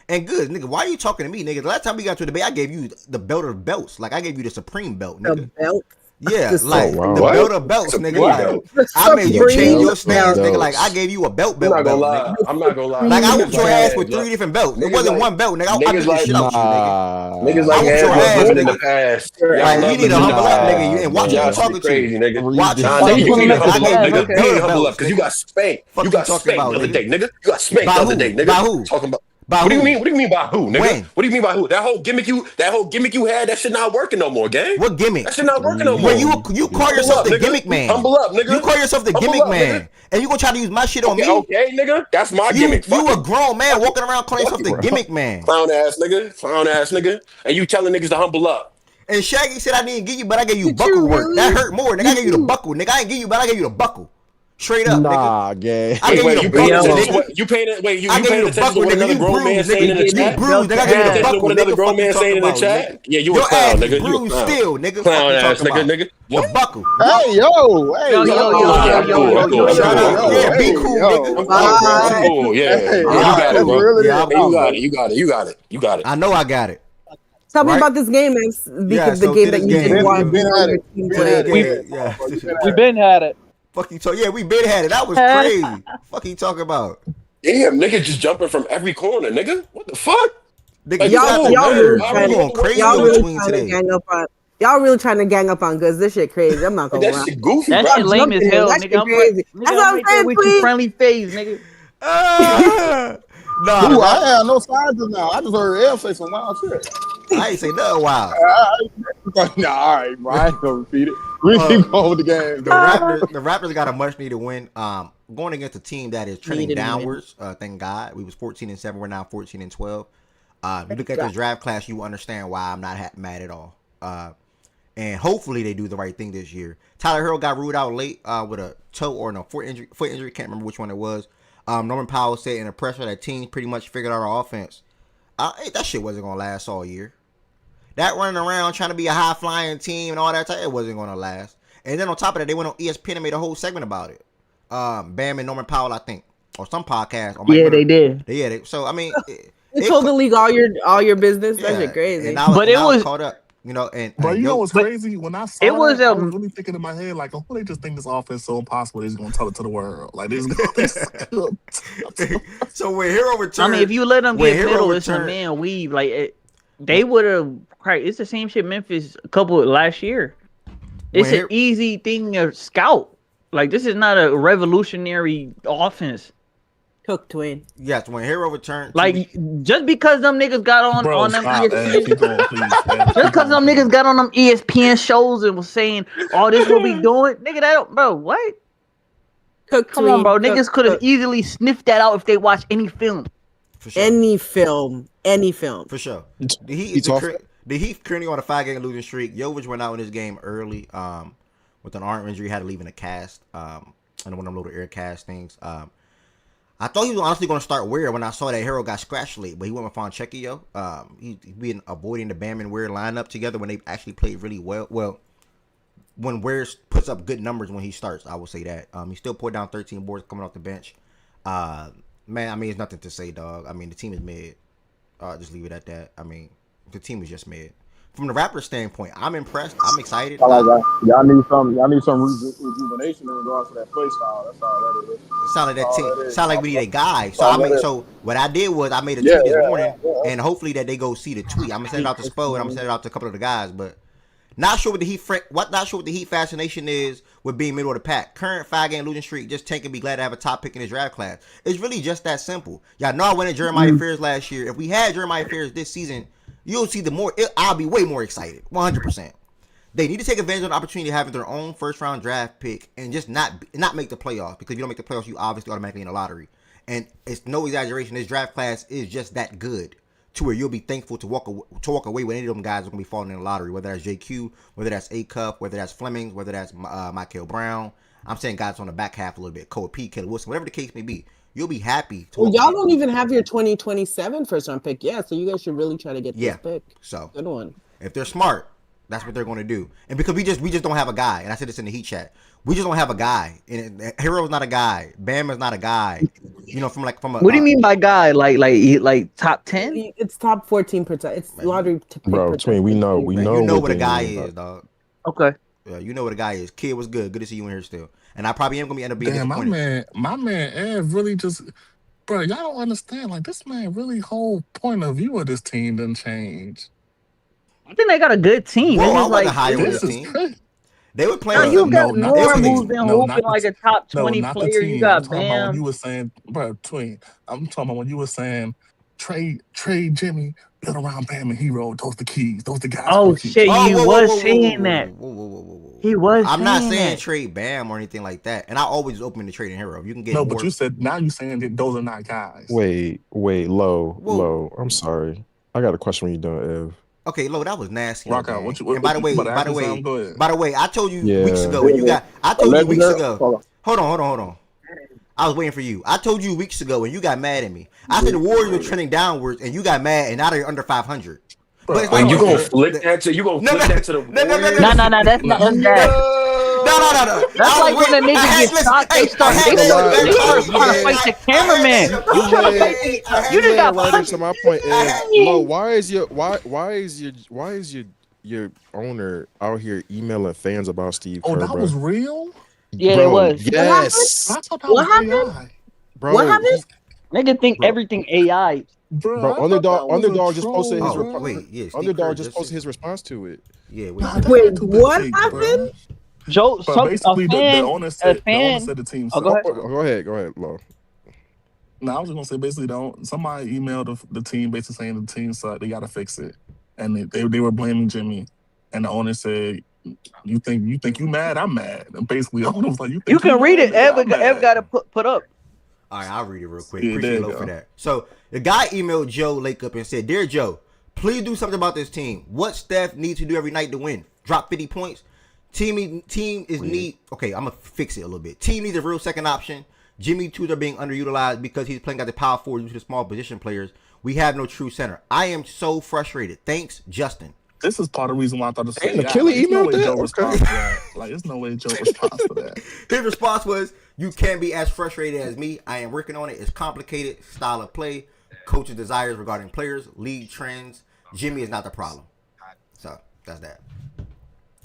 and good, nigga, why are you talking to me, nigga? The last time we got to a debate, I gave you the belt of belts. Like, I gave you the Supreme belt, nigga. The belt? Yeah, like, the belt of belts, nigga. Like, The I made you Supreme change your stance, belt. nigga. Like, I gave you a belt, I'm not gonna belt, lie. nigga. I'm not gonna lie. Like, I Niggas whooped your like ass with Flagg, 3 different belts. It niggas wasn't like- one belt, nigga. I beat Niggas the like shit out you, Niggas like I whooped Ed your was ass, living in the nigga. past. Like, Y'all you need to love humble living up, in the nigga. past. And watch who Y'all you shit talking crazy, to. nigga. Watch who you Nah, talking nigga, you to. need to I humble gave up, you nigga. the You need to belt humble up belts, because you nigga. got spanked. Fuck You you got talking spanked about, the other nigga? day, nigga. You got spanked By the other who? day, nigga. By who? Talking about. By What do you who? mean? What do you mean by who, nigga? When? What do you mean by who? That whole gimmick you had, that shit not working no more, gang. What gimmick? That shit not working no more. When you call Humble yourself up, the nigga. gimmick man. Humble up, nigga. You call yourself the Humble gimmick up, man. nigga. And you gonna try to use my shit on Okay, me? okay, nigga. That's my gimmick. Fuck You a it. grown man walking around calling Fuck yourself the it. gimmick man. Clown ass nigga. And you telling niggas to humble up. And Shaggy said I didn't give you, but I gave you buckle work. That hurt more, nigga. I gave you the buckle, nigga. I didn't give you, but I gave you the buckle. Straight up, nigga. Nah, gang. I gave you the buckle, nigga. You paying I gave you the buckle, nigga. You bruised, nigga. You bruised, nigga. I gave you the buckle, what another nigga. grown Fuck you man saying talking in the about, chat? nigga. Yeah, you a Your clown, ass nigga. You a bruised clown. still, nigga. Clown Fuck you ass talking nigga, about. nigga. The buckle. Hey, yo, hey, yo, Shut up. Yeah, be cool, nigga. I'm cool. Yeah, Hey, you got it, bro. really Hey, is. You got it. I know I got it. Tell me Right? about this game, Ev. Yeah, The so game to that this you game, didn't watch. We've been at it. We've been had it. Fuck you talk. Yeah, we been had it. That was crazy. Fuck you talking about? Damn, nigga just jumping from every corner, nigga. What the fuck? Nigga, Like, you got the y'all nerve. really You going crazy y'all on really tween trying to today. gang up on. Y'all really trying to gang up on Goods. This shit crazy. I'm not gonna That lie. shit goofy, That bro. shit lame as hell, That nigga. shit I'm crazy. nigga, That's what I'm right there saying, with you, please. friendly face, nigga. Nah, Ooh, I have no signs just now. I just heard L say some wild shit. I ain't say nothing wild. Nah, all right, bro. I ain't gonna repeat it. We keep going with the game. The Raptors got a much needed win. Going against a team that is trending Needed win. downwards. Thank God. We was 14-7. We're now 14-12. You look at this draft class, you understand why I'm not mad at all. And hopefully they do the right thing this year. Tyler Herro got ruled out late with a toe or no foot injury. Can't remember which one it was. Norman Powell said in a presser that teams pretty much figured out our offense. That shit wasn't gonna last all year. That running around trying to be a high flying team and all that, it wasn't gonna last. And then on top of that, they went on ESPN and made a whole segment about it. Bam and Norman Powell, I think, or some podcast. Or Yeah, they did. Yeah, so I mean, You told the league all your business. That shit crazy. And now, But it now was- it's caught up. You know, and Bro, you know what's but crazy? When I saw it was, that, I was really thinking in my head, like, oh, they just think this offense so impossible, they're just going to tell it to the world. Like, this So when Hero returned, I mean, if you let them when get Hero middle, it's a returned- man weave. Like they would have. It's the same shit Memphis a couple last year. It's When an easy thing to scout. Like this is not a revolutionary offense. Cook twin. Yes, when Hero returned, Like just because them niggas got on Bro, on them stop, man. ESPN, Keep going, please, man. just because them niggas got on them ESPN shows and was saying, "Oh, this what we doing," nigga. That don't, bro. What? Cook Come on, bro. twin. Niggas could have easily sniffed that out if they watched any film. for sure. Any film. For sure. He's off. The Heat currently on a 5-game losing streak. Jovic went out in this game early with an arm injury. Had to leave in a cast. And one of them little air cast things. I thought he was honestly going to start Weir when I saw that Hero got scratched late, but he went with Fonchekio. He's been avoiding the Bam and Weir lineup together when they actually played really well. Well, when Ware puts up good numbers when he starts. I will say that. He still put down 13 boards coming off the bench. Man, I mean, it's nothing to say, dog. I mean, the team is mid. Just leave it at that. I mean, the team is just mid. From the Raptors standpoint, I'm impressed. I'm excited. Y'all need some rejuvenation in regards to that play style. That's all that is. Sound like that team. Sound like we need a guy. So what I did was I made a Yeah, tweet this yeah, morning, yeah. and hopefully that they go see the tweet. I'm gonna send it out to Spo and I'm gonna send it out to a couple of the guys, but not sure what the Heat fascination is with being middle of the pack. Current 5-game losing streak. Just Tank and be glad to have a top pick in his draft class. It's really just that simple. Y'all know I wanted Jeremiah Fears last year. If we had Jeremiah Fears this season, you'll see I'll be way more excited. 100%. They need to take advantage of the opportunity of having their own first-round draft pick and just not make the playoffs, because if you don't make the playoffs, you obviously automatically in the lottery. And it's no exaggeration. This draft class is just that good to where you'll be thankful to walk away with any of them guys who are going to be falling in the lottery, whether that's JQ, whether that's A-Cup, whether that's Fleming, whether that's Michael Brown. I'm saying guys on the back half a little bit, Cole P, Caleb Wilson, whatever the case may be. You'll be happy. Y'all don't even have your 2027 first-round pick. Yeah, so you guys should really try to get this pick. So good one. If they're smart, that's what they're going to do. And because we just don't have a guy, and I said this in the Heat chat, we just don't have a guy. And Hero's not a guy. Bam is not a guy. You know, from a. What do you mean by guy? Like top 10? It's top 14%. It's lottery pick. Bro, Twin, we know You know what a guy mean, is, dog. Okay. Yeah, you know what a guy is. Kid was good. Good to see you in here still. And I probably am going to end up being disappointed. My man Ed really just, bro, y'all don't understand. Like, this man really whole point of view of this team didn't change. I think they got a good team. Bro, it's I just wasn't like high on this team. They were playing. You got more moves than hooping like a top 20 not player. You got I'm talking about when Bam. you were saying, bro, Twin. I'm talking about when you were saying trade Jimmy, build around Bam and Hero. Those the keys. Those the guys. Oh shit, he was saying that. He was. I'm not saying saying that. trade Bam or anything like that. And I always open to trading Hero. You can get no, more. but you said now you saying that those are not guys. Wait, low. I'm sorry. I got a question when you're done, Ev. Okay, Lo, that was nasty. Rock out. And by the way, I told you weeks ago when you got. I told you weeks ago. Hold on. I was waiting for you. I told you weeks ago and you got mad at me. I said the Warriors were trending downwards and you got mad, and now they're under 500. But when you gonna flip that to the No, that's not that. No. That's like when a nigga gets shot, they start trying to fight the cameraman. You just got right into my point. Lo, why is your owner out here emailing fans about Steve Kerr? Oh, that was real? Yeah, bro, it was. Yes. What happened? Bro, what happened? Nigga think everything AI. Bro, Underdog just posted his Underdog just posted his response to it. Yeah, wait, what happened? Joe, basically, the owner said the team. Go ahead, Lo. No, I was just gonna say basically, somebody emailed the team basically saying the team sucked. They gotta fix it, and they were blaming Jimmy, and the owner said, "You think you mad? I'm mad." And basically, the owner was like, "You can read it. Ev got to put up." All right, I'll read it real quick. Appreciate Lo for that. So the guy emailed Joe Lakeup and said, "Dear Joe, please do something about this team. What Steph needs to do every night to win? Drop 50 points. Team is need. Okay, I'm gonna fix it a little bit. Team needs a real second option. Jimmy twos are being underutilized because he's playing at the power forward due to the small position players. We have no true center. I am so frustrated. Thanks, Justin." This is part of the reason why I thought the same. Achilles emailed that. There's no way Joe responds to that. His response was, "You can't be as frustrated as me. I am working on it. It's complicated. Style of play, coach's desires regarding players, league trends. Jimmy is not the problem." So that's that.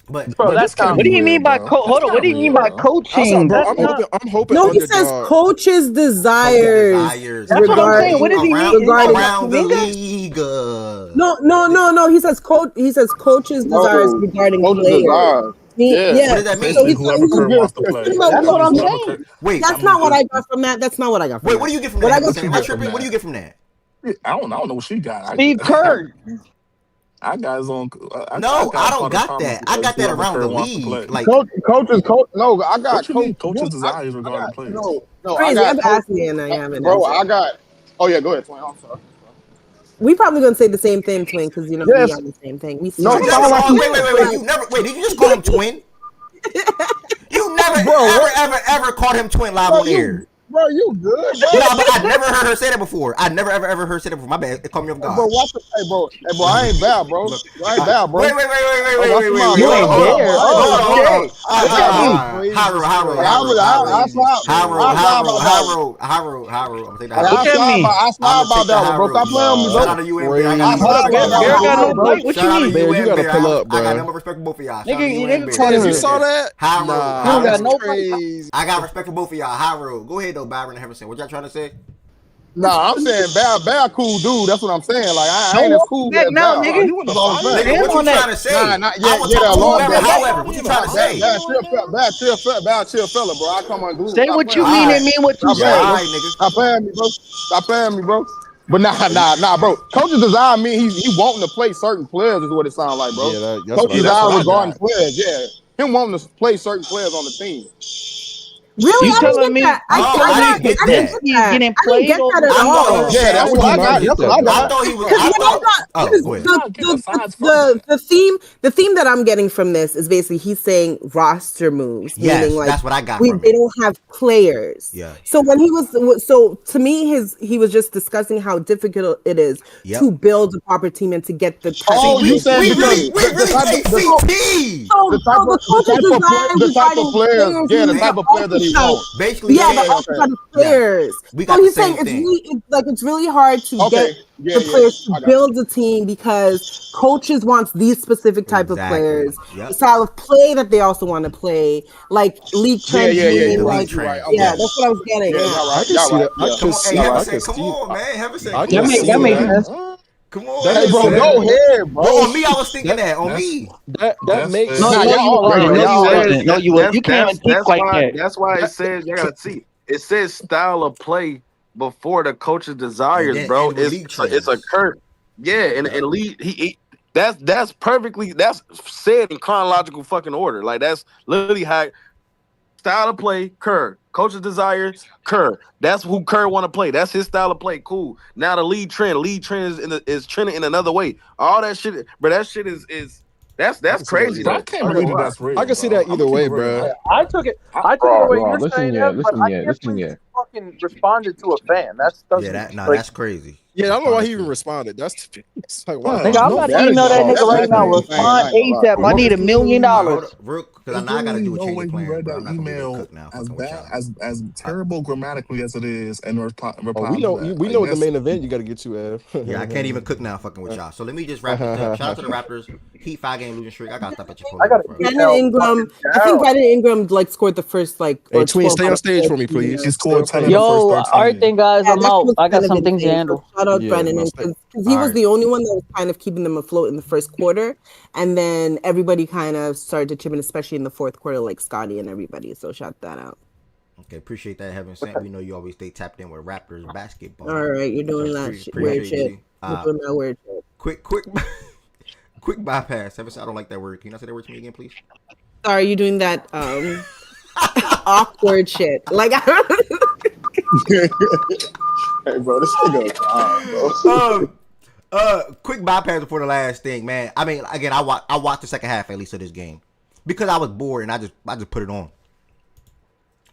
But bro, that's what do you mean by hold on? What do you mean by coaching? Bro, I'm hoping. No, he says coach's desires. That's what I'm saying. What does he mean around the league? No. He says coach's desires regarding players. Yeah. What does that mean? So whoever Kerr wants to play. That's what I'm saying. Wait, that's not what I got from that. That's not what I got from that. Wait, what do you get from that? What do you get from that? I don't know what she got. Steve Kerr. I got his own. I don't got that. I got that around the league. Like coaches. No, I got coaches' desires regarding players. No, crazy. I've asked me and I haven't. Bro, I got. Oh yeah, go ahead, Twin. I'm sorry. We probably gonna say the same thing, Twin, because we on the same thing. We wait. You never wait. Did you just call him Twin? You never ever called him Twin live on air. Bro, you good, bro? No, but I never heard her say that before. I never ever heard her say that before. My bad. It caught me off guard. Bro, watch the hey, bro, I ain't bad, bro. I ain't bad, bro. Wait. You ain't there. Oh shit. Look at me. Haro. I'm gonna take that. Look at me. I slide about that one, bro. Stop playing with me, bro. Shout out to you and Bear. I slide about that Bear one, got no bro. bite. What you mean? Bear, you gotta pull up, bro. I got no respect for both of y'all. Shout out to Nigga, you nigga and Bear. called him. You saw that? Haro. You don't got no crazy. I got respect for both of y'all. Haro. Go ahead though, Byron and Heverson. What y'all trying to say? Nah, I'm saying bad cool dude. That's what I'm saying. Like I ain't as cool back as now, bad. nigga. You want to follow Nigga, what you trying to say? Nah, I will talk to whoever. However, what you trying to say? Bad chill fella, bro. I come unglued. Say what you mean and mean what you say. Alright, nigga. Stop playing me, bro. But nah, bro. Coach's desire mean he wanting to play certain players is what it sounds like, bro. Yeah, that's Coach's desire regarding players, yeah. Him wanting to play certain players on the team. Really? You I telling didn't me? get that. I didn't get that. He's getting I played didn't get that at all. Yeah, that's what I got. That's what I got. I thought he was. Because I what I thought. got, the theme that I'm getting from this is basically he's saying roster moves, Yes, meaning like that's what I got from they it. don't have players. Yeah. So when to me he was just discussing how difficult it is to build a proper team and to get the type Oh, you said we because really say CP. The type of players, yeah, the type of players that he wants. Basically, the other type of players. We got So the he's saying same thing. it's really hard to get the players to build a team because coaches wants these specific type of players, the style of play that they also want to play, like league trends. Yeah, like, right. That's what I was getting. I can see that. Come on, man. Heverson. That makes sense. Come on. Hey, bro, go ahead, bro. On me, I was thinking that. On me. That makes No, you wasn't. You can't even think like that. That's why it says you gotta see. It says style of play before the coach's desires, bro. It's a curve. Yeah, and lead he that's perfectly said in chronological fucking order. Like that's literally how style of play, Kerr. Coach's desires, Kerr. That's who Kerr want to play. That's his style of play. Cool. Now the lead trend is trending in another way. All that shit, but that shit is that's crazy. Bro, I can't believe that's real. I can see that either way, bro. I took it the way you're saying that, but I can't believe you fucking responded to a fan. That's crazy. Yeah, I don't know why he even responded. That's like, wow. Nigga, I'm about to email that nigga right now. Respond ASAP. I need $1 million. Because I gotta do a change of plan. Read that email as bad as terrible grammatically as it is, and reply. We know what the main event you got to get to, Ev. Yeah, I can't even cook now, fucking with y'all. So let me just wrap this up. Shout out to the Raptors. Heat 5-game losing streak. I got stuff at your Brandon Ingram. I think Brandon Ingram scored the first Hey, Tween, stay on stage for me, please. He scored 10 Yo, everything, guys. I'm out. I got some things to handle. Shout out Brandon because he was the only one that was kind of keeping them afloat in the first quarter, and then everybody kind of started to chip in, especially in the fourth quarter, like Scotty and everybody. So shout that out. Okay, appreciate that, Heaven Sent. We know you always stay tapped in with Raptors basketball. All right, you're doing that weird shit. You're doing that weird shit. Quick bypass. Heaven Sent, I don't like that word. Can you not say that word to me again, please? Sorry, you're doing that awkward shit. Like I don't Hey, bro, this nigga bro. Quick bypass before the last thing, man. I mean, again, I watched the second half at least of this game because I was bored and I just put it on.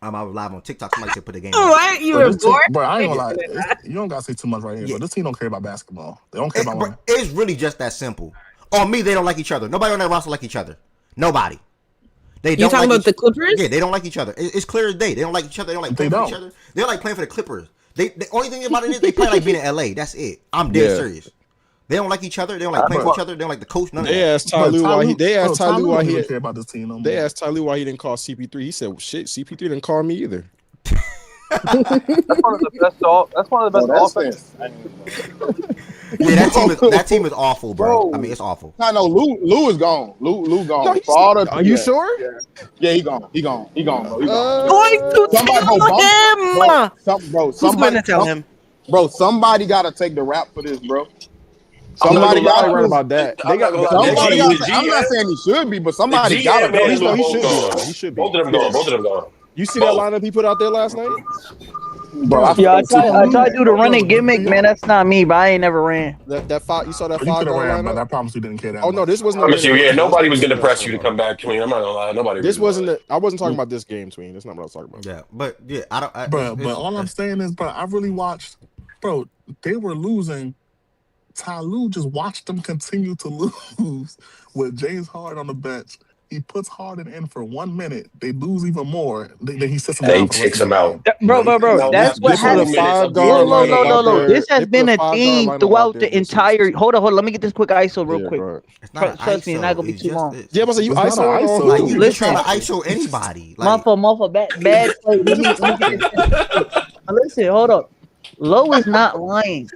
I was live on TikTok. Somebody said put the game on. What? You were bored? Bro, I ain't gonna lie. You don't gotta say too much right here, but this team don't care about basketball. They don't care about money. It's really just that simple. On me, they don't like each other. Nobody on that roster like each other. Nobody. They don't. You talking about the Clippers? Yeah, they don't like each other. It's clear as day. They don't like each other. They don't like playing for each other. They don't like playing for the Clippers. The only thing about it is they play like being in LA. That's it. I'm dead serious. They don't like each other. They don't like playing for each other. They don't like the coach. None of that. They asked Ty Lue why he didn't care about this team no more. They asked Ty Lue why he didn't call CP3. He said, well, "Shit, CP3 didn't call me either." That's one of the best offenses. Yeah, that team is awful, bro. I mean, it's awful. I know Lou is gone. Lou gone. No, are you sure? Yeah, he gone. He gone, bro. He gone. Going to tell him. Bro, Who's going to tell him? Bro, somebody got to take the rap for this, bro. Somebody got to right about that. I'm not saying he should be, but somebody got to. He should be. Both of them gone. You see that lineup he put out there last night? Bro, I Yeah, I felt tried. I tried to do the running Yo, gimmick, man. That's not me. But I ain't never ran. That five, you saw that you could 5 have guard ran, but lineup? I promise you didn't care that Oh no, much. this I wasn't a promise minute you, yeah, rush. This nobody was wasn't a gonna minute rush press you to lineup. come back clean. I'm not gonna lie, nobody This really wasn't. was. I wasn't talking about this game, Tween. That's not what I was talking about. Yeah, but yeah, I don't. But all I'm saying is, bro, I really watched. Bro, they were losing. Ty Lue just watched them continue to lose with James Harden on the bench. He puts Harden in for 1 minute. They lose even more. Then he sits him And down he for the rest takes of the him out. game. Now That's after what They put a 20 happened. minutes of 5 being guard in the lineup game, out Look. there. This has They put been a a 5 guard theme lineup out throughout there the this season. entire. Hold on. Let me get this quick ISO real Yeah, quick. go ahead. It's not an Trust me, it's not ISO. gonna be It's too just long. Yeah, but you It's not an ISOing on ISO. like who? you just Listen, trying to ISO anybody. Like Motherfucker, bad play. Let me get this. Now listen, hold up. Lowe is not lying.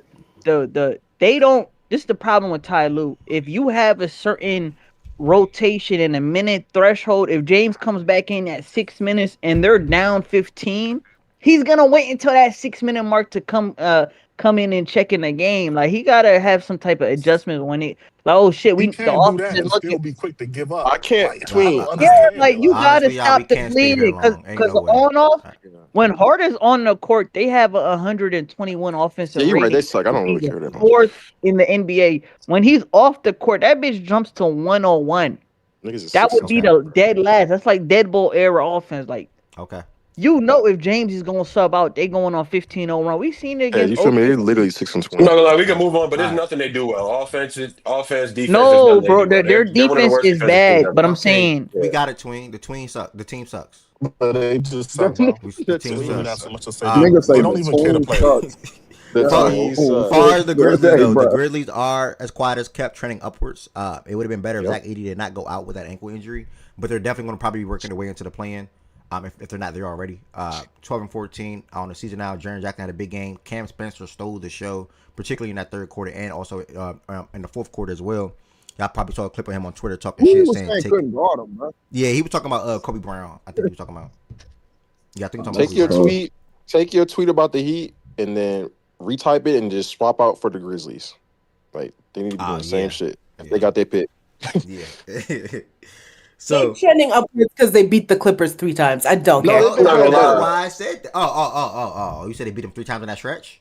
They don't. This is the problem with Ty Lue. If you have a certain rotation in a minute threshold, if James comes back in at 6 minutes and they're down 15, he's gonna wait until that 6 minute mark to come in and check in the game. Like he gotta have some type of adjustment when it. Like, oh shit, He the can't do offense that is and looking. still be quick to give up. I can't Like, I Tween. don't Yeah, understand like it. you Like, gotta honestly, y'all, we stop the can't stay here bleeding long. Ain't because no way. on off when Harden's on the court, they have a 121 offensive Yeah, you're right. They rating. suck. I don't really He's care that much. fourth in the NBA. When he's off the court, that bitch jumps to 101. Niggas is That 6 would and be Okay. the dead last. That's like dead ball era offense. Like Okay. you know, if James is gonna sub out, they going on 15-0 run. We seen it Yeah, against you feel me? They're OKC. literally 6 and I'm 20. not gonna lie, we can move on, but All there's right. nothing they do well. Offense, defense, there's No, nothing they bro, do well. their They're one of the defense worst is defensive teams bad. But ever. I'm Okay, saying, we got it, Tween. The Tween suck. The team sucks. but they just suck, bro. The team There's really sucks. not so much to say. Nigga They say don't the even care to twin play. sucks. The Far, team sucks. far as the Grizzlies Hey, though, the bro. Grizzlies are, as quiet as kept, trending upwards. It would have been better if Yep. Zach Edey did not go out with that ankle injury, but they're definitely going to probably be working their way into the plan. If they're not there already. 12 and 14 on the season now. Jaren Jackson had a big game. Cam Spencer stole the show, particularly in that third quarter and also in the fourth quarter as well. Y'all probably saw a clip of him on Twitter talking Who shit, was saying saying couldn't guard him, bro? yeah, he was talking about Kobe Brown. I think he was talking about. Yeah, I think he was talking Take about your Kobe Brown. tweet. Take your tweet about the Heat and then retype it and just swap out for the Grizzlies. Like they need to be doing the same shit. If they got their pick. Yeah. They're So trending upwards because they beat the Clippers 3 times. I don't care. No, they've been that's playing better. why I said that. Oh. You said they beat them 3 times in that stretch?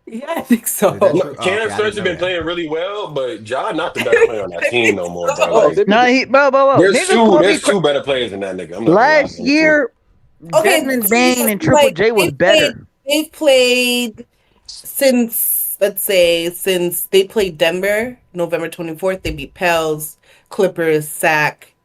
Yeah, I think so. Is that true? Oh, Cam okay, I Spencer didn't know been that. playing really well, but Ja not the best player on that team no more, bro. Oh, Like, they nah, bro. there's Niggas call me there's two better players than that nigga. I'm not gonna lie. last year. Okay, Desmond so Bain and Triple like, J was better. They've played since, let's say, since they played Denver, November 24th. They beat Pels, Clippers, Sac,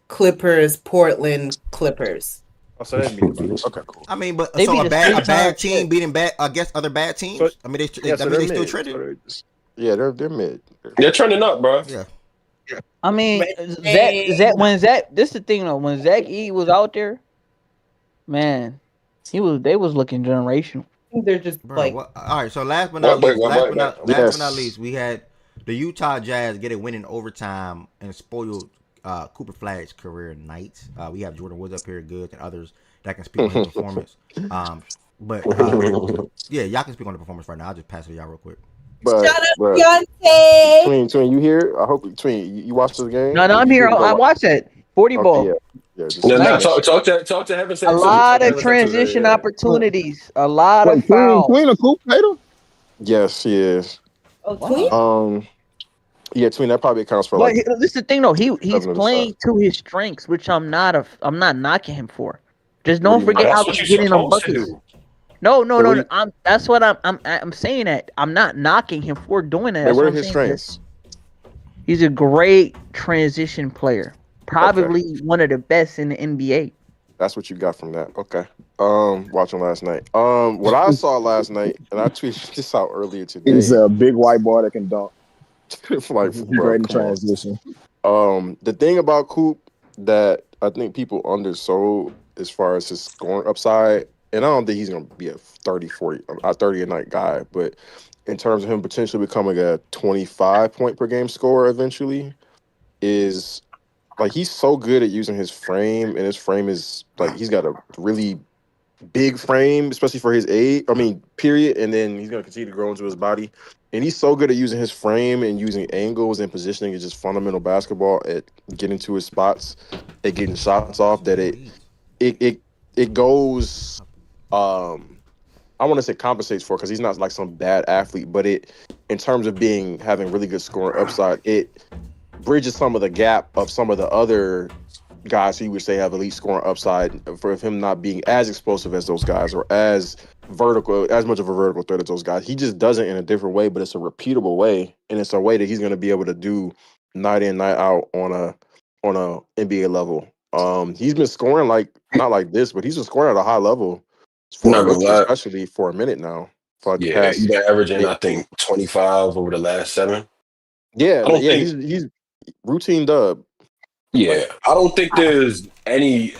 Clippers, Portland, Clippers. Oh, so they beat them. Okay, cool. I mean, but They so beat a the bad same time team shit. beating bad against other bad teams. So- I mean, they Yeah, so they're still mid. trending. So they're mid. They're trending up, bro. Yeah. I mean, Hey. this is the thing though. When Zach E was out there, man, they was looking generational. They're just Bro, like, what? All right. So last but not Wait, least, wait, last wait, but Yes. not least, we had the Utah Jazz get a win in overtime and spoiled Cooper Flagg's career night. We have Jordan Woods up here, good, and others that can speak on his performance. But yeah, y'all can speak on the performance right now. I'll just pass it to y'all real quick. But, shut up, but Beyonce. Twin, you here? I hope Twin, you watched the game. No, I'm here. I watched it. 40 Okay, ball. yeah. Just No, Nice. talk to Heaven A said too. lot Talk to of Heaven said too. transition Yeah. opportunities. A lot Wait, of fouls. Twin a cool Tatum? Yes, he is. Oh, Tween? Yeah, Twin, that probably accounts for But like this is the thing though. He's 7 of the playing shots. to his strengths, which I'm not knocking him for. Just What don't do you mean? forget That's how what he's you're getting them supposed to buckets. do. No. So what do you- That's what I'm saying that I'm not knocking him for doing that. Man, That's what what are I'm his saying. strengths? He's a great transition player. Probably one of the best in the NBA. That's what you got from that. Okay. Watching last night. What I saw last night, and I tweeted this out earlier today. He's a big white boy that can dunk. Like, bro, Great in come on. transition. The thing about Coop that I think people undersold as far as his scoring upside, and I don't think he's going to be a 30 a night guy, but in terms of him potentially becoming a 25 point per game scorer eventually, is like he's so good at using his frame, and his frame is like he's got a really big frame, especially for his age. I mean, period. And then he's going to continue to grow into his body. And he's so good at using his frame and using angles and positioning is just fundamental basketball at getting to his spots, at getting shots off that it goes I want to say compensates for because he's not like some bad athlete, but it in terms of having really good scoring upside, it bridges some of the gap of some of the other guys who you would say have elite scoring upside for him not being as explosive as those guys or as much of a vertical threat as those guys. He just does it in a different way, but it's a repeatable way, and it's a way that he's going to be able to do night in, night out on a NBA level. He's been scoring not like this, but he's been scoring at a high level I'm for a not gonna rookie, lie. especially for a minute now. For like the Yeah, he's past, been averaging, yeah, I think, 25 over the last 7. yeah, I don't yeah. think. He's routine dub. Yeah, Like I don't think there's any.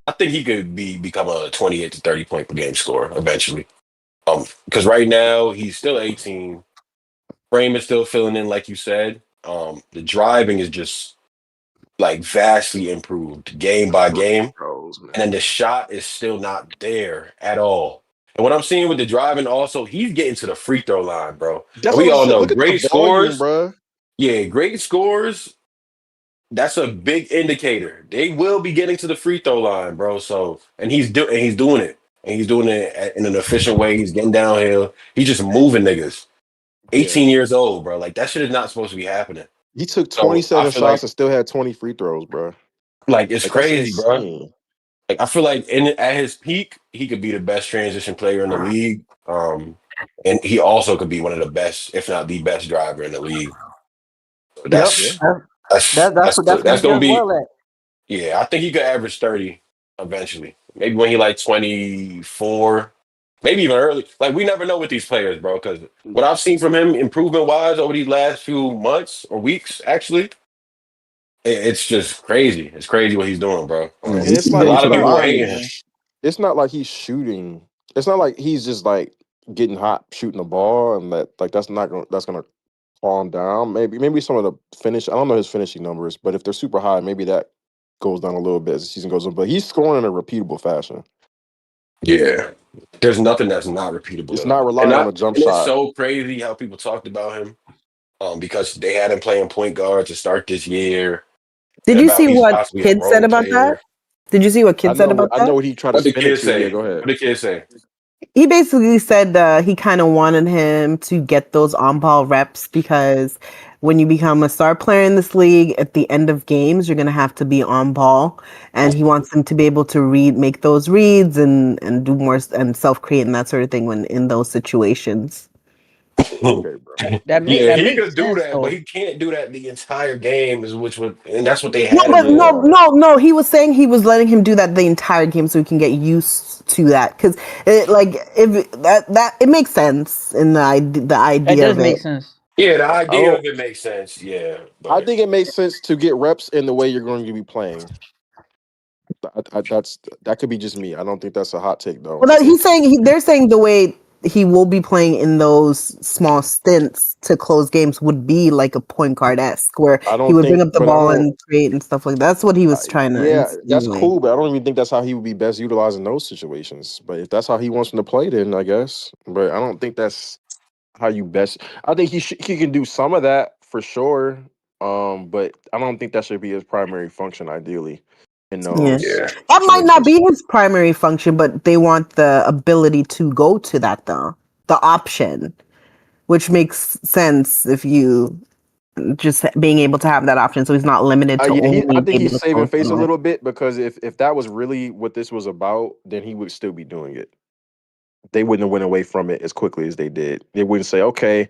I think he could become a 28 to 30 point per game scorer eventually. Because right now he's still 18. Frame is still filling in, like you said. The driving is just like vastly improved game by game, and then the shot is still not there at all. And what I'm seeing with the driving, also, he's getting to the free throw line, bro. that's And what we I'm all saying. know Look at the great volume, scores. bro. Yeah, great scores. That's a big indicator. They will be getting to the free throw line, bro. So, and he's doing it, and he's doing it in an efficient way. He's getting downhill. He's just moving niggas. Yeah. 18 years old, bro. Like that shit is not supposed to be happening. He took So I 27 feel shots like, and still had 20 free throws, bro. it's Like that's crazy, bro. insane. Like I feel like at his peak, he could be the best transition player in the league. And he also could be one of the best, if not the best driver in the league. So Yep. that's That's what that's he gonna does be. well at. Yeah, I think he could average 30 eventually. Maybe when he like 24, maybe even early. Like we never know with these players, bro. Because what I've seen from him improvement wise over these last few months or weeks, actually, it's just crazy. It's crazy what he's doing, bro. And He's it's A not lot it's of not people are like hating him. it's not like he's shooting. It's not like he's just like getting hot shooting the ball and that's gonna calm down. Maybe some of the finish. I don't know his finishing numbers, but if they're super high, maybe that goes down a little bit as the season goes on. But he's scoring in a repeatable fashion. Yeah. There's nothing that's not repeatable. It's not And relying on a jump it's shot. so crazy how people talked about him. Because they had him playing point guard to start this year. Did And you about see he's what possibly a Kid said role about that? player. Did you see what Kid said about I that? know what he tried to What the spin it kids to. Yeah, say? go What ahead. the kids say? He basically said he kind of wanted him to get those on-ball reps because when you become a star player in this league, at the end of games, you're gonna have to be on ball, and he wants him to be able to make those reads, and do more and self-create and that sort of thing when in those situations. Okay, bro. Yeah, That he makes could do sense that, but though. he can't do that the entire game, and that's what they No, had him but doing. no. He was saying he was letting him do that the entire game so he can get used to that because it makes sense in the That idea does of it. make sense. Yeah, the I idea don't. of it makes sense. Yeah, I but think it makes sense to get reps in the way you're going to be playing. That could be just me. I don't think that's a hot take though. Well, they're saying the way he will be playing in those small stints to close games would be like a point guard esque, where I he don't would bring think, up the but I ball don't. and create and stuff like that. That's what he was trying to Yeah, that's insinuate. cool, but I don't even think that's how he would be best utilized in those situations. But if that's how he wants him to play, then I guess. But I don't think that's how you best. I think he can do some of that for sure. But I don't think that should be his primary function. Ideally, in Yeah, those that might not situations. be his primary function, but they want the ability to go to that though, the option, which makes sense if you just being able to have that option, so he's not limited to Yeah, I only think being he's able to saving close the face a door. little bit because if that was really what this was about, then he would still be doing it. They wouldn't have went away from it as quickly as they did. They wouldn't say, "Okay,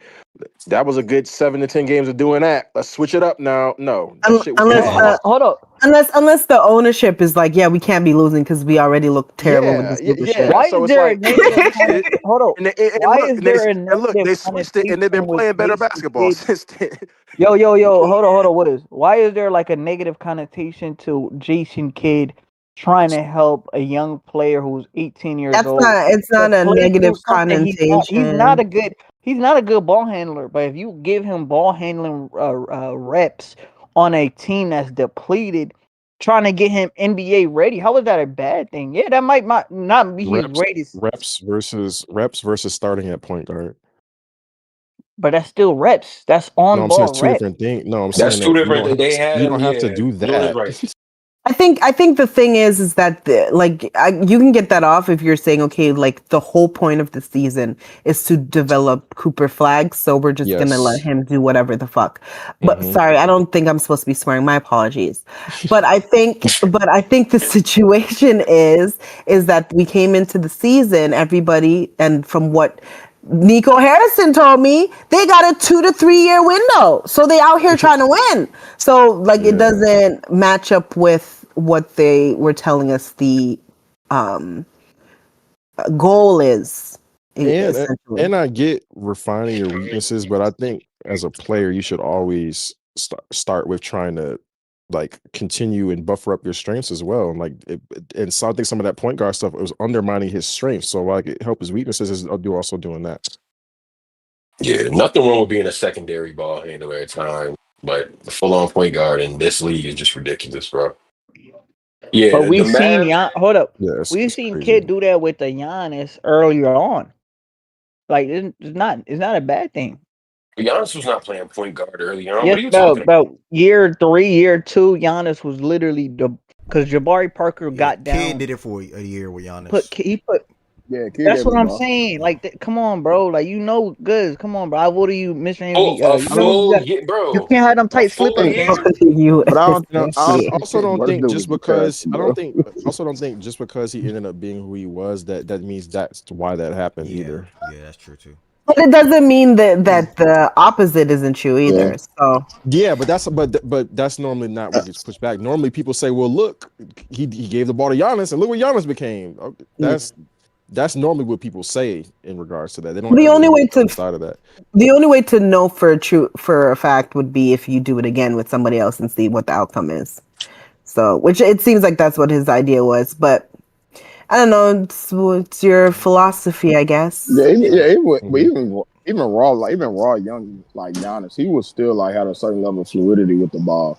that was a good 7 to 10 games of doing that. Let's switch it up now." No, that shit would Unless continue. Hold up. unless the ownership is like, yeah, we can't be losing because we already look terrible with Yeah, this leadership. yeah. Why So is it's there a like they negative switched it, hold up? and Why look, is there a and look, negative they switched it, and they've been connotation with playing better Jason basketball Kidd? since then. Yo, hold on. What is? Why is there like a negative connotation to Jason Kidd trying to help a young player who's 18 years old It's to not a play negative through something connotation. he's not a good ball handler. But if you give him ball handling reps on a team that's depleted, trying to get him NBA ready, how is that a bad thing? Yeah, that might not be his greatest, reps versus starting at point guard. but that's still reps. That's No, on I'm saying ball it's two reps. different things. No, I'm that's saying two that different. They had you him. don't have to Yeah, do doing it that. right. I think the thing is that you can get that off if you're saying, okay, like the whole point of the season is to develop Cooper Flagg, so we're just gonna let Yes. him do whatever the fuck. But Mhm. sorry, I don't think I'm supposed to be swearing. My apologies. But I think the situation is that we came into the season, everybody, and from what Nico Harrison told me, they got a 2 to 3 year window. So they out here trying to win. So like it doesn't match up with what they were telling us the goal is essentially. And I get refining your weaknesses, but I think as a player, you should always start with trying to like continue and buffer up your strengths as well. And like, and so I think some of that point guard stuff, it was undermining his strengths. So like, it help his weaknesses is also doing that. Yeah, nothing wrong with being a secondary ball handler at times, but the full-on point guard in this league is just ridiculous, bro. Yeah, But the we've seen Mavs. hold up. Yeah, We've it's seen crazy. Kid do that with the Giannis earlier on. Like it's not a bad thing. Giannis was not playing point guard early on. What Yes, are you talking about? about year 3, year 2, Giannis was literally because Jabari Parker Yeah, got Kid down. did it for a year with Giannis. He put. Yeah, Kid That's gave what him the I'm ball. saying. Like, come on, bro. Like, goods. Come on, bro. I voted you, Mr. Oh, MVP. a You know full year, you bro. can't have them A tight full slippers, bro. year. But I don't. You know, I I don't also don't what it think do just with you, Cash, because I bro? also don't think just because he ended up being who he was that means that's why that happened either. Yeah, that's true too. But it doesn't mean that the opposite isn't true Yeah. either. So Yeah, but that's normally not what gets pushed back. Normally people say, well, look, he gave the ball to Giannis and look what Giannis became. That's normally what people say in regards to that. They don't the ever only look way at the to other side of that. the only way to know for a fact would be if you do it again with somebody else and see what the outcome is. So, which it seems like that's what his idea was, but I don't know. It's your philosophy, I guess. Yeah, but Mm-hmm. even raw young like Giannis, he was still like had a certain level of fluidity with the ball.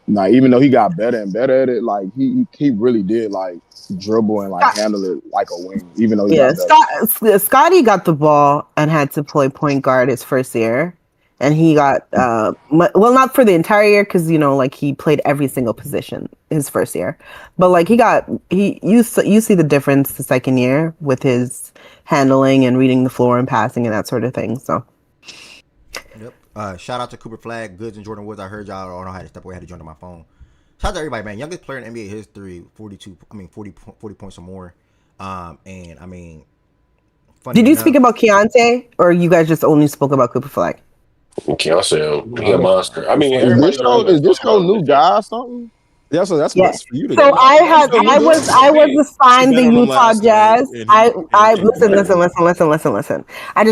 Like even though he got better and better at it, like he really did like dribble and like handle it like a wing, even though he Yeah, got better. Scotty got the ball and had to play point guard his first year, and he got well, not for the entire year because like he played every single position his first year, but like you see the difference the second year with his handling and reading the floor and passing and that sort of thing. So. Yep. Shout out to Cooper Flagg, Goods, and Jordan Woods. I heard y'all. I don't know how to step away. I had to join on my phone. Shout out to everybody, man. Youngest player in NBA history, 40 points or more. And I mean, funny Did you enough, speak about Keontae, or you guys just only spoke about Cooper Flagg? He a monster. I mean, everybody around us Is this talking your about him. new guy or something? Yeah, so that's Yes. for you to So know. I was assigned the Bet on him Utah last night, Jazz. and he Listen. I just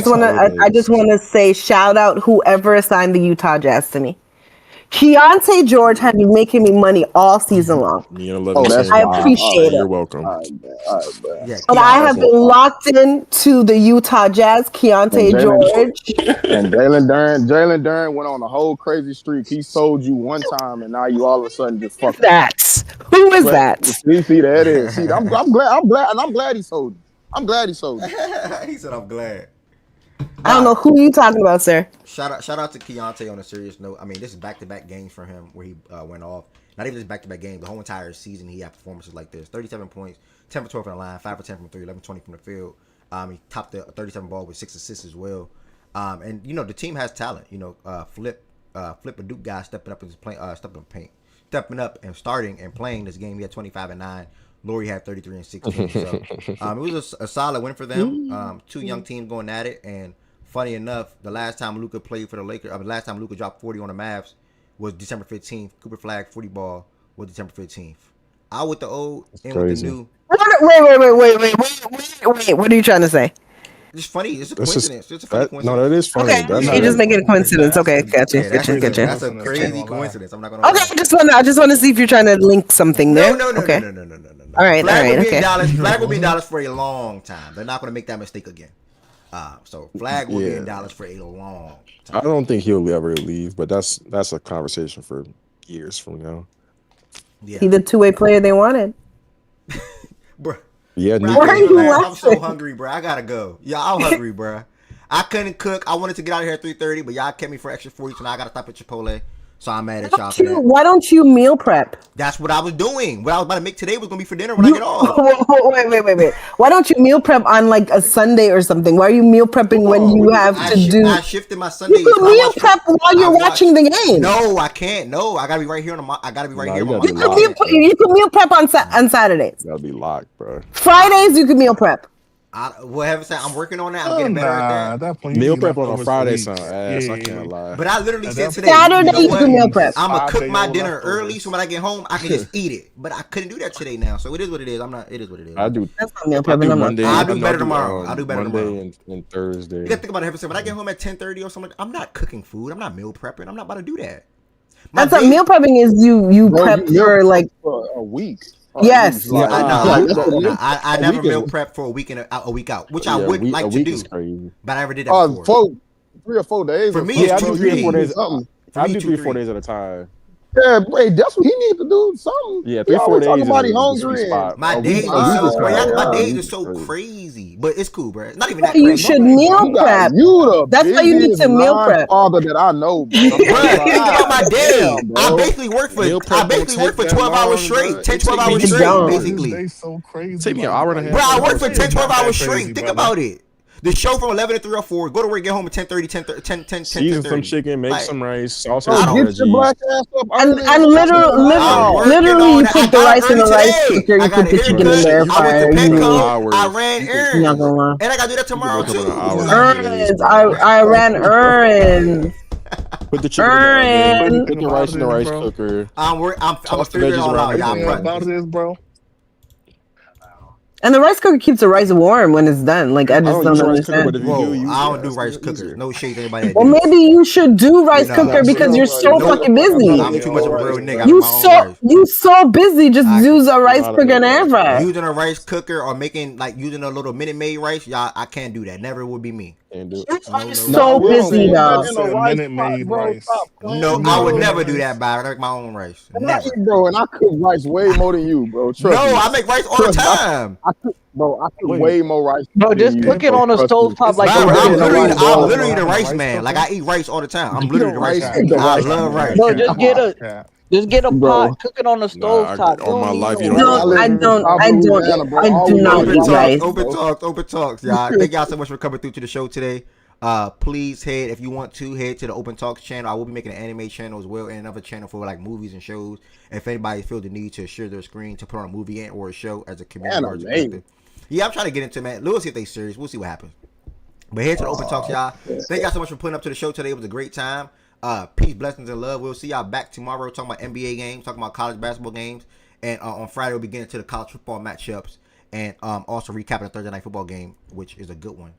That's want all it to I just is. want to say shout out whoever assigned the Utah Jazz to me. Keontae George had been making me money all season long. Me and 11 Oh, that's I wild. appreciate You're it. welcome. All right, man. yeah, But I have Keon. been locked in to the Utah Jazz, And Keontae Jalen George. and Jalen Duran went on a whole crazy streak. He sold you one time, and now you all of a sudden just fucking. Who is But that? see that is. See, I'm glad he sold you. I'm glad he sold you. He said, "I'm glad." I don't know who you talking about, sir. Shout out to Keontae on a serious note. I mean, this is back-to-back games for him where he went off. Not even just back-to-back games. The whole entire season he had performances like this. 37 points, 10 for 12 from the line, 5 for 10 from 3, 11 20 from the field. He topped the 37 ball with 6 assists as well. And the team has talent. Flip a Duke guy stepping up and stepping up and starting and playing this game. He had 25 and 9. Laurie had 33 and 16. So it was a solid win for them. Two young teams going at it. And funny enough, the last time Luka played for the Lakers, the last time Luka dropped 40 on the Mavs was December 15th. Cooper Flagg 40 ball was December 15th. Out with the old, in with the new. Wait. What are you trying to say? It's funny. It's a coincidence. It's a funny coincidence. No, that is funny. Okay, you're just making a coincidence. Okay, gotcha. That's a crazy coincidence. I'm not gonna. Okay, I just want to see if you're trying to link something there. No. Okay. All right. Flagg will be in Dallas for a long time. They're not gonna make that mistake again. So Flagg will be in Dallas for a long time. I don't think he'll ever leave, but that's a conversation for years from now. Yeah. He the two-way player they wanted. Bro. Yeah, Bro, I'm so hungry, bro. I gotta go. Yeah, I'm hungry, bro. I couldn't cook. I wanted to get out of here at 3:30, but y'all kept me for extra 40, so now I gotta stop at Chipotle. So I'm mad at y'all for that. Why don't you meal prep? That's what I was doing. What I was about to make today was gonna be for dinner when I get off. Wait. Why don't you meal prep on like a Sunday or something? Why are you meal prepping when you have to do? I shifted my Sundays. You can meal prep while you're watching the game. No, I can't. No, I gotta be right here on the. I gotta be right here. You can meal prep on Saturdays. Gotta be locked, bro. Fridays you can meal prep. What have I said? I'm working on that. I'm getting better at that. Meal prep on a Friday sound ass. I can't lie. But I literally said today, Saturday you can meal prep. I'm gonna cook my dinner early, so when I get home, I can just eat it. But I couldn't do that today now, so it is what it is. I'm not. It is what it is. I do. That's not meal prepping. I'll do better tomorrow. I'll do better tomorrow. Monday and Thursday. You gotta think about it. When I get home at 10:30 or something, I'm not cooking food. I'm not meal prepping. I'm not about to do that. That's what meal prepping is. You prep for like a week. Yes. I never meal prep for a week in a week out, which I would like to do. But I never did that before. 3 or 4 days. For me, it's 2 or 3 days. I do 3 or 4 days at a time. Yeah, wait, that's what he needs to do. Something. Yeah, 3 or 4 days. Talking about he hungry. My days are so crazy, but it's cool, bro. It's not even that crazy. You should meal prep. That's why you need to meal prep. Father that I know, bro. Think about my day. I basically work for 12 hours straight, 10, 12 hours straight, basically. They so crazy. Take me an hour and a half. Bro, I work for 10, 12 hours straight. Think about it. The show from 11 to 3 or 4. Go to work, get home at 10:30, Season some chicken, make some rice, sauce get your black ass up. And literally, you put the rice in the rice cooker. You put the chicken in the air fryer. I ran errands, and I gotta do that tomorrow too. Errands. I ran errands. Put the chicken in the put the rice in the rice cooker. I'm figuring it all out, y'all. About this, bro. And the rice cooker keeps the rice warm when it's done. Like I just don't understand. I don't do rice cookers. No shade to anybody. Well, maybe you should do rice cooker because you're so fucking busy. I'm too much of a real nigga. You so busy. Just use a rice cooker and air fryer. Using a rice cooker or using a little Minute Maid rice, y'all, I can't do that. Never would be me. So busy though. Minute Maid rice. No, I would never do that, bro. I make my own rice. Never. Bro, and I cook rice way more than you, bro. No, I make rice all the time. I cook way more rice. Bro, just cook it on a stove top like I'm literally the rice man. Like I eat rice all the time. I'm literally the rice man. I love rice. Bro, just get a pot, cook it on the stove top. All my life, you No, I do not eat rice. Open talks, y'all. Thank y'all so much for coming through to the show today. Please if you want to head to the Open Talks channel. I will be making an anime channel as well and another channel for like movies and shows. If anybody feels the need to share their screen to put on a movie or a show as a community. Yeah, I'm trying to get into it, man. We'll see if they serious. We'll see what happens. But head to the Open Talks, y'all. Thank y'all so much for putting up to the show today. It was a great time. Peace, blessings, and love. We'll see y'all back tomorrow talking about NBA games, talking about college basketball games. And on Friday, we'll be getting to the college football matchups and also recapping the Thursday night football game, which is a good one.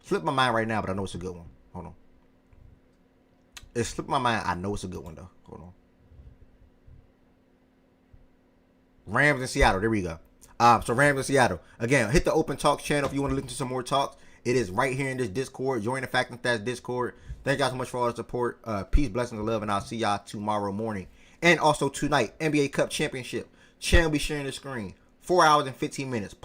Slipped my mind right now, but I know it's a good one. Hold on. It slipped my mind. I know it's a good one, though. Hold on. Rams in Seattle. There we go. So Rams in Seattle. Again, hit the Open Talks channel if you want to listen to some more talks. It is right here in this Discord. Join the Fact and Stats Discord. Thank y'all so much for all the support. Peace, blessings, and love, and I'll see y'all tomorrow morning. And also tonight, NBA Cup Championship. Channel will be sharing the screen. 4 hours and 15 minutes.